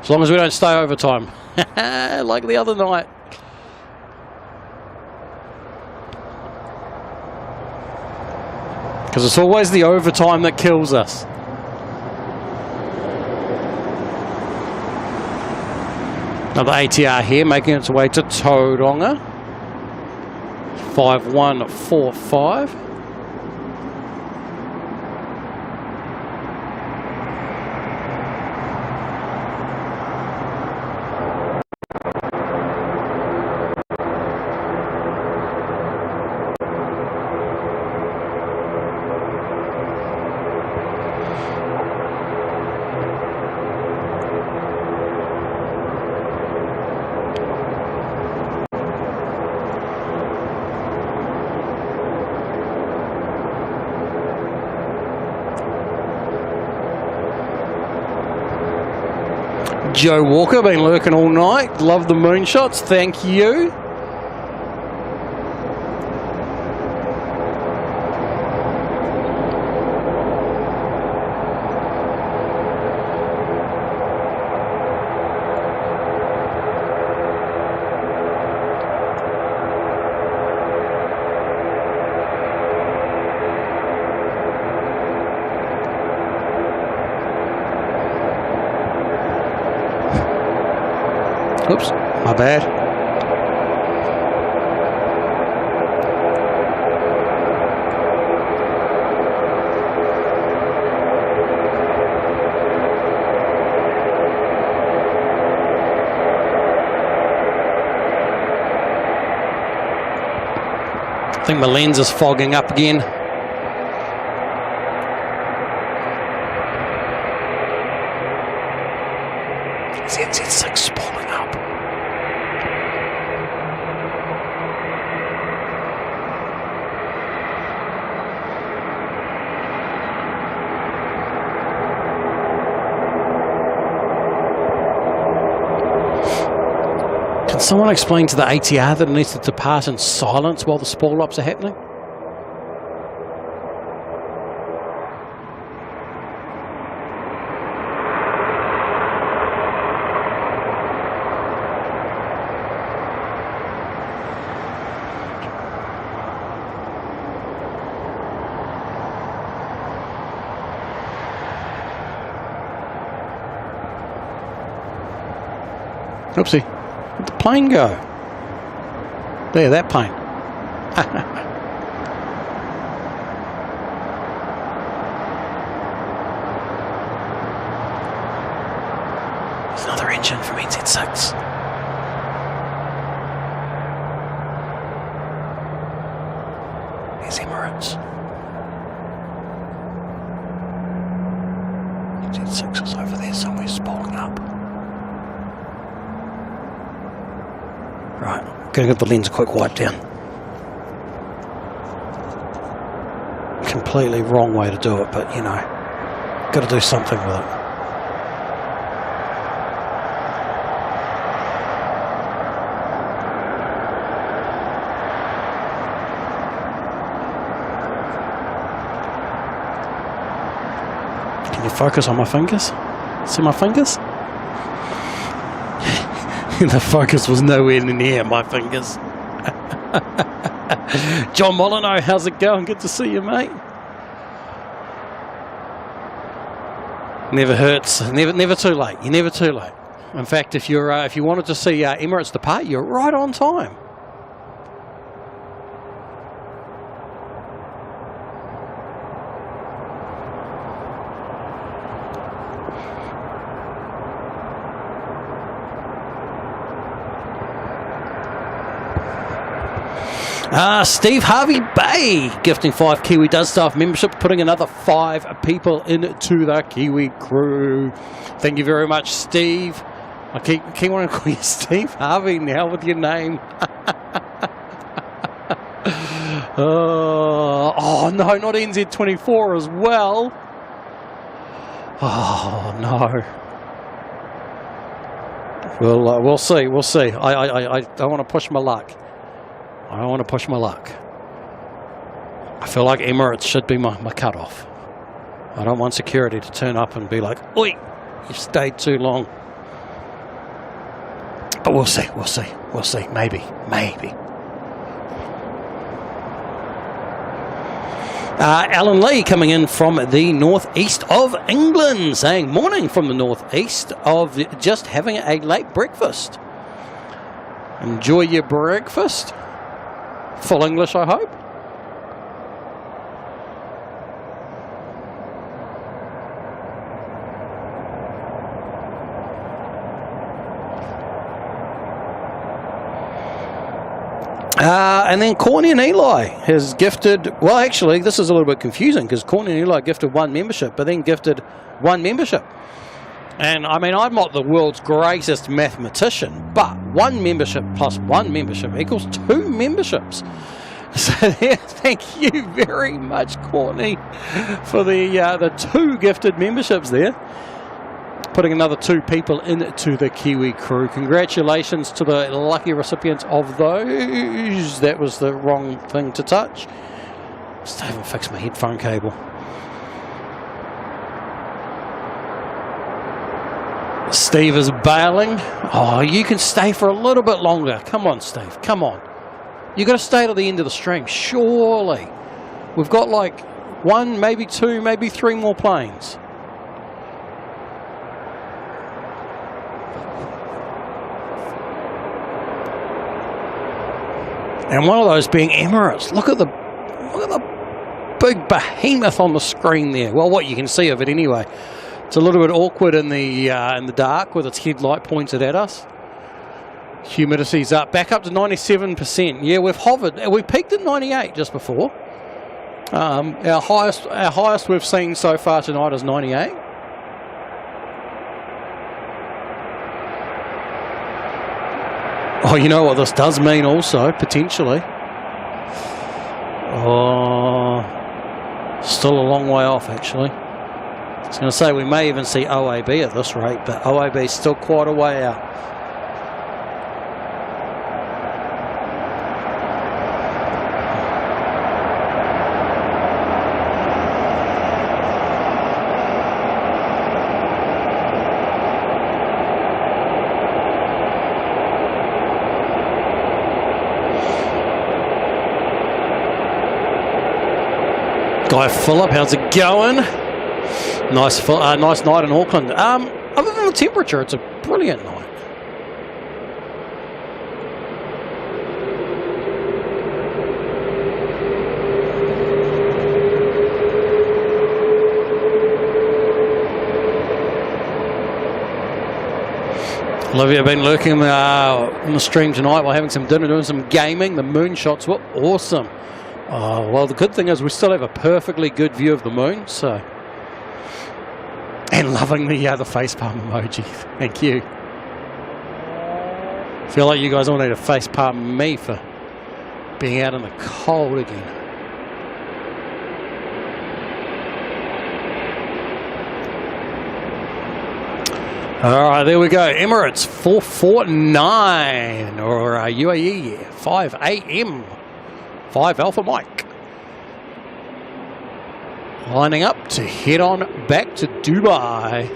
As long as we don't stay overtime. Like the other night. Because it's always the overtime that kills us. Another ATR here, making its way to Tauranga. 5145. Joe Walker, been lurking all night. Love the moonshots. Thank you. Oops, my bad. I think my lens is fogging up again. Is NZ6 spooling up? Can someone explain to the ATR that it needs to depart in silence while the spool ups are happening? Oopsie. Where'd the plane go? There, that plane. There's another engine from NZ6. There's Emirates. NZ6 is over there somewhere spooling up. Right, gonna give the lens a quick wipe down. Completely wrong way to do it, but you know, gotta do something with it. Can you focus on my fingers? See my fingers? The focus was nowhere near my fingers. John Molyneux, how's it going? Good to see you, mate. Never hurts. Never too late. You're never too late. In fact, if you wanted to see Emirates depart, you're right on time. Steve Harvey Bay gifting 5 Kiwi Does Staff membership, putting another 5 people into the Kiwi crew. Thank you very much, Steve. I keep wanting to call you Steve Harvey now with your name. Oh no, not NZ24 as well. Oh no. We'll see. We'll see. I don't want to push my luck. I don't want to push my luck. I feel like Emirates should be my cutoff. I don't want security to turn up and be like, "Oi, you've stayed too long." But we'll see. We'll see. We'll see. Maybe. Alan Lee coming in from the northeast of England, saying, "Morning from the northeast of just having a late breakfast. Enjoy your breakfast." Full English, I hope. And then Courtney and Eli has gifted, well actually this is a little bit confusing because Courtney and Eli gifted 1 membership but then gifted 1 membership. And I mean, I'm not the world's greatest mathematician, but 1 membership plus 1 membership equals 2 memberships. So yeah, thank you very much, Courtney, for the 2 gifted memberships there. Putting another 2 people into the Kiwi crew. Congratulations to the lucky recipients of those. That was the wrong thing to touch. Still haven't fixed my headphone cable. Steve is bailing. Oh, you can stay for a little bit longer. Come on, Steve. Come on. You've got to stay till the end of the stream, surely. We've got like 1, maybe 2, maybe 3 more planes. And one of those being Emirates. Look at the big behemoth on the screen there. Well, what you can see of it anyway. It's a little bit awkward in the dark with its headlight pointed at us. Humidity's up, back up to 97%. Yeah, we've hovered. We peaked at 98 just before. Our highest we've seen so far tonight is 98. Oh, you know what this does mean also, potentially. Oh, still a long way off, actually. I was going to say we may even see OAB at this rate, but OAB is still quite a way out. Guy Phillip, how's it going? Nice night in Auckland. Other than the temperature, it's a brilliant night. Olivia been lurking on the stream tonight while having some dinner, doing some gaming. The moonshots were awesome. Well, the good thing is we still have a perfectly good view of the moon, so. And loving the facepalm emoji. Thank you. Feel like you guys all need to facepalm me for being out in the cold again. All right, there we go. Emirates 449 or UAE 5 AM. 5 Alpha Mike. Lining up to head on back to Dubai.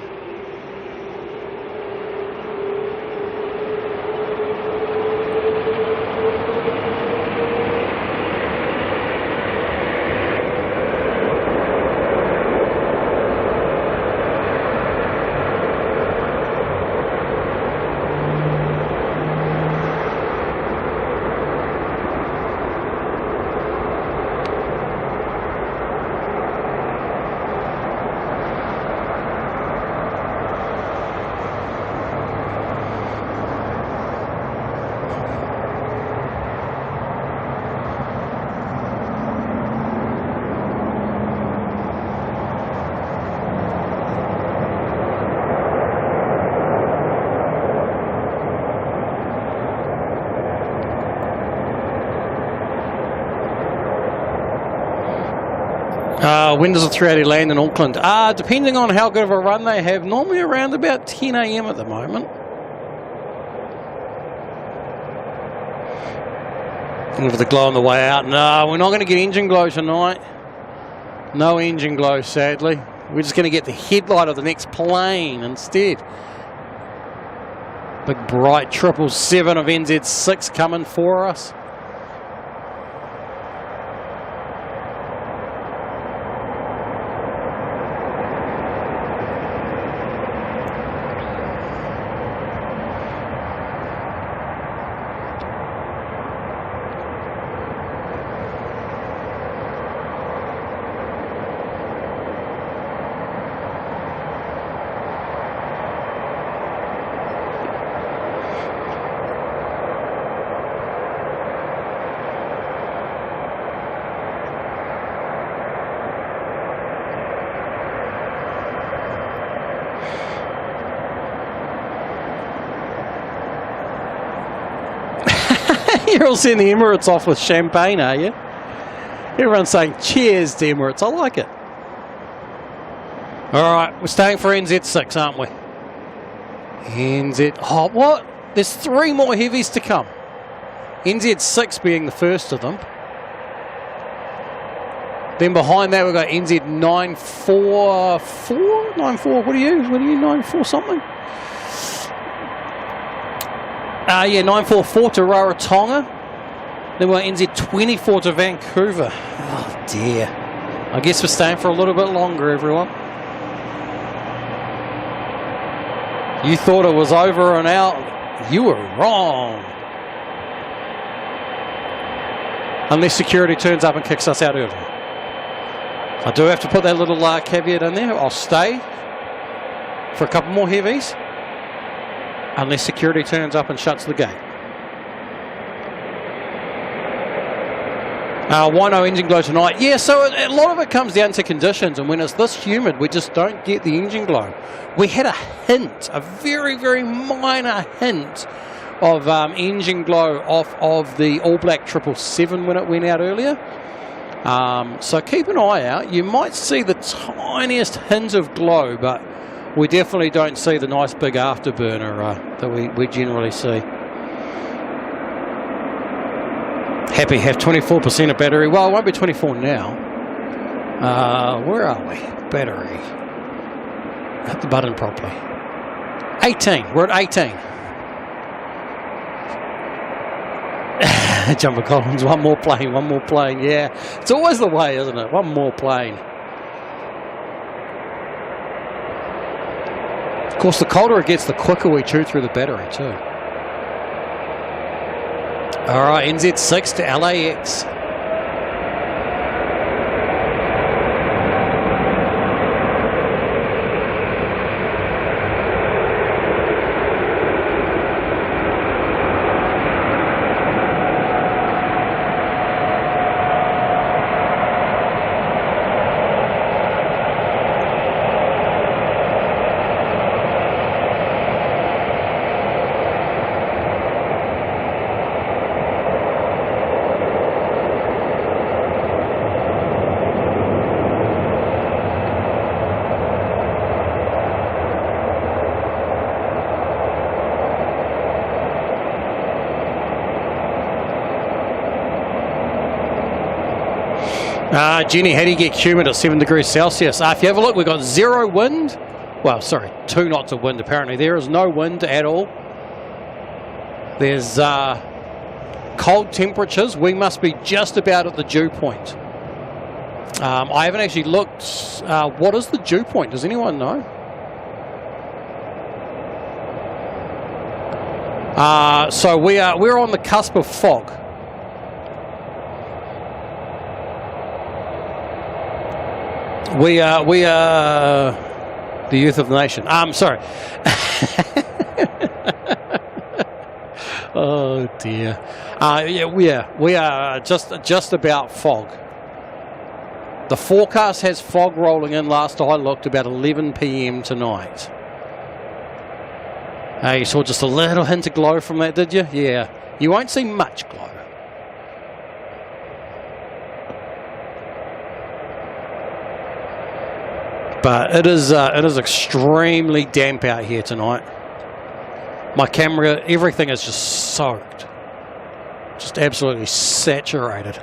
When does the 380 land in Auckland? Depending on how good of a run they have, normally around about 10 AM at the moment. With the glow on the way out. No, we're not going to get engine glow tonight. No engine glow, sadly. We're just going to get the headlight of the next plane instead. Big bright 777 of NZ6 coming for us. You're all seeing the Emirates off with champagne, are you? Everyone's saying cheers to Emirates. I like it. All right, we're staying for NZ6, aren't we? Oh, what? There's 3 more heavies to come. NZ6 being the first of them. Then behind that, we've got NZ944. 94, what are you? 94 something? Yeah, 944 to Rarotonga. Then we're NZ24 to Vancouver. Oh, dear. I guess we're staying for a little bit longer, everyone. You thought it was over and out. You were wrong. Unless security turns up and kicks us out early. I do have to put that little caveat in there. I'll stay for a couple more heavies. Unless security turns up and shuts the gate. Why no engine glow tonight? Yeah, so a lot of it comes down to conditions, and when it's this humid, we just don't get the engine glow. We had a hint, a very, very minor hint, of engine glow off of the All Black 777 when it went out earlier. So keep an eye out. You might see the tiniest hint of glow, but we definitely don't see the nice big afterburner that we generally see. Happy have 24% of battery. Well, it won't be 24 now. Where are we? Battery. Hit the button properly. 18. We're at 18. Jumper Collins, one more plane. Yeah, it's always the way, isn't it? One more plane. Of course, the colder it gets, the quicker we chew through the battery too. All right, NZ6 to LAX. Jenny, how do you get humid at 7 degrees Celsius? If you have a look, we've got 0 wind. Well, sorry, 2 knots of wind apparently. There is no wind at all. There's cold temperatures. We must be just about at the dew point. I haven't actually looked. What is the dew point? Does anyone know? So we're on the cusp of fog. We are the youth of the nation. Sorry. Oh dear. Yeah, we are just about fog. The forecast has fog rolling in. Last I looked, about 11 p.m. tonight. You saw just a little hint of glow from that, did you? Yeah. You won't see much glow. But it is extremely damp out here tonight. My camera, everything is just soaked. Just absolutely saturated.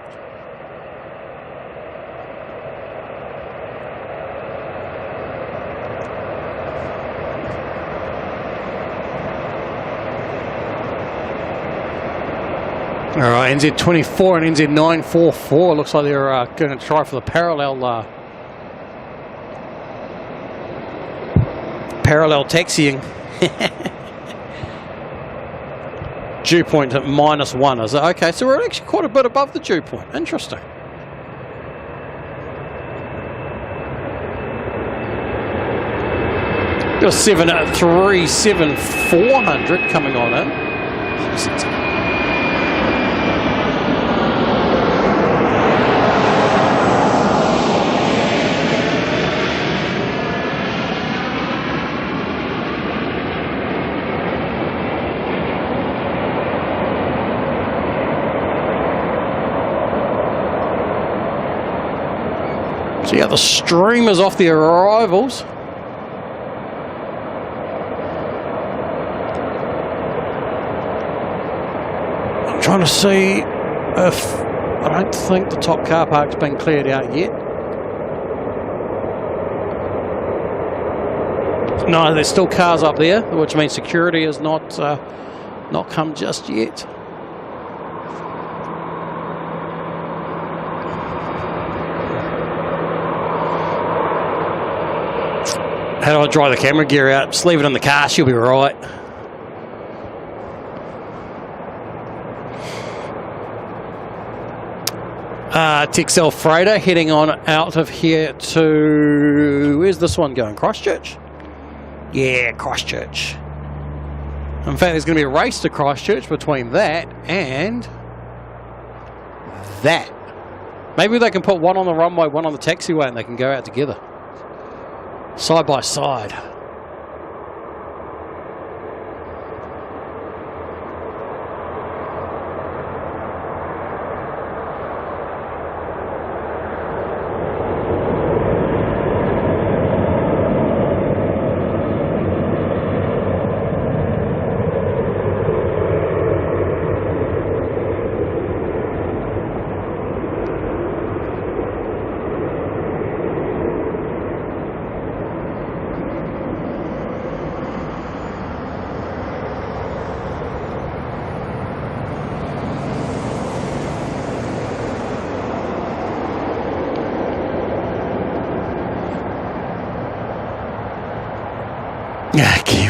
All right, NZ24 and NZ944 looks like they're going to try for the parallel taxiing. Dew point at -1, is it? Okay, so we're actually quite a bit above the dew point. Interesting. Got a 737-400 coming on in. So yeah, the streamers off the arrivals. I'm trying to see if... I don't think the top car park's been cleared out yet. No, there's still cars up there, which means security has not come just yet. How do I dry the camera gear out? Just leave it in the car, she'll be right. TXL Freighter heading on out of here to... Where's this one going? Christchurch? Yeah, Christchurch. In fact, there's going to be a race to Christchurch between that and that. Maybe they can put one on the runway, one on the taxiway, and they can go out together. Side by side.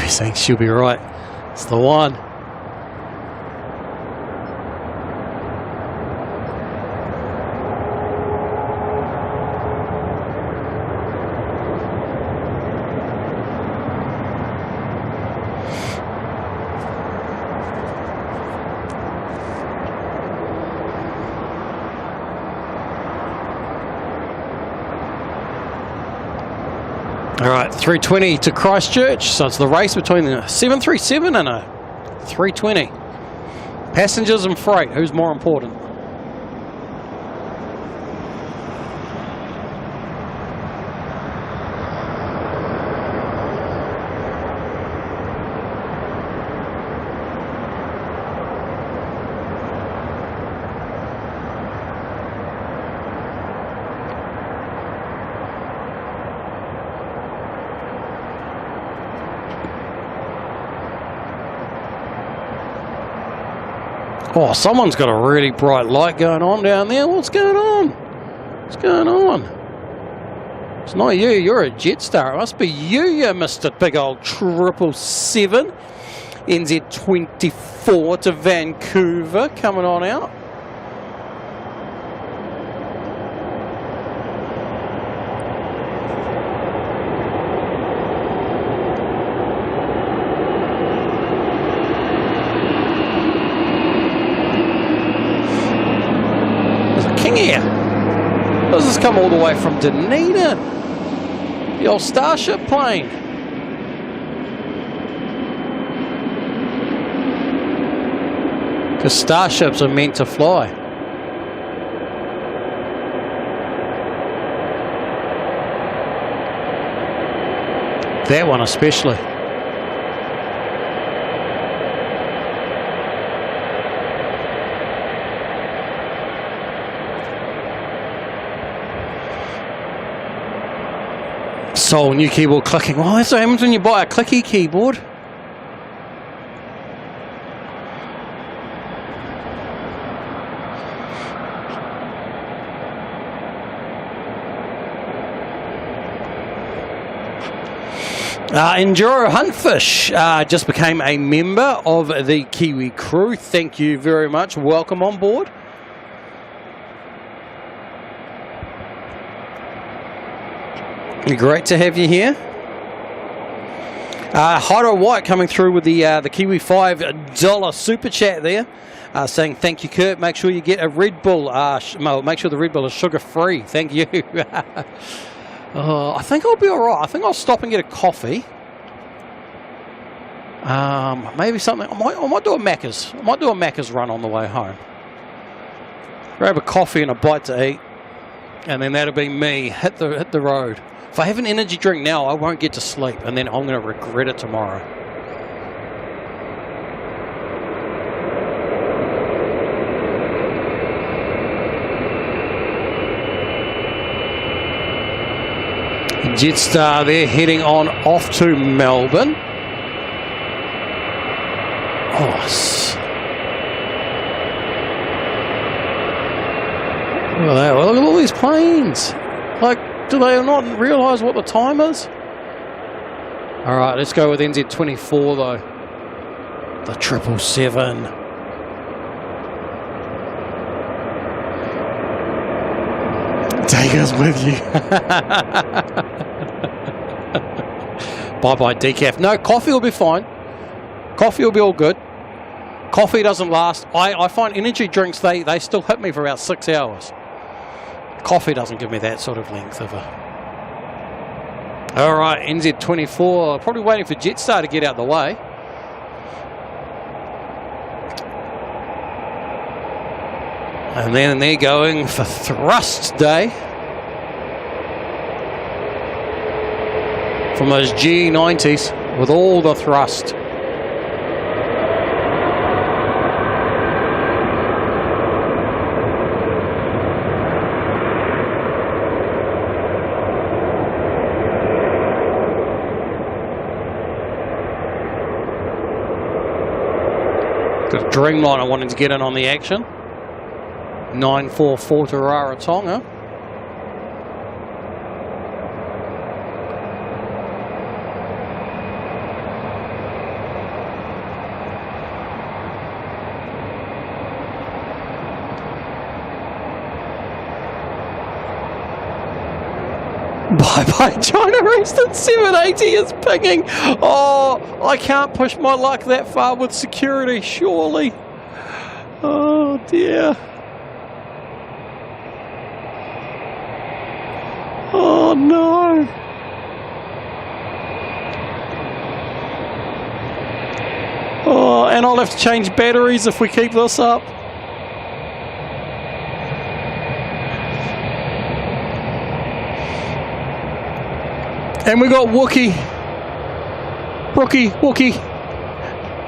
He's saying she'll be right. It's the one. All right, 320 to Christchurch. So it's the race between a 737 and a 320. Passengers and freight, who's more important? Oh, someone's got a really bright light going on down there. What's going on? What's going on? It's not you. You're a Jetstar. It must be you, Mr. Big Old 777. NZ24 to Vancouver coming on out. Here. This has come all the way from Dunedin. The old Starship plane. Because Starships are meant to fly. That one especially. So, new keyboard clicking. Well, that's what happens when you buy a clicky keyboard. Enduro Huntfish just became a member of the Kiwi crew. Thank you very much. Welcome on board. Great to have you here. Hyro White coming through with the Kiwi $5 super chat there, saying thank you, Kurt. Make sure you get a Red Bull. Make sure the Red Bull is sugar free. Thank you. I think I'll be all right. I think I'll stop and get a coffee. Maybe something. I might do a Macca's. I might do a Macca's run on the way home. Grab a coffee and a bite to eat, and then that'll be me. Hit the road. If I have an energy drink now, I won't get to sleep, and then I'm going to regret it tomorrow. Jetstar, they're heading on off to Melbourne. Well, look at all these planes. Like, do they not realise what the time is? All right, let's go with NZ24 though. The 777. Take us with you. Bye-bye decaf. No, coffee will be fine. Coffee will be all good. Coffee doesn't last. I find energy drinks, they still hit me for about 6 hours. Coffee doesn't give me that sort of length of a... All right, NZ24, probably waiting for Jetstar to get out of the way. And then they're going for thrust day. From those G90s with all the thrust. Got a Dreamliner wanting to get in on the action. 944 to Rarotonga. Bye-bye, China Eastern 780 is pinging. Oh, I can't push my luck that far with security, surely. Oh, dear. Oh, no. Oh, and I'll have to change batteries if we keep this up. And we got Wookie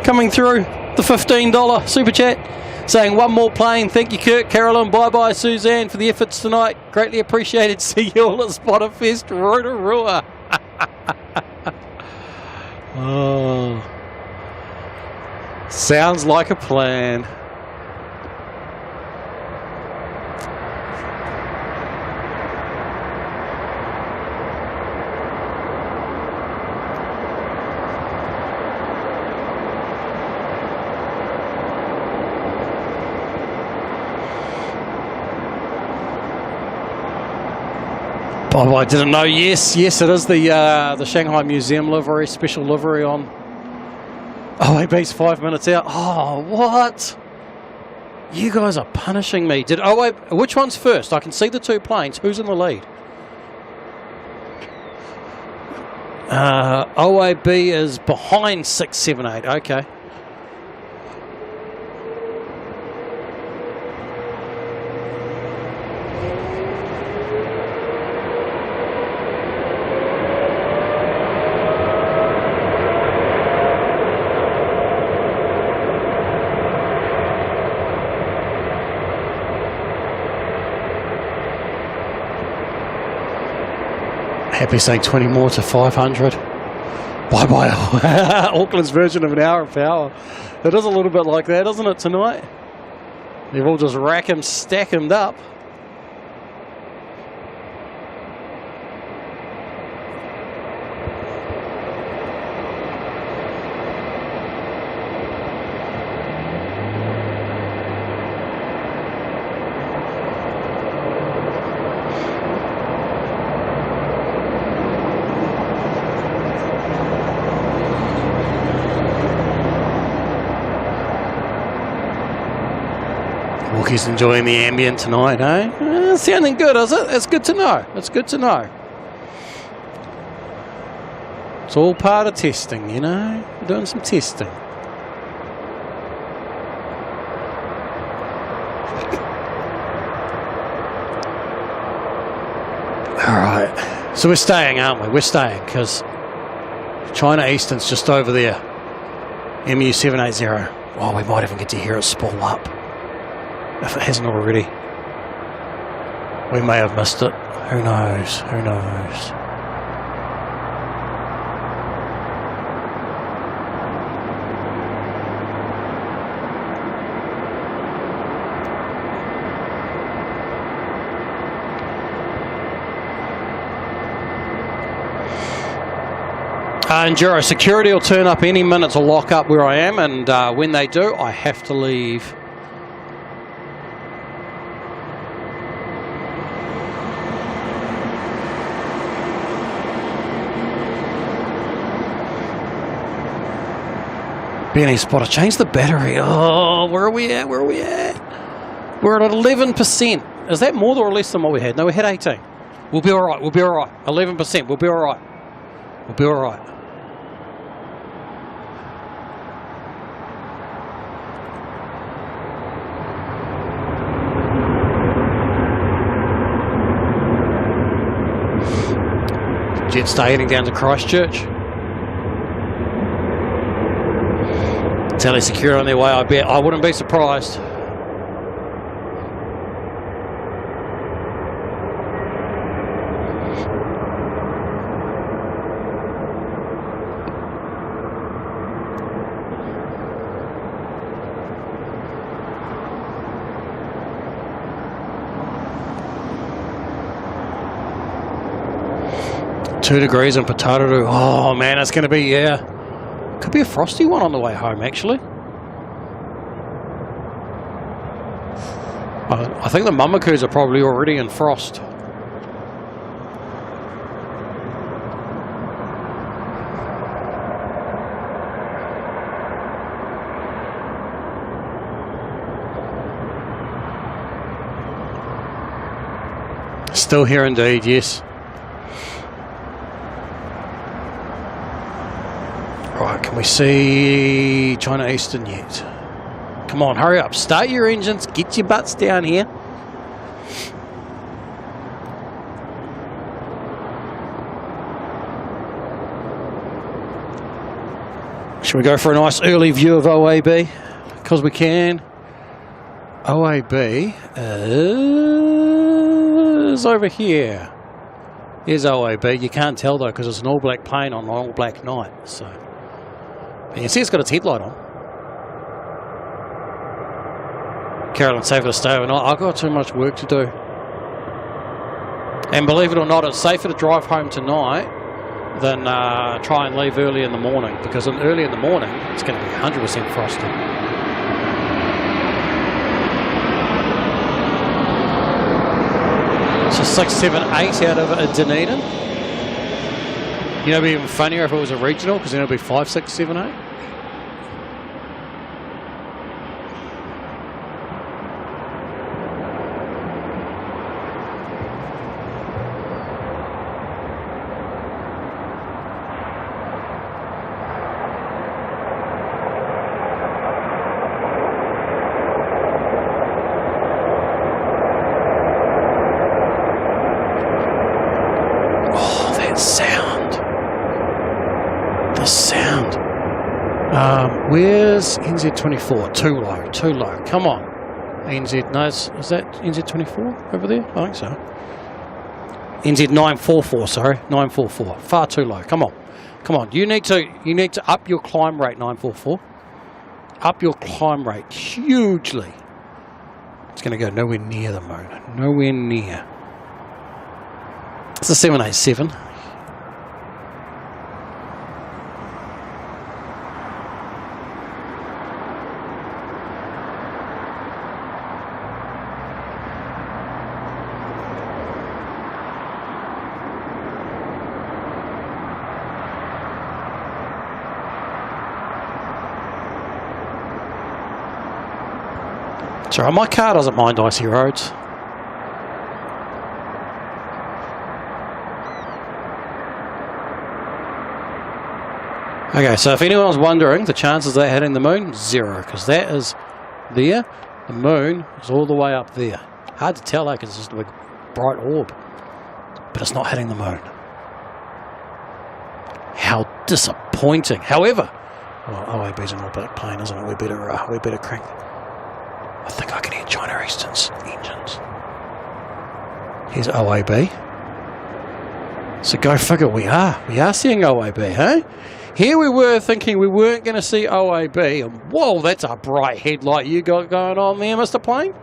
coming through the $15 super chat, saying one more plane. Thank you, Kirk, Carolyn, bye Suzanne for the efforts tonight. Greatly appreciated. See you all at Spotterfest, Rotorua. Oh, sounds like a plan. Oh, I didn't know. Yes, it is the Shanghai Museum livery, special livery on OAB's 5 minutes out. Oh, what? You guys are punishing me. Did OAB? Which one's first? I can see the two planes. Who's in the lead? OAB is behind 678. Okay. Happy saying 20 more to 500. Bye-bye. Auckland's version of an hour of power. It is a little bit like that, isn't it, tonight? They've all just rack 'em, stack 'em up. He's enjoying the ambient tonight, eh? Sounding good, is it? It's good to know. It's good to know. It's all part of testing, you know? We're doing some testing. Alright. So we're staying, aren't we? We're staying, because China Eastern's just over there. MU 780. Oh, we might even get to hear it spool up. If it hasn't already. We may have missed it. Who knows? Who knows? Enduro security will turn up any minute to lock up where I am, and when they do, I have to leave. Benny Spotter, change the battery. Oh, where are we at? Where are we at? We're at 11%. Is that more or less than what we had? No, we had 18. We'll be all right. We'll be all right. 11%. We'll be all right. We'll be all right. Jetstar heading down to Christchurch. Tele secure on their way, I bet. I wouldn't be surprised. Two degrees in Potato. Oh man, it's going to be, yeah. Could be a frosty one on the way home, actually. I think the Mamakus are probably already in frost. Still here indeed, yes. Right, can we see China Eastern yet? Come on, hurry up. Start your engines. Get your butts down here. Should we go for a nice early view of OAB? Because we can. OAB is over here. Here's OAB. You can't tell though because it's an all black plane on an all black night. So, and you see it's got its headlight on. Carolyn, safer to stay overnight. I've got too much work to do. And believe it or not, it's safer to drive home tonight than try and leave early in the morning, because early in the morning it's going to be 100% frosty. So 6, 7, 8 out of Dunedin. You know, it'd be even funnier if it was a regional, because then it'd be 5, 6, 7, 8. Where's NZ24? Too low, too low. Come on. NZ, no, is that NZ24 over there? I think so. NZ944, sorry. 944. Far too low. Come on. Come on. You need to up your climb rate, 944. Up your climb rate hugely. It's going to go nowhere near the moon. Nowhere near. It's a 787. Sorry, my car doesn't mind icy roads. Okay, so if anyone was wondering, the chances of that hitting the moon, 0, because that is there. The moon is all the way up there. Hard to tell, like, it's just a big bright orb. But it's not hitting the moon. How disappointing. However, well, OAB's an all black plane, isn't it? We better crank. I think I can hear China Eastern's engines. Here's OAB. So go figure, we are seeing OAB, hey? Here we were thinking we weren't going to see OAB, and whoa, that's a bright headlight you got going on there, Mr. Plane.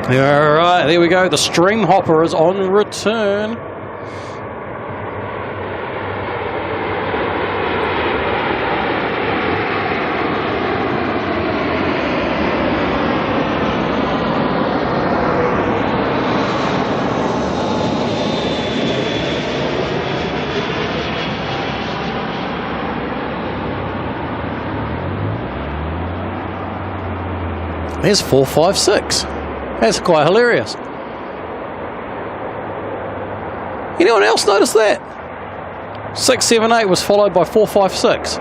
Alright, there we go. The stream hopper is on return. There's 456. That's quite hilarious. Anyone else notice that? 678 was followed by 456.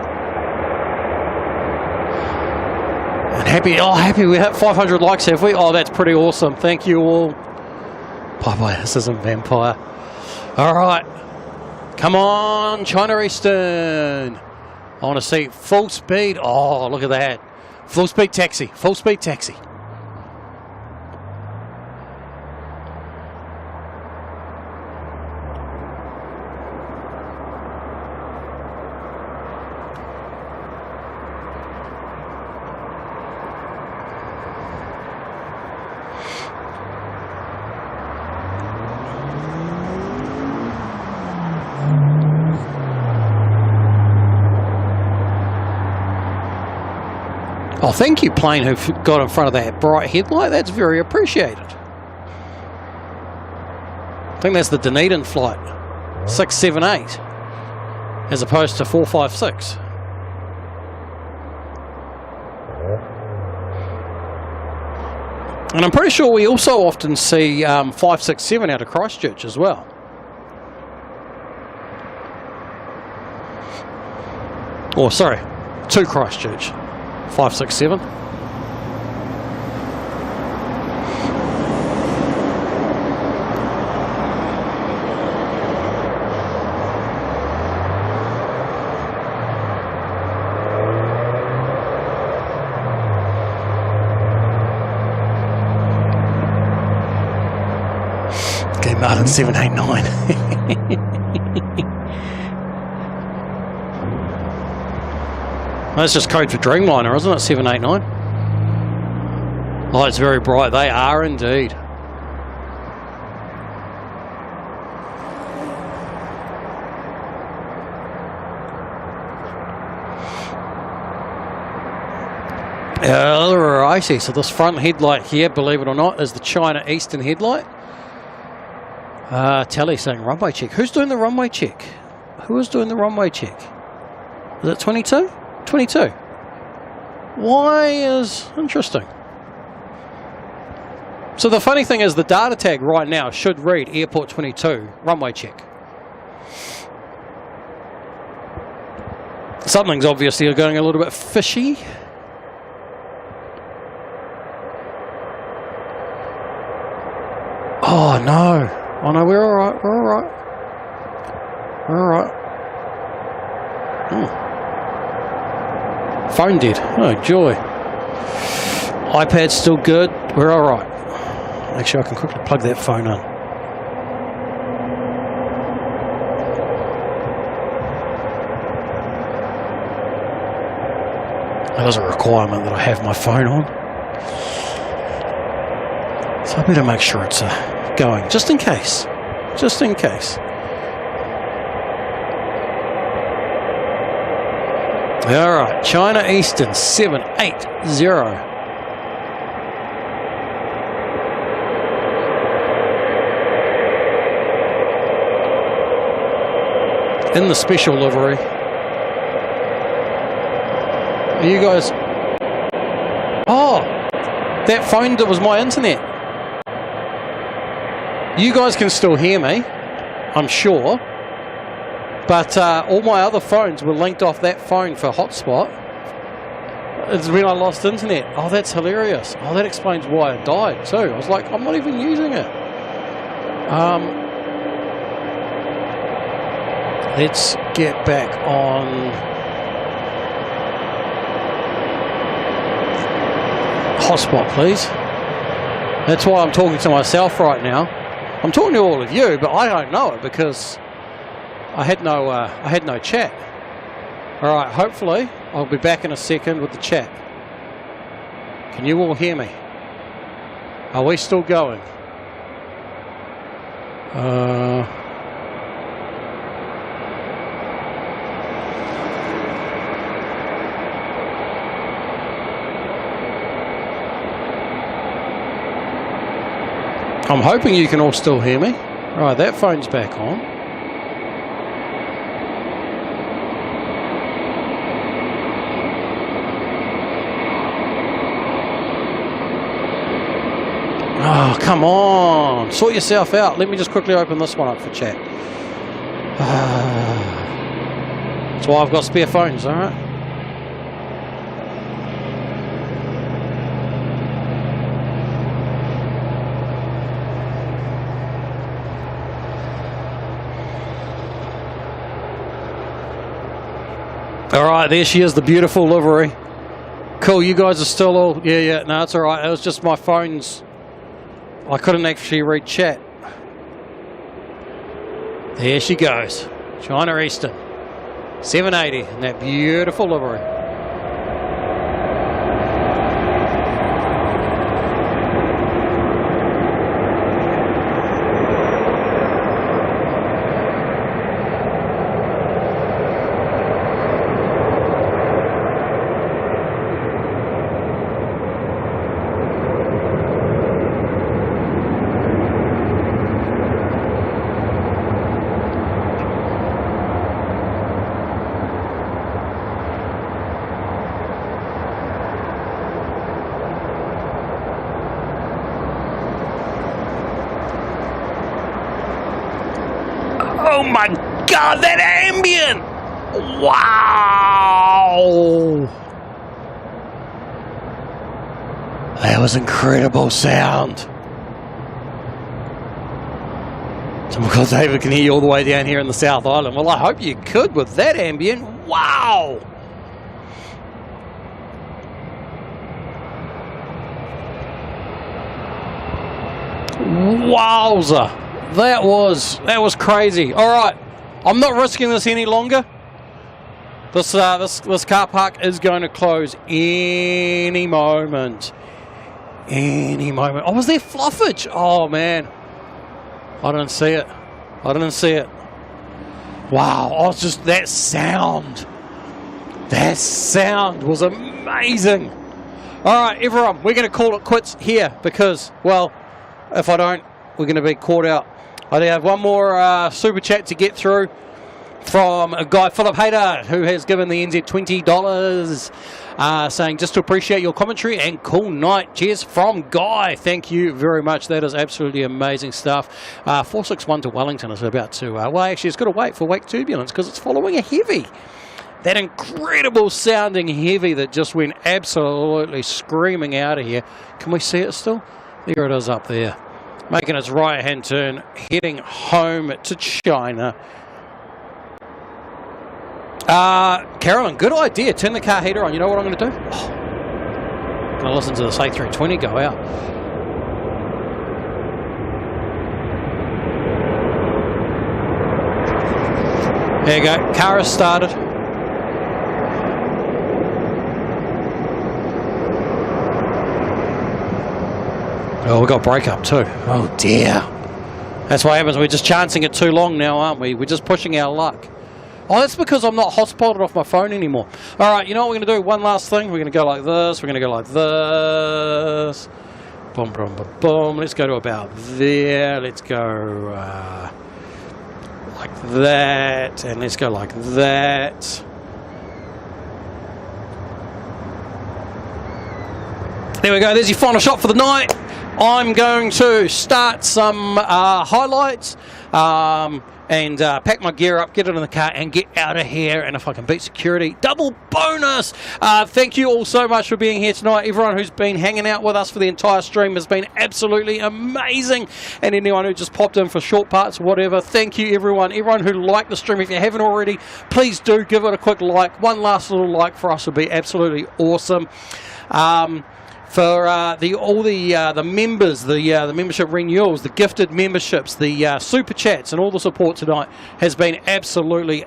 And happy we hit 500 likes, have we? Oh, that's pretty awesome. Thank you all. Bye-bye, this isn't Vampire. Alright. Come on, China Eastern. I want to see full speed. Oh, look at that. Full speed taxi. Full speed taxi. Oh, thank you, plane, who got in front of that bright headlight. That's very appreciated. I think that's the Dunedin flight. 678 as opposed to 456. And I'm pretty sure we also often see 567 out of Christchurch as well. Oh, sorry, to Christchurch. 567. Martin 789. That's just code for Dreamliner, isn't it? 789. Oh, it's very bright. They are indeed. Righty, so this front headlight here, believe it or not, is the China Eastern headlight. Tally saying runway check. Who's doing the runway check? Who is doing the runway check? Is it 22? 22. Why is... Interesting. So the funny thing is the data tag right now should read Airport 22, runway check. Something's obviously going a little bit fishy. Oh no. Oh no, we're alright, we're alright. We're alright. Phone dead. Oh joy. iPad's still good. We're alright. Actually, I can quickly plug that phone in. That is a requirement that I have my phone on. So I better make sure it's going, just in case. Just in case. Alright, China Eastern 780. In the special livery. Are you guys... Oh! That phone that was my internet. You guys can still hear me, I'm sure. But all my other phones were linked off that phone for hotspot. It's when I lost internet. Oh, that's hilarious. Oh, that explains why it died too. I was like, I'm not even using it. Let's get back on hotspot, please. That's why I'm talking to myself right now. I'm talking to all of you, but I don't know it because I had no chat. All right, hopefully I'll be back in a second with the chat. Can you all hear me? Are we still going? I'm hoping you can all still hear me. All right, that phone's back on. Oh, come on. Sort yourself out. Let me just quickly open this one up for chat. That's why I've got spare phones, all right? All right, there she is, the beautiful livery. Cool, you guys are still all... Yeah, no, it's all right. It was just my phone's... I couldn't actually read chat. There she goes. China Eastern. 780 in that beautiful livery. Oh my God, that ambient! Wow! That was incredible sound. So because David can hear you all the way down here in the South Island. Well, I hope you could with that ambient. Wow! Wowza! That was crazy. All right, I'm not risking this any longer. This car park is going to close any moment. Any moment. Oh, was there fluffage? Oh man, I didn't see it. I didn't see it. Wow! I was just that sound. That sound was amazing. All right, everyone, we're going to call it quits here because, well, if I don't, we're going to be caught out. I do have one more super chat to get through from a guy, Philip Hayter, who has given the NZ $20, saying just to appreciate your commentary and cool night. Cheers from Guy. Thank you very much. That is absolutely amazing stuff. 461 to Wellington is about to, well, actually, it's got to wait for wake turbulence because it's following a heavy. That incredible sounding heavy that just went absolutely screaming out of here. Can we see it still? There it is up there. Making its right-hand turn, heading home to China. Carolyn, good idea. Turn the car heater on. You know what I'm going to do? Oh, I'm going to listen to this A320 go out. There you go. Car has started. Oh, we got break up too. Oh dear. That's what happens. We're just chancing it too long now, aren't we? We're just pushing our luck. Oh, that's because I'm not hotspotted off my phone anymore. All right, you know what we're going to do? One last thing. We're going to go like this. We're going to go like this. Boom, boom, boom, boom. Let's go to about there. Let's go like that. And let's go like that. There we go. There's your final shot for the night. I'm going to start some highlights. And pack my gear up, get it in the car, and get out of here. And if I can beat security, double bonus. Thank you all so much for being here tonight. Everyone who's been hanging out with us for the entire stream has been absolutely amazing. And anyone who just popped in for short parts, whatever, thank you, everyone. Everyone who liked the stream, if you haven't already, please do give it a quick like. One last little like for us would be absolutely awesome. For all the members, the membership renewals, the gifted memberships, the super chats, and all the support tonight has been absolutely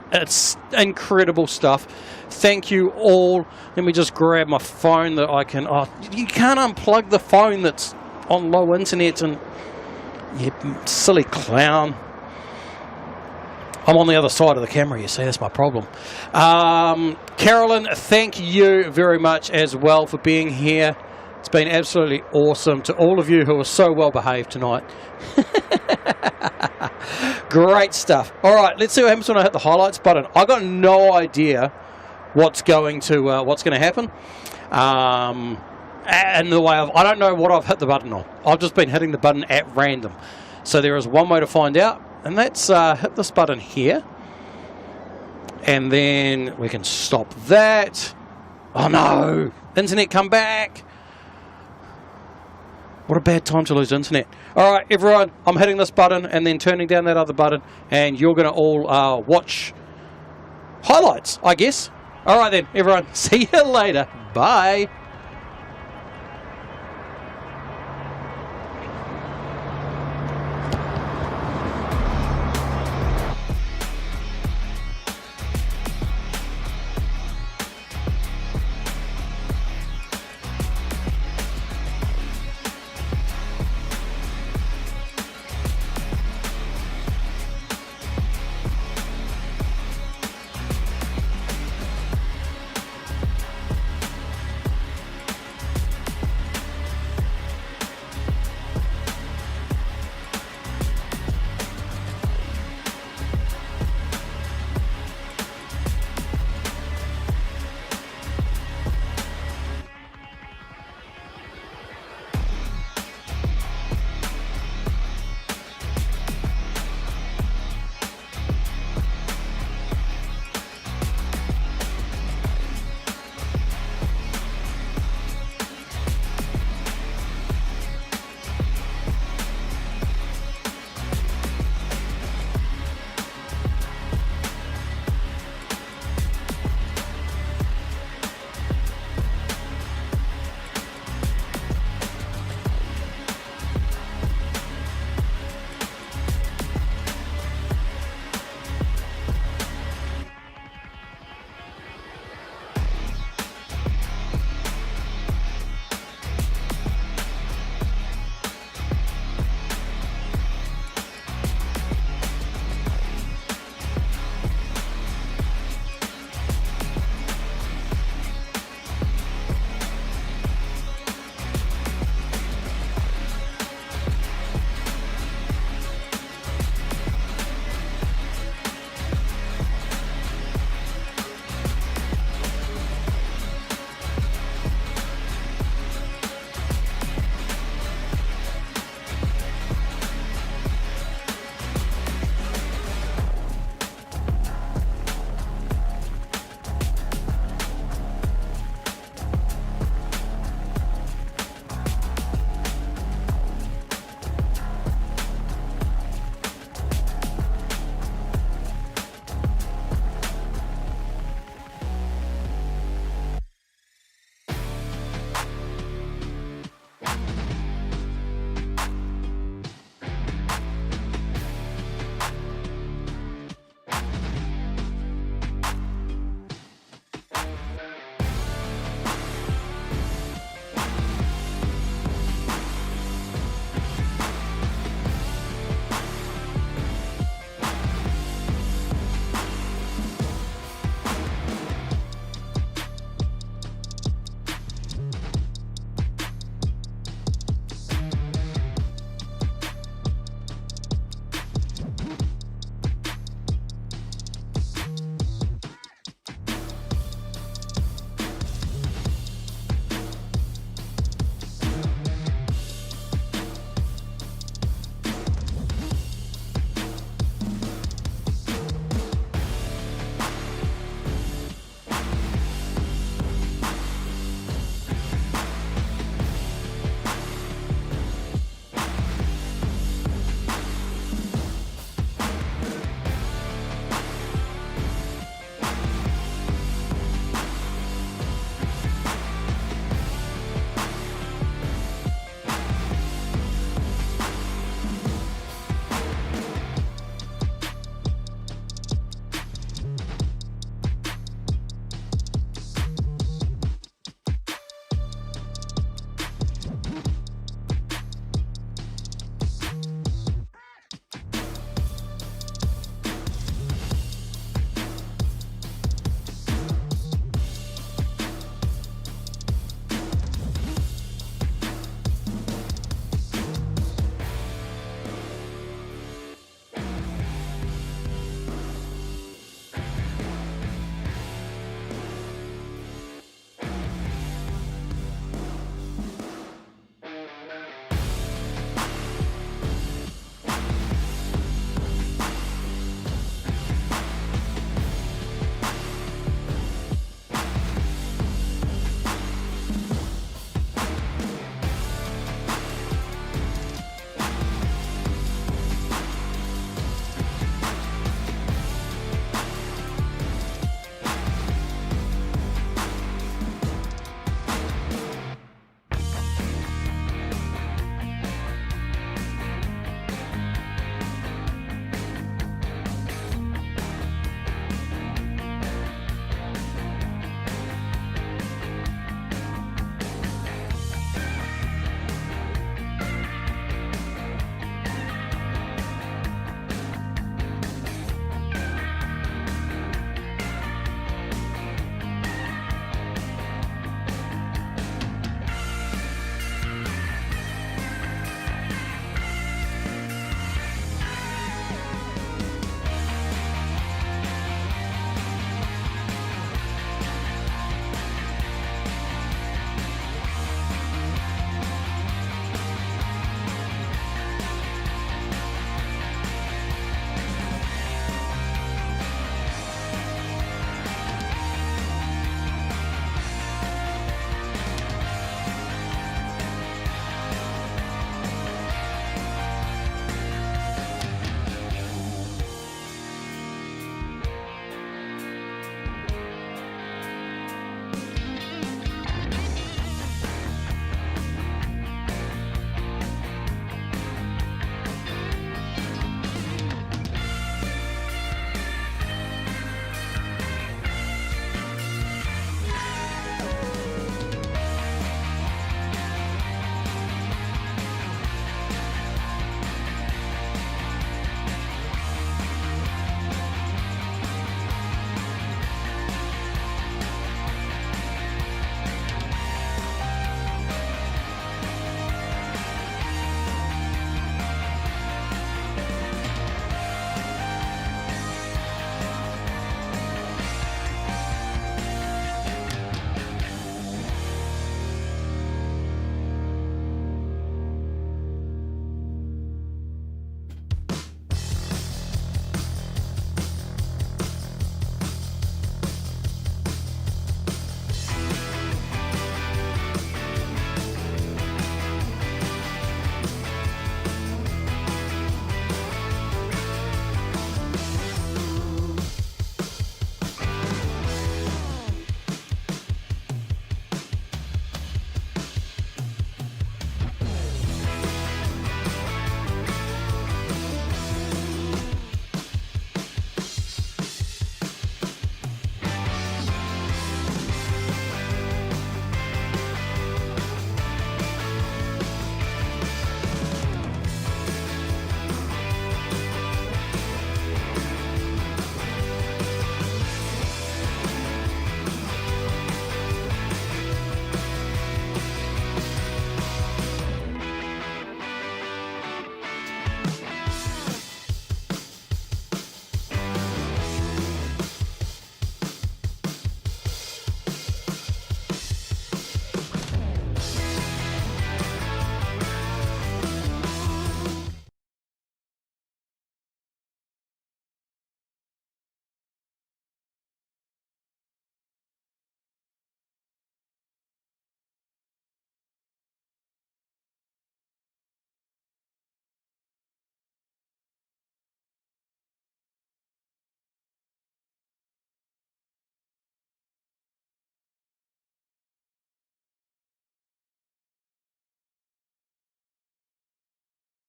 incredible stuff. Thank you all. Let me just grab my phone that I can. Oh, you can't unplug the phone that's on low internet, and you silly clown. I'm on the other side of the camera, you see, that's my problem. Carolyn, thank you very much as well for being here. It's been absolutely awesome. To all of you who are so well behaved tonight. Great stuff. All right, let's see what happens when I hit the highlights button. I got no idea what's going to happen. And the way I don't know what I've hit the button on. I've just been hitting the button at random. So there is one way to find out, and that's hit this button here. And then we can stop that. Oh no! Internet, come back! What a bad time to lose internet. All right, everyone, I'm hitting this button and then turning down that other button, and you're going to all watch highlights, I guess. All right then, everyone, see you later. Bye.